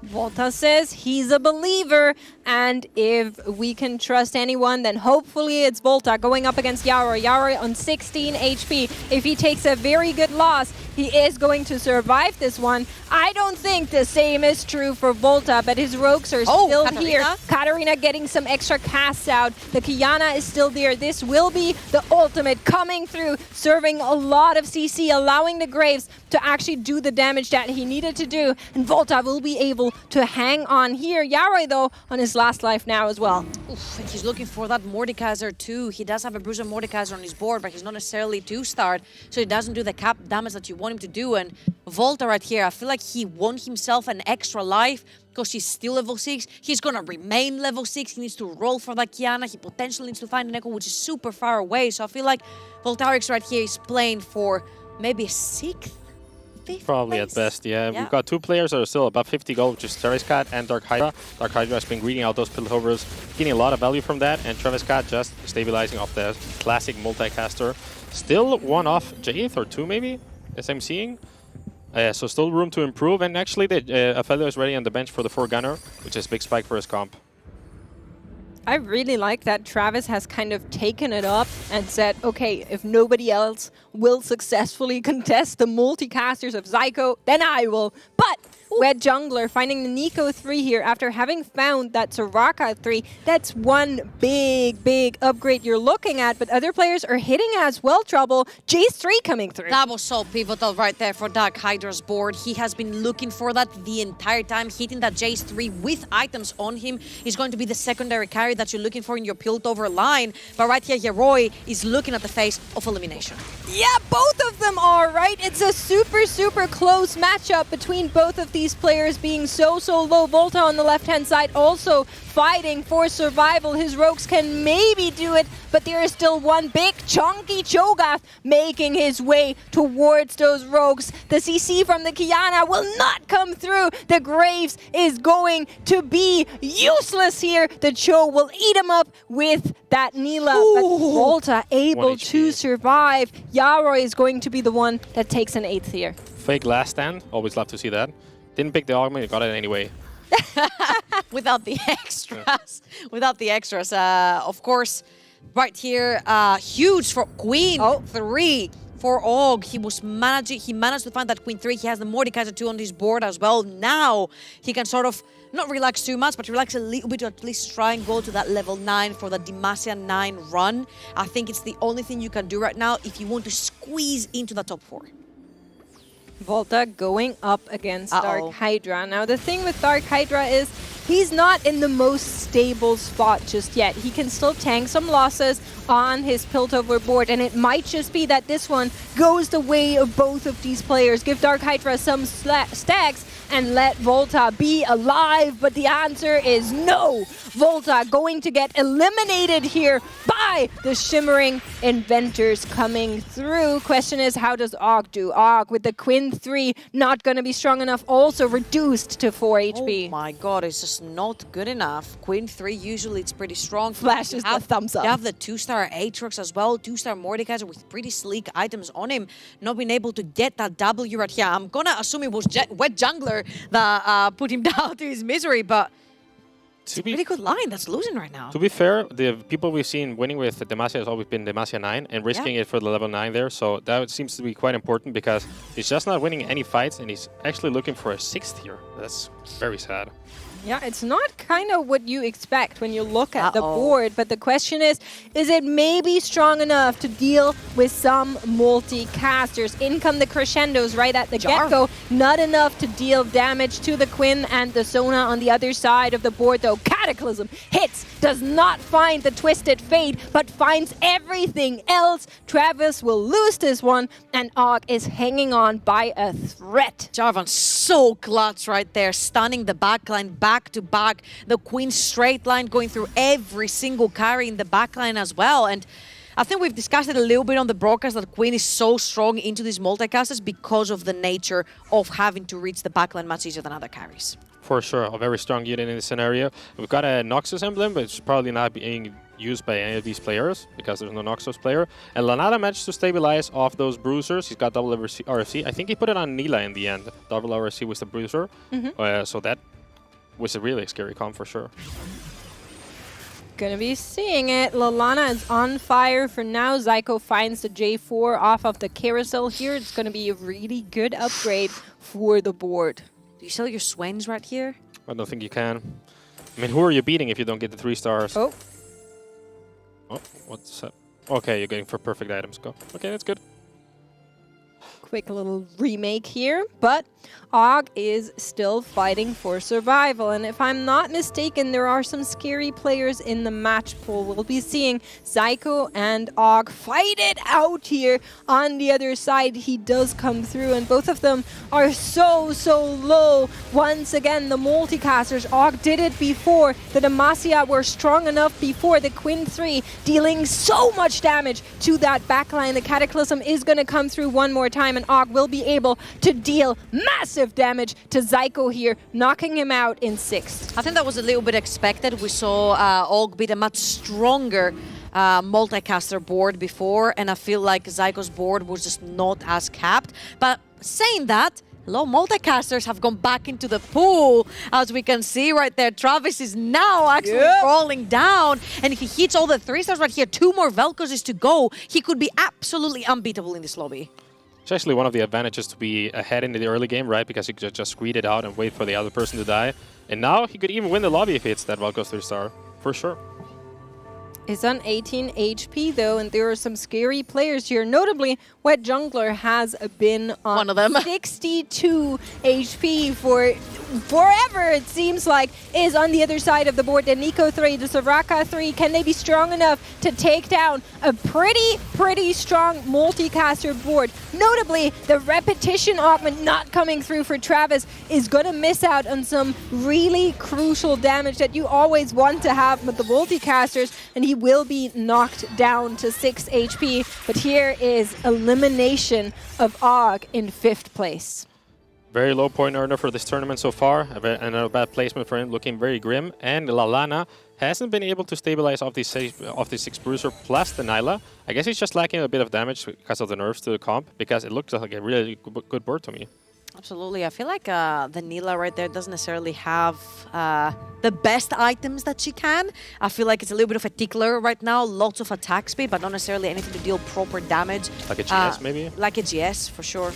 Volta says he's a believer, and if we can trust anyone, then hopefully it's Volta going up against Yaroi. Yaroi on 16 HP. If he takes a very good loss, he is going to survive this one. I don't think the same is true for Volta, but his rogues are still here. Katarina getting some extra casts out. The Kiana is still there. This will be the ultimate coming through, serving a lot of CC, allowing the Graves to actually do the damage that he needed to do, and Volta will be able to hang on here. Yaroi, though, on his last life now as well. Oof, and he's looking for that Mordekaiser too. He does have a Bruiser Mordekaiser on his board, but he's not necessarily 2-starred, so he doesn't do the cap damage that you want him to do. And Volta right here, I feel like he won himself an extra life because she's still level 6. He's gonna remain level 6. He needs to roll for that Kiana. He potentially needs to find an Echo, which is super far away. So I feel like Voltarix right here is playing for maybe a 6th? Probably place? at best, yeah. We've got 2 players that are still above 50 gold, which is Travis Cat and DarkHydra. DarkHydra has been greeting out those piltovers, getting a lot of value from that, and Travis Cat just stabilizing off the classic multicaster. Still one off Jayth or 2 maybe, as I'm seeing. So still room to improve, and actually Ophelio is ready on the bench for the 4-gunner, which is big spike for his comp. I really like that Travis has kind of taken it up and said, okay, if nobody else will successfully contest the multicasters of Zyko, then I will. But Wet Jungler finding the Nico 3 here after having found that Soraka 3. That's one big upgrade you're looking at, but other players are hitting as well trouble. Jace 3 coming through. That was so pivotal right there for DarkHydra's board. He has been looking for that the entire time, hitting that Jace 3 with items on him is going to be the secondary carry that you're looking for in your Piltover line. But right here, Heroi is looking at the face of elimination. Yeah, both of them are, right? It's a super close matchup between both of these players being so low. Volta on the left-hand side also fighting for survival. His rogues can maybe do it, but there is still one big chunky Cho'Gath making his way towards those rogues. The CC from the Kiana will not come through. The Graves is going to be useless here. The Cho will eat him up with that Nila, but Volta able to survive. Yaroi is going to be the one that takes an 8th here. Fake last stand, always love to see that. Didn't pick the Omni, got it anyway. Without the extras. Without the extras. Of course, right here, huge for Queen 3 for Og. He managed to find that Queen 3. He has the Mordekaiser 2 on his board as well. Now he can sort of not relax too much, but relax a little bit to at least try and go to that level 9 for the Demacia 9 run. I think it's the only thing you can do right now if you want to squeeze into the top 4. Volta going up against DarkHydra. Now the thing with DarkHydra is he's not in the most stable spot just yet. He can still tank some losses on his Piltover board, and it might just be that this one goes the way of both of these players. Give DarkHydra some stacks and let Volta be alive, but the answer is no. Volta going to get eliminated here by the Shimmering Inventors coming through. Question is, how does Og do? Og with the Quinn 3 not going to be strong enough, also reduced to 4 HP. Oh my god, it's just not good enough. Quinn 3 usually it's pretty strong. Flashes the thumbs up. You have the 2-star Aatrox as well, 2-star Mordekaiser with pretty sleek items on him. Not being able to get that W right here. I'm gonna assume it was Wet Jungler that put him down to his misery, but it's a pretty good line that's losing right now. To be fair, the people we've seen winning with Demacia has always been Demacia 9 and risking it for the level 9 there, so that seems to be quite important because he's just not winning any fights and he's actually looking for a 6th here. That's very sad. Yeah, it's not kind of what you expect when you look at the board, but the question is it maybe strong enough to deal with some multi-casters? In come the crescendos right at the get-go. Not enough to deal damage to the Quinn and the Sona on the other side of the board, though. Cataclysm hits, does not find the Twisted Fate, but finds everything else. Travis will lose this one, and Og is hanging on by a thread. Jarvan so clutch right there, stunning the backline back to back. The Queen straight line going through every single carry in the backline as well. And I think we've discussed it a little bit on the broadcast that Queen is so strong into these multicasters because of the nature of having to reach the backline much easier than other carries. For sure, a very strong unit in this scenario. We've got a Noxus emblem, but it's probably not being used by any of these players because there's no Noxus player. And Lallana managed to stabilize off those bruisers. He's got double RFC. I think he put it on Nila in the end. Double RFC with the bruiser. So that was a really scary comp for sure. Gonna be seeing it. Lallana is on fire for now. Zyko finds the J4 off of the carousel here. It's gonna be a really good upgrade for the board. Do you sell your Swains right here? I don't think you can. I mean, who are you beating if you don't get the 3 stars? Oh, what's that? Okay, you're going for perfect items. Go. Okay, that's good. quick little remake here, but Og is still fighting for survival. And if I'm not mistaken, there are some scary players in the match pool. We'll be seeing Zyko and Og fight it out here on the other side. He does come through, and both of them are so low. Once again, the multicasters, Og did it before. The Demacia were strong enough before. The Quinn 3 dealing so much damage to that backline. The Cataclysm is going to come through one more time, and Og will be able to deal massive damage to Zyko here, knocking him out in 6th. I think that was a little bit expected. We saw Og beat a much stronger multicaster board before, and I feel like Zyko's board was just not as capped. But saying that, hello, multicasters have gone back into the pool. As we can see right there, Travis is now actually falling down. And if he hits all the 3-stars right here, 2 more Vel'Koz is to go, he could be absolutely unbeatable in this lobby. It's actually one of the advantages to be ahead in the early game, right? Because he could just greed it out and wait for the other person to die. And now he could even win the lobby if he hits that Vel'Koz 3-star, for sure. Is on 18 HP though, and there are some scary players here. Notably, Wet Jungler has been on one of them. 62 HP for forever, it seems like, is on the other side of the board. The Nico 3, the Soraka 3, can they be strong enough to take down a pretty strong multicaster board? Notably, the repetition augment not coming through for Travis is going to miss out on some really crucial damage that you always want to have with the multicasters, and he will be knocked down to 6 HP. But here is elimination of Og in 5th place. Very low point earner for this tournament so far, and a bad placement for him, looking very grim. And Lallana hasn't been able to stabilize off the 6 Bruiser plus the Nyla. I guess he's just lacking a bit of damage because of the nerfs to the comp, because it looks like a really good board to me. Absolutely. I feel like the Nila right there doesn't necessarily have the best items that she can. I feel like it's a little bit of a tickler right now. Lots of attack speed, but not necessarily anything to deal proper damage. Like a GS maybe? Like a GS, for sure.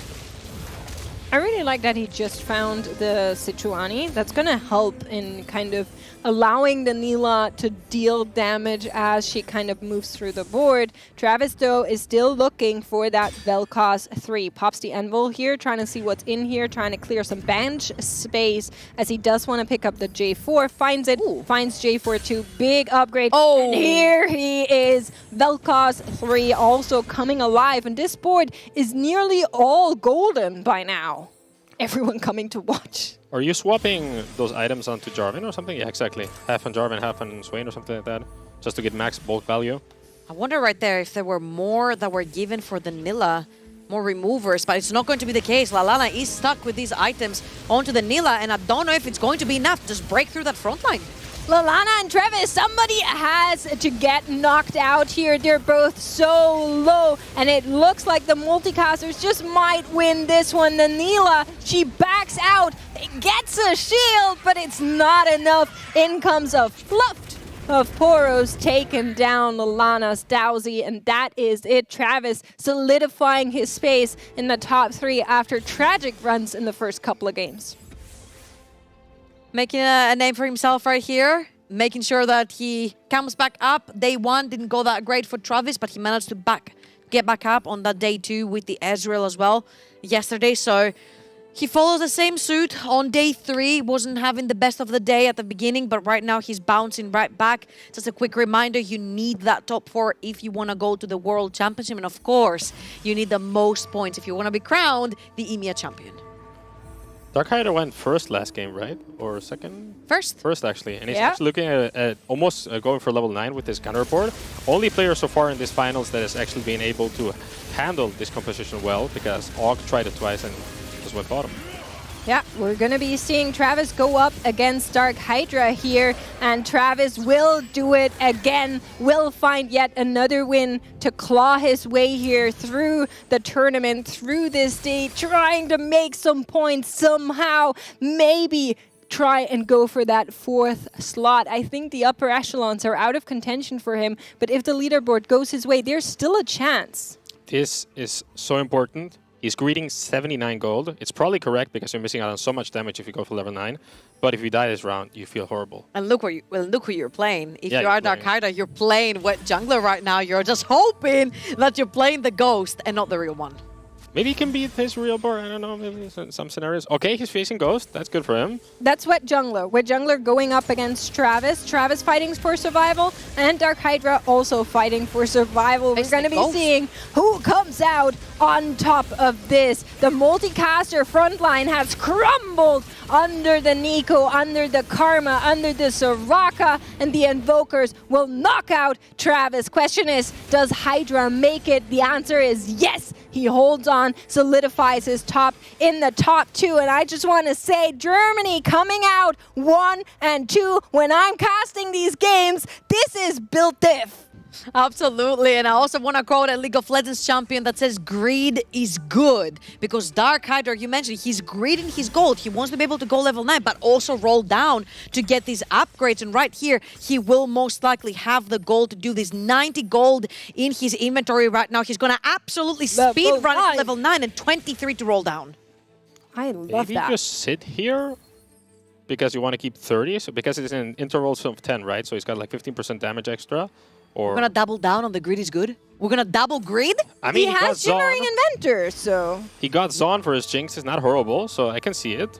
I really like that he just found the Sichuani. That's going to help in kind of allowing the Nila to deal damage as she kind of moves through the board. Travis, though, is still looking for that Vel'Koz 3. Pops the Anvil here, trying to see what's in here, trying to clear some bench space as he does want to pick up the J4. Finds it, finds J4 2. Big upgrade. Oh! And here he is. Vel'Koz 3 also coming alive. And this board is nearly all golden by now. Everyone coming to watch. Are you swapping those items onto Jarvan or something? Yeah, exactly. Half on Jarvan, half on Swain or something like that, just to get max bulk value. I wonder right there if there were more that were given for the Nila, more removers, but it's not going to be the case. Lallana is stuck with these items onto the Nila, and I don't know if it's going to be enough to just break through that front line. Lallana and Travis, somebody has to get knocked out here. They're both so low, and it looks like the multicasters just might win this one. The Nila, she backs out, gets a shield, but it's not enough. In comes a fluff of Poros, taken down Lallana's Dowsy, and that is it. Travis solidifying his space in the top 3 after tragic runs in the first couple of games. Making a name for himself right here, making sure that he comes back up. Day 1 didn't go that great for Travis, but he managed to get back up on that day 2 with the Ezreal as well yesterday. So he follows the same suit on day 3. Wasn't having the best of the day at the beginning, but right now he's bouncing right back. Just a quick reminder, you need that top 4 if you want to go to the World Championship. And of course, you need the most points if you want to be crowned the EMEA champion. DarkHydra went first last game, right? Or second? First. First, actually. And he's actually looking at almost going for level 9 with his gunner board. Only player so far in this finals that has actually been able to handle this composition well, because Og tried it twice and just went bottom. Yeah, we're going to be seeing Travis go up against DarkHydra here, and Travis will do it again, will find yet another win to claw his way here through the tournament, through this day, trying to make some points somehow, maybe try and go for that 4th slot. I think the upper echelons are out of contention for him, but if the leaderboard goes his way, there's still a chance. This is so important. He's greeting 79 gold. It's probably correct because you're missing out on so much damage if you go for level 9. But if you die this round, you feel horrible. And look who you're playing. If you are DarkHydra, you're playing Wet Jungler right now. You're just hoping that you're playing the ghost and not the real one. Maybe he can beat his real board. I don't know. Maybe some scenarios. Okay, he's facing Ghost. That's good for him. That's Wet Jungler. Wet Jungler going up against Travis. Travis fighting for survival, and DarkHydra also fighting for survival. We're going to be seeing who comes out on top of this. The multicaster front line has crumbled under the Nico, under the Karma, under the Soraka, and the Invokers will knock out Travis. Question is, does Hydra make it? The answer is yes. He holds on, solidifies his top in the top 2. And I just want to say, Germany coming out 1 and 2. When I'm casting these games, this is built diff. Absolutely, and I also want to quote a League of Legends champion that says greed is good, because DarkHydra, you mentioned, he's greeding his gold. He wants to be able to go level 9, but also roll down to get these upgrades. And right here, he will most likely have the gold to do this. 90 gold in his inventory right now. He's going to absolutely speed run it to level 9 and 23 to roll down. I love Maybe that. just sit here because you want to keep 30, so because it's in intervals of 10, right? So he's got like 15% damage extra. Or we're going to double down on the greed is good? We're going to double greed? I mean, he has Shimmering Inventor, so... He got Zon for his Jinx. It's not horrible, so I can see it.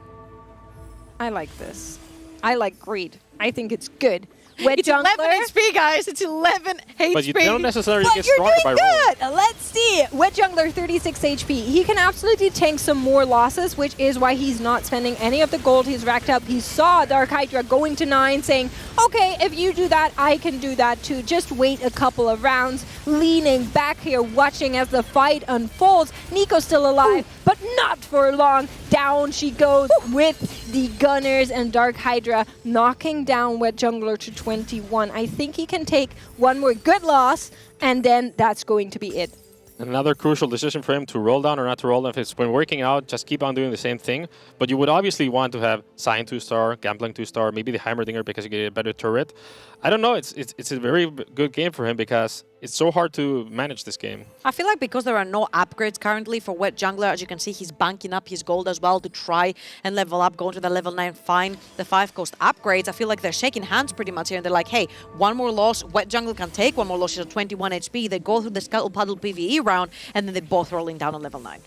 I like this. I like greed. I think it's good. Wet It's Jungler. 11 HP, guys. It's 11 HP. But you don't necessarily But get you're stronger by doing rolling. good. Let's see. Wet Jungler, 36 HP. He can absolutely tank some more losses, which is why he's not spending any of the gold he's racked up. He saw DarkHydra going to 9, saying, okay, if you do that, I can do that too. Just wait a couple of rounds. Leaning back here, watching as the fight unfolds. Nico's still alive, but not for long. Down she goes with the Gunners, and DarkHydra knocking down Wet Jungler to 21. I think he can take one more good loss, and then that's going to be it. Another crucial decision for him to roll down or not to roll down. If it's been working out, just keep on doing the same thing. But you would obviously want to have Sign 2-star, Gambling 2-star, maybe the Heimerdinger because you get a better turret. I don't know. It's a very good game for him because it's so hard to manage this game. I feel like because there are no upgrades currently for Wet Jungler, as you can see, he's banking up his gold as well to try and level up, go to the level 9, find the 5 cost upgrades. I feel like they're shaking hands pretty much here, and they're like, hey, one more loss, Wet Jungler can take one more loss, she's at 21 HP. They go through the Scuttle Puddle PvE round, and then they're both rolling down on level 9.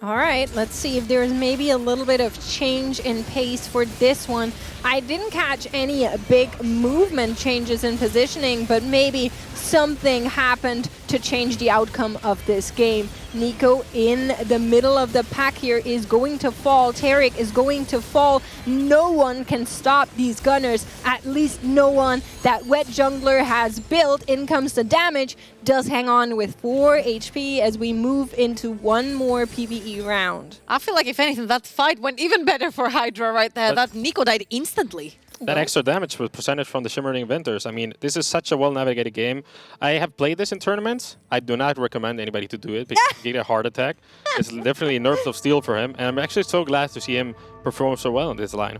All right, let's see if there's maybe a little bit of change in pace for this one. I didn't catch any big movement changes in positioning, but maybe something happened to change the outcome of this game. Nico in the middle of the pack here is going to fall. Taric is going to fall. No one can stop these Gunners, at least no one that Wet Jungler has built. In comes the damage, does hang on with 4 HP as we move into one more PvE round. I feel like if anything, that fight went even better for Hydra right there. That Nico died instantly. That extra damage was percentage from the Shimmering Inventors. I mean, this is such a well-navigated game. I have played this in tournaments. I do not recommend anybody to do it because you get a heart attack. It's definitely nerfs of steel for him. And I'm actually so glad to see him perform so well in this line.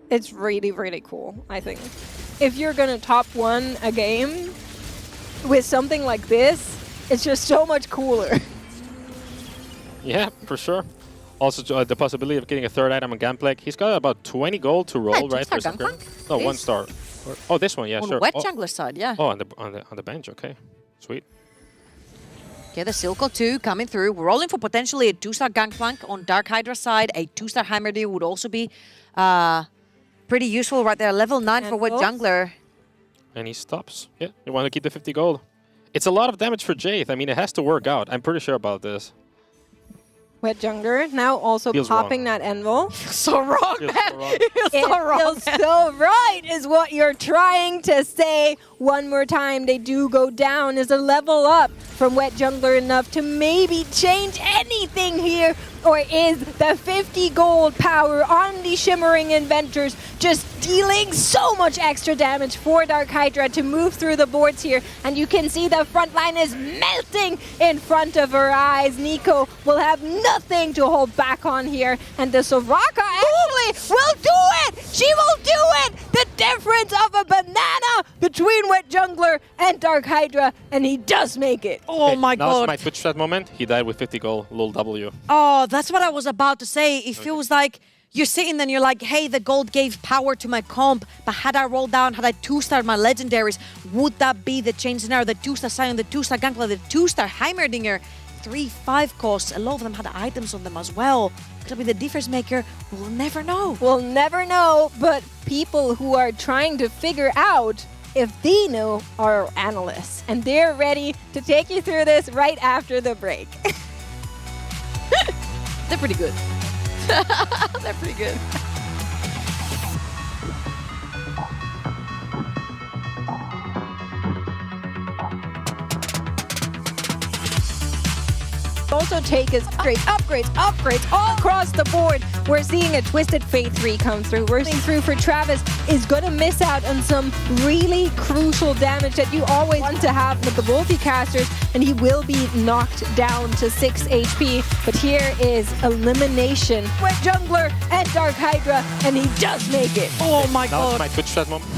It's really, really cool, I think. If you're going to top 1 a game with something like this, it's just so much cooler. Yeah, for sure. Also, the possibility of getting a 3rd item on Gunplay. He's got about 20 gold to roll, right? For some no, 1 star. Oh, this one, yeah, on sure. On Wet Jungler side, yeah. Oh, on the bench, okay. Sweet. Okay, the Silco 2 coming through. We're rolling for potentially a 2-star Gangplank on DarkHydra side. A 2-star Heimerdinger would also be pretty useful right there. Level 9 for Wet Jungler. And he stops. Yeah, you want to keep the 50 gold. It's a lot of damage for Jayth. I mean, it has to work out. I'm pretty sure about this. Wet Jungler now also Feels popping that Envil. So wrong, man. It feels so right is what you're trying to say. One more time, they do go down. Is a level up from Wet Jungler enough to maybe change anything here? Or is the 50 gold power on the Shimmering Inventors just dealing so much extra damage for DarkHydra to move through the boards here? And you can see the front line is melting in front of her eyes. Nico will have nothing to hold back on here. And the Soraka actually will do it! She will do it! The difference of a banana between Wet Jungler and DarkHydra, and he does make it. Oh my god. Now's my Twitch chat moment. He died with 50 gold, lol W. Oh, that's what I was about to say. It feels like you're sitting there and you're like, hey, the gold gave power to my comp, but had I rolled down, had I 2-starred my legendaries, would that be the change scenario? The 2-star Sion, the 2-star Gangplank, the 2-star Heimerdinger. 3-5 costs. A lot of them had items on them as well. Could it be the difference maker? We'll never know. We'll never know, but people who are trying to figure out if they know are analysts, and they're ready to take you through this right after the break. They're pretty good. They're pretty good. Also take us upgrades all across the board. We're seeing a Twisted Fate 3 come through. We're seeing through for Travis is going to miss out on some really crucial damage that you always want to have with the multicasters, and he will be knocked down to 6 HP. But here is elimination with Jungler and DarkHydra, and he does make it. Oh my That was god. my Twitch chat moment.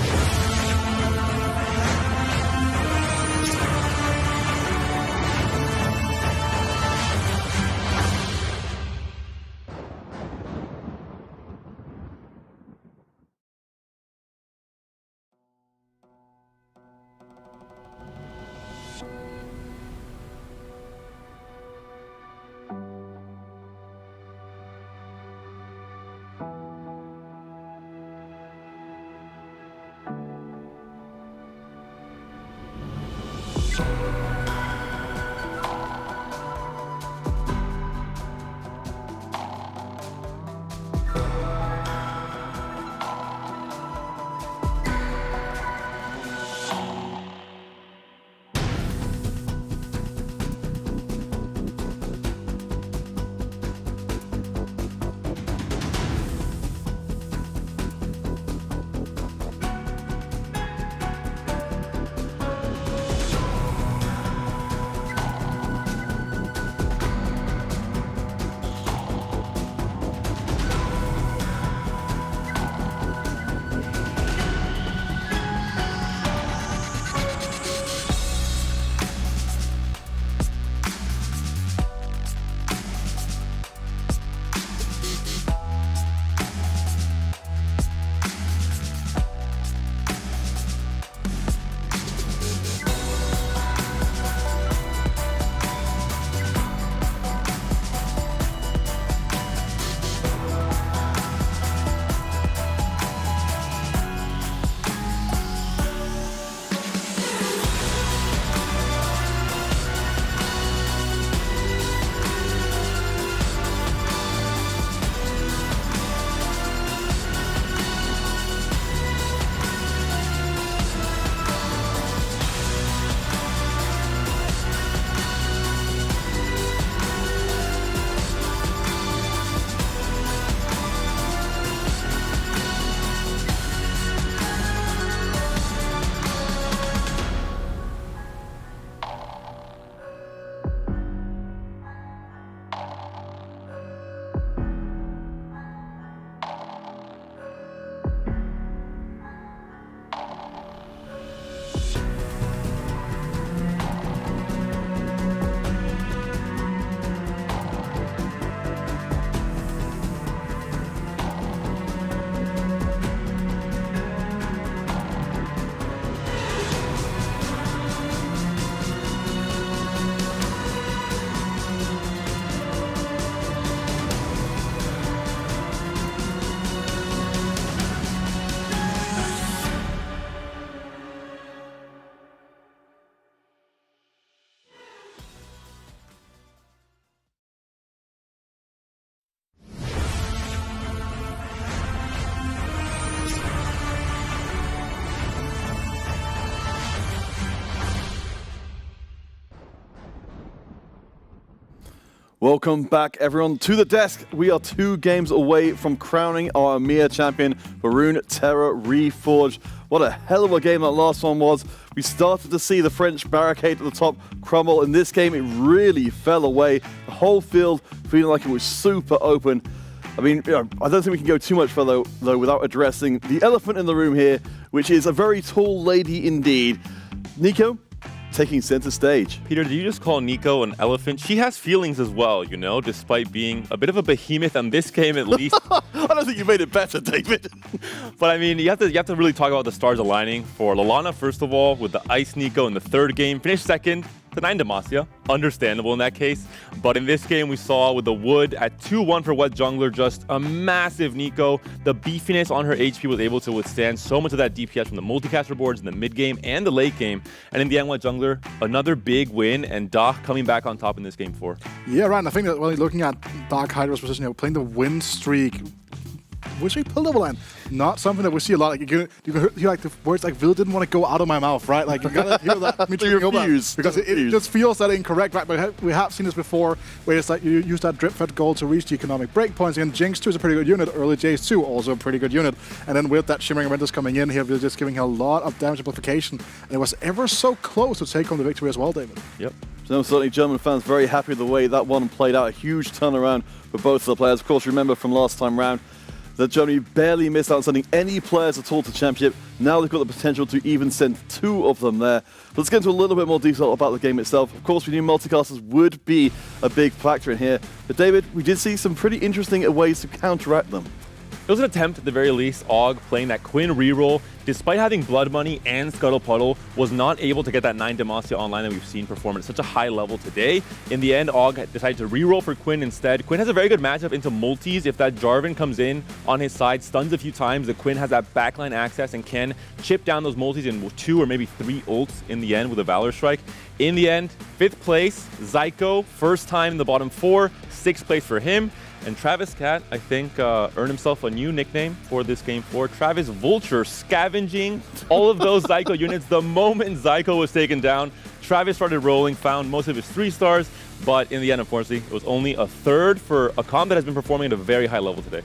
Welcome back, everyone, to the desk. We are 2 games away from crowning our EMEA champion, Runeterra Reforged. What a hell of a game that last one was. We started to see the French barricade at the top crumble. In this game, it really fell away. The whole field feeling like it was super open. I mean, I don't think we can go too much further, though, without addressing the elephant in the room here, which is a very tall lady indeed. Nico, taking center stage. Peter, did you just call Nico an elephant? She has feelings as well, you know, despite being a bit of a behemoth on this game at least. I don't think you made it better, David. But I mean, you have to really talk about the stars aligning for Lallana, first of all, with the Ice Nico in the 3rd game. Finished 2nd. the 9 Demacia. Understandable in that case. But in this game, we saw with the Wood at 2-1 for Wet Jungler, just a massive Nico. The beefiness on her HP was able to withstand so much of that DPS from the multicaster boards in the mid game and the late game. And in the end, Wet Jungler, another big win, and Doc coming back on top in this game 4. Yeah, right. And I think that when you're looking at DarkHydra's position, playing the win streak, which we pulled over line, not something that we see a lot. Like you can hear like the words like "Will didn't want to go out of my mouth," right? Like you gotta hear that because it just feels that incorrect, right? But we have seen this before, where it's like you use that drip fed gold to reach the economic breakpoints. And Jinx 2 is a pretty good unit. Early Jace 2 also a pretty good unit. And then with that Shimmering Aventus coming in here, we're just giving her a lot of damage amplification. And it was ever so close to take home the victory as well, David. Yep. So certainly German fans very happy with the way that one played out. A huge turnaround for both of the players. Of course, remember from last time round that Germany barely missed out on sending any players at all to Championship. Now they've got the potential to even send 2 of them there. But let's get into a little bit more detail about the game itself. Of course, we knew multicasters would be a big factor in here. But David, we did see some pretty interesting ways to counteract them. It was an attempt, at the very least. Og playing that Quinn reroll, despite having Blood Money and Scuttle Puddle, was not able to get that 9 Demacia online that we've seen perform at such a high level today. In the end, Og decided to reroll for Quinn instead. Quinn has a very good matchup into multis. If that Jarvan comes in on his side, stuns a few times, the Quinn has that backline access and can chip down those multis in 2 or maybe 3 ults in the end with a Valor Strike. In the end, 5th place, Zyko, first time in the bottom 4, 6th place for him. And Travis Cat, I think, earned himself a new nickname for this game 4. Travis Vulture, scavenging all of those Zyko units. The moment Zyko was taken down, Travis started rolling, found most of his 3 stars, but in the end, unfortunately, it was only a 3rd for a comp that has been performing at a very high level today.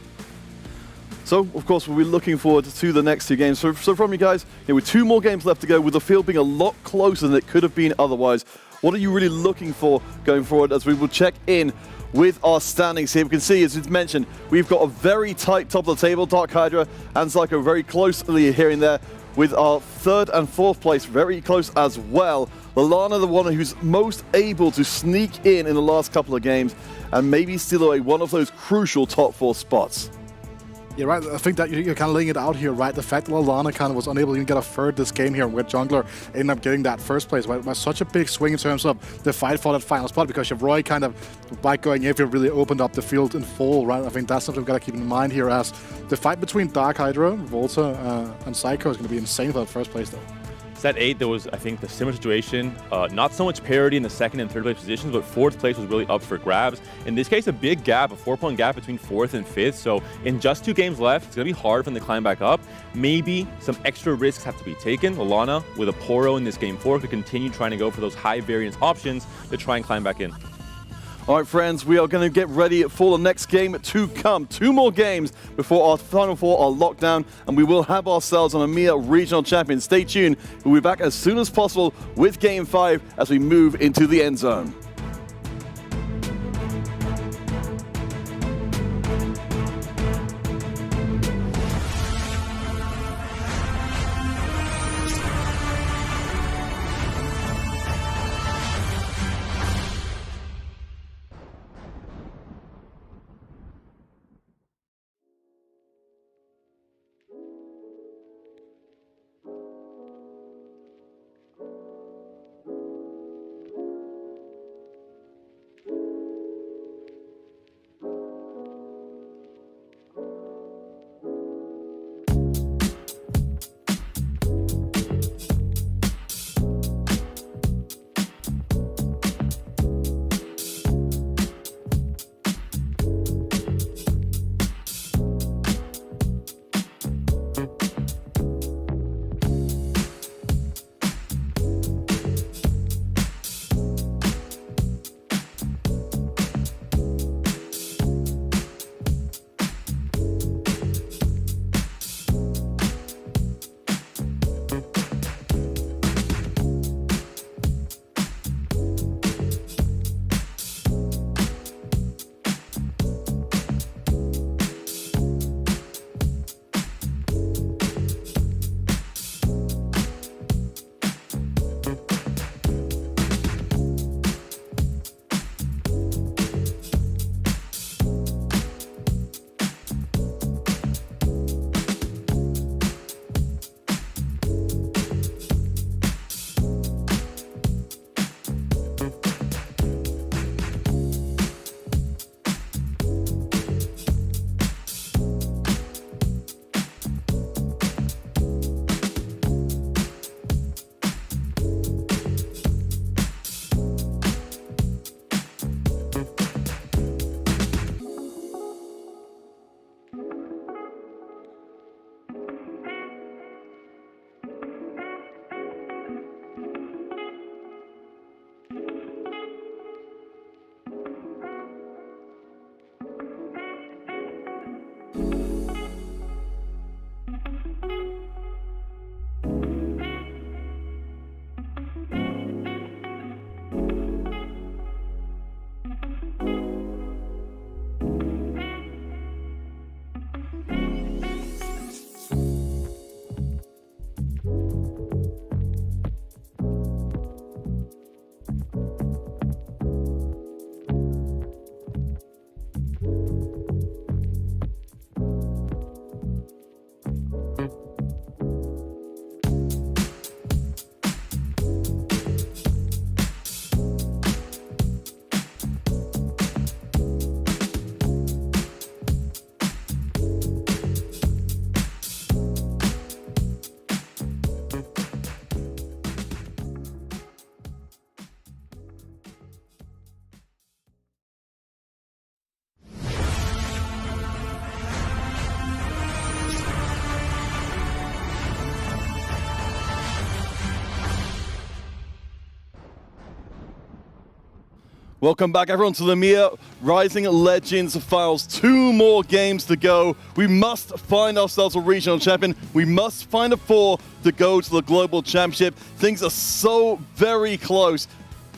So, of course, we'll be looking forward to the next 2 games. So from you guys, with 2 more games left to go, with the field being a lot closer than it could have been otherwise, what are you really looking for going forward as we will check in with our standings here? We can see, as it's mentioned, we've got a very tight top of the table. DarkHydra and Zyko very closely here and there, with our 3rd and 4th place very close as well. Lallana, the one who's most able to sneak in the last couple of games and maybe steal away one of those crucial top 4 spots. Yeah, right. I think that you're kind of laying it out here, right? The fact that Lallana kind of was unable to even get a 3rd this game here, with Jungler ended up getting that 1st place, right? It was such a big swing in terms of the fight for that final spot, because Roy kind of, by going if you really opened up the field in full, right? I think that's something we've got to keep in mind here, as the fight between DarkHydra, Volta, and Zyko is going to be insane for that 1st place, though. Set 8, there was, I think, the similar situation. Not so much parity in the 2nd and 3rd place positions, but 4th place was really up for grabs. In this case, a big gap, a 4-point gap between 4th and 5th. So in just 2 games left, it's going to be hard for them to climb back up. Maybe some extra risks have to be taken. Lallana, with a Poro in this game 4, could continue trying to go for those high variance options to try and climb back in. All right, friends, we are going to get ready for the next game to come. 2 more games before our final 4 are locked down, and we will have ourselves an EMEA Regional Champion. Stay tuned. We'll be back as soon as possible with Game 5 as we move into the end zone. Welcome back, everyone, to the EMEA Rising Legends Finals. 2 more games to go. We must find ourselves a regional champion. We must find a 4 to go to the global championship. Things are so very close.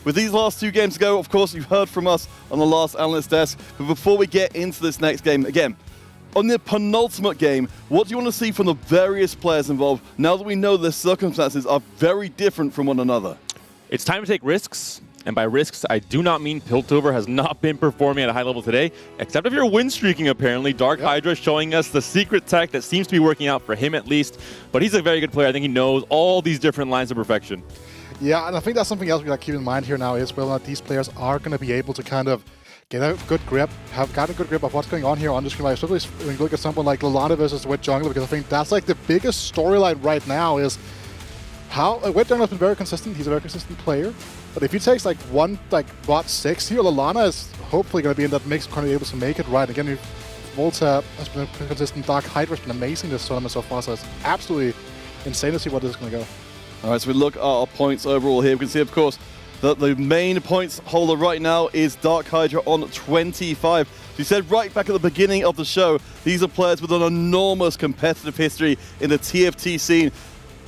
With these last 2 games to go, of course, you've heard from us on the last analyst desk. But before we get into this next game, again, on the penultimate game, what do you want to see from the various players involved now that we know their circumstances are very different from one another? It's time to take risks. And by risks, I do not mean Piltover has not been performing at a high level today, except if you're win streaking, apparently. DarkHydra showing us the secret tech that seems to be working out for him at least. But he's a very good player. I think he knows all these different lines of perfection. Yeah, and I think that's something else we got to keep in mind here now is whether or not these players are going to be able to kind of get a good grip, have got a good grip of what's going on here on the screen. Especially when you look at someone like Lallana versus Wet Jungler, because I think that's like the biggest storyline right now is how Wet Jungler has been very consistent. He's a very consistent player. But if he takes like one bot 6 here, Lallana is hopefully going to be in that mix, going to be able to make it right. Again, Volta has been consistent. DarkHydra has been amazing this tournament so far, so it's absolutely insane to see what this is going to go. All right, so we look at our points overall here. We can see, of course, that the main points holder right now is DarkHydra on 25. As you said right back at the beginning of the show, these are players with an enormous competitive history in the TFT scene.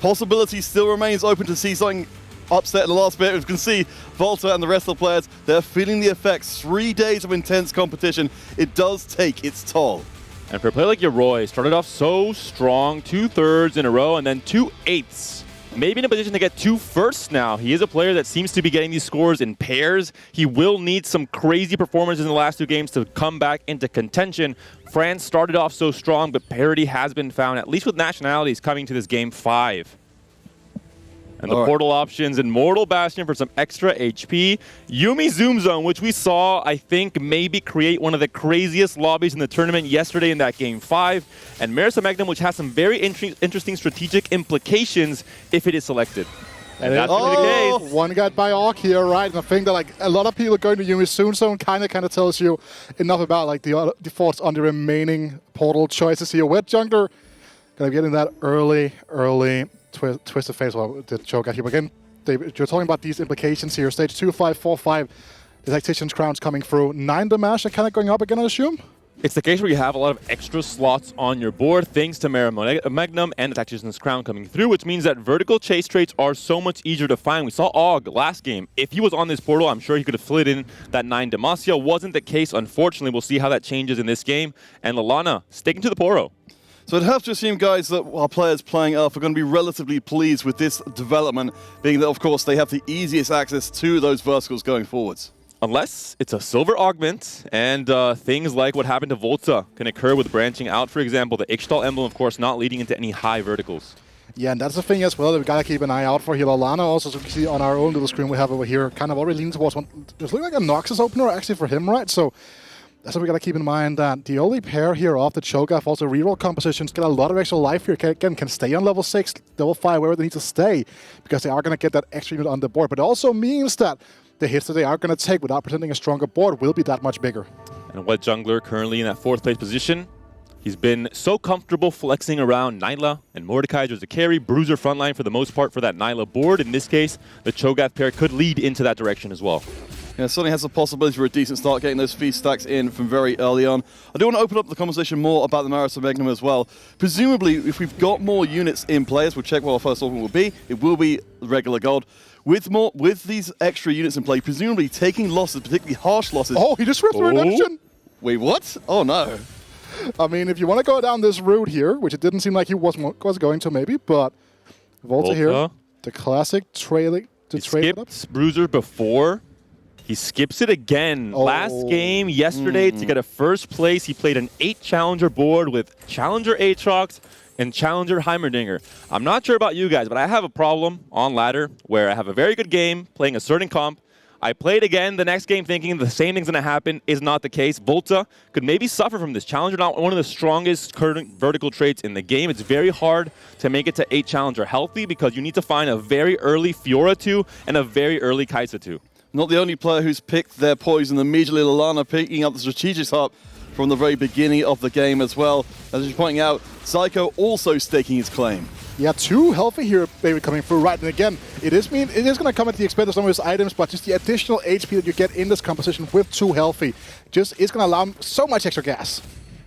Possibility still remains open to see something upset in the last bit. As you can see, Volta and the rest of the players, they're feeling the effects. 3 days of intense competition. It does take its toll. And for a player like Yoroi, started off so strong, 2/3 in a row and then 2/8. Maybe in a position to get 2 firsts now. He is a player that seems to be getting these scores in pairs. He will need some crazy performances in the last 2 games to come back into contention. France started off so strong, but parity has been found, at least with nationalities coming to this game 5. And the portal options, Immortal Bastion for some extra HP. Yuumi Zoom Zone, which we saw, I think, maybe create one of the craziest lobbies in the tournament yesterday in that game 5. And Marisa Magnum, which has some very interesting strategic implications if it is selected. And that's the case. One got by Orc here, right? And I think that like a lot of people going to Yuumi Zoom Zone kind of tells you enough about like the thoughts on the remaining portal choices here. Wet Jungler gonna get in that early twisted face while the choke out here. But again, you're talking about these implications here. Stage 2, 5, 4, 5. The Tactician's Crown's coming through. 9 damage and kind of going up again, I assume? It's the case where you have a lot of extra slots on your board thanks to Marisa Magnum and the Tactician's Crown coming through, which means that vertical chase traits are so much easier to find. We saw Og last game. If he was on this portal, I'm sure he could have slid in that 9 Demacia. Wasn't the case, unfortunately. We'll see how that changes in this game. And Lallana sticking to the Poro. So I'd have to assume, guys, that our players playing Earth are going to be relatively pleased with this development, being that, of course, they have the easiest access to those verticals going forwards. Unless it's a silver augment, and things like what happened to Volta can occur with branching out, for example. The Ixtal emblem, of course, not leading into any high verticals. Yeah, and that's the thing as well that we gotta keep an eye out for here. Lallana also, so we can see on our own little screen we have over here, kind of already leaning towards one. It's looking like a Noxus opener actually for him, right? So that's what we gotta keep in mind, that the only pair here off the Cho'Gath, also reroll compositions, get a lot of extra life here. Can stay on level 6, level 5, wherever they need to stay, because they are gonna get that extra unit on the board. But it also means that the hits that they are gonna take without presenting a stronger board will be that much bigger. And Wet Jungler currently in that 4th place position. He's been so comfortable flexing around Nyla and Mordecai as a carry, Bruiser frontline for the most part for that Nyla board. In this case, the Cho'Gath pair could lead into that direction as well. Yeah, certainly has the possibility for a decent start, getting those feast stacks in from very early on. I do want to open up the conversation more about the Marisa Magnum as well. Presumably, if we've got more units in play, we'll check what our first open will be. It will be regular gold. With these extra units in play, presumably taking losses, particularly harsh losses. Oh, he just ripped the redemption. Wait, what? Oh no. I mean, if you want to go down this route here, which it didn't seem like he was going to maybe, but Volta here, the classic trailing to trade it up. Bruiser before. He skips it again. Last game, yesterday, to get a first place, he played an 8 challenger board with Challenger Aatrox and Challenger Heimerdinger. I'm not sure about you guys, but I have a problem on ladder where I have a very good game playing a certain comp. I played again the next game thinking the same thing's going to happen. Is not the case. Volta could maybe suffer from this. Challenger, not one of the strongest current vertical traits in the game. It's very hard to make it to 8 Challenger healthy because you need to find a very early Fiora 2 and a very early Kai'Sa 2. Not the only player who's picked their poison. Immediately, Lallana picking up the strategic hop from the very beginning of the game as well. As you're pointing out, Psycho also staking his claim. Yeah, 2 healthy here, baby, coming through, right? And again, it is going to come at the expense of some of his items, but just the additional HP that you get in this composition with 2 healthy just is going to allow him so much extra gas.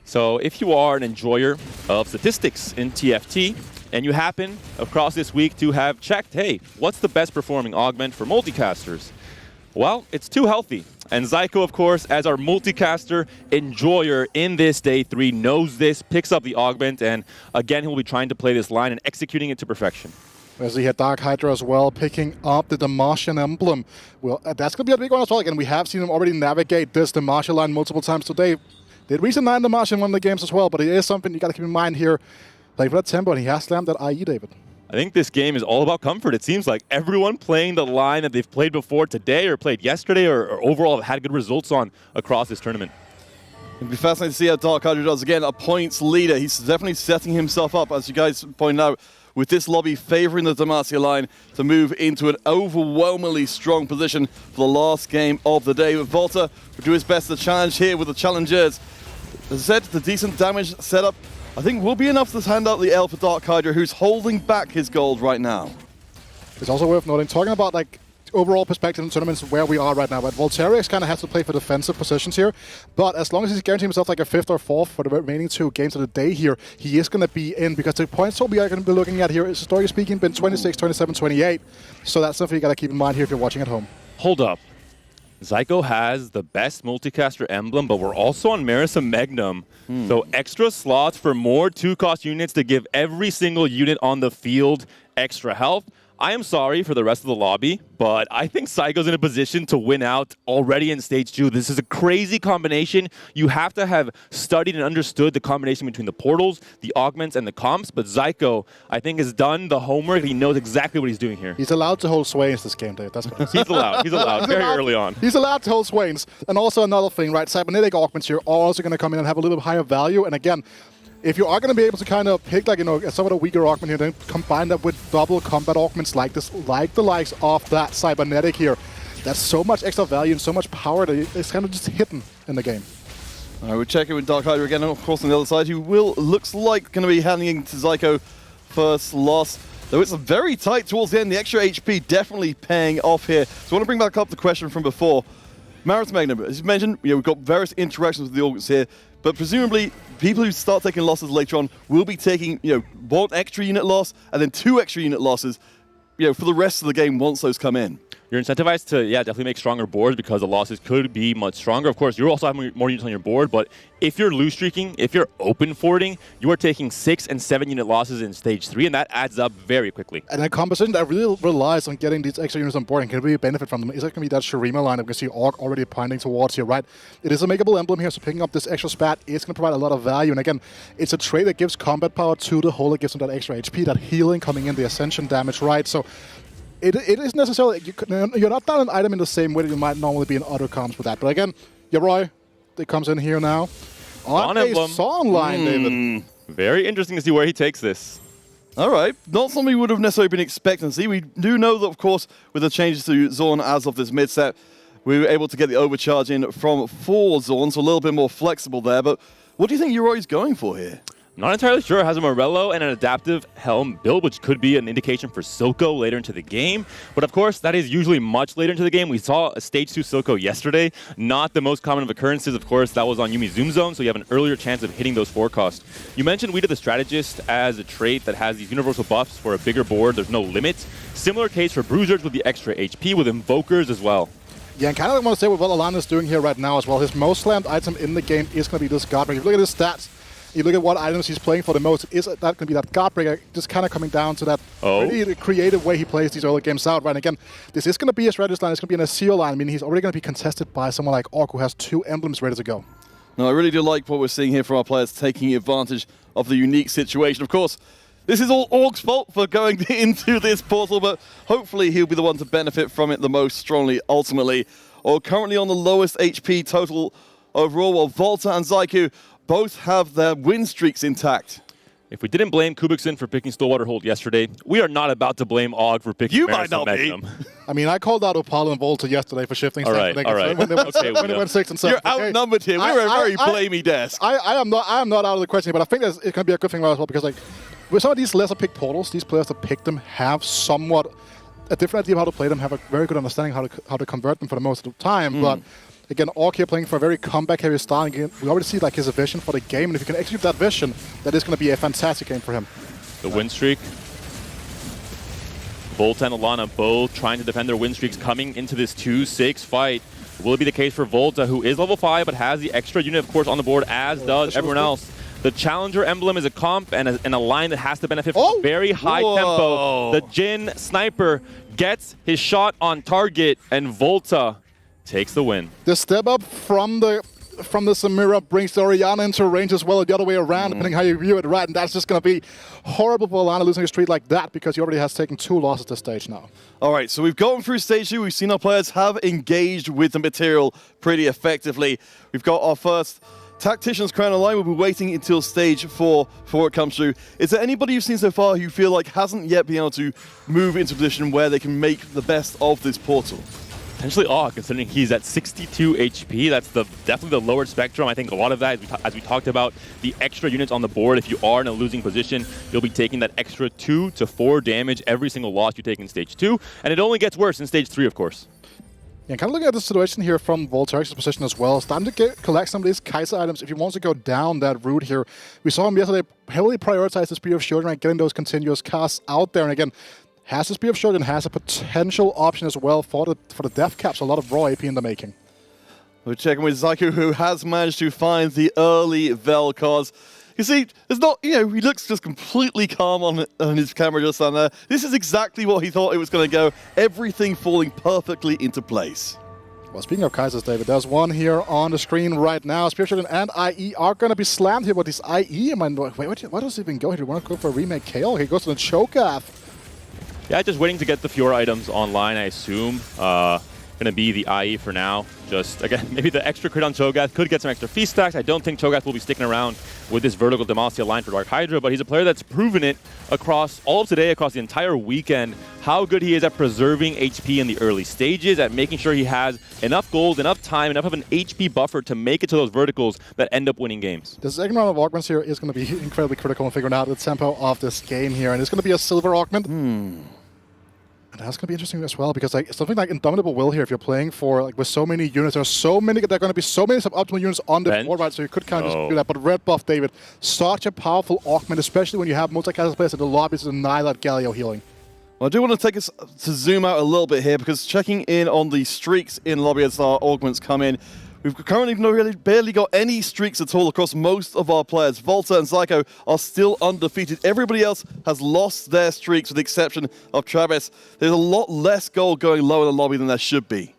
So if you are an enjoyer of statistics in TFT, and you happen across this week to have checked, hey, what's the best performing augment for multicasters? Well, it's 2 healthy. And Zyko, of course, as our multicaster enjoyer in this day 3, knows this, picks up the augment, and again, he'll be trying to play this line and executing it to perfection. As he had DarkHydra as well, picking up the Demacian emblem. Well, that's going to be a big one as well. Again, we have seen him already navigate this Demacia line multiple times today. Did reach a 9 Demacia in one of the games as well, but it is something you got to keep in mind here. Like for that tempo, and he has slammed that IE, David. I think this game is all about comfort. It seems like everyone playing the line that they've played before today or played yesterday or overall have had good results on across this tournament. It'll be fascinating to see how DarkHydra does. Again, a points leader. He's definitely setting himself up, as you guys pointed out, with this lobby favoring the Demacia line to move into an overwhelmingly strong position for the last game of the day. But Volta will do his best to challenge here with the challengers. As I said, the decent damage setup I think will be enough to hand out the L for DarkHydra, who's holding back his gold right now. It's also worth noting, talking about like overall perspective in tournaments where we are right now, but Volterix kind of has to play for defensive positions here, but as long as he's guaranteeing himself like a 5th or 4th for the remaining 2 games of the day here, he is going to be in, because the points total we are going to be looking at here is, historically speaking, been 26, 27, 28, so that's something you got to keep in mind here if you're watching at home. Hold up. Zyko has the best multicaster emblem, but we're also on Marisa Magnum. So extra slots for more 2-cost units to give every single unit on the field extra health. I am sorry for the rest of the lobby, but I think Zyko's in a position to win out already in Stage 2. This is a crazy combination. You have to have studied and understood the combination between the portals, the augments, and the comps, but Zyko, I think, has done the homework. He knows exactly what he's doing here. He's allowed to hold Swains this game, Dave. That's what He's allowed. He's allowed. Very early on. He's allowed to hold Swains. And also another thing, right? Cybernetic augments here are also going to come in and have a little bit higher value. And again, if you are going to be able to kind of pick, like, you know, some of the weaker augment here, then combine that with double combat augments like this, like the likes of that Cybernetic here, that's so much extra value and so much power that it's kind of just hidden in the game. All right, we'll check in with DarkHydra again, of course, on the other side, who looks like going to be handing to Zyko first loss. Though it's very tight towards the end, the extra HP definitely paying off here. So I want to bring back up the question from before. Marisa Magnum, as you mentioned, we've got various interactions with the augments here, but presumably people who start taking losses later on will be taking, 1 extra unit loss and then 2 extra unit losses, for the rest of the game once those come in. You're incentivized to, definitely make stronger boards because the losses could be much stronger. Of course, you also have more units on your board, but if you're loose streaking, if you're open forwarding, you are taking 6 and 7 unit losses in Stage 3, and that adds up very quickly. And a composition that really relies on getting these extra units on board and can really benefit from them is that going to be that Shurima line that we can see Orc already pointing towards here, right? It is a makeable emblem here, so picking up this extra spat is going to provide a lot of value. And again, it's a trait that gives combat power to the whole, it gives them that extra HP, that healing coming in, the ascension damage, right? So it isn't necessarily, you're not down an item in the same way that you might normally be in other comps with that. But again, Yaroy, it comes in here now. On a song line, David. Very interesting to see where he takes this. All right, not something we would have necessarily been expecting to see. We do know that, of course, with the changes to Zorn as of this mid-set, we were able to get the overcharge in from 4 Zorn, so a little bit more flexible there. But what do you think Yaroy's going for here? Not entirely sure. It has a Morello and an adaptive Helm build, which could be an indication for Silco later into the game. But of course, that is usually much later into the game. We saw a Stage 2 Silco yesterday. Not the most common of occurrences. Of course, that was on Yuumi Zoom Zone, so you have an earlier chance of hitting those forecasts. You mentioned We Did the Strategist as a trait that has these universal buffs for a bigger board. There's no limit. Similar case for Bruisers with the extra HP, with Invokers as well. Yeah, and kind of want to say what Lallana is doing here right now as well. His most slammed item in the game is going to be this Godbreaker. If you look at his stats, you look at what items he's playing for the most, is that going to be that Godbreaker, just kind of coming down to that pretty creative way he plays these early games out, right? And again, this is going to be a strategist line, it's going to be an SEO line, meaning he's already going to be contested by someone like Orc, who has 2 emblems ready to go. No, I really do like what we're seeing here from our players, taking advantage of the unique situation. Of course, this is all Orc's fault for going into this portal, but hopefully he'll be the one to benefit from it the most strongly, ultimately. Or currently on the lowest HP total overall, while Volta and Zyko both have their win streaks intact. If we didn't blame Kubikson for picking Stillwater Hold yesterday, we are not about to blame Og for picking Marisa Magnum. I mean, I called out Opal and Volta yesterday for shifting all right. when they went 6 and 7. You're outnumbered here. We're a very blamey desk. I am not out of the question, but I think it's going to be a good thing as well, because like with some of these lesser picked portals, these players that pick them have somewhat a different idea of how to play them, have a very good understanding how to convert them for the most of the time. But again, Orc here playing for a very comeback-heavy style. Again, we already see like his vision for the game, and if he can execute that vision, that is going to be a fantastic game for him. The win streak. Volta and Lallana both trying to defend their win streaks coming into this 2-6 fight. Will it be the case for Volta, who is level 5 but has the extra unit, of course, on the board, as does everyone else? The Challenger emblem is a comp and a line that has to benefit from very high tempo. The Jhin Sniper gets his shot on target, and Volta takes the win. The step up from the Samira brings the Orianna into range as well, the other way around, depending how you view it, right? And that's just going to be horrible for Lallana losing a streak like that, because he already has taken 2 losses this stage now. All right, so we've gotten through stage 2. We've seen our players have engaged with the material pretty effectively. We've got our first Tactician's Crown online. We'll be waiting until stage 4 before it comes through. Is there anybody you've seen so far who you feel like hasn't yet been able to move into a position where they can make the best of this portal? Potentially odd, considering he's at 62 HP. That's definitely the lower spectrum. I think a lot of that, as we talked about, the extra units on the board. If you are in a losing position, you'll be taking that extra 2 to 4 damage every single loss you take in stage 2. And it only gets worse in stage 3, of course. Yeah, kind of looking at the situation here from Voltairex's position as well. Starting to collect some of these Kaiser items if he wants to go down that route here. We saw him yesterday heavily prioritize the Spear of Shuriken and getting those continuous casts out there. And again, has the Spear of Shuriken, has a potential option as well for the death caps. A lot of raw AP in the making. We're checking with Zyko, who has managed to find the early Vel'Koz. You see, it's not, he looks just completely calm on his camera just on there. This is exactly what he thought it was going to go. Everything falling perfectly into place. Well, speaking of Kaisers, David, there's one here on the screen right now. Spear Shuriken and IE are going to be slammed here, but this IE, wait, where does he even go here? Do you want to go for a remake KO? He goes to the Cho'Gath. Yeah, just waiting to get the Fiora items online, I assume. Going to be the IE for now. Just, again, maybe the extra crit on Cho'Gath could get some extra feast stacks. I don't think Cho'Gath will be sticking around with this vertical Demacia line for DarkHydra, but he's a player that's proven it across all of today, across the entire weekend, how good he is at preserving HP in the early stages, at making sure he has enough gold, enough time, enough of an HP buffer to make it to those verticals that end up winning games. The second round of augments here is going to be incredibly critical in figuring out the tempo of this game here, and it's going to be a silver augment. And that's going to be interesting as well, because something like Indomitable Will here, if you're playing for, with so many units, there are going to be so many suboptimal units on the board, right? So you could kind of just do that. But red buff, David, such a powerful augment, especially when you have multi-cast players in the lobby to deny that Galio healing. Well, I do want to take us to zoom out a little bit here, because checking in on the streaks in lobby as our augments come in, we've currently really barely got any streaks at all across most of our players. Volta and Zyko are still undefeated. Everybody else has lost their streaks with the exception of Travis. There's a lot less gold going low in the lobby than there should be.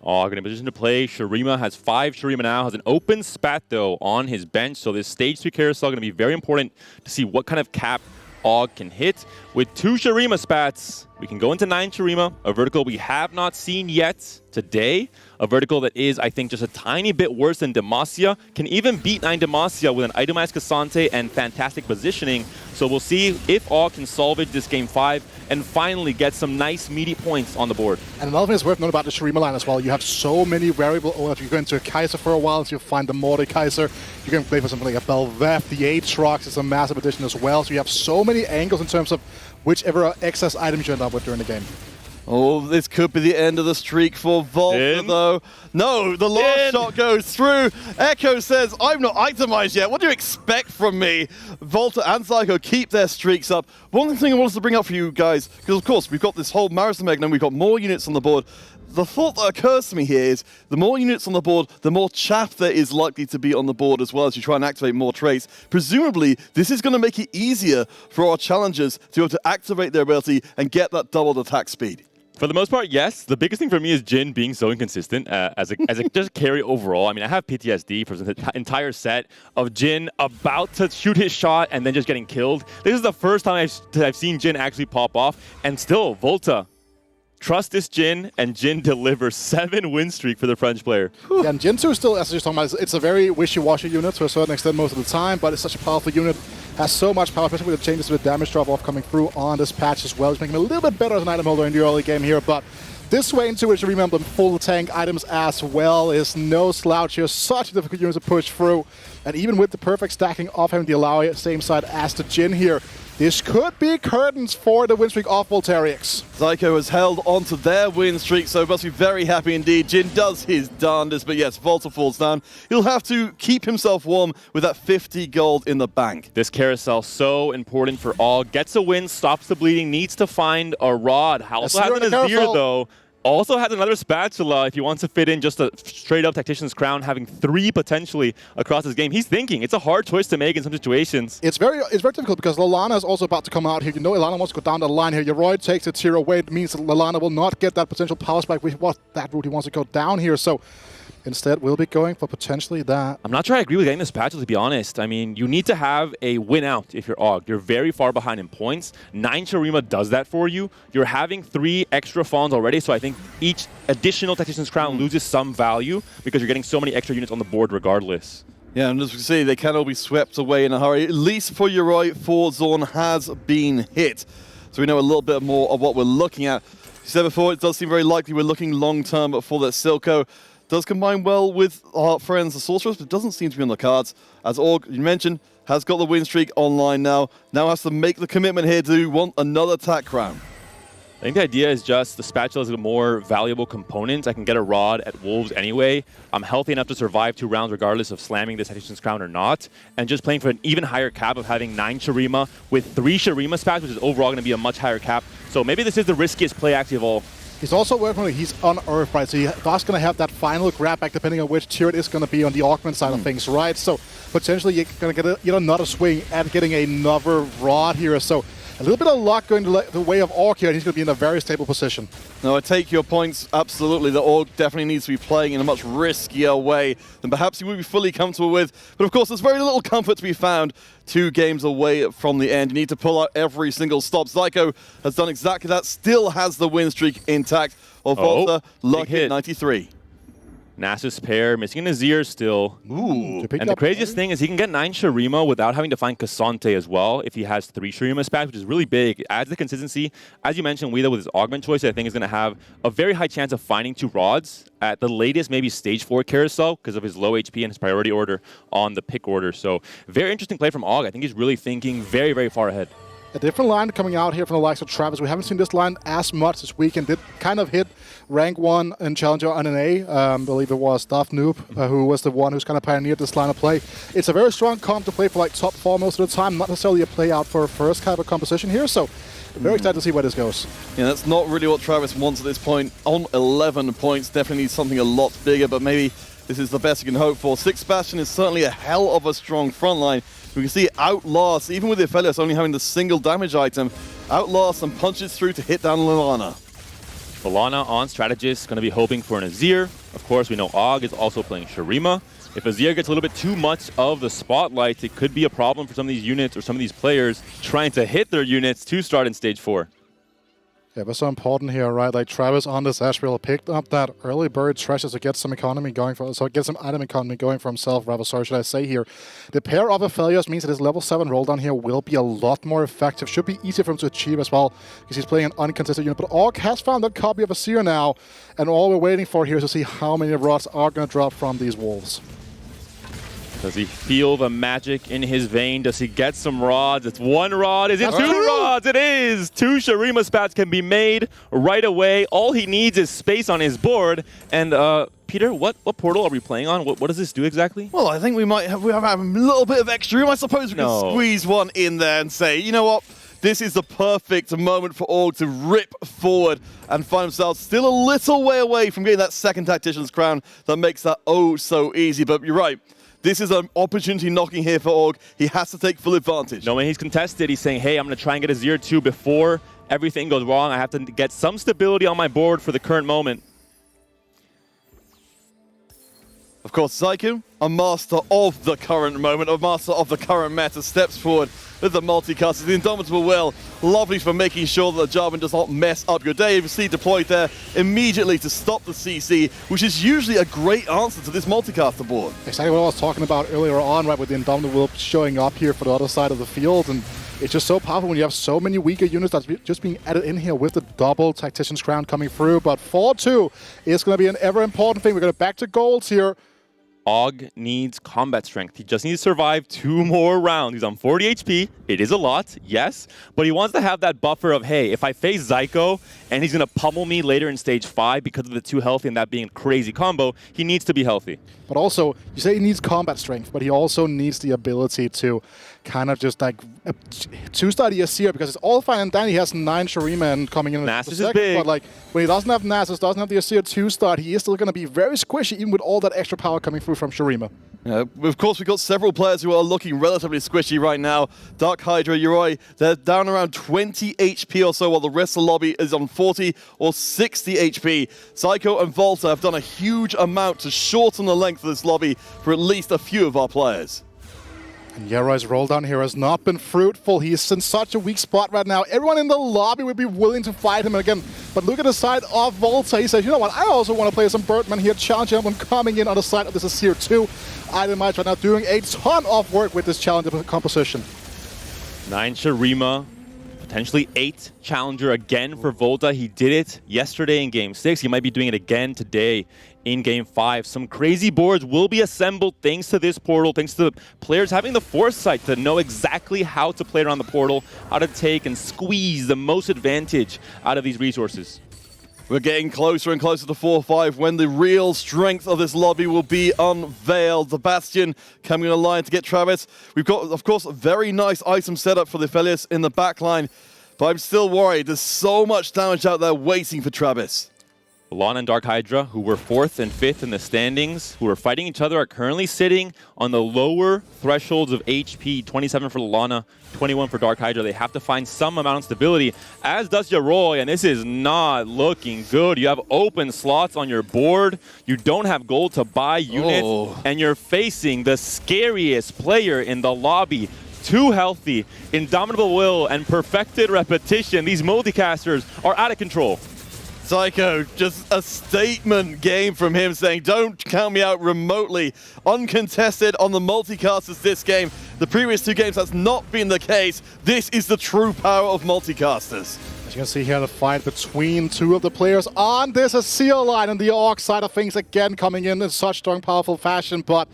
Going in position to play. Shurima has 5 Shurima now, has an open spat though on his bench. So this stage 2 carousel going to be very important to see what kind of cap Og can hit. With 2 Shurima spats, we can go into 9 Shurima, a vertical we have not seen yet today. A vertical that is, I think, just a tiny bit worse than Demacia. Can even beat 9 Demacia with an itemized Cassante and fantastic positioning. So we'll see if Og can salvage this game 5 and finally get some nice meaty points on the board. And another thing that's worth noting about the Shurima line as well, you have so many variable, if you go into a Kaiser for a while, so you find the Mordekaiser, you can play for something like a Belveth, the Aatrox is a massive addition as well, so you have so many angles in terms of whichever excess items you end up with during the game. Oh, this could be the end of the streak for Volta, though. No, the last shot goes through. Echo says, I'm not itemized yet. What do you expect from me? Volta and Zyko keep their streaks up. One thing I wanted to bring up for you guys, because of course, we've got this whole Marathon Magna, and we've got more units on the board. The thought that occurs to me here is the more units on the board, the more chaff there is likely to be on the board as well as you try and activate more traits. Presumably, this is going to make it easier for our challengers to be able to activate their ability and get that doubled attack speed. For the most part, yes. The biggest thing for me is Jhin being so inconsistent as a just carry overall. I mean, I have PTSD for the entire set of Jhin about to shoot his shot and then just getting killed. This is the first time I've seen Jhin actually pop off, and still, Volta. Trust this Jhin, and Jhin delivers 7 win streak for the French player. Yeah, and Jhin 2 still, as you're talking about, it's a very wishy-washy unit to a certain extent most of the time, but it's such a powerful unit. Has so much power, especially with the changes to the damage drop-off coming through on this patch as well. It's making him a little bit better as an item holder in the early game here, but this way into it, remember full tank items as well is no slouch here. Such a difficult unit to push through. And even with the perfect stacking of having the Alawi same side as the Jhin here, this could be curtains for the win streak of Volterix. Zyko has held onto their win streak, so must be very happy indeed. Jhin does his darndest, but yes, Volta falls down. He'll have to keep himself warm with that 50 gold in the bank. This carousel so important for all. Gets a win, stops the bleeding, needs to find a rod. Also has an Azir though. Also has another spatula if he wants to fit in just a straight-up Tactician's Crown, having 3 potentially across his game. He's thinking. It's a hard choice to make in some situations. It's very difficult because Lallana is also about to come out here. You know Lallana wants to go down the line here. Yoroi takes a tier away. It means that Lallana will not get that potential power spike with what that route he wants to go down here. So instead, we'll be going for potentially that. I'm not sure I agree with getting the spatula, to be honest. I mean, you need to have a win out if you're Og. You're very far behind in points. 9 Shurima does that for you. You're having 3 extra fawns already, so I think each additional Tactician's Crown loses some value because you're getting so many extra units on the board regardless. Yeah, and as we can see, they can all be swept away in a hurry. At least for Yoroi, Zorn has been hit. So we know a little bit more of what we're looking at. As you said before, it does seem very likely we're looking long-term for that Silco. Does combine well with our friends the Sorcerers, but doesn't seem to be on the cards. As Org, you mentioned, has got the win streak online now. Now has to make the commitment here to want another attack crown. I think the idea is just the spatula is a more valuable component. I can get a rod at Wolves anyway. I'm healthy enough to survive 2 rounds regardless of slamming this Tactician's Crown or not. And just playing for an even higher cap of having 9 Shurima with 3 Shurima spats, which is overall going to be a much higher cap. So maybe this is the riskiest play actually of all. He's also working on it. He's on Earth, right? So he's going to have that final grab back depending on which tier it is going to be on the augment side of things, right? So potentially you're going to get another swing at getting another rod here. So a little bit of luck going the way of Orc here, and he's going to be in a very stable position. No, I take your points absolutely. The Orc definitely needs to be playing in a much riskier way than perhaps he would be fully comfortable with. But of course, there's very little comfort to be found 2 games away from the end. You need to pull out every single stop. Zyko has done exactly that, still has the win streak intact. Volta, lucky at 93. Nasus pair, missing an Azir still. Ooh. And the craziest thing is he can get 9 Shurima without having to find Cassante as well if he has 3 Shurima spats, which is really big. It adds the consistency. As you mentioned, Weeda with his augment choice, I think is going to have a very high chance of finding 2 rods. At the latest, maybe stage 4 carousel because of his low HP and his priority order on the pick order. So very interesting play from Og. I think he's really thinking very, very far ahead. A different line coming out here from the likes of Travis. We haven't seen this line as much this weekend. Did kind of hit rank 1 in Challenger on an A. I believe it was Daft Noob, who was the one who's kind of pioneered this line of play. It's a very strong comp to play for like top 4 most of the time, not necessarily a play out for a first kind of composition here. So very excited to see where this goes. Yeah, that's not really what Travis wants at this point. On 11 points, definitely needs something a lot bigger, but maybe this is the best you can hope for. 6 Bastion is certainly a hell of a strong front line. We can see Outlast, even with Aphelios only having the single damage item, Outlast and punches through to hit down Lallana. Lallana on Strategist, going to be hoping for an Azir. Of course, we know Og is also playing Shurima. If Azir gets a little bit too much of the spotlight, it could be a problem for some of these units or some of these players trying to hit their units to start in stage 4. Yeah, but so important here, right? Like Travis on this Asheville picked up that early bird treasure to get some economy going for, so get some item economy going for himself, rather, sorry, should I say here. The pair of Aphelios means that his level 7 roll down here will be a lot more effective. Should be easier for him to achieve as well, because he's playing an inconsistent unit. But Orc has found that copy of Azir now, and all we're waiting for here is to see how many rods are going to drop from these wolves. Does he feel the magic in his vein? Does he get some rods? It's 1 rod. Is it 2 rods? It is. 2 Shurima spats can be made right away. All he needs is space on his board. And Peter, what portal are we playing on? What does this do exactly? Well, I think we have a little bit of extra room. I suppose we can squeeze one in there and say, you know what? This is the perfect moment for Org to rip forward and find themselves still a little way away from getting that second Tactician's Crown that makes that oh so easy. But you're right. This is an opportunity knocking here for Org. He has to take full advantage. No, when he's contested, he's saying, hey, I'm going to try and get a 0-2 before everything goes wrong. I have to get some stability on my board for the current moment. Of course, Zyko a master of the current moment, a master of the current meta, steps forward with the multicasters, the indomitable will. Lovely for making sure that the Jarvan does not mess up your day. You see deployed there immediately to stop the CC, which is usually a great answer to this multicaster board. Exactly what I was talking about earlier on, right, with the indomitable will showing up here for the other side of the field. And it's just so powerful when you have so many weaker units that's just being added in here with the double Tactician's Crown coming through. But 4-2 is going to be an ever important thing. We're going to back to golds here. Og needs combat strength. He just needs to survive 2 more rounds. He's on 40 HP. It is a lot, yes. But he wants to have that buffer of, hey, if I face Zyko and he's going to pummel me later in stage 5 because of the 2 healthy and that being a crazy combo, he needs to be healthy. But also, you say he needs combat strength, but he also needs the ability to kind of just like 2-star ESC because it's all fine and dandy. He has 9 Shuriman coming in Nasus a second, is big. but like when he doesn't have Nasus, doesn't have the ESC 2-star, he is still going to be very squishy even with all that extra power coming through from Shurima. Of course, we've got several players who are looking relatively squishy right now. DarkHydra, Yoroi, they're down around 20 HP or so, while the rest of the lobby is on 40 or 60 HP. Psycho and Volta have done a huge amount to shorten the length of this lobby for at least a few of our players. And Yeroy's roll down here has not been fruitful. He's in such a weak spot right now. Everyone in the lobby would be willing to fight him again. But look at the side of Volta. He says, you know what, I also want to play some Birdman here. Challenge him coming in on the side of this Azir 2. Itemized right now doing a ton of work with this challenger composition. 9 Shurima, potentially 8 challenger again for Volta. He did it yesterday in Game 6. He might be doing it again today in Game 5. Some crazy boards will be assembled thanks to this portal, thanks to the players having the foresight to know exactly how to play around the portal, how to take and squeeze the most advantage out of these resources. We're getting closer and closer to 4-5 when the real strength of this lobby will be unveiled. The Bastion coming online to get Travis. We've got, of course, a very nice item setup for the Aphelios in the backline, but I'm still worried. There's so much damage out there waiting for Travis. Lallana and DarkHydra, who were 4th and 5th in the standings, who are fighting each other, are currently sitting on the lower thresholds of HP. 27 for Lallana, 21 for DarkHydra. They have to find some amount of stability, as does Yoroi, and this is not looking good. You have open slots on your board, you don't have gold to buy units, and you're facing the scariest player in the lobby. Too healthy, indomitable will, and perfected repetition. These multicasters are out of control. Psycho, just a statement game from him saying, don't count me out remotely. Uncontested on the multicasters this game. The previous 2 games, that's not been the case. This is the true power of multicasters. As you can see here, the fight between 2 of the players on this Azir line, and the Orc side of things again coming in such strong, powerful fashion, but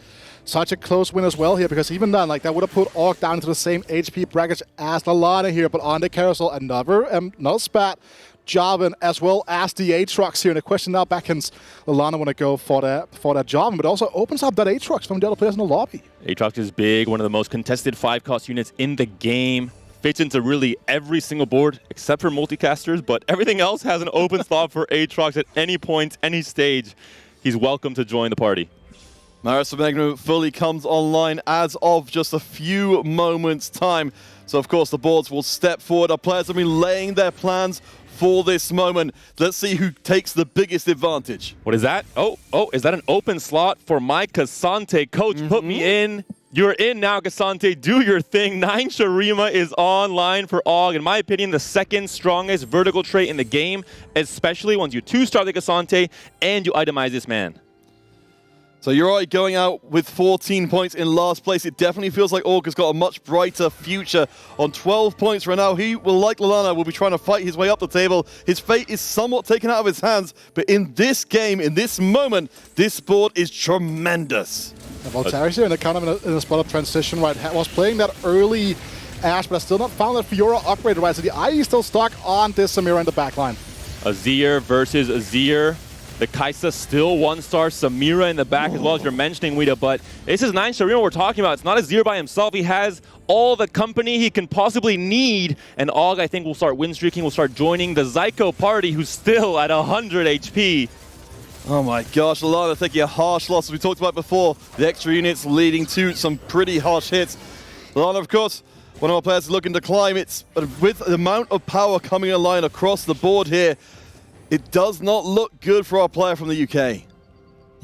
such a close win as well here, because even then, like, that would have put Orc down to the same HP bracket as Lallana here, but on the carousel, another spat. Jarvan as well as the Aatrox here. And the question now beckons Lallana want to go for that Jarvan, but also opens up that Aatrox from the other players in the lobby. Aatrox is big, one of the most contested 5-cost units in the game. Fits into really every single board except for multicasters, but everything else has an open slot for Aatrox at any point, any stage. He's welcome to join the party. Marisa Magno fully comes online as of just a few moments' time. So, of course, the boards will step forward. Our players have been laying their plans for this moment. Let's see who takes the biggest advantage. What is that? Oh, is that an open slot for my Cassante? Coach, put me in. You're in now, Cassante. Do your thing. 9 Shurima is online for Og. In my opinion, the 2nd strongest vertical trait in the game, especially once you 2-star the Cassante and you itemize this man. So Yoroi going out with 14 points in last place. It definitely feels like Orc has got a much brighter future. On 12 points right now, he will, like Lallana, will be trying to fight his way up the table. His fate is somewhat taken out of his hands, but in this game, in this moment, this board is tremendous. Voltaire here in a spot of transition, right? Was playing that early Ashe, but has still not found that Fiora upgrade, right? So the IE is still stuck on this Samira in the backline. Azir versus Azir. The Kaisa still 1-star, Samira in the back as well, as you're mentioning, Wida, but this is 9 Shurima we're talking about. It's not Azir by himself. He has all the company he can possibly need, and Og, I think, will start win streaking, will start joining the Zyko party, who's still at 100 HP. Oh my gosh, Lallana taking a harsh loss, as we talked about before. The extra units leading to some pretty harsh hits. Lallana, of course, one of our players is looking to climb. It's with the amount of power coming online across the board here, it does not look good for our player from the UK.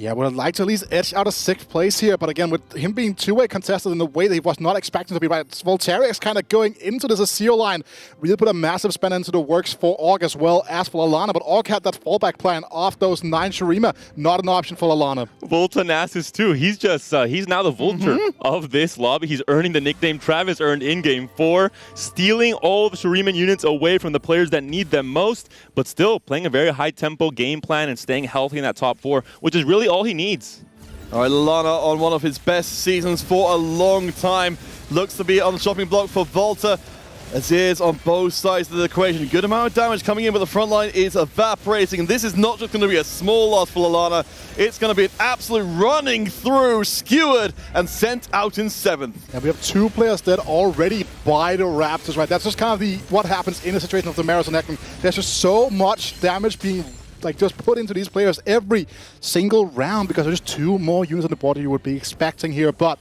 Yeah, would have liked to at least edge out of 6th place here, but again, with him being two-way contested in the way that he was not expecting to be, right? Voltarex kind of going into this Azir line, really put a massive spin into the works for Org as well as for Lallana, but Org had that fallback plan off those 9 Shurima, not an option for Lallana. Voltanasis too, he's just, he's now the Vulture of this lobby. He's earning the nickname Travis earned in Game 4, stealing all the Shuriman units away from the players that need them most, but still playing a very high-tempo game plan and staying healthy in that top 4, which is really all he needs. All right, Lallana on one of his best seasons for a long time. Looks to be on the chopping block for Volta. Azir's on both sides of the equation. Good amount of damage coming in, but the front line is evaporating. And this is not just going to be a small loss for Lallana. It's going to be an absolute running through, skewered, and sent out in 7th. And we have 2 players dead already by the Raptors, right? That's just kind of what happens in the situation of the Maris and Ekman. There's just so much damage being just put into these players every single round because there's just 2 more units on the board you would be expecting here. But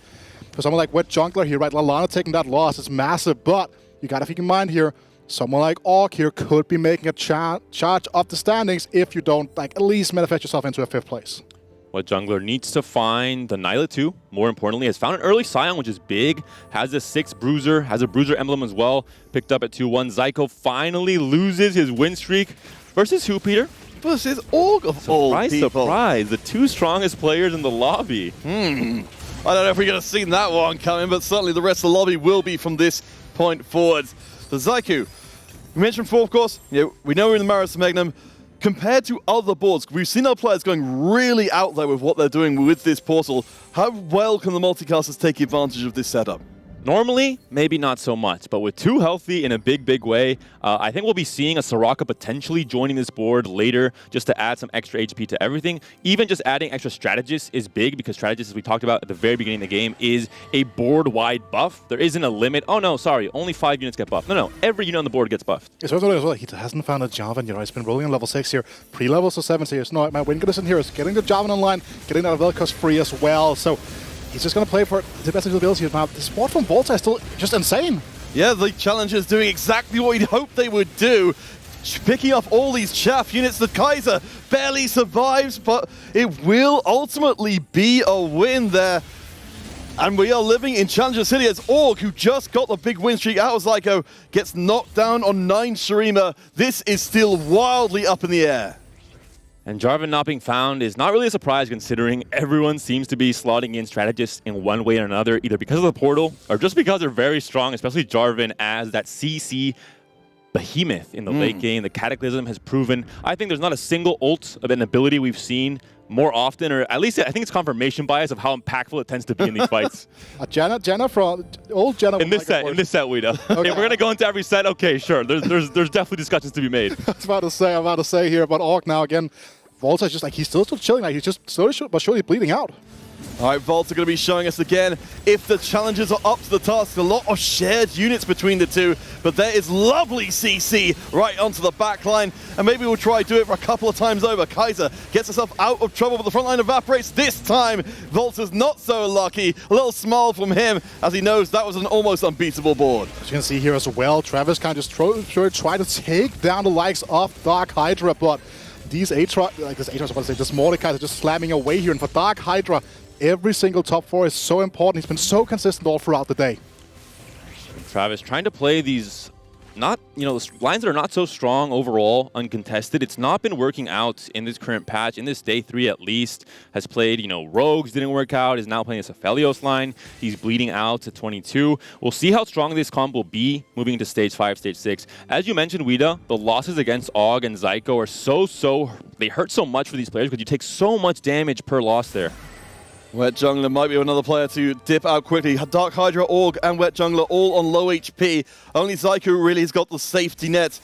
for someone like Wet Jungler here, right, Lallana taking that loss is massive, but you got to keep in mind here, someone like Orc here could be making a charge up the standings if you don't at least manifest yourself into a 5th place. What Jungler needs to find the Nyla 2, more importantly, has found an early Scion, which is big, has a 6 Bruiser, has a Bruiser emblem as well, picked up at 2-1. Zyko finally loses his win streak versus who, Peter? Versus Org of all people. Surprise, the 2 strongest players in the lobby. I don't know if we're going to see that one coming, but certainly the rest of the lobby will be from this point forwards. The Zyku, we mentioned before, of course, we know we're in the Maris Magnum. Compared to other boards, we've seen our players going really out there with what they're doing with this portal. How well can the multicasters take advantage of this setup? Normally, maybe not so much, but with 2 healthy in a big way, I think we'll be seeing a Soraka potentially joining this board later just to add some extra HP to everything. Even just adding extra Strategist is big because Strategist, as we talked about at the very beginning of the game, is a board-wide buff. There isn't a limit. Oh no, sorry, only 5 units get buffed. No, every unit on the board gets buffed. It's also as well, he hasn't found a Jarvan yet. He's been rolling on level 6 here, pre-levels to 7 here. No, my win condition here is getting the Jarvan online, getting that Vel'Koz free as well. So he's just going to play for the best of his abilities. Now, the support from Volta is still just insane. Yeah, the challengers doing exactly what you'd hope they would do. Picking up all these chaff units. The Kaiser barely survives, but it will ultimately be a win there. And we are living in Challenger City as Org, who just got the big win streak out of Zyko, gets knocked down on 9 Shurima. This is still wildly up in the air. And Jarvan not being found is not really a surprise considering everyone seems to be slotting in Strategists in one way or another, either because of the portal or just because they're very strong, especially Jarvan as that CC behemoth in the late game. The Cataclysm has proven, I think there's not a single ult of an ability we've seen more often, or at least I think it's confirmation bias of how impactful it tends to be in these fights. Jenna from old Jenna. In this set, we know. Okay. If we're gonna go into every set, okay, sure. There's definitely discussions to be made. I was about to say here about Orc now again. Volta's just he's still chilling. He's just slowly but surely bleeding out. All right, Volta going to be showing us again if the challengers are up to the task. A lot of shared units between the 2, but there is lovely CC right onto the back line, and maybe we'll try to do it for a couple of times over. Kaiser gets herself out of trouble, but the front line evaporates. This time, Volta's not so lucky. A little smile from him as he knows that was an almost unbeatable board. As you can see here as well, Travis kind of just try to take down the likes of DarkHydra, but these this Mordecai is just slamming away here, and for DarkHydra, every single top 4 is so important. He's been so consistent all throughout the day. Travis trying to play these lines that are not so strong overall, uncontested. It's not been working out in this current patch, in this day 3 at least. Has played, Rogues didn't work out, is now playing a Aphelios line. He's bleeding out to 22. We'll see how strong this comp will be moving into stage 5, stage 6. As you mentioned, Wida, the losses against Og and Zyko are they hurt so much for these players because you take so much damage per loss there. Wet Jungler might be another player to dip out quickly. DarkHydra, Org, and Wet Jungler all on low HP. Only Zyko really has got the safety net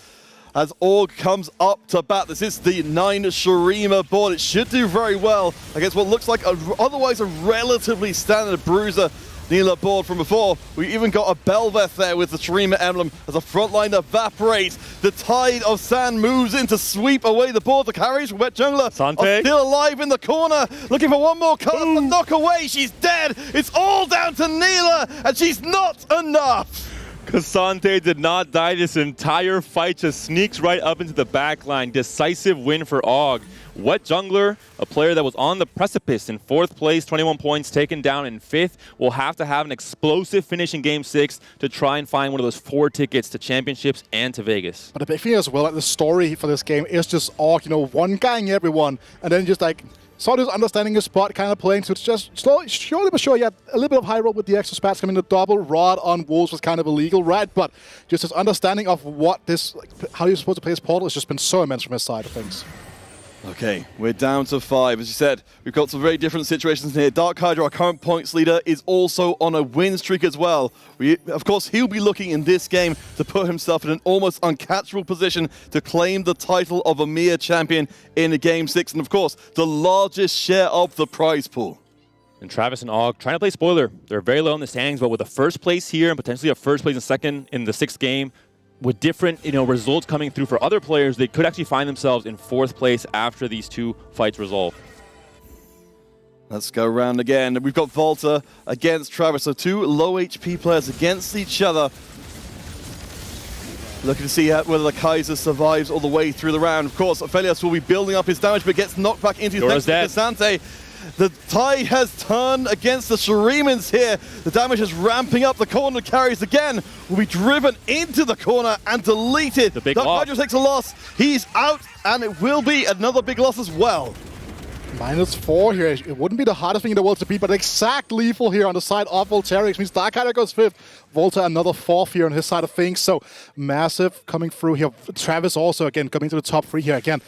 as Org comes up to bat. This is the 9 Shurima board. It should do very well against what looks like otherwise a relatively standard Bruiser Neela board from before. We even got a Belveth there with the Shurima emblem as the front line evaporates. The tide of sand moves in to sweep away the board. The carries from Wet Jungler are still alive in the corner, looking for one more color to knock away. She's dead. It's all down to Neela, and she's not enough. Cassante did not die this entire fight, just sneaks right up into the back line. Decisive win for Og. Wet Jungler, a player that was on the precipice in 4th place, 21 points, taken down in 5th, will have to have an explosive finish in Game 6 to try and find one of those 4 tickets to championships and to Vegas. But the big thing as well, like the story for this game is just Orc, one-guying everyone, and then just like sort of understanding his spot, kind of playing. So it's just surely but sure, he had a little bit of high roll with the extra spats coming. The double rod on Wolves was kind of illegal, right? But just his understanding of what this, how you're supposed to play this Portal has just been so immense from his side of things. Okay, we're down to 5. As you said, we've got some very different situations here. DarkHydra, our current points leader, is also on a win streak as well. Of course, he'll be looking in this game to put himself in an almost uncatchable position to claim the title of EMEA champion in a Game 6. And of course, the largest share of the prize pool. And Travis and Og trying to play spoiler. They're very low in the standings, but with a first place here and potentially a first place and second in the 6th game, with different results coming through for other players, they could actually find themselves in 4th place after these 2 fights resolve. Let's go around again. We've got Volta against Travis, so 2 low HP players against each other. Looking to see whether the Kaiser survives all the way through the round. Of course, Aphelios will be building up his damage, but gets knocked back into his Cassante. The tide has turned against the Sharimans here. The damage is ramping up. The corner carries again will be driven into the corner and deleted. The big loss. DarkHydra takes a loss. He's out, and it will be another big loss as well. -4 here. It wouldn't be the hardest thing in the world to beat, but exact lethal here on the side of Voltaire, which means DarkHydra goes 5th. Volta another 4th here on his side of things. So massive coming through here. Travis also, again, coming to the top 3 here again.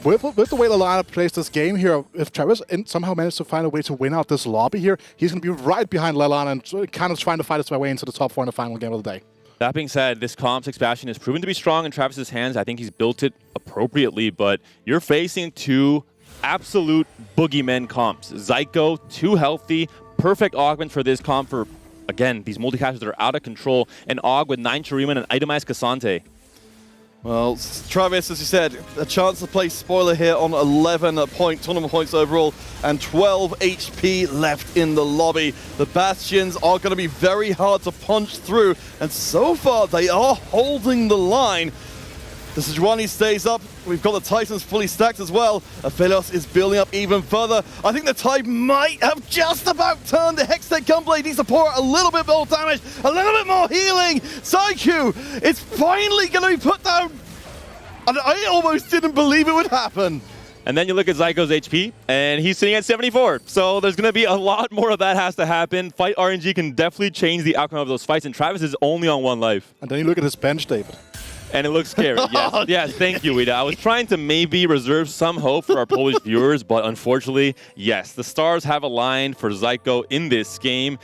With the way Lallana plays this game here, if Travis somehow manages to find a way to win out this lobby here, he's going to be right behind Lallana and kind of trying to fight his way into the top 4 in the final game of the day. That being said, this Comp 6 Bastion has proven to be strong in Travis's hands. I think he's built it appropriately, but you're facing 2 absolute boogeymen comps. Zyko, too healthy, perfect augment for this comp for, again, these multicasters that are out of control, and Og with 9 Shuriman and itemized Cassante. Well, Travis, as you said, a chance to play spoiler here on 11 tournament points overall and 12 HP left in the lobby. The Bastions are going to be very hard to punch through, and so far they are holding the line. The Sejuani stays up. We've got the Titans fully stacked as well. Aphelios is building up even further. I think the tide might have just about turned. The Hextech Gunblade needs to pour out a little bit more damage, a little bit more healing. Psycho is finally going to be put down. And I almost didn't believe it would happen. And then you look at Zyko's HP, and he's sitting at 74. So there's going to be a lot more of that has to happen. Fight RNG can definitely change the outcome of those fights, and Travis is only on 1 life. And then you look at his bench, David. And it looks scary, yes. Yes, thank you, Ida. I was trying to maybe reserve some hope for our Polish viewers, but unfortunately, yes. The stars have aligned for Zyko in this game.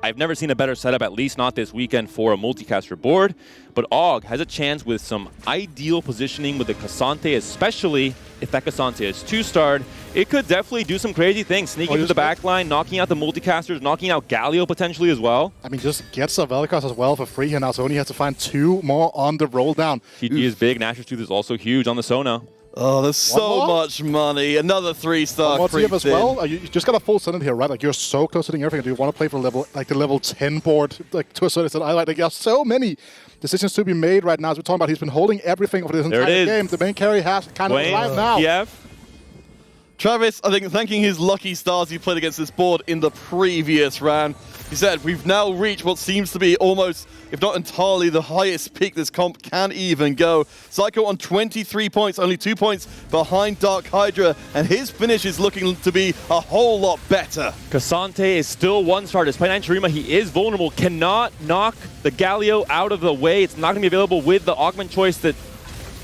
I've never seen a better setup, at least not this weekend, for a multicaster board. But Og has a chance with some ideal positioning with the Cassante, especially if that Cassante is 2-starred. It could definitely do some crazy things, sneaking to the back line, knocking out the multicasters, knocking out Galio potentially as well. I mean, just gets a Velikos as well for free here now, so only has to find 2 more on the roll down. TG is big, Nashor's Tooth is also huge on the Sona. Oh, there's so much money. Another 3-star creep as well. You just got a full Senate here, right? Like, you're so close to hitting everything. Do you want to play for the level 10 board, like, to a certain extent? Like, there are so many decisions to be made right now. As we're talking about, he's been holding everything for this entire game. The main carry has kind of arrived now. Yeah. Travis, I think, thanking his lucky stars he played against this board in the previous round. He said, we've now reached what seems to be almost, if not entirely, the highest peak this comp can even go. Zyko on 23 points, only 2 points behind DarkHydra, and his finish is looking to be a whole lot better. Cassante is still 1-star. Despite 9 Shurima, he is vulnerable. Cannot knock the Galio out of the way. It's not going to be available with the augment choice that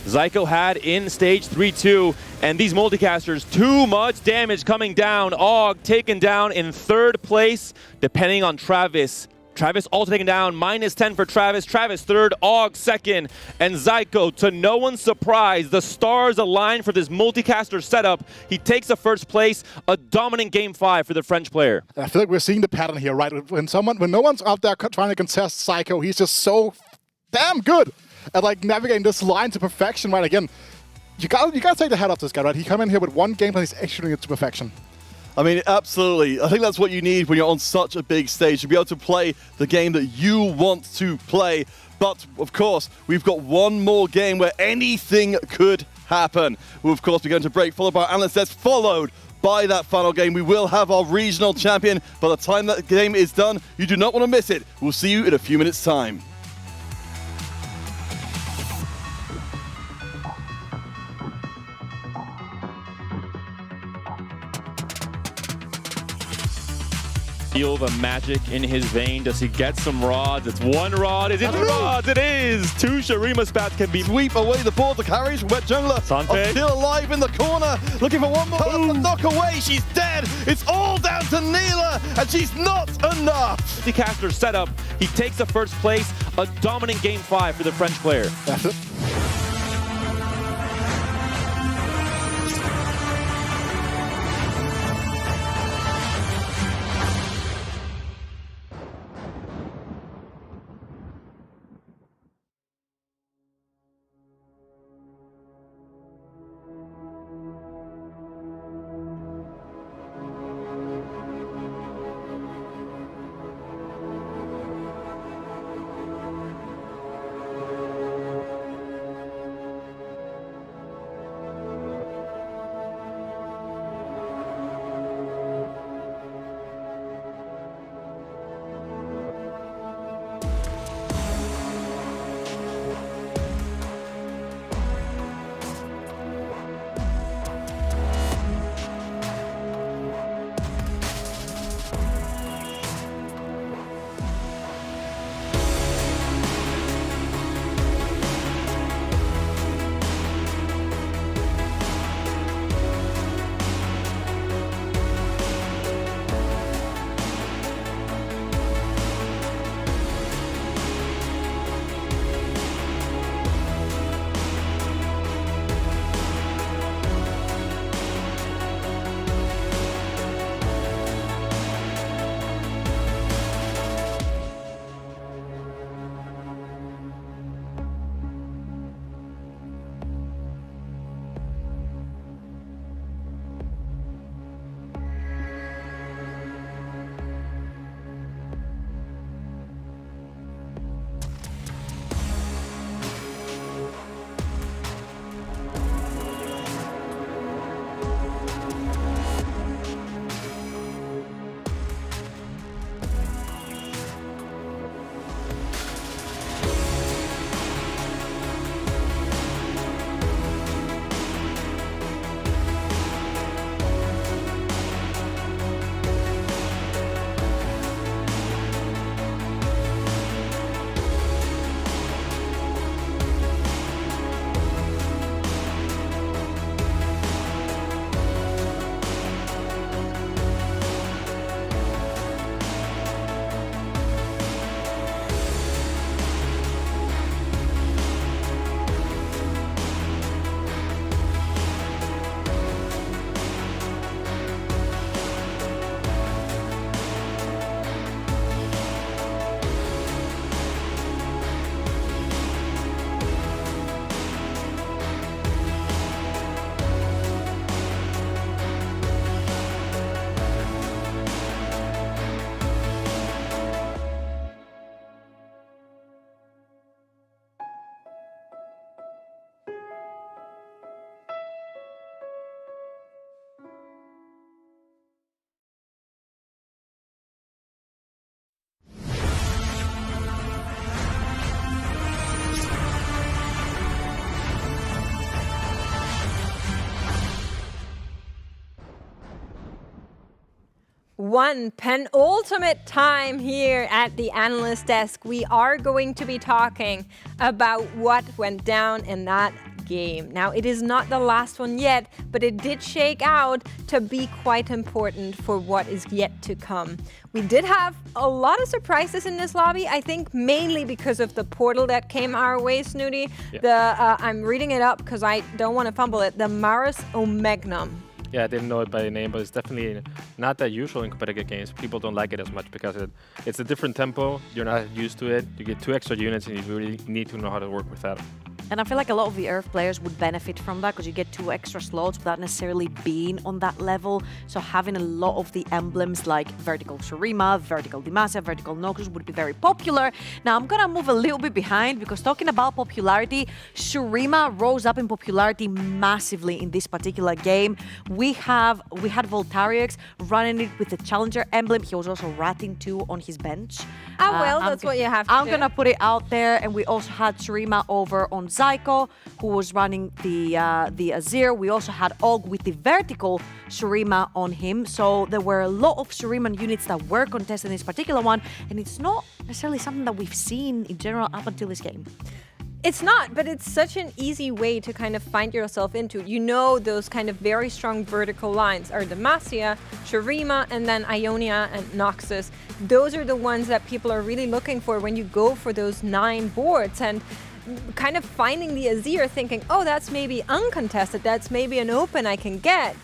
Zyko had in stage 3-2, and these multicasters, too much damage coming down. Og taken down in 3rd place, depending on Travis. Travis also taken down, -10 for Travis. Travis 3rd, Og 2nd, and Zyko, to no one's surprise, the stars align for this multicaster setup. He takes the 1st place, a dominant Game 5 for the French player. I feel like we're seeing the pattern here, right? When no one's out there trying to contest Zyko, he's just so damn good at like navigating this line to perfection, right? Again, you gotta take the head off this guy, right? He come in here with 1 game and he's executing it to perfection. I mean, absolutely. I think that's what you need when you're on such a big stage, to be able to play the game that you want to play. But, of course, we've got one more game where anything could happen. We'll, of course, be going to break, followed by Analyst Desk, followed by that final game. We will have our regional champion. By the time that game is done, you do not want to miss it. We'll see you in a few minutes' time. Feel the magic in his vein. Does he get some rods? It's one rod. Is it two rods? It is. Two Shurima spats can be. Sweep away the board. The carries from Wet Jungler. Sante. Still alive in the corner. Looking for one more. The knock away. She's dead. It's all down to Neela, and she's not enough. The caster setup. He takes the first place. A dominant game 5 for the French player. That's it. One penultimate time here at the analyst desk, we are going to be talking about what went down in that game. Now, it is not the last one yet, but it did shake out to be quite important for what is yet to come. We did have a lot of surprises in this lobby, I think mainly because of the portal that came our way, Snooty. Yeah. I'm reading it up because I don't want to fumble it. The Maris Omegnum. Yeah, I didn't know it by the name, but it's definitely not that usual in competitive games. People don't like it as much because it's a different tempo. You're not used to it. You get 2 extra units, and you really need to know how to work with that. And I feel like a lot of the Earth players would benefit from that because you get 2 extra slots without necessarily being on that level. So having a lot of the emblems like Vertical Shurima, Vertical Demacia, Vertical Noxus would be very popular. Now I'm gonna move a little bit behind because talking about popularity, Shurima rose up in popularity massively in this particular game. We had Voltarix running it with the Challenger emblem. He was also ratting 2 on his bench. That's what you have to do. I'm gonna put it out there, and we also had Shurima over on Zyko, who was running the Azir. We also had Og with the vertical Shurima on him. So there were a lot of Shurima units that were contested in this particular one, and it's not necessarily something that we've seen in general up until this game. It's not, but it's such an easy way to kind of find yourself into. You know, those kind of very strong vertical lines are Demacia, Shurima, and then Ionia and Noxus. Those are the ones that people are really looking for when you go for those 9 boards, and kind of finding the Azir thinking, oh, that's maybe uncontested, that's maybe an open I can get.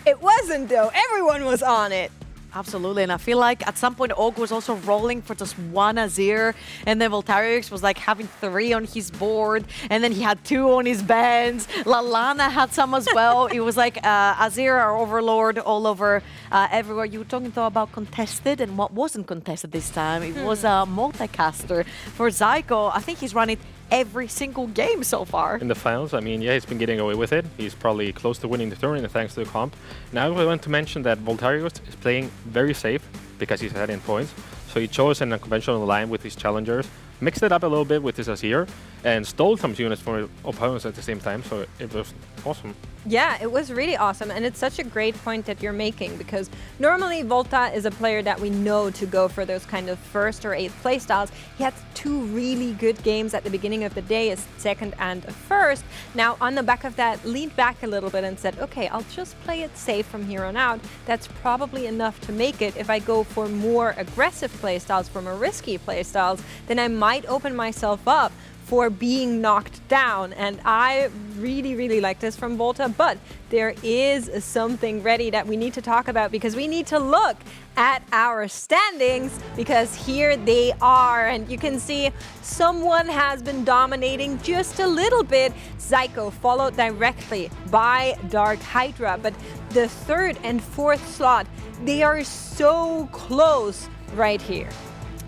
It wasn't though, everyone was on it. Absolutely, and I feel like at some point Og was also rolling for just 1 Azir, and then Voltarix was like having 3 on his board, and then he had 2 on his bench. Lallana had some as well. It was like Azir, our overlord, all over everywhere. You were talking though about contested, and what wasn't contested this time? It was a multicaster for Zyko. I think he's run it every single game so far. In the finals, I mean, yeah, he's been getting away with it. He's probably close to winning the tournament thanks to the comp. Now I want to mention that Voltarix is playing very safe because he's ahead in points. So he chose an unconventional line with his challengers, mixed it up a little bit with his Azir, and stole some units from opponents at the same time, so it was awesome. Yeah, it was really awesome, and it's such a great point that you're making, because normally Volta is a player that we know to go for those kind of 1st or 8th playstyles. He had 2 really good games at the beginning of the day, a 2nd and a 1st. Now, on the back of that, leaned back a little bit and said, okay, I'll just play it safe from here on out. That's probably enough to make it. If I go for more aggressive playstyles, for more risky playstyles, then I might open myself up for being knocked down, and I really like this from Volta, but there is something ready that we need to talk about, because we need to look at our standings, because here they are, and you can see someone has been dominating just a little bit. Zyko followed directly by DarkHydra, but the 3rd and 4th slot, they are so close right here.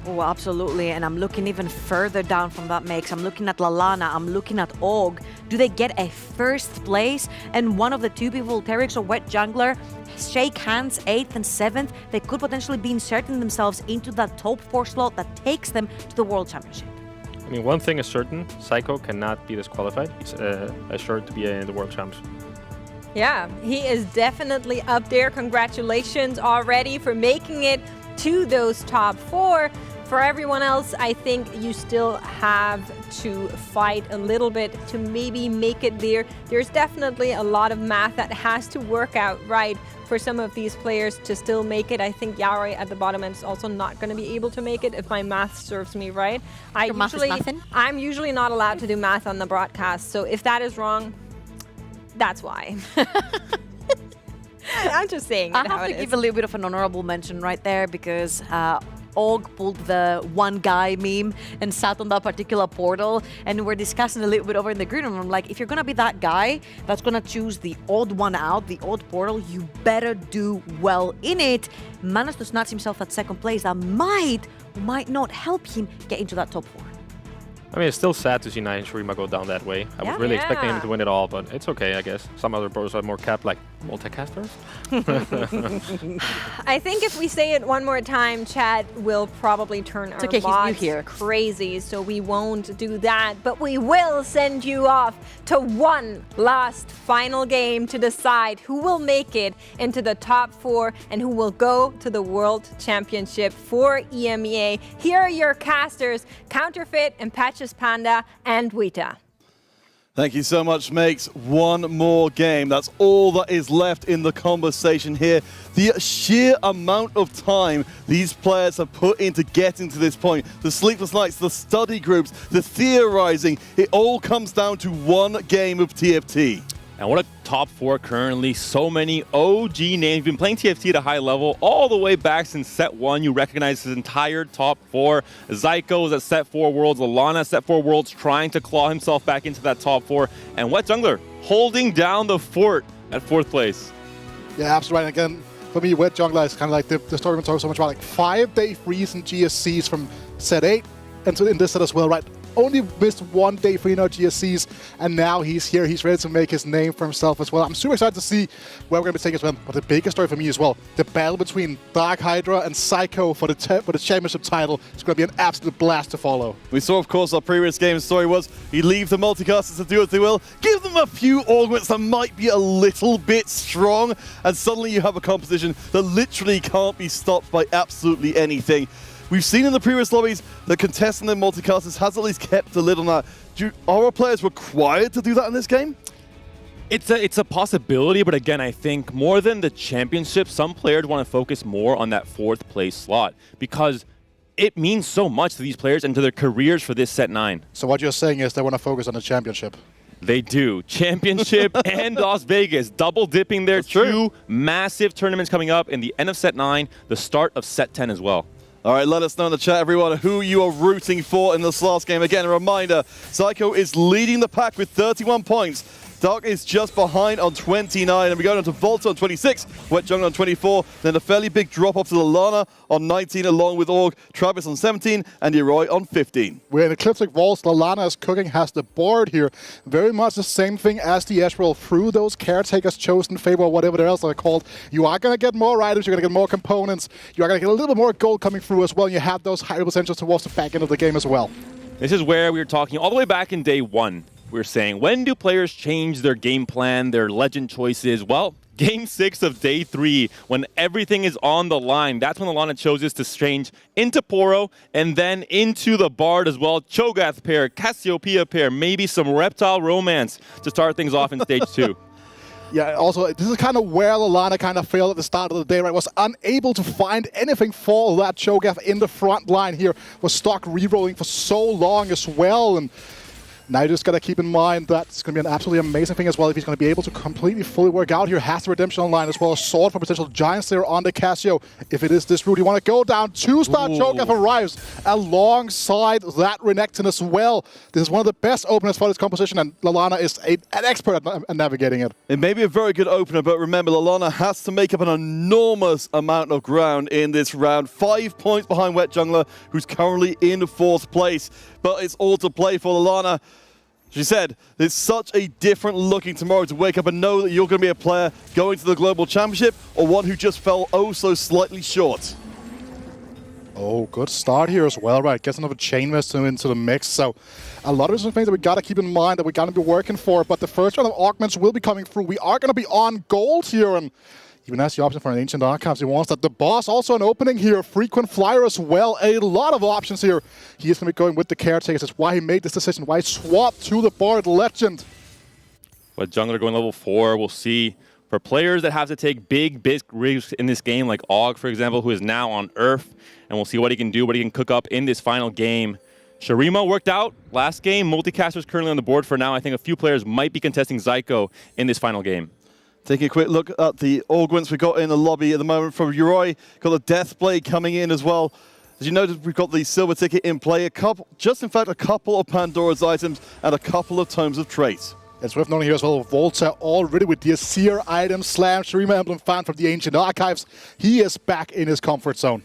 Oh, absolutely. And I'm looking even further down from that mix. I'm looking at Lallana. I'm looking at Og. Do they get a 1st place? And one of the 2 people, Voltarix or Wet Jungler, shake hands 8th and 7th. They could potentially be inserting themselves into that top 4 slot that takes them to the World Championship. I mean, one thing is certain, Zyko cannot be disqualified. He's assured to be in the World Champs. Yeah, he is definitely up there. Congratulations already for making it to those top 4. For everyone else, I think you still have to fight a little bit to maybe make it there. There's definitely a lot of math that has to work out right for some of these players to still make it. I think Yaoi at the bottom end is also not going to be able to make it if my math serves me right. I'm usually not allowed to do math on the broadcast, so if that is wrong, that's why. I'm just saying. I have to give a little bit of an honorable mention right there, because Og pulled the one guy meme and sat on that particular portal, and we're discussing a little bit over in the green room. I'm like, if you're gonna be that guy that's gonna choose the odd one out, the odd portal, you better do well in it. Managed to snatch himself that 2nd place that might not help him get into that top 4. I mean, it's still sad to see Nine Shurima go down that way. I was really expecting him to win it all, but it's okay, I guess. Some other pros are more capped, like multicasters. I think if we say it one more time, chat will probably turn our mods crazy, so we won't do that. But we will send you off to one last final game to decide who will make it into the top 4 and who will go to the World Championship for EMEA. Here are your casters, Counterfeit and Patches Panda and Wita. Thank you so much, Makes. One more game. That's all that is left in the conversation here. The sheer amount of time these players have put into getting to this point, the sleepless nights, the study groups, the theorizing, it all comes down to one game of TFT. And what a top 4 currently. So many OG names. You've been playing TFT at a high level all the way back since set 1. You recognize his entire top 4. Zyko is at set 4 Worlds. Lallana set 4 Worlds, trying to claw himself back into that top 4. And Wet Jungler holding down the fort at 4th place. Yeah, absolutely. And again, for me, Wet Jungler is kind of like the story we talk so much about, like 5-day freeze in GSCs from set 8 and in this set as well, right? Only missed 1 day for GSCs, and now he's here. He's ready to make his name for himself as well. I'm super excited to see where we're going to be taking as well. But the biggest story for me as well, the battle between DarkHydra and Psycho for the championship title is going to be an absolute blast to follow. We saw, of course, our previous game's story was you leave the multicasters to do what they will, give them a few augments that might be a little bit strong, and suddenly you have a composition that literally can't be stopped by absolutely anything. We've seen in the previous lobbies that contesting the multicasters has at least kept a lid on that. Are our players required to do that in this game? It's a possibility, but again, I think more than the championship, some players want to focus more on that 4th place slot because it means so much to these players and to their careers for this set 9. So what you're saying is they want to focus on the championship? They do. Championship and Las Vegas, double dipping there. Two massive tournaments coming up in the end of set 9, the start of set 10 as well. All right, let us know in the chat, everyone, who you are rooting for in this last game. Again, a reminder, Zyko is leading the pack with 31 points. Dark is just behind on 29, and we go down to Volta on 26, Wet Jungler on 24, then a fairly big drop-off to Lallana on 19, along with Org, Travis on 17, and Yoroi on 15. We're in Ecliptic Vaults. Lallana is cooking, has the board here. Very much the same thing as the Ezreal. Through those caretakers, chosen favor, or whatever else they're called, you are going to get more items, you're going to get more components, you are going to get a little bit more gold coming through as well, and you have those higher potentials towards the back end of the game as well. This is where we were talking all the way back in day 1. We're saying, when do players change their game plan, their legend choices? Well, game 6 of day 3, when everything is on the line, that's when Lallana chose to change into Poro and then into the Bard as well. Cho'Gath pair, Cassiopeia pair, maybe some Reptile Romance to start things off in stage 2. Yeah, also, this is kind of where Lallana kind of failed at the start of the day, right? Was unable to find anything for that Cho'Gath in the front line here. Was stuck re-rolling for so long as well, and now you just got to keep in mind that it's going to be an absolutely amazing thing as well if he's going to be able to completely fully work out here. Has the Redemption online as well. A sword for potential Giant Slayer on the Cassio. If it is this route you want to go down, 2-star Cho'Gath arrives alongside that Renekton as well. This is one of the best openers for this composition, and Lallana is an expert at navigating it. It may be a very good opener, but remember, Lallana has to make up an enormous amount of ground in this round. 5 points behind Wet Jungler, who's currently in 4th place. But it's all to play for Lallana. She said, it's such a different looking tomorrow to wake up and know that you're going to be a player going to the Global Championship or one who just fell oh so slightly short. Oh, good start here as well, right? Gets another Chain Master into the mix. So a lot of different things that we got to keep in mind that we got to be working for. But the first round of augments will be coming through. We are going to be on gold here, and even has the option for an Ancient Archives. He wants that. The boss also an opening here. Frequent Flyer as well. A lot of options here. He is going to be going with the Caretakers. That's why he made this decision. Why he swapped to the Bard Legend. But Jungler going level 4. We'll see. For players that have to take big risks in this game, like Og, for example, who is now on Earth. And we'll see what he can do, what he can cook up in this final game. Shurima worked out last game. Multicaster's currently on the board for now. I think a few players might be contesting Zyko in this final game. Taking a quick look at the augments we got in the lobby at the moment from Yoroi. Got the Death Blade coming in as well. As you noted, we've got the silver ticket in play. In fact, a couple of Pandora's items and a couple of Tomes of Traits. It's worth noting here as well, Volta already with the Seer item slam. Shurima Emblem fan from the Ancient Archives. He is back in his comfort zone.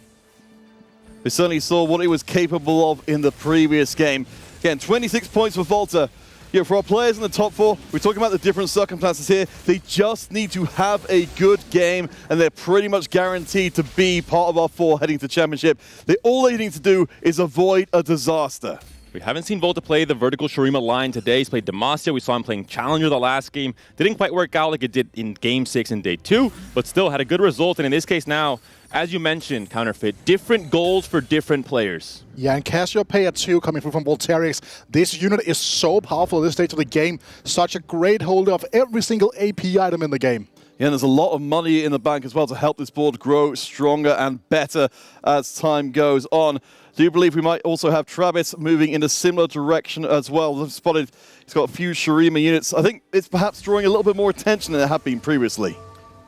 We certainly saw what he was capable of in the previous game. Again, 26 points for Volta. Yeah, for our players in the top 4, we're talking about the different circumstances here. They just need to have a good game, and they're pretty much guaranteed to be part of our 4 heading to championship. All they need to do is avoid a disaster. We haven't seen Volta play the vertical Shurima line today. He's played Demacia. We saw him playing Challenger the last game. Didn't quite work out like it did in Game 6 and Day 2, but still had a good result. And in this case now, as you mentioned, Counterfeit, different goals for different players. Yeah, and Cassiopeia 2 coming through from Volterix. This unit is so powerful at this stage of the game. Such a great holder of every single AP item in the game. Yeah, and there's a lot of money in the bank as well to help this board grow stronger and better as time goes on. Do you believe we might also have Travis moving in a similar direction as well? I've spotted he's got a few Shurima units. I think it's perhaps drawing a little bit more attention than it had been previously.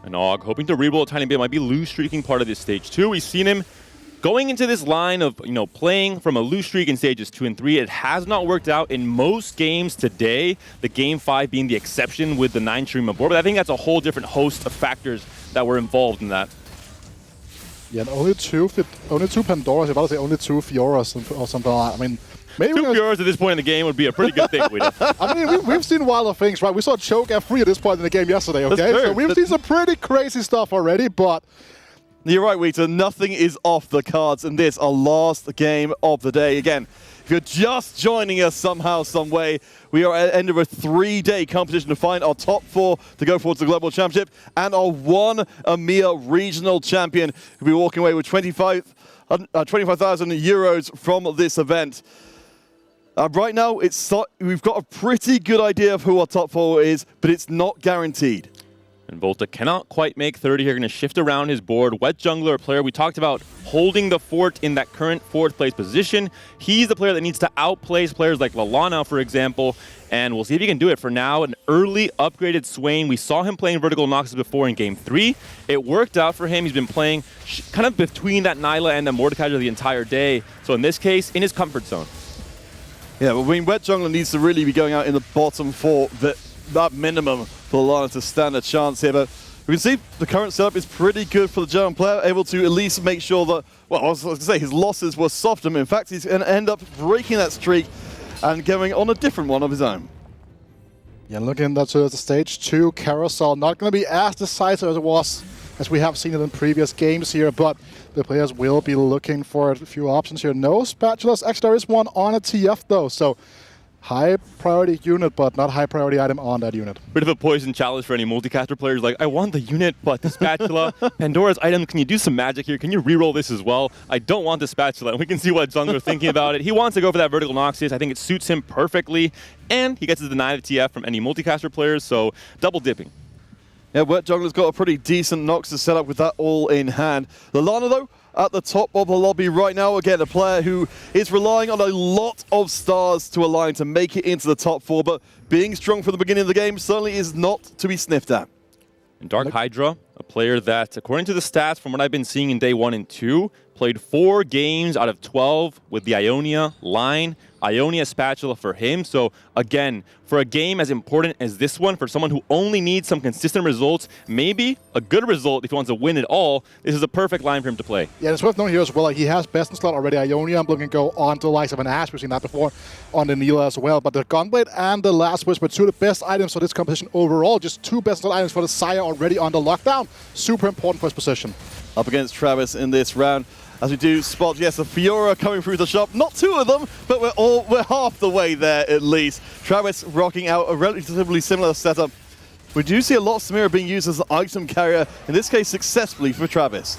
And Og hoping to reroll a tiny bit, might be loose streaking part of this stage 2. We've seen him going into this line of, playing from a loose streak in stages 2 and 3. It has not worked out in most games today, the game 5 being the exception with the 9 Shurima board. But I think that's a whole different host of factors that were involved in that. Yeah, and only two Pandoras, if I would say only 2 Fioras or something like that. I mean, maybe 2 Fioras at this point in the game would be a pretty good thing. I mean, we've seen wilder things, right? We saw Choke F3 at this point in the game yesterday, okay? So we've seen some pretty crazy stuff already, but... You're right, Wheater. Nothing is off the cards in this, our last game of the day. Again, if you're just joining us somehow, some way, we are at the end of a 3-day competition to find our top 4 to go forward to the Global Championship and our 1 EMEA Regional Champion who'll be walking away with 25,000 euros from this event. Right now, we've got a pretty good idea of who our top 4 is, but it's not guaranteed. And Volta cannot quite make 30 here. Going to shift around his board. Wet Jungler, a player we talked about holding the fort in that current 4th place position. He's the player that needs to outplace players like Lallana, for example. And we'll see if he can do it. For now, an early upgraded Swain. We saw him playing Vertical Noxus before in Game 3. It worked out for him. He's been playing kind of between that Nyla and the DarkHydra the entire day. So in this case, in his comfort zone. Yeah, but I mean, Wet Jungler needs to really be going out in the bottom 4, that minimum for Lallana to stand a chance here. But we can see the current setup is pretty good for the German player, able to at least make sure that, well, I was going to say his losses were softened. In fact, he's going to end up breaking that streak and going on a different one of his own. Yeah, looking at the stage 2 carousel, not going to be as decisive as it was, as we have seen it in previous games here, but the players will be looking for a few options here. No spatulas. Actually, there is one on a TF though, so high priority unit, but not high priority item on that unit. Bit of a poison chalice for any multicaster players. Like, I want the unit, but the spatula, Pandora's item, can you do some magic here? Can you reroll this as well? I don't want the spatula. We can see what Jungler's thinking about it. He wants to go for that Vertical Noxus. I think it suits him perfectly, and he gets to deny the TF from any multicaster players, so double dipping. Yeah, Wet Jungler's got a pretty decent Noxus setup with that all in hand. Lallana, though, at the top of the lobby right now. Again, a player who is relying on a lot of stars to align to make it into the top 4, but being strong from the beginning of the game certainly is not to be sniffed at. And DarkHydra, a player that, according to the stats from what I've been seeing in day 1 and 2, played 4 games out of 12 with the Ionia line. Ionia spatula for him. So again, for a game as important as this one, for someone who only needs some consistent results, maybe a good result if he wants to win it all, this is a perfect line for him to play. Yeah, it's worth noting here as well, like he has best in slot already. Ionia, I'm looking to go on to the likes of an Ash. We've seen that before on the Neela as well. But the Gunblade and the Last Whisper, 2 of the best items for this competition overall. Just 2 best in slot items for the Sire already on the lockdown. Super important for his position. Up against Travis in this round. As we do spot, yes, the Fiora coming through the shop. Not 2 of them, but we're half the way there at least. Travis rocking out a relatively similar setup. We do see a lot of Samira being used as an item carrier, in this case successfully for Travis.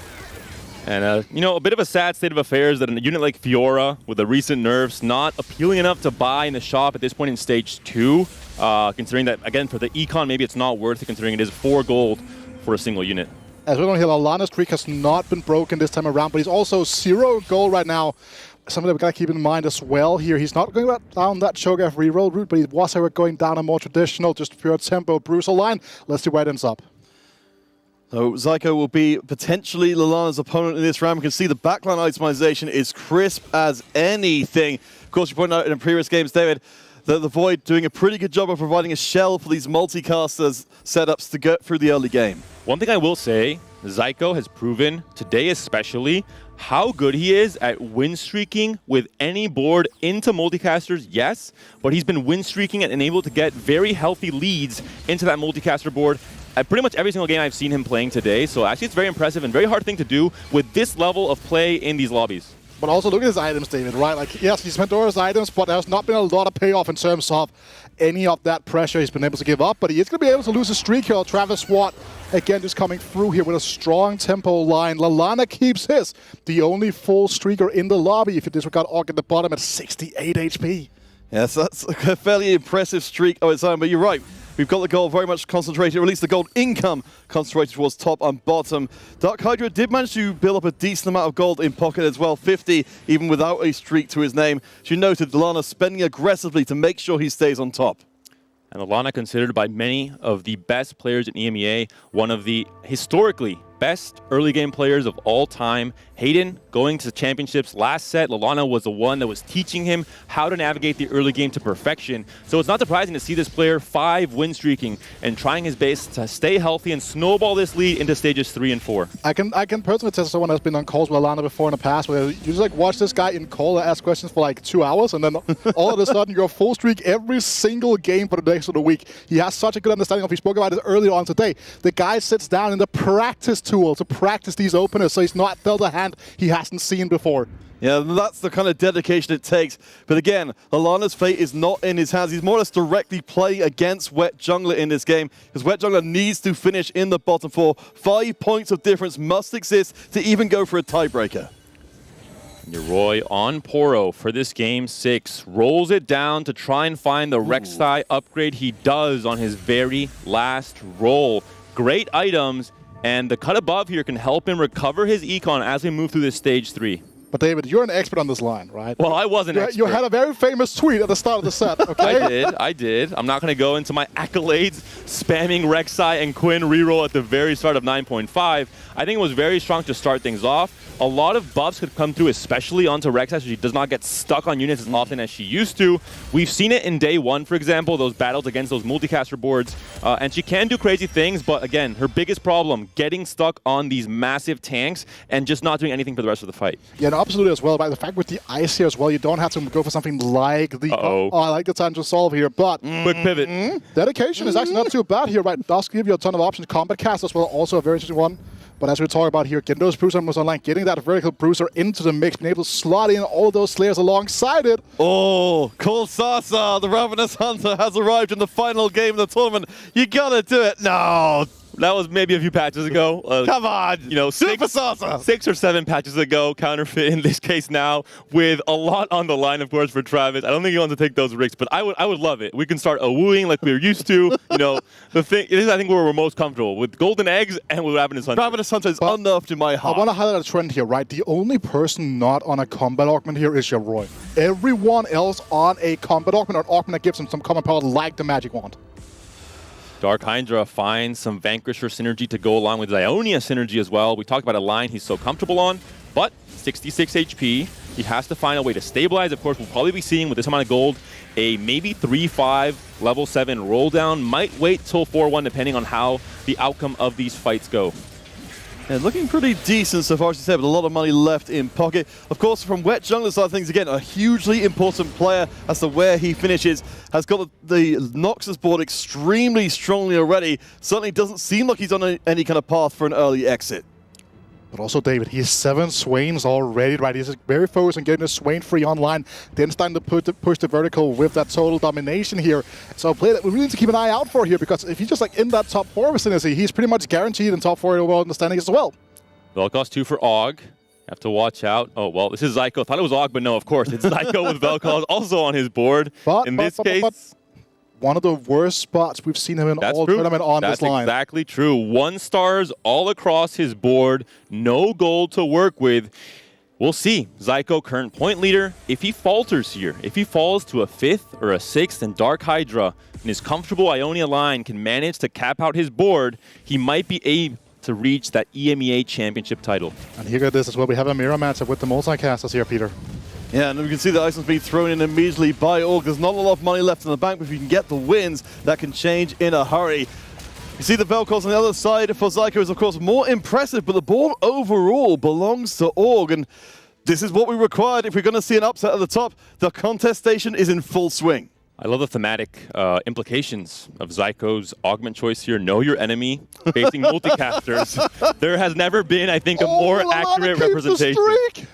And, a bit of a sad state of affairs that a unit like Fiora, with the recent nerfs, not appealing enough to buy in the shop at this point in Stage 2. Considering that, again, for the econ, maybe it's not worth it, considering it is 4 gold for a single unit. As we're going to hear, Lallana's streak has not been broken this time around, but he's also 0 gold right now. Something that we've got to keep in mind as well here. He's not going down that Cho'Gath reroll route, but he was going down a more traditional, just pure tempo bruiser line. Let's see where it ends up. So Zyko will be potentially Lallana's opponent in this round. We can see the backline itemization is crisp as anything. Of course, you pointed out in previous games, David, that the Void doing a pretty good job of providing a shell for these multicasters setups to get through the early game. One thing I will say, Zyko has proven, today especially, how good he is at win streaking with any board into multicasters, yes, but he's been win streaking and able to get very healthy leads into that multicaster board at pretty much every single game I've seen him playing today. So actually it's very impressive and very hard thing to do with this level of play in these lobbies. But also look at his items, David, right? Like, yes, he's Pandora's items, but there's not been a lot of payoff in terms of any of that pressure he's been able to give up. But he is going to be able to lose a streak here. Travis Watt, again, just coming through here with a strong tempo line. Lallana keeps his, the only full streaker in the lobby, if you disregard Orc at the bottom at 68 HP. Yes, that's a fairly impressive streak of its own, but you're right. We've got the gold very much concentrated, or at least the gold income concentrated towards top and bottom. DarkHydra did manage to build up a decent amount of gold in pocket as well, 50, even without a streak to his name. She noted Lallana spending aggressively to make sure he stays on top. And Lallana, considered by many of the best players in EMEA, one of the historically best early game players of all time. Hayden going to the championships last set. Lallana was the one that was teaching him how to navigate the early game to perfection. So it's not surprising to see this player 5 win streaking and trying his best to stay healthy and snowball this lead into stages 3 and 4. I can personally test someone that's been on calls with Lallana before in the past, where you just like watch this guy in call and ask questions for like 2 hours, and then all of a sudden you're full streak every single game for the next of the week. He has such a good understanding of. He spoke about it earlier on today. The guy sits down in the practice tool to practice these openers, so he's not dealt a hand he hasn't seen before. Yeah, that's the kind of dedication it takes. But again, Lallana's fate is not in his hands. He's more or less directly playing against Wet Jungler in this game, because Wet Jungler needs to finish in the bottom 4. 5 points of difference must exist to even go for a tiebreaker. Yoroi on Poro for this game 6. Rolls it down to try and find the Rek'Sai upgrade. He does on his very last roll. Great items. And the cut above here can help him recover his econ as we move through this stage 3. But David, you're an expert on this line, right? Well, I was an expert. You had a very famous tweet at the start of the set, okay? I did. I'm not going to go into my accolades, spamming Rek'Sai and Quinn reroll at the very start of 9.5. I think it was very strong to start things off. A lot of buffs could come through, especially onto Rek'Sai, so she does not get stuck on units as often as she used to. We've seen it in day 1, for example, those battles against those multicaster boards. And she can do crazy things, but again, her biggest problem, getting stuck on these massive tanks and just not doing anything for the rest of the fight. Yeah, no, absolutely as well. But the fact with the ice here as well, you don't have to go for something like the... I like the time to solve here, but... Quick pivot. Dedication is actually not too bad here, right? Does give you a ton of options. Combat cast as well, also a very interesting one. But as we talk about here, getting those bruiser moves online, getting that vertical bruiser into the mix, being able to slot in all those slayers alongside it. Oh, Cole Sasa, the Ravenous Hunter, has arrived in the final game of the tournament. You gotta do it. No. That was maybe a few patches ago. Come on, you know, Super Sasa. 6 or 7 patches ago, counterfeit in this case now, with a lot on the line, of course, for Travis. I don't think he wants to take those risks, but I would love it. We can start a wooing like we were used to. You know, the thing is, I think where we're most comfortable with golden eggs and with Ravenous Hunter. Ravenous Hunter is unnerved in my heart. I want to highlight a trend here, right? The only person not on a combat augment here is Yoroi. Everyone else on a combat augment or augment that gives him some common power like the magic wand. DarkHydra finds some Vanquisher synergy to go along with Ionia synergy as well. We talked about a line he's so comfortable on, but 66 HP. He has to find a way to stabilize. Of course, we'll probably be seeing with this amount of gold a maybe 3-5 level 7 roll down. Might wait till 4-1 depending on how the outcome of these fights go. Yeah, looking pretty decent so far, as you said, with a lot of money left in pocket. Of course, from Wet Jungler side of things, again, a hugely important player as to where he finishes. Has got the Noxus board extremely strongly already. Certainly doesn't seem like he's on any kind of path for an early exit. But also, David, he has 7 Swains already, right? He's very focused on getting the Swain free online, then starting to push the vertical with that total domination here. So a play that we really need to keep an eye out for here, because if he's just like in that top 4 vicinity, he's pretty much guaranteed in top 4 overall understanding as well. Vel'Koz 2 for Og. Have to watch out. Oh, well, this is Zyko. Thought it was Og, but no, of course. It's Zyko with Vel'Koz also on his board. But one of the worst spots we've seen him in all tournament on this line. That's exactly true. 1 stars all across his board. No gold to work with. We'll see. Zyko, current point leader. If he falters here, if he falls to a 5th or a 6th, and DarkHydra in his comfortable Ionia line can manage to cap out his board, he might be able to reach that EMEA championship title. And here it is as well. We have a mirror matchup with the multicasters here, Peter. Yeah, and we can see the items being thrown in immediately by Org. There's not a lot of money left in the bank, but if you can get the wins, that can change in a hurry. You see the Vel'Koz on the other side for Zyko is, of course, more impressive, but the board overall belongs to Org, and this is what we required if we're going to see an upset at the top. The contestation is in full swing. I love the thematic implications of Zyko's augment choice here. Know your enemy, facing multicasters. There has never been, I think, a more accurate representation.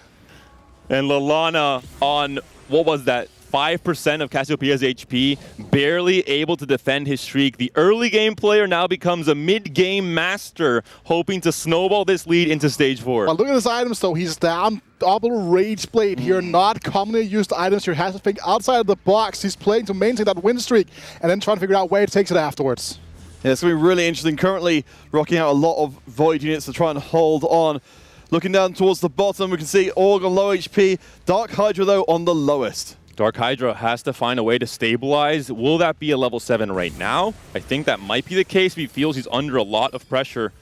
And Lallana on, what was that, 5% of Cassiopeia's HP, barely able to defend his streak. The early game player now becomes a mid-game master, hoping to snowball this lead into stage 4. Well, look at his items, though. He's down double Rage Blade here. Not commonly used items here. Has to think outside of the box. He's playing to maintain that win streak and then trying to figure out where he takes it afterwards. Yeah, it's going to be really interesting. Currently rocking out a lot of Void units to try and hold on. Looking down towards the bottom, we can see Org on low HP. DarkHydra, though, on the lowest. DarkHydra has to find a way to stabilize. Will that be a level 7 right now? I think that might be the case if he feels he's under a lot of pressure.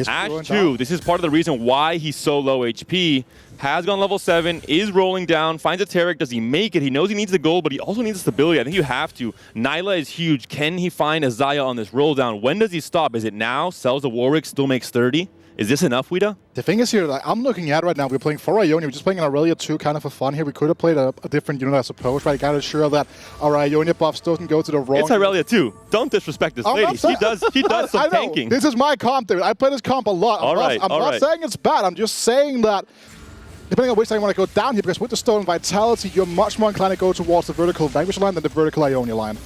Ash 2, this is part of the reason why he's so low HP. Has gone level 7, is rolling down, finds a Taric. Does he make it? He knows he needs the gold, but he also needs the stability. I think you have to. Nyla is huge. Can he find a Xayah on this roll down? When does he stop? Is it now? Sells the Warwick, still makes 30? Is this enough, Wida? The thing is here, like, I'm looking at right now, we're playing for Ionia, we're just playing an Aurelia 2 kind of for fun here. We could have played a different unit, I suppose, right? Gotta ensure that our Ionia buffs doesn't go to the wrong... It's Aurelia 2. Don't disrespect this lady. He does some tanking. This is my comp, David. I play this comp a lot. I'm not saying it's bad. I'm just saying that depending on which side you want to go down here, because with the Stone Vitality, you're much more inclined to go towards the vertical Vanquish line than the vertical Ionia line.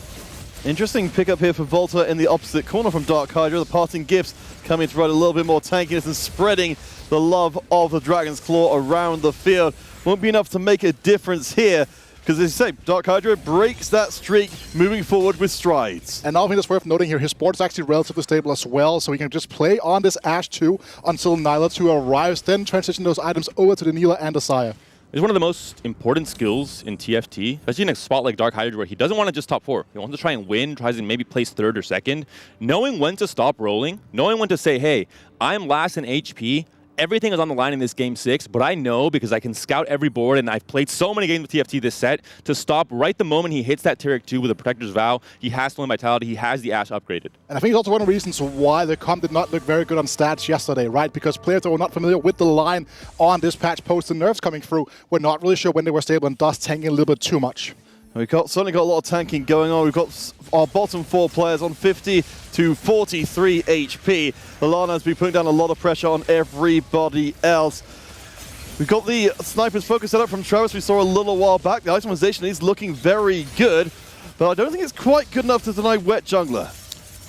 Interesting pickup here for Volta in the opposite corner from DarkHydra. The parting gifts coming to provide a little bit more tankiness and spreading the love of the Dragon's Claw around the field. Won't be enough to make a difference here, because as you say, DarkHydra breaks that streak, moving forward with strides. And another thing that's worth noting here, his board is actually relatively stable as well, so he can just play on this Ashe 2 until Nyla 2 arrives, then transition those items over to the Neela and the Xayah. It's one of the most important skills in TFT, especially in a spot like DarkHydra where he doesn't want to just top 4. He wants to try and win, tries to maybe place 3rd or 2nd. Knowing when to stop rolling, knowing when to say, hey, I'm last in HP, everything is on the line in this game 6, but I know because I can scout every board and I've played so many games with TFT this set to stop right the moment he hits that Taric 2 with a Protector's Vow. He has Stolen Vitality, he has the Ashe upgraded. And I think it's also one of the reasons why the comp did not look very good on stats yesterday, right? Because players that were not familiar with the line on this patch post the nerfs coming through were not really sure when they were stable and thus tanking a little bit too much. We've certainly got a lot of tanking going on. We've got our bottom 4 players on 50 to 43 HP. Lallana's been putting down a lot of pressure on everybody else. We've got the sniper's focus set up from Travis we saw a little while back. The itemization is looking very good, but I don't think it's quite good enough to deny Wet Jungler.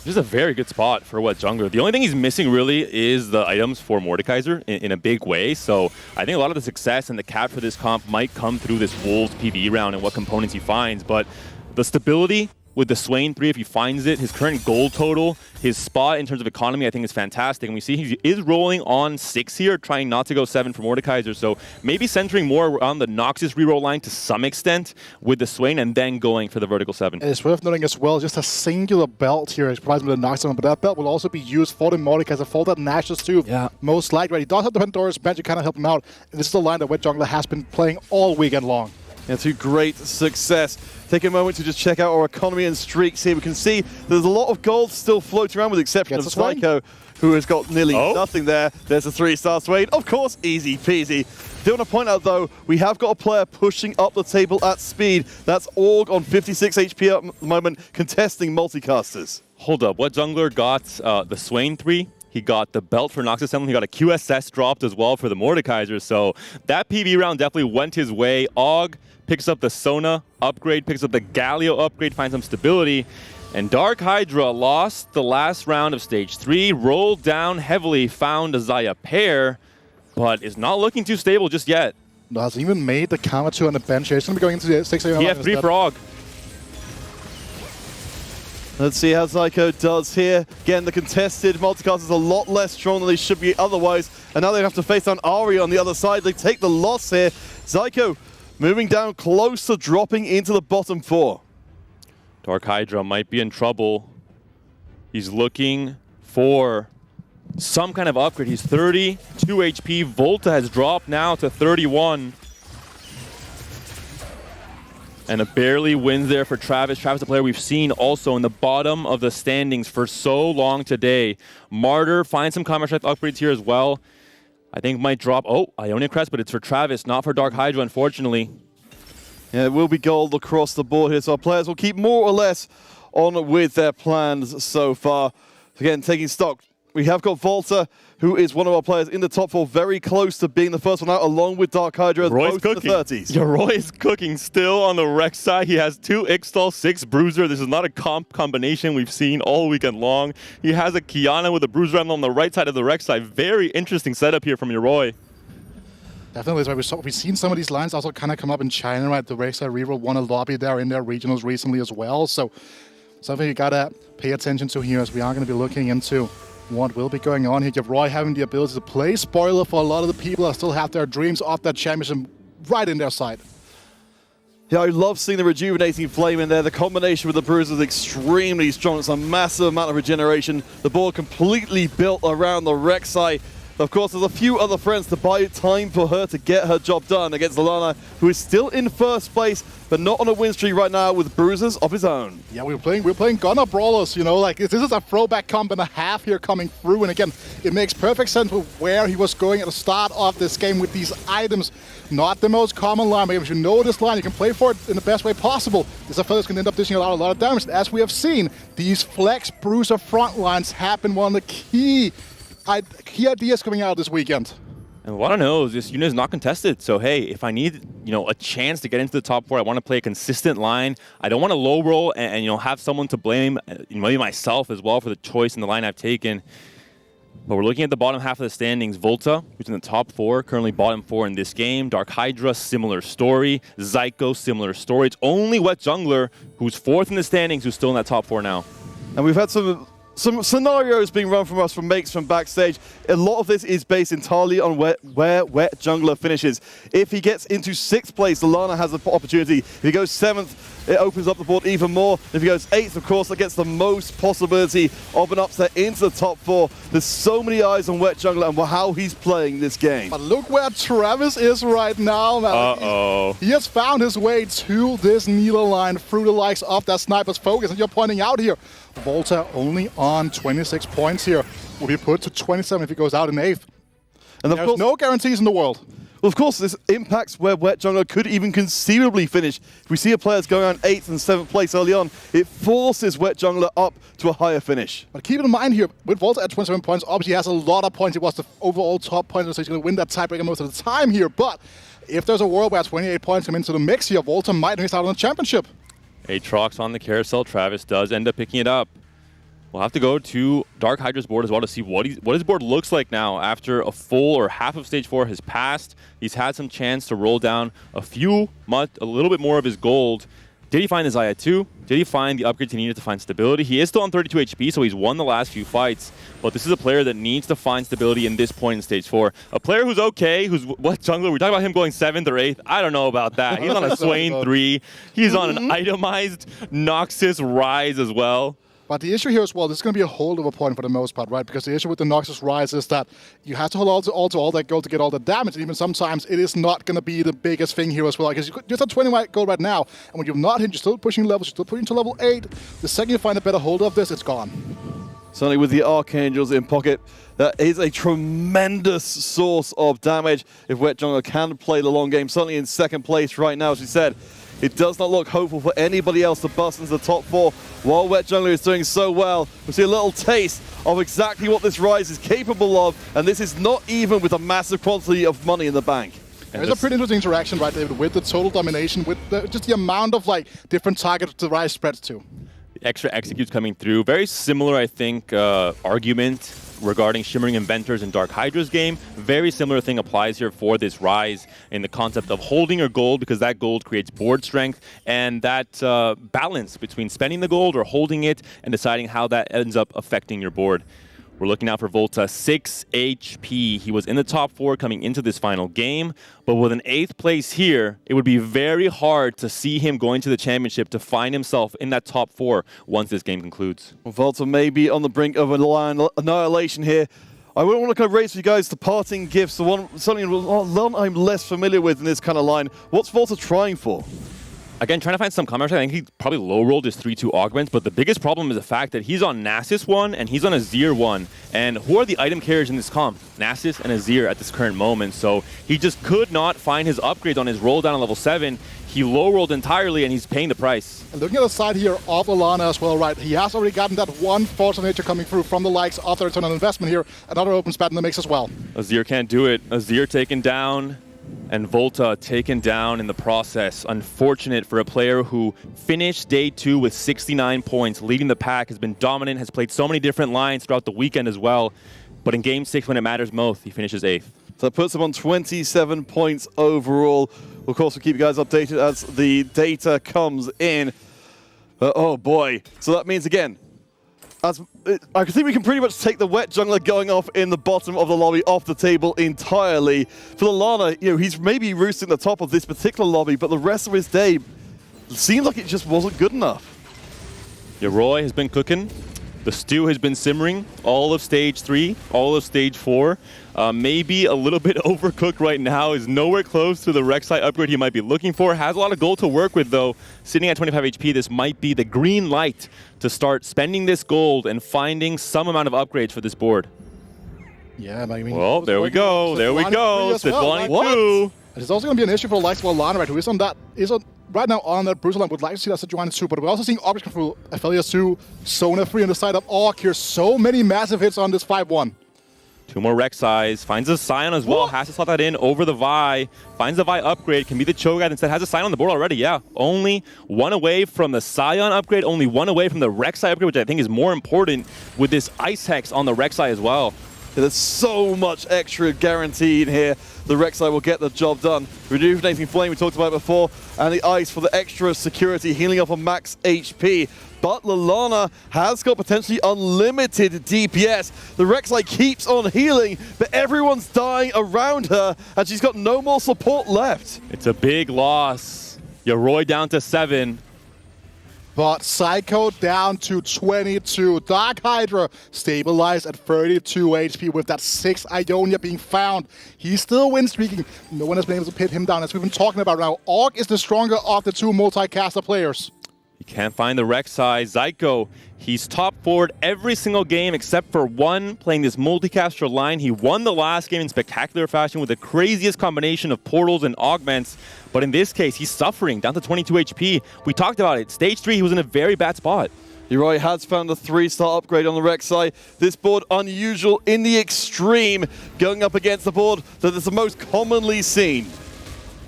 This is a very good spot for Wet Jungler. The only thing he's missing really is the items for Mordekaiser in a big way. So I think a lot of the success and the cap for this comp might come through this Wolves PvE round and what components he finds. But the stability with the Swain 3, if he finds it, his current gold total, his spot in terms of economy, I think is fantastic. And we see he is rolling on 6 here, trying not to go 7 for Mordekaiser. So maybe centering more on the Noxus reroll line to some extent with the Swain and then going for the vertical 7. It's worth noting as well, just a singular belt here. It provides him with a Noxus, but that belt will also be used for the Mordekaiser, for that Nashus too. Yeah. Most likely. He does have the Pandora's Bench to kind of help him out. And this is the line that Wet Jungler has been playing all weekend long. Yeah, to great success. Take a moment to just check out our economy and streaks here. We can see there's a lot of gold still floating around with the exception of Psycho, who has got nearly nothing there. There's a 3-star Swain. Of course, easy peasy. Do want to point out, though, we have got a player pushing up the table at speed. That's Org on 56 HP at the moment, contesting multicasters. Hold up. What Jungler got the Swain 3? He got the belt for Noxus Emblem. He got a QSS dropped as well for the Mordekaiser. So that PvE round definitely went his way. Og picks up the Sona upgrade, picks up the Galio upgrade, finds some stability. And DarkHydra lost the last round of Stage 3, rolled down heavily, found a Xayah pair, but is not looking too stable just yet. No, hasn't even made the counter 2 on the bench here. He's going to be going into the 6 He had 3 for Og. Let's see how Zyko does here. Again, the contested multicast is a lot less strong than they should be otherwise. And now they have to face down Ari on the other side. They take the loss here. Zyko moving down close to dropping into the bottom 4. DarkHydra might be in trouble. He's looking for some kind of upgrade. He's 32 HP. Volta has dropped now to 31. And a barely wins there for Travis. Travis, a player we've seen also in the bottom of the standings for so long today. Martyr finds some combat strength upgrades here as well. I think might drop. Oh, Ionia Crest, but it's for Travis, not for DarkHydra, unfortunately. Yeah, it will be gold across the board here, so our players will keep more or less on with their plans so far. Again, taking stock, We have got Volta, who is one of our players in the top 4, very close to being the first one out, along with DarkHydra, both in the 30s. Yeah, Roy is cooking still on the Rex side. He has 2 Ixtal, 6 Bruiser. This is not a combination we've seen all weekend long. He has a Kiana with a Bruiser on the right side of the Rex side. Very interesting setup here from your Roy. Definitely, we've seen some of these lines also kind of come up in China, right? The Rek'Sai Reroll won a lobby there in their regionals recently as well. So something you gotta pay attention to here, as we are going to be looking into what will be going on here. You have Roy having the ability to play spoiler for a lot of the people that still have their dreams of that championship right in their sight. Yeah, I love seeing the rejuvenating flame in there. The combination with the Bruiser is extremely strong. It's a massive amount of regeneration. The board completely built around the Rek'Sai. Of course, there's a few other friends to buy time for her to get her job done against Lallana, who is still in first place, but not on a win streak right now with bruisers of his own. Yeah, we're playing Gunner Brawlers, you know, like this is a throwback comp and a half here coming through, and again, it makes perfect sense with where he was going at the start of this game with these items. Not the most common line, but if you know this line, you can play for it in the best way possible. This fella's gonna end up dishing out a lot of damage, and as we have seen, these flex bruiser front lines have been one of the key ideas coming out this weekend. And what I know is this unit is not contested. So hey, if I need a chance to get into the top 4, I want to play a consistent line. I don't want to low roll and have someone to blame, maybe myself as well, for the choice in the line I've taken. But we're looking at the bottom half of the standings. Volta, who's in the top 4, currently bottom 4 in this game. DarkHydra, similar story. Zyko, similar story. It's only Wet Jungler, who's 4th in the standings, who's still in that top 4 now. And we've had some scenarios being run from us from Makes from backstage. A lot of this is based entirely on where Wet Jungler finishes. If he gets into 6th place, Lallana has an opportunity. If he goes 7th, it opens up the board even more. If he goes 8th, of course, that gets the most possibility of an upset into the top 4. There's so many eyes on Wet Jungler and how he's playing this game. But look where Travis is right now, man. Uh-oh. He has found his way to this needle line through the likes of that Sniper's Focus, and you're pointing out here, Volta only on 26 points here. Will be put to 27 if he goes out in 8th. And there's no guarantees in the world. Well, of course, this impacts where Wet Jungler could even conceivably finish. If we see a player's going on 8th and 7th place early on, it forces Wet Jungler up to a higher finish. But keep in mind here, with Volta at 27 points, obviously he has a lot of points. He was the overall top point, so he's going to win that tiebreaker most of the time here. But if there's a world where 28 points come into the mix here, Volta might miss out on the championship. Aatrox on the carousel. Travis does end up picking it up. We'll have to go to DarkHydra's board as well to see what his board looks like now after a full or half of stage 4 has passed. He's had some chance to roll down a little bit more of his gold. Did he find his Zaya 2? Did he find the upgrades he needed to find stability? He is still on 32 HP, so he's won the last few fights. But this is a player that needs to find stability in this point in stage 4. A player who's okay, who's what jungler? We're talking about him going 7th or 8th. I don't know about that. He's on a Swain 3. He's on an itemized Noxus Rise as well. But the issue here as well, this is going to be a holdover point for the most part, right? Because the issue with the Noxus Rise is that you have to hold on to all that gold to get all the damage. And even sometimes it is not going to be the biggest thing here as well. Because you just have 20 gold right now. And when you've not hit, you're still pushing levels, you're still pushing to level 8. The second you find a better hold of this, it's gone. Certainly with the Archangels in pocket, that is a tremendous source of damage if Wet Jungler can play the long game. Certainly in 2nd place right now, as we said. It does not look hopeful for anybody else to bust into the top 4 while Wet Jungler is doing so well. We see a little taste of exactly what this Rise is capable of, and this is not even with a massive quantity of money in the bank. There's a pretty interesting interaction, right, David, with the total domination, with just the amount of different targets the Rise spreads to. The extra executes coming through. Very similar, I think, argument regarding Shimmering Inventors in DarkHydra's game. Very similar thing applies here for this Rise in the concept of holding your gold, because that gold creates board strength, and that balance between spending the gold or holding it and deciding how that ends up affecting your board. We're looking out for Volta, 6 HP. He was in the top 4 coming into this final game, but with an 8th place here, it would be very hard to see him going to the championship to find himself in that top 4 once this game concludes. Well, Volta may be on the brink of annihilation here. I want to kind of raise for you guys the parting gifts, the one something I'm less familiar with in this kind of line. What's Volta trying for? Again, trying to find some combos. I think he probably low-rolled his 3-2 augments, but the biggest problem is the fact that he's on Nasus 1 and he's on Azir 1. And who are the item carriers in this comp? Nasus and Azir at this current moment. So he just could not find his upgrades on his roll down on level 7. he low-rolled entirely, and he's paying the price. And looking at the side here of Lallana as well, right? He has already gotten that one force of nature coming through from the likes of the return on investment here. Another open spat in the mix as well. Azir can't do it. Azir taken down, and Volta taken down in the process. Unfortunate for a player who finished day 2 with 69 points, leading the pack, has been dominant, has played so many different lines throughout the weekend as well. But in game 6, when it matters most, he finishes 8th. So that puts him on 27 points overall. Of course, we'll keep you guys updated as the data comes in. Oh boy. So that means, again, I think we can pretty much take the wet jungler going off in the bottom of the lobby off the table entirely. For Lallana, he's maybe roosting the top of this particular lobby, but the rest of his day seems like it just wasn't good enough. Yoroi has been cooking. The stew has been simmering all of stage 3, all of stage 4. Maybe a little bit overcooked right now, is nowhere close to the Rek'Sai upgrade he might be looking for. Has a lot of gold to work with though. Sitting at 25 HP, this might be the green light to start spending this gold and finding some amount of upgrades for this board. Yeah, I mean... Well, there we go. There we go. Sidwani 2. It's also going to be an issue for the likes of Lallana, right, who is on that... right now on that Brutal line, would like to see that Sejuani 2, but we're also seeing objects come through Aphelios 2, Sona 3 on the side of Orc here. So many massive hits on this 5-1. 2 more Rek'Sais, finds a Scion as well, has to slot that in over the Vi, finds the Vi upgrade, can be the Cho'Gath, instead has a Scion on the board already, yeah. Only 1 away from the Scion upgrade, only 1 away from the Rek'Sai upgrade, which I think is more important with this Ice Hex on the Rek'Sai as well. There's so much extra guaranteed here. The Rek'Sai will get the job done. Rejuvenating Flame, we talked about before, and the Ice for the extra security, healing up on max HP. But Lallana has got potentially unlimited DPS. The Rek'Sai keeps on healing, but everyone's dying around her, and she's got no more support left. It's a big loss. Yoroi down to 7. But Psycho down to 22. DarkHydra stabilized at 32 HP with that 6 Ionia being found. He's still win streaking. No one has been able to pin him down, as we've been talking about now. Orc is the stronger of the 2 multi-caster players. He can't find the Rek'Sai. Zyko, he's top forward every single game except for 1, playing this multicaster line. He won the last game in spectacular fashion with the craziest combination of portals and augments. But in this case, he's suffering, down to 22 HP. We talked about it. Stage 3, he was in a very bad spot. Yoroi has found a 3-star upgrade on the Rek'Sai. This board unusual in the extreme, going up against the board that is the most commonly seen.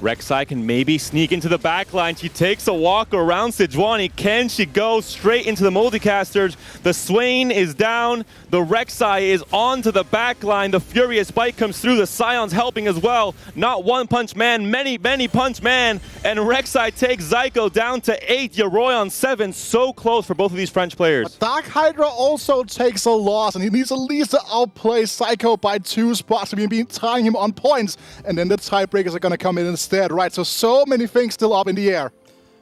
Rek'Sai can maybe sneak into the backline. She takes a walk around Sejuani. Can she go straight into the multicasters? The Swain is down. The Rek'Sai is onto the backline. The Furious Bite comes through. The Scion's helping as well. Not one punch man, many punch man. And Rek'Sai takes Zyko down to 8. Yoroi on 7. So close for both of these French players. But DarkHydra also takes a loss, and he needs at least to outplay Psycho by 2 spots. We've been tying him on points, and then the tiebreakers are going to come in instead, right? So many things still up in the air.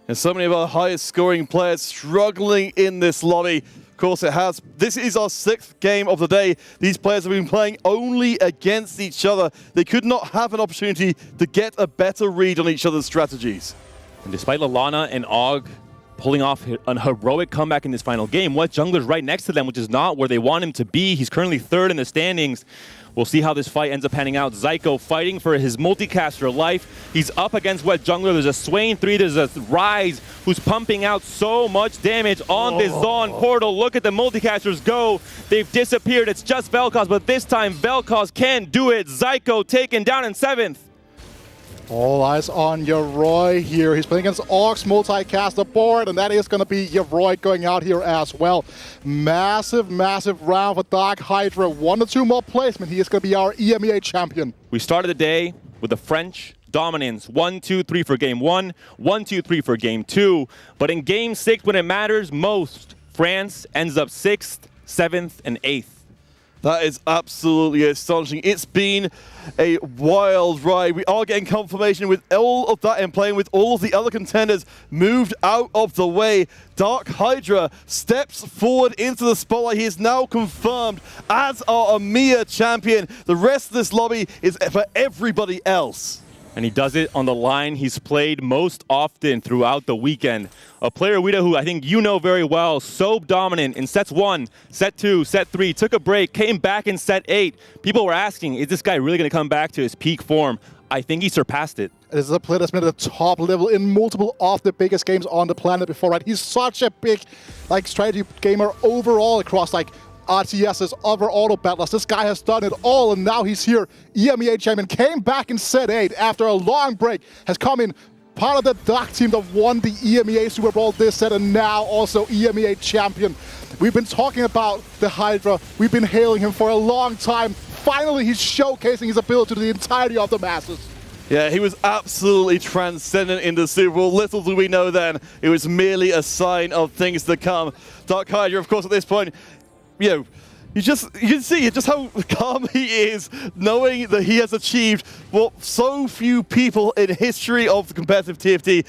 And so many of our highest scoring players struggling in this lobby. Of course, this is our 6th game of the day. These players have been playing only against each other. They could not have an opportunity to get a better read on each other's strategies. And despite Lallana and Og pulling off an heroic comeback in this final game, what jungler's right next to them, which is not where they want him to be. He's currently 3rd in the standings. We'll see how this fight ends up panning out. Zyko fighting for his multicaster life. He's up against Wet Jungler. There's a Swain 3. There's a Ryze who's pumping out so much damage on this Zaun portal. Look at the multicasters go. They've disappeared. It's just Vel'Koz, but this time Vel'Koz can't do it. Zyko taken down in 7th. All eyes on Yoroi here. He's playing against Orc's multi-caster board, and that is going to be Yoroi going out here as well. Massive round for DarkHydra. 1 or 2 more placement. He is going to be our EMEA champion. We started the day with the French dominance. 1-2-3 for game 1, 1-2-3 for game 2. But in game 6, when it matters most, France ends up 6th, 7th, and 8th. That is absolutely astonishing. It's been a wild ride. We are getting confirmation with all of that and playing with all of the other contenders moved out of the way. DarkHydra steps forward into the spotlight. He is now confirmed as our EMEA champion. The rest of this lobby is for everybody else. And he does it on the line he's played most often throughout the weekend. A player, Wida, who I think you know very well, so dominant in sets 1, set 2, set 3, took a break, came back in set 8. People were asking, is this guy really going to come back to his peak form? I think he surpassed it. This is a player that's been at the top level in multiple of the biggest games on the planet before, right? He's such a big, like, strategy gamer overall across, like, RTSs, other auto battlers. This guy has done it all, and now he's here. EMEA champion, came back in set 8 after a long break, has come in part of the Dark team that won the EMEA Super Bowl this set, and now also EMEA champion. We've been talking about the Hydra. We've been hailing him for a long time. Finally, he's showcasing his ability to the entirety of the masses. Yeah, he was absolutely transcendent in the Super Bowl. Little do we know then, it was merely a sign of things to come. DarkHydra, of course, at this point, you know, you can see just how calm he is, knowing that he has achieved what so few people in history of the competitive TFT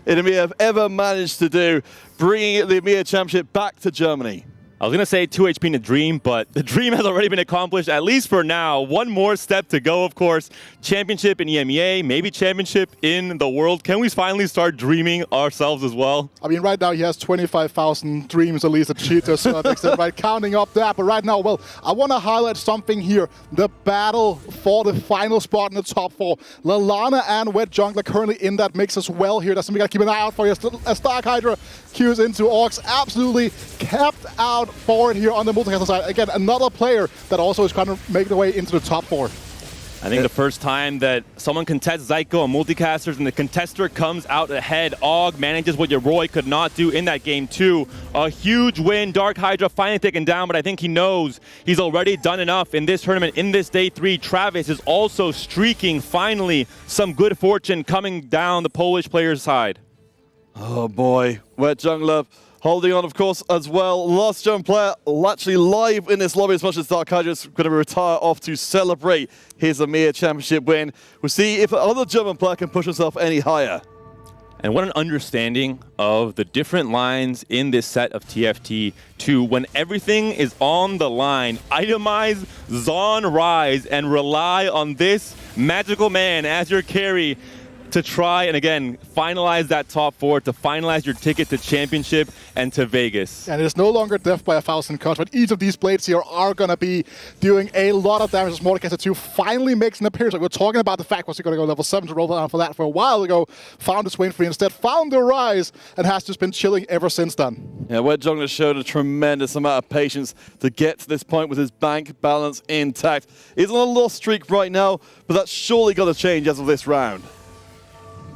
in EMEA have ever managed to do, bringing the EMEA Championship back to Germany. I was going to say 2 HP in a dream, but the dream has already been accomplished, at least for now. One more step to go, of course. Championship in EMEA, maybe championship in the world. Can we finally start dreaming ourselves as well? I mean, right now he has 25,000 dreams at least achieved to a certain extent, right? Counting up that. But right now, well, I want to highlight something here. The battle for the final spot in the top 4. Lallana and Wet Jungler currently in that mix as well here. That's something we got to keep an eye out for here. As DarkHydra queues into Orcs, absolutely kept out forward here on the multicaster side. Again, another player that also is trying to make their way into the top 4. I think the first time that someone contests Zyko on multicasters and the contester comes out ahead, Og manages what Yoroi could not do in that game too. A huge win, DarkHydra finally taken down, but I think he knows he's already done enough in this tournament, in this day 3. Travis is also streaking, finally, some good fortune coming down the Polish player's side. Oh boy, Wet Jungler holding on, of course, as well. Last German player actually live in this lobby, as much as DarkHydra is going to retire off to celebrate his EMEA Championship win. We'll see if another German player can push himself any higher. And what an understanding of the different lines in this set of TFT 2. When everything is on the line, itemize, Zon Rise, and rely on this magical man as your carry to try and, again, finalize that top 4, to finalize your ticket to championship and to Vegas. And it's no longer death by 1,000 cuts, but each of these blades here are going to be doing a lot of damage as Mordekaiser 2 finally makes an appearance. Like we're talking about the fact was he going to go level 7 to roll down for that for a while ago, found his win free instead, found the Rise, and has just been chilling ever since then. Yeah, Wet Jungler showed a tremendous amount of patience to get to this point with his bank balance intact. He's on a lost streak right now, but that's surely got to change as of this round.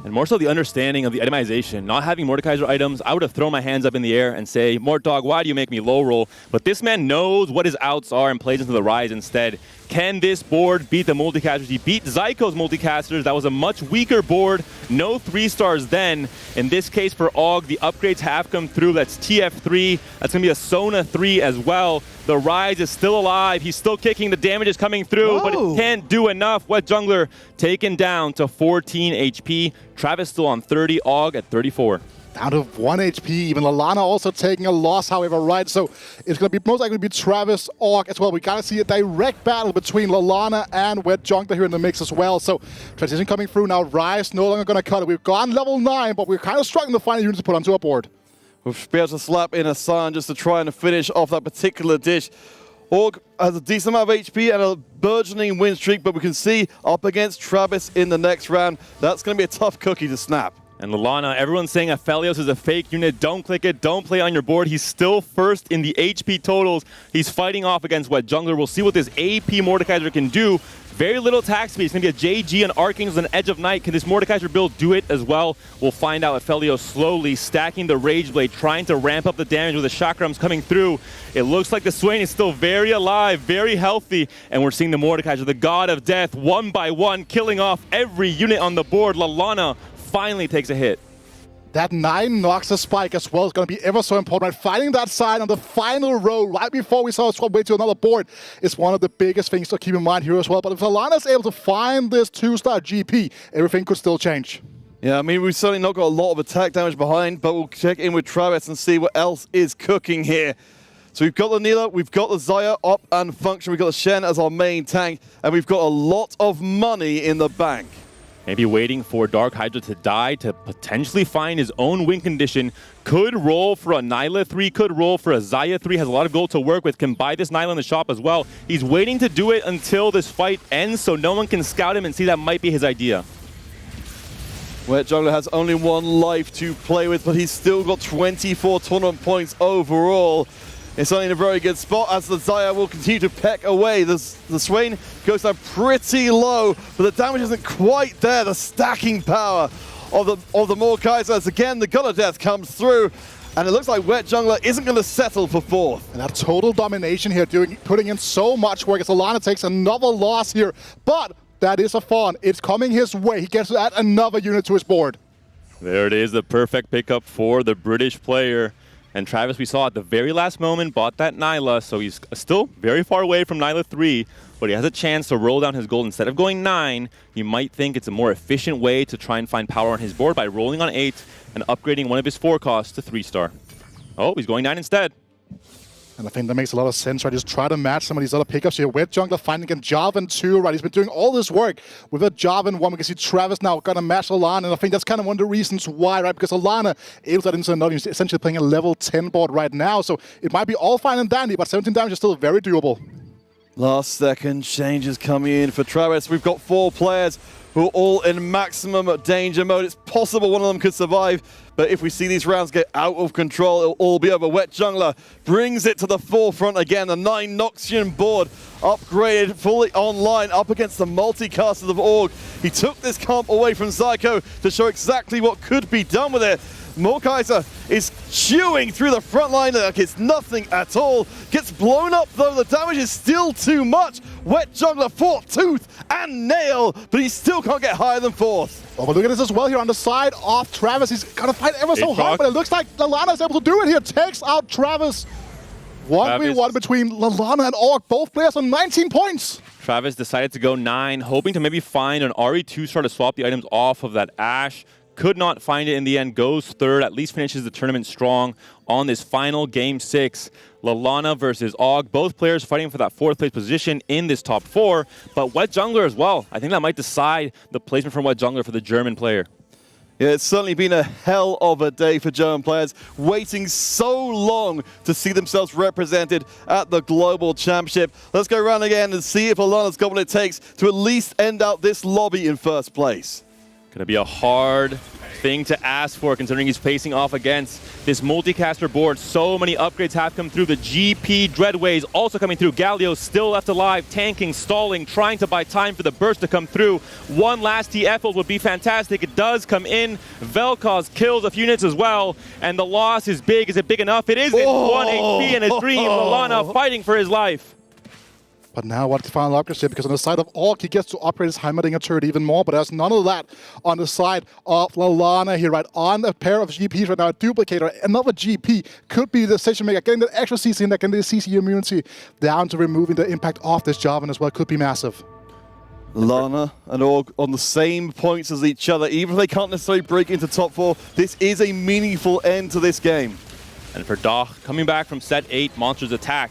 And more so the understanding of the itemization. Not having Mordekaiser items, I would have thrown my hands up in the air and say, Mortdog, why do you make me low roll? But this man knows what his outs are and plays into the Rise instead. Can this board beat the multicasters? He beat Zyko's multicasters. That was a much weaker board. No 3-stars then. In this case for Og, the upgrades have come through. That's TF3. That's going to be a Sona 3 as well. The Rise is still alive. He's still kicking. The damage is coming through, but it can't do enough. Wet Jungler taken down to 14 HP. Travis still on 30. Og at 34. Down to 1 HP. Even Lallana also taking a loss, however, right? So it's going to be most likely to be Travis, Og as well. We got to see a direct battle between Lallana and Wet Jungler here in the mix as well. So transition coming through now. Rise no longer going to cut it. We've gone level 9, but we're kind of struggling to find a unit to put onto a board. We'll be able to slap in a Sun just to try and finish off that particular dish. Og has a decent amount of HP and a burgeoning win streak, but we can see up against Travis in the next round. That's going to be a tough cookie to snap. And Lallana, everyone's saying Aphelios is a fake unit. Don't click it. Don't play on your board. He's still first in the HP totals. He's fighting off against Wet Jungler. We'll see what this AP Mordekaiser can do. Very little attack speed. It's going to be a JG, an Archangel, and an Edge of Night. Can this Mordekaiser build do it as well? We'll find out. Aphelios slowly stacking the Rage Blade, trying to ramp up the damage with the Chakrams coming through. It looks like the Swain is still very alive, very healthy, and we're seeing the Mordekaiser, the God of Death, one by one, killing off every unit on the board. Lallana finally takes a hit. That 9 knocks a spike as well is going to be ever so important. Right? Finding that side on the final row right before we saw it swap way to another board is one of the biggest things to keep in mind here as well. But if Lallana is able to find this 2-star GP, everything could still change. Yeah, I mean, we've certainly not got a lot of attack damage behind, but we'll check in with Travis and see what else is cooking here. So we've got the Nila, we've got the Xayah up and function, we've got the Shen as our main tank, and we've got a lot of money in the bank. Maybe waiting for DarkHydra to die to potentially find his own win condition. Could roll for a Nyla 3, could roll for a Xayah 3. Has a lot of gold to work with. Can buy this Nyla in the shop as well. He's waiting to do it until this fight ends so no one can scout him and see that might be his idea. Wet Jungler has only one life to play with, but he's still got 24 tournament points overall. It's only in a very good spot as the Xayah will continue to peck away. The Swain goes down pretty low, but the damage isn't quite there. The stacking power of the Mordekaiser as again the God of Death comes through. And it looks like Wet Jungler isn't going to settle for fourth. And that total domination here, putting in so much work as Lallana takes another loss here. But that is a fawn. It's coming his way. He gets to add another unit to his board. There it is, the perfect pickup for the British player. And Travis, we saw at the very last moment, bought that Nyla, so he's still very far away from Nyla 3, but he has a chance to roll down his gold. Instead of going 9, you might think it's a more efficient way to try and find power on his board by rolling on 8 and upgrading one of his 4 costs to 3-star. Oh, he's going 9 instead. And I think that makes a lot of sense, right? Just try to match some of these other pickups here. Wet Jungler finding a Jarvan 2, right? He's been doing all this work with a Jarvan 1. We can see Travis now gonna match Lallana, and I think that's kind of one of the reasons why, right? Because Lallana able to add into another, he's essentially playing a level 10 board right now, so it might be all fine and dandy, but 17 damage is still very doable. Last second changes coming in for Travis. We've got 4 players who are all in maximum danger mode. It's possible one of them could survive, but if we see these rounds get out of control, it'll all be over. Wet Jungler brings it to the forefront again. The 9 Noxian board upgraded, fully online, up against the multicasters of Org. He took this comp away from Zyko to show exactly what could be done with it. Mordekaiser is chewing through the front line like it's nothing at all. Gets blown up though, the damage is still too much. Wet Jungler fought tooth and nail, but he still can't get higher than 4th. Oh, but look at this as well here on the side of Travis. He's gonna fight ever so hard, but it looks like Lallana is able to do it here. Takes out Travis. 1v1 between Lallana and Orc. Both players on 19 points. Travis decided to go 9, hoping to maybe find an RE2 star to swap the items off of that Ashe. Could not find it in the end, goes 3rd, at least finishes the tournament strong on this final Game 6. Lallana versus Og, both players fighting for that 4th place position in this top 4, but Wet Jungler as well. I think that might decide the placement from Wet Jungler for the German player. Yeah, it's certainly been a hell of a day for German players, waiting so long to see themselves represented at the Global Championship. Let's go around again and see if Lallana's got what it takes to at least end out this lobby in 1st place. Gonna be a hard thing to ask for considering he's facing off against this multicaster board. So many upgrades have come through. The GP Dreadways also coming through. Galio still left alive, tanking, stalling, trying to buy time for the burst to come through. One last TF ult would be fantastic. It does come in. Vel'Koz kills a few units as well, and the loss is big. Is it big enough? It isn't. 1 HP and a dream. Lallana fighting for his life. But now what's the final upgrade here? Because on the side of Orc, he gets to upgrade his Heimerdinger turret even more, but there's none of that on the side of Lallana here, right? On a pair of GPs right now, a duplicator, another GP could be the decision maker, getting the extra CC in there, getting the CC immunity down to removing the impact of this Jarvan as well. Could be massive. Lallana and Org on the same points as each other. Even if they can't necessarily break into top 4, this is a meaningful end to this game. And for Doch, coming back from set 8, Monsters Attack.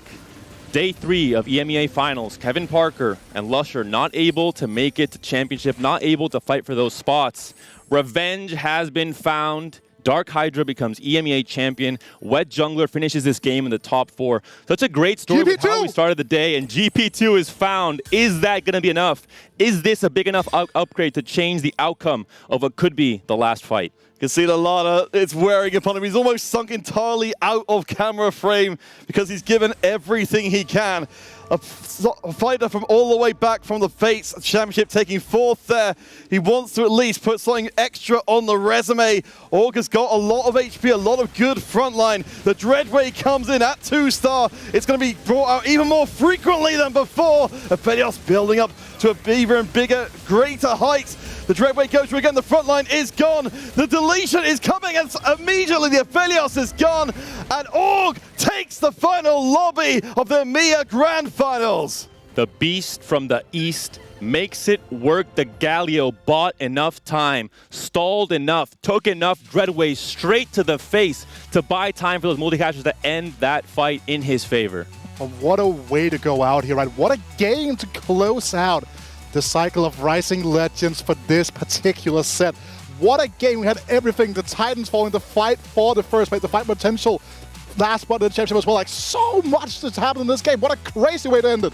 Day 3 of EMEA Finals, Kevin Parker and Lusher not able to make it to championship, not able to fight for those spots. Revenge has been found. DarkHydra becomes EMEA champion. Wet Jungler finishes this game in the top 4. Such a great story with how we started the day, and GP2 is found. Is that going to be enough? Is this a big enough upgrade to change the outcome of what could be the last fight? You can see Lallana, it's wearing upon him. He's almost sunk entirely out of camera frame because he's given everything he can. A fighter from all the way back from the Fates Championship, taking 4th there. He wants to at least put something extra on the resume. Org has got a lot of HP, a lot of good frontline. The Dreadway comes in at 2-star. It's going to be brought out even more frequently than before. Aphelios building up to a even bigger, greater heights. The Dreadway goes through again. The front line is gone. The deletion is coming, and immediately the Aphelios is gone. And Org takes the final lobby of the EMEA Grand Finals. The beast from the east makes it work. The Galio bought enough time, stalled enough, took enough Dreadways straight to the face to buy time for those multicasters to end that fight in his favor. What a way to go out here, right? What a game to close out the cycle of Rising Legends for this particular set. What a game. We had everything. The Titans falling, the fight for the first place, the fight potential last spot in the championship as well. Like, so much that's happened in this game. What a crazy way to end it.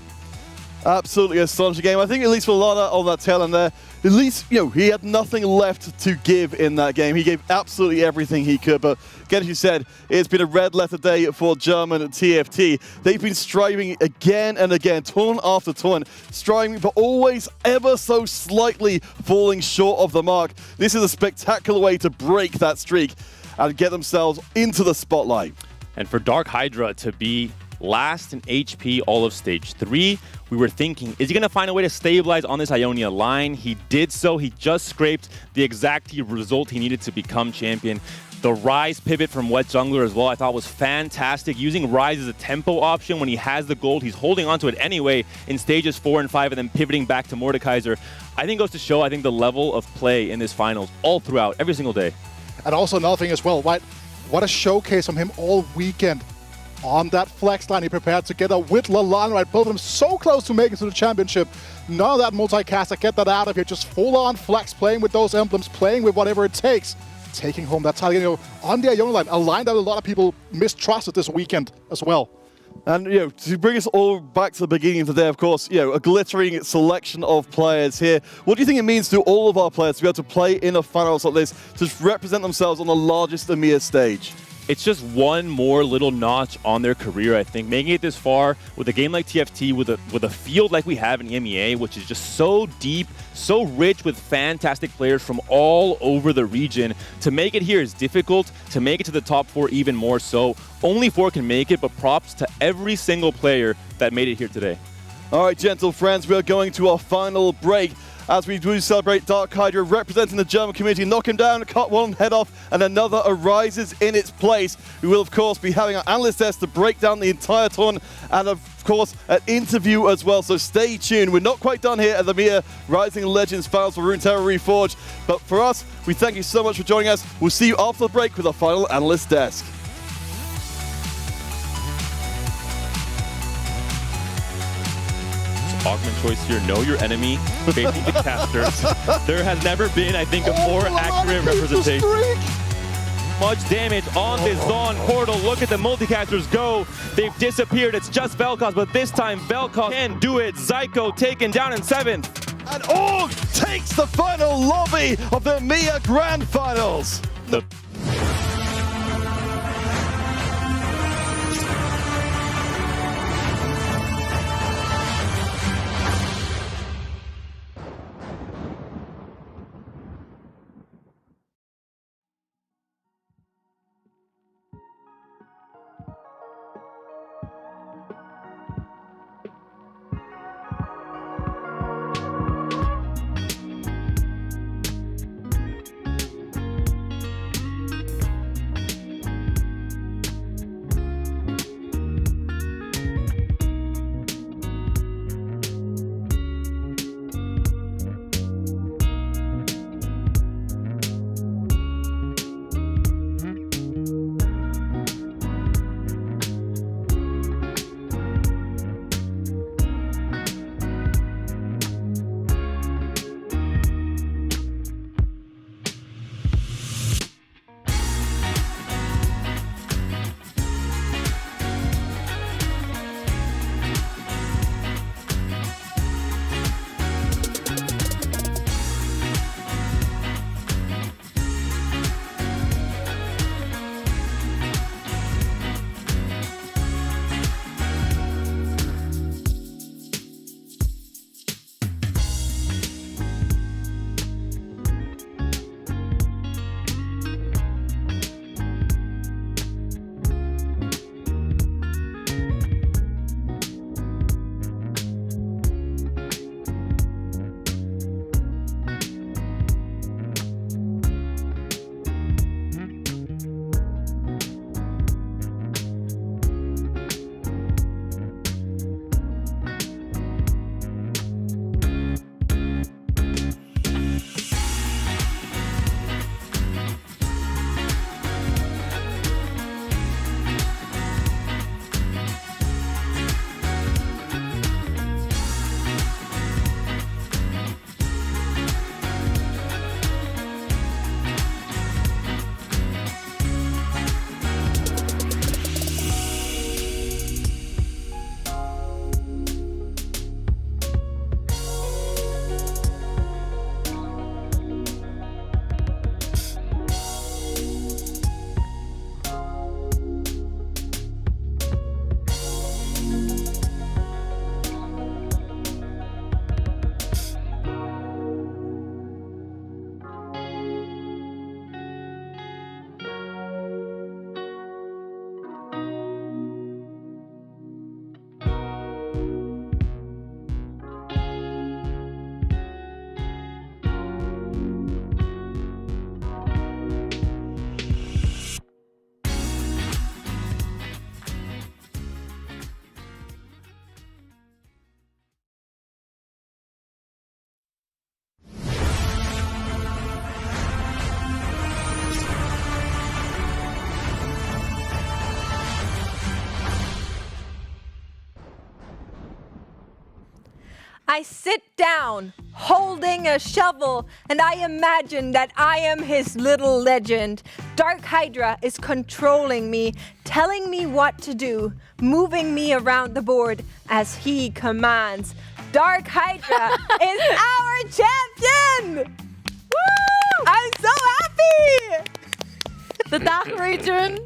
Absolutely astonishing game. I think at least for Lallana on that tail end there, at least, he had nothing left to give in that game. He gave absolutely everything he could. But again, as you said, it's been a red letter day for German TFT. They've been striving again and again, turn after turn, striving, but always ever so slightly falling short of the mark. This is a spectacular way to break that streak and get themselves into the spotlight. And for DarkHydra to be last in HP all of stage 3, we were thinking, is he going to find a way to stabilize on this Ionia line? He did so. He just scraped the exact result he needed to become champion. The Rise pivot from Wet Jungler as well, I thought was fantastic. Using Rise as a tempo option when he has the gold, he's holding onto it anyway in stages 4 and 5 and then pivoting back to Mordekaiser. I think goes to show, the level of play in this finals all throughout, every single day. And also another thing as well, right? What a showcase from him all weekend. On that flex line, he prepared together with Lallana, right? Both of them so close to making it to the championship. None of that multicaster, get that out of here. Just full-on flex, playing with those emblems, playing with whatever it takes. Taking home that title, on the Ionia line, a line that a lot of people mistrusted this weekend as well. And, to bring us all back to the beginning of the day, of course, a glittering selection of players here. What do you think it means to all of our players to be able to play in a finals like this, to represent themselves on the largest EMEA stage? It's just one more little notch on their career, I think. Making it this far with a game like TFT, with a field like we have in EMEA, which is just so deep, so rich with fantastic players from all over the region. To make it here is difficult. To make it to the top 4 even more so. Only 4 can make it, but props to every single player that made it here today. All right, gentle friends, we are going to our final break as we do celebrate DarkHydra representing the German community. Knock him down, cut one head off, and another arises in its place. We will, of course, be having our analyst desk to break down the entire turn, and, of course, an interview as well. So stay tuned. We're not quite done here at the EMEA Rising Legends Finals for Runeterra Reforged. But for us, we thank you so much for joining us. We'll see you after the break with our final analyst desk. Augment choice here, know your enemy, facing the casters. There has never been, I think, a more accurate representation. Much damage on this Zon portal. Look at the multicasters go. They've disappeared. It's just Vel'Koz, but this time Vel'Koz can do it. Zyko taken down in 7th. And Org takes the final lobby of the EMEA Grand Finals. I sit down, holding a shovel, and I imagine that I am his little legend. DarkHydra is controlling me, telling me what to do, moving me around the board as he commands. DarkHydra is our champion! Woo! I'm so happy! The DACH region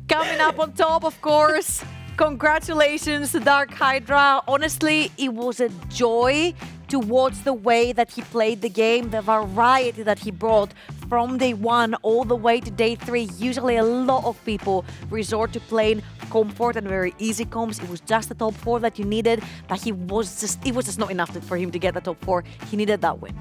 coming up on top, of course. Congratulations to DarkHydra. Honestly, it was a joy to watch the way that he played the game, the variety that he brought from day one all the way to day 3. Usually a lot of people resort to playing comfort and very easy comps. It was just the top 4 that you needed, but it was just not enough for him to get the top 4. He needed that win.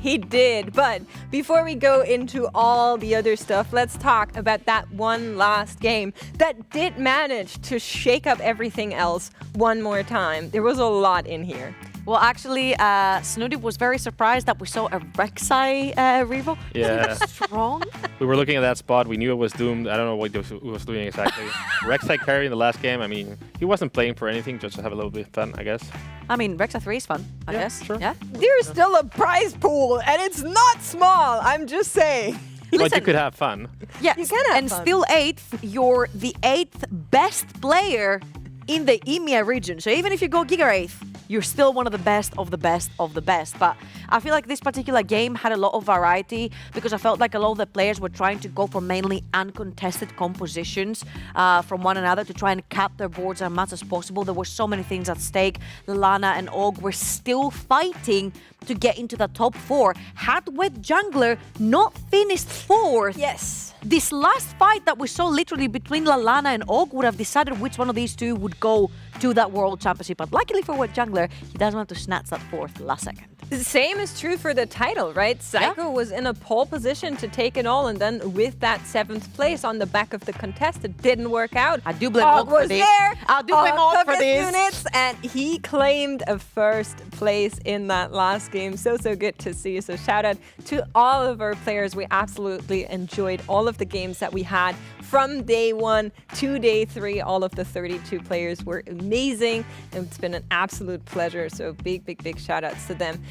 He did, but before we go into all the other stuff, let's talk about that one last game that did manage to shake up everything else one more time. There was a lot in here. Well, actually, Snooty was very surprised that we saw a Rek'Sai reroll. Yeah. Strong. We were looking at that spot. We knew it was doomed. I don't know what he was doing exactly. Rek'Sai carry in the last game. I mean, he wasn't playing for anything, just to have a little bit of fun, I guess. I mean, Rek'Sai 3 is fun, I guess. Sure. Yeah. There's still a prize pool, and it's not small. I'm just saying. But you could have fun. Yes, you can have and fun. still 8th, you're the 8th best player in the EMEA region. So even if you go Giga 8th, you're still one of the best of the best of the best. But I feel like this particular game had a lot of variety because I felt like a lot of the players were trying to go for mainly uncontested compositions from one another to try and cap their boards as much as possible. There were so many things at stake. Lallana and Og were still fighting to get into the top 4. Had Wet Jungler not finished 4th, yes, this last fight that we saw literally between Lallana and Og would have decided which one of these two would go to that World Championship. But luckily for Wet Jungler, he doesn't want to snatch that 4th last second. The same is true for the title, right? Psycho was in a pole position to take it all, and then with that 7th place on the back of the contest, it didn't work out. I do blame Og for this. I do blame Og for this. Units, and he claimed a 1st place in that last game. So good to see. So shout out to all of our players. We absolutely enjoyed all of the games that we had from day 1 to day 3. All of the 32 players were amazing. It's been an absolute pleasure. So big shout outs to them.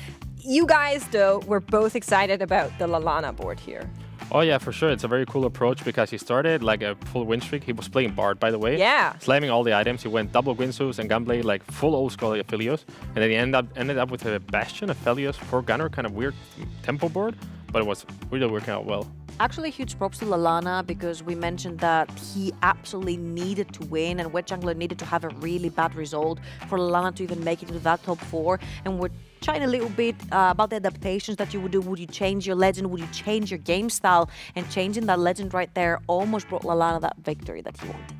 You guys, though, were both excited about the Lallana board here. Oh yeah, for sure. It's a very cool approach because he started like a full win streak. He was playing Bard, by the way. Yeah. Slamming all the items. He went double Guinsoo's and Gunblade, like full old school Aphelios. And then he ended up with a Bastion, Aphelios, 4 Gunner, kind of weird tempo board. But it was really working out well. Actually, huge props to Lallana because we mentioned that he absolutely needed to win and Wet Jungler needed to have a really bad result for Lallana to even make it to that top 4. And we're chatting a little bit about the adaptations that you would do. Would you change your legend? Would you change your game style? And changing that legend right there almost brought Lallana that victory that he wanted.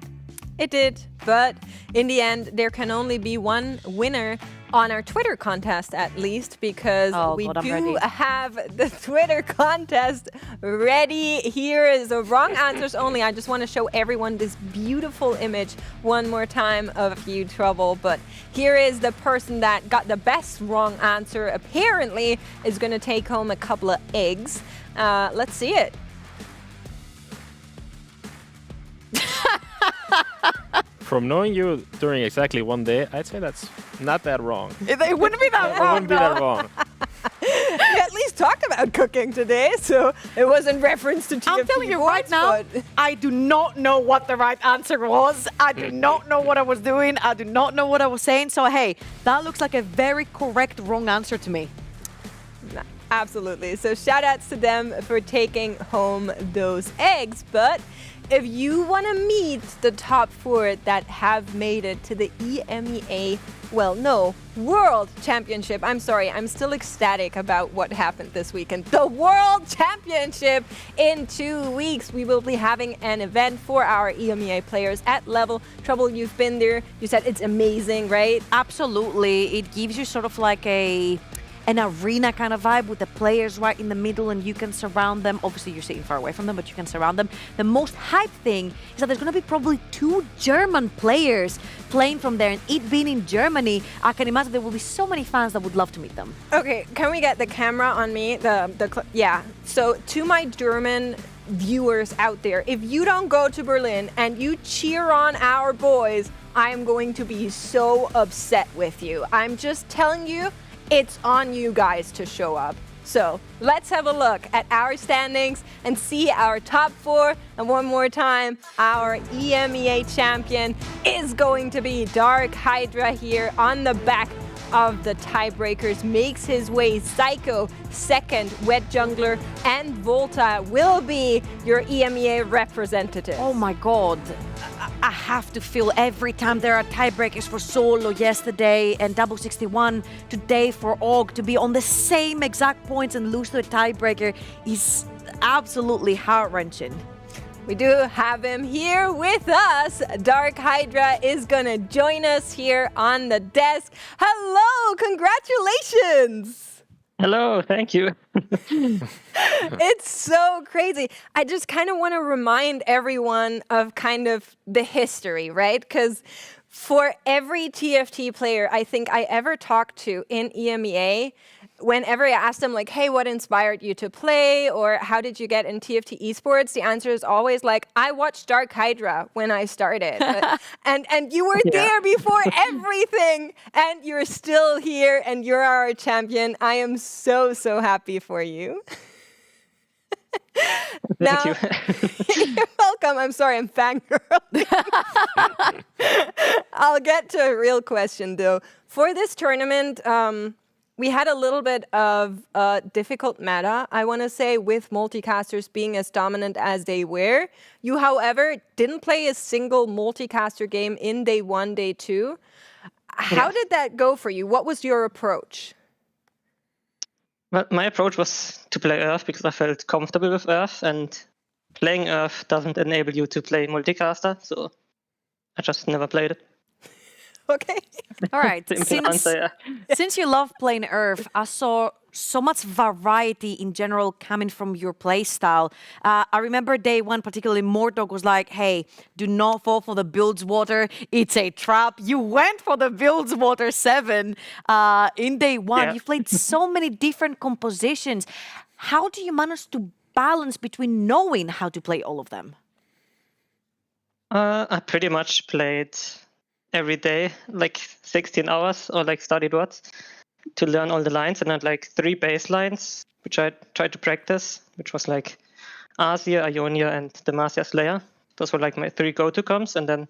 It did, but in the end, there can only be one winner on our Twitter contest, at least, because we do have the Twitter contest ready. Here is the wrong answers only. I just want to show everyone this beautiful image one more time of you, Trouble. But here is the person that got the best wrong answer. Apparently, is going to take home a couple of eggs. Let's see it. From knowing you during exactly 1 day, I'd say that's not that wrong. It wouldn't be that wrong. It wouldn't be that wrong. We at least talked about cooking today, so it was in reference to TFT. I'm telling you right now, I do not know what the right answer was. I do not know what I was doing. I do not know what I was saying. So, hey, that looks like a very correct wrong answer to me. Absolutely. So shout outs to them for taking home those eggs. But if you want to meet the top 4 that have made it to the EMEA, World Championship. I'm sorry, I'm still ecstatic about what happened this weekend. The World Championship in 2 weeks. We will be having an event for our EMEA players at level. Trouble, you've been there. You said it's amazing, right? Absolutely. It gives you sort of like an arena kind of vibe with the players right in the middle and you can surround them. Obviously, you're sitting far away from them, but you can surround them. The most hype thing is that there's going to be probably 2 German players playing from there. And it being in Germany, I can imagine there will be so many fans that would love to meet them. Okay, can we get the camera on me? Yeah. So to my German viewers out there, if you don't go to Berlin and you cheer on our boys, I'm going to be so upset with you. I'm just telling you, it's on you guys to show up. So let's have a look at our standings and see our top 4. And one more time, our EMEA champion is going to be DarkHydra here on the back of the tiebreakers. Makes his way Psycho, second, Wet Jungler, and Volta will be your EMEA representative. Oh my god. I have to feel every time there are tiebreakers for Solo yesterday and Double 61 today for Og to be on the same exact points and lose to a tiebreaker is absolutely heart-wrenching. We do have him here with us. DarkHydra is gonna join us here on the desk. Hello, congratulations! Hello, thank you. It's so crazy. I just kind of want to remind everyone of kind of the history, right? Because for every TFT player I think I ever talked to in EMEA, whenever I asked them like, hey, what inspired you to play? Or how did you get in TFT esports? The answer is always like, I watched DarkHydra when I started. and you were there before everything. And you're still here and you're our champion. I am so, so happy for you. Thank you. You're welcome. I'm sorry, I'm fangirling. I'll get to a real question though. For this tournament, we had a little bit of difficult meta, I want to say, with multicasters being as dominant as they were. You, however, didn't play a single multicaster game in day 1, day 2. How did that go for you? What was your approach? Well, my approach was to play Earth because I felt comfortable with Earth, and playing Earth doesn't enable you to play multicaster, so I just never played it. Okay. All right. Since you love playing Earth, I saw so much variety in general coming from your play style. I remember day 1, particularly Mordog was like, hey, do not fall for the Bilgewater. It's a trap. You went for the Bilgewater 7 in day 1. Yeah. You've played so many different compositions. How do you manage to balance between knowing how to play all of them? I pretty much played every day, like 16 hours, or like studied words to learn all the lines, and I had like 3 base lines, which I tried to practice, which was like Asia, Ionia, and Demacia Slayer. Those were like my 3 go-to comps, and then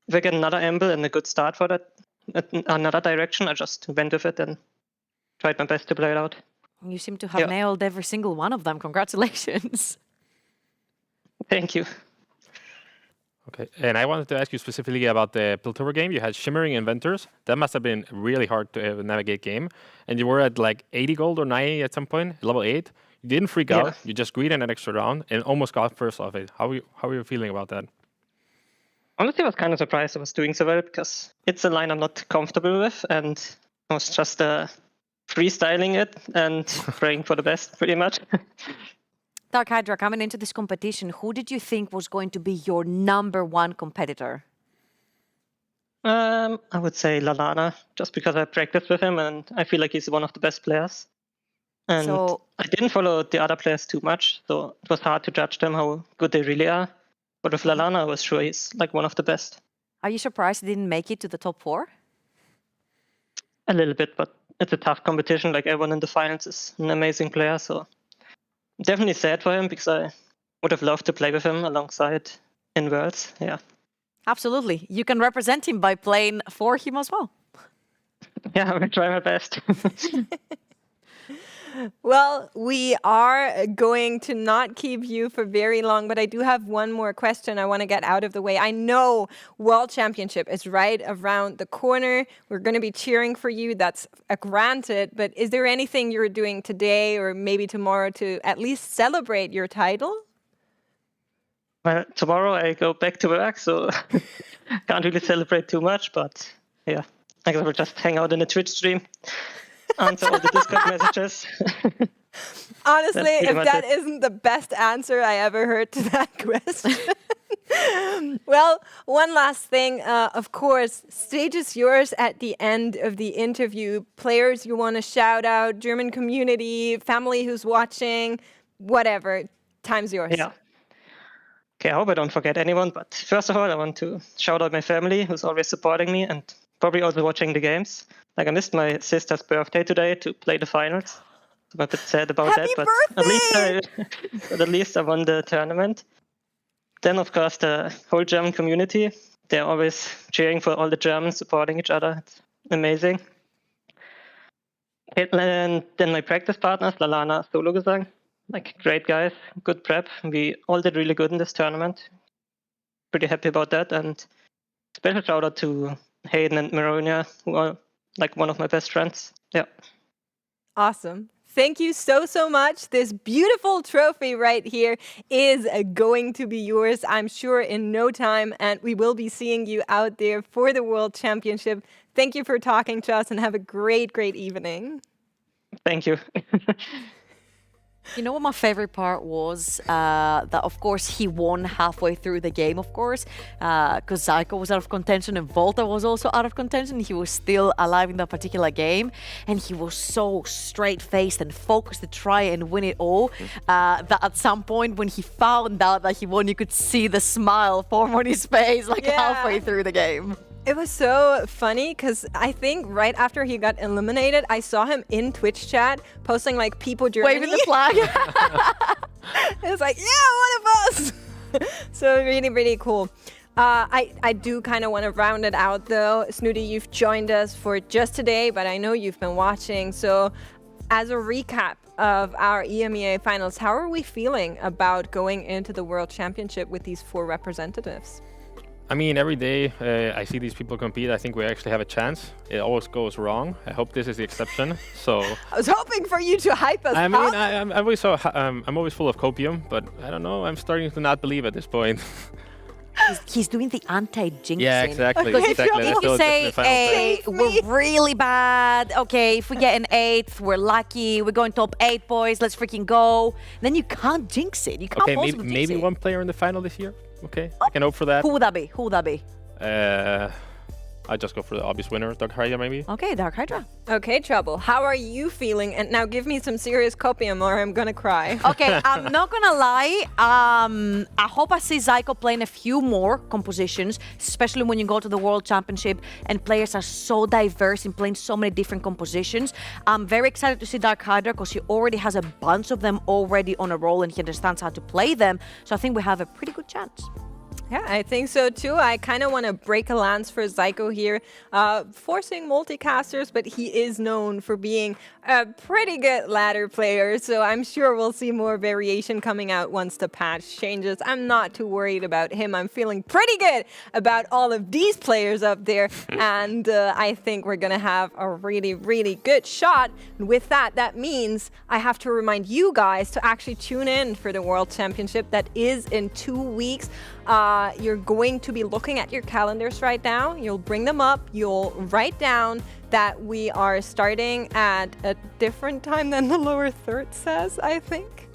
if I get another amble and a good start for that, another direction, I just went with it and tried my best to play it out. You seem to have nailed every single one of them. Congratulations. Thank you. Okay, and I wanted to ask you specifically about the Piltover game. You had Shimmering Inventors. That must have been a really hard to navigate game. And you were at like 80 gold or 90 at some point, level 8. You didn't freak out. You just greeted an extra round and almost got first off it. How are you feeling about that? Honestly, I was kind of surprised I was doing so well because it's a line I'm not comfortable with, and I was just freestyling it and praying for the best, pretty much. DarkHydra, coming into this competition, who did you think was going to be your #1 competitor? I would say Lallana, just because I practiced with him and I feel like he's one of the best players. And I didn't follow the other players too much, so it was hard to judge them how good they really are. But with Lallana, I was sure he's like one of the best. Are you surprised he didn't make it to the top 4? A little bit, but it's a tough competition. Like everyone in the finals is an amazing player, so definitely sad for him because I would have loved to play with him alongside in Worlds. Yeah. Absolutely. You can represent him by playing for him as well. Yeah, I will try my best. Well, we are going to not keep you for very long, but I do have one more question I want to get out of the way. I know World Championship is right around the corner. We're going to be cheering for you. That's granted. But is there anything you're doing today or maybe tomorrow to at least celebrate your title? Well, tomorrow I go back to work, so can't really celebrate too much. But yeah, I guess I will just hang out in the Twitch stream. Answer all the Discord messages. Honestly, if that isn't the best answer I ever heard to that question. Well, one last thing. Of course, stage is yours at the end of the interview. Players you want to shout out, German community, family who's watching, whatever. Time's yours. Yeah. Okay, I hope I don't forget anyone. But first of all, I want to shout out my family who's always supporting me and probably also watching the games. Like I missed my sister's birthday today to play the finals. I'm a bit sad about Happy that, birthday! but at least I won the tournament. Then, of course, the whole German community. They're always cheering for all the Germans, supporting each other. It's amazing. And then my practice partners, Lallana, Solo Gesang. Like, great guys, good prep. We all did really good in this tournament. Pretty happy about that. And special shout out to Hayden and Maronia, who are like one of my best friends. Yeah. Awesome. Thank you so much. This beautiful trophy right here is going to be yours, I'm sure, in no time. And we will be seeing you out there for the World Championship. Thank you for talking to us and have a great evening. Thank you. You know what my favorite part was? That, of course, he won halfway through the game, of course, because Zyko was out of contention and Volta was also out of contention. He was still alive in that particular game, and he was so straight-faced and focused to try and win it all, that at some point when he found out that he won, you could see the smile form on his face, like halfway through the game. It was so funny because I think right after he got eliminated, I saw him in Twitch chat posting like people Germany. Waving the flag. It was like, yeah, one of us. So really cool. I do kind of want to round it out though. Snooty, you've joined us for just today, but I know you've been watching. So as a recap of our EMEA finals, how are we feeling about going into the World Championship with these 4 representatives? I mean, every day I see these people compete, I think we actually have a chance. It always goes wrong. I hope this is the exception. So I was hoping for you to hype us I mean, up. I'm always full of copium, but I don't know. I'm starting to not believe at this point. He's doing the anti-jinxing. Yeah, exactly. Because exactly. if you say, hey, we're really bad. Okay, if we get an 8th, we're lucky. We're going top 8, boys. Let's freaking go. Then you can't jinx it. You can't Okay, possibly jinx maybe it. one player in the final this year. Okay, I can hope for that. Who would that be? Who would that be? I just go for the obvious winner, DarkHydra maybe. Okay, DarkHydra. Okay, Trouble, how are you feeling? And now give me some serious copium or I'm gonna cry. Okay, I'm not gonna lie. I hope I see Zyko playing a few more compositions, especially when you go to the World Championship and players are so diverse in playing so many different compositions. I'm very excited to see DarkHydra because he already has a bunch of them already on a roll and he understands how to play them. So I think we have a pretty good chance. Yeah, I think so too. I kind of want to break a lance for Zyko here, forcing multicasters, but he is known for being a pretty good ladder player, so I'm sure we'll see more variation coming out once the patch changes. I'm not too worried about him. I'm feeling pretty good about all of these players up there, and I think we're going to have a really good shot. And with that, that means I have to remind you guys to actually tune in for the World Championship that is in 2 weeks. You're going to be looking at your calendars right now. You'll bring them up. You'll write down that we are starting at a different time than the lower third says, I think.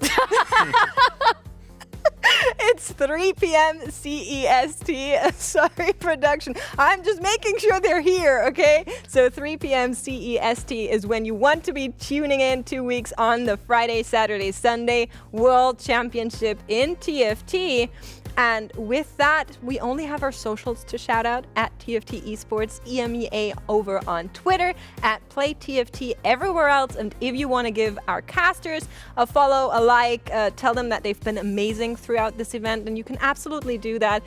It's 3 p.m. CEST. Sorry, production. I'm just making sure they're here, okay? So 3 p.m. CEST is when you want to be tuning in 2 weeks on the Friday, Saturday, Sunday World Championship in TFT. And with that, we only have our socials to shout out at TFT Esports, EMEA over on Twitter, at PlayTFT everywhere else. And if you want to give our casters a follow, a like, tell them that they've been amazing throughout this event, then you can absolutely do that, !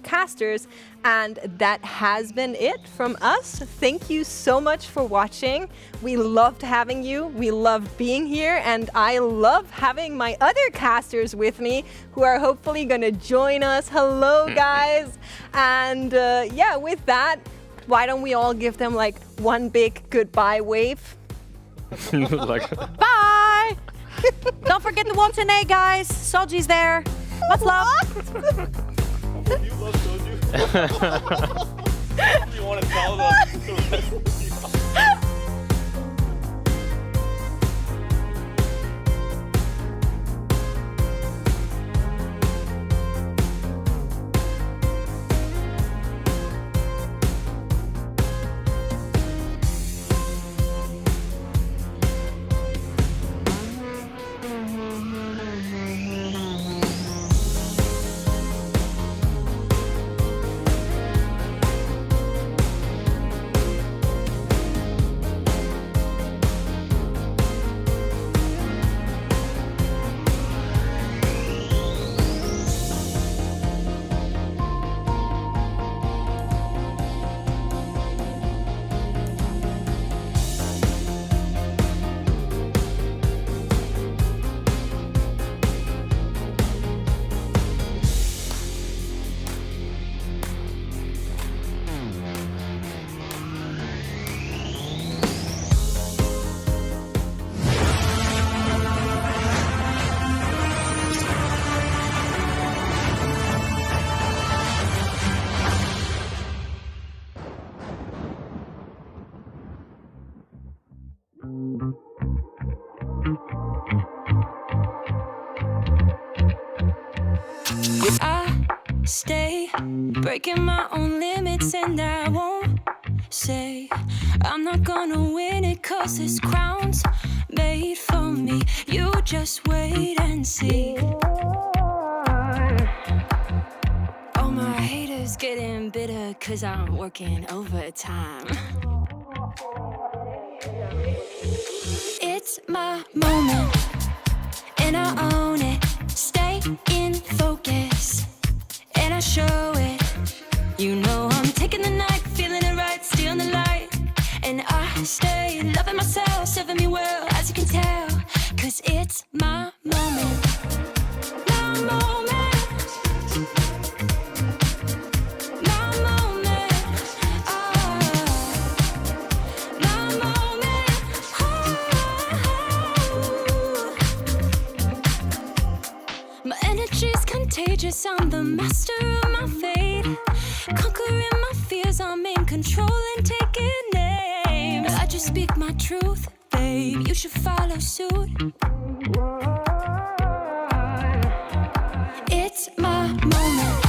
Casters. And that has been it from us. Thank you so much for watching. We loved having you. We loved being here. And I love having my other casters with me who are hopefully going to join us. Hello, guys. And yeah, with that, why don't we all give them like one big goodbye wave? Bye! Don't forget to watch an A, guys. Soji's there. Much love. You love Soju. You want to tell them? I stay breaking my own limits, and I won't say I'm not gonna win it, 'cause this crown's made for me. You just wait and see. All my haters getting bitter 'cause I'm working overtime. It's my moment and I own it. Stay in focus and I show it. You know I'm taking the night, feeling it right, stealing the light. And I stay loving myself, serving me well, as you can tell. 'Cause it's my moment. My moment. My moment. Oh. My moment. Oh. My energy's contagious, I'm the master of my fate. Conquering my fears, I'm in control and taking names. I just speak my truth, babe, you should follow suit. It's my moment.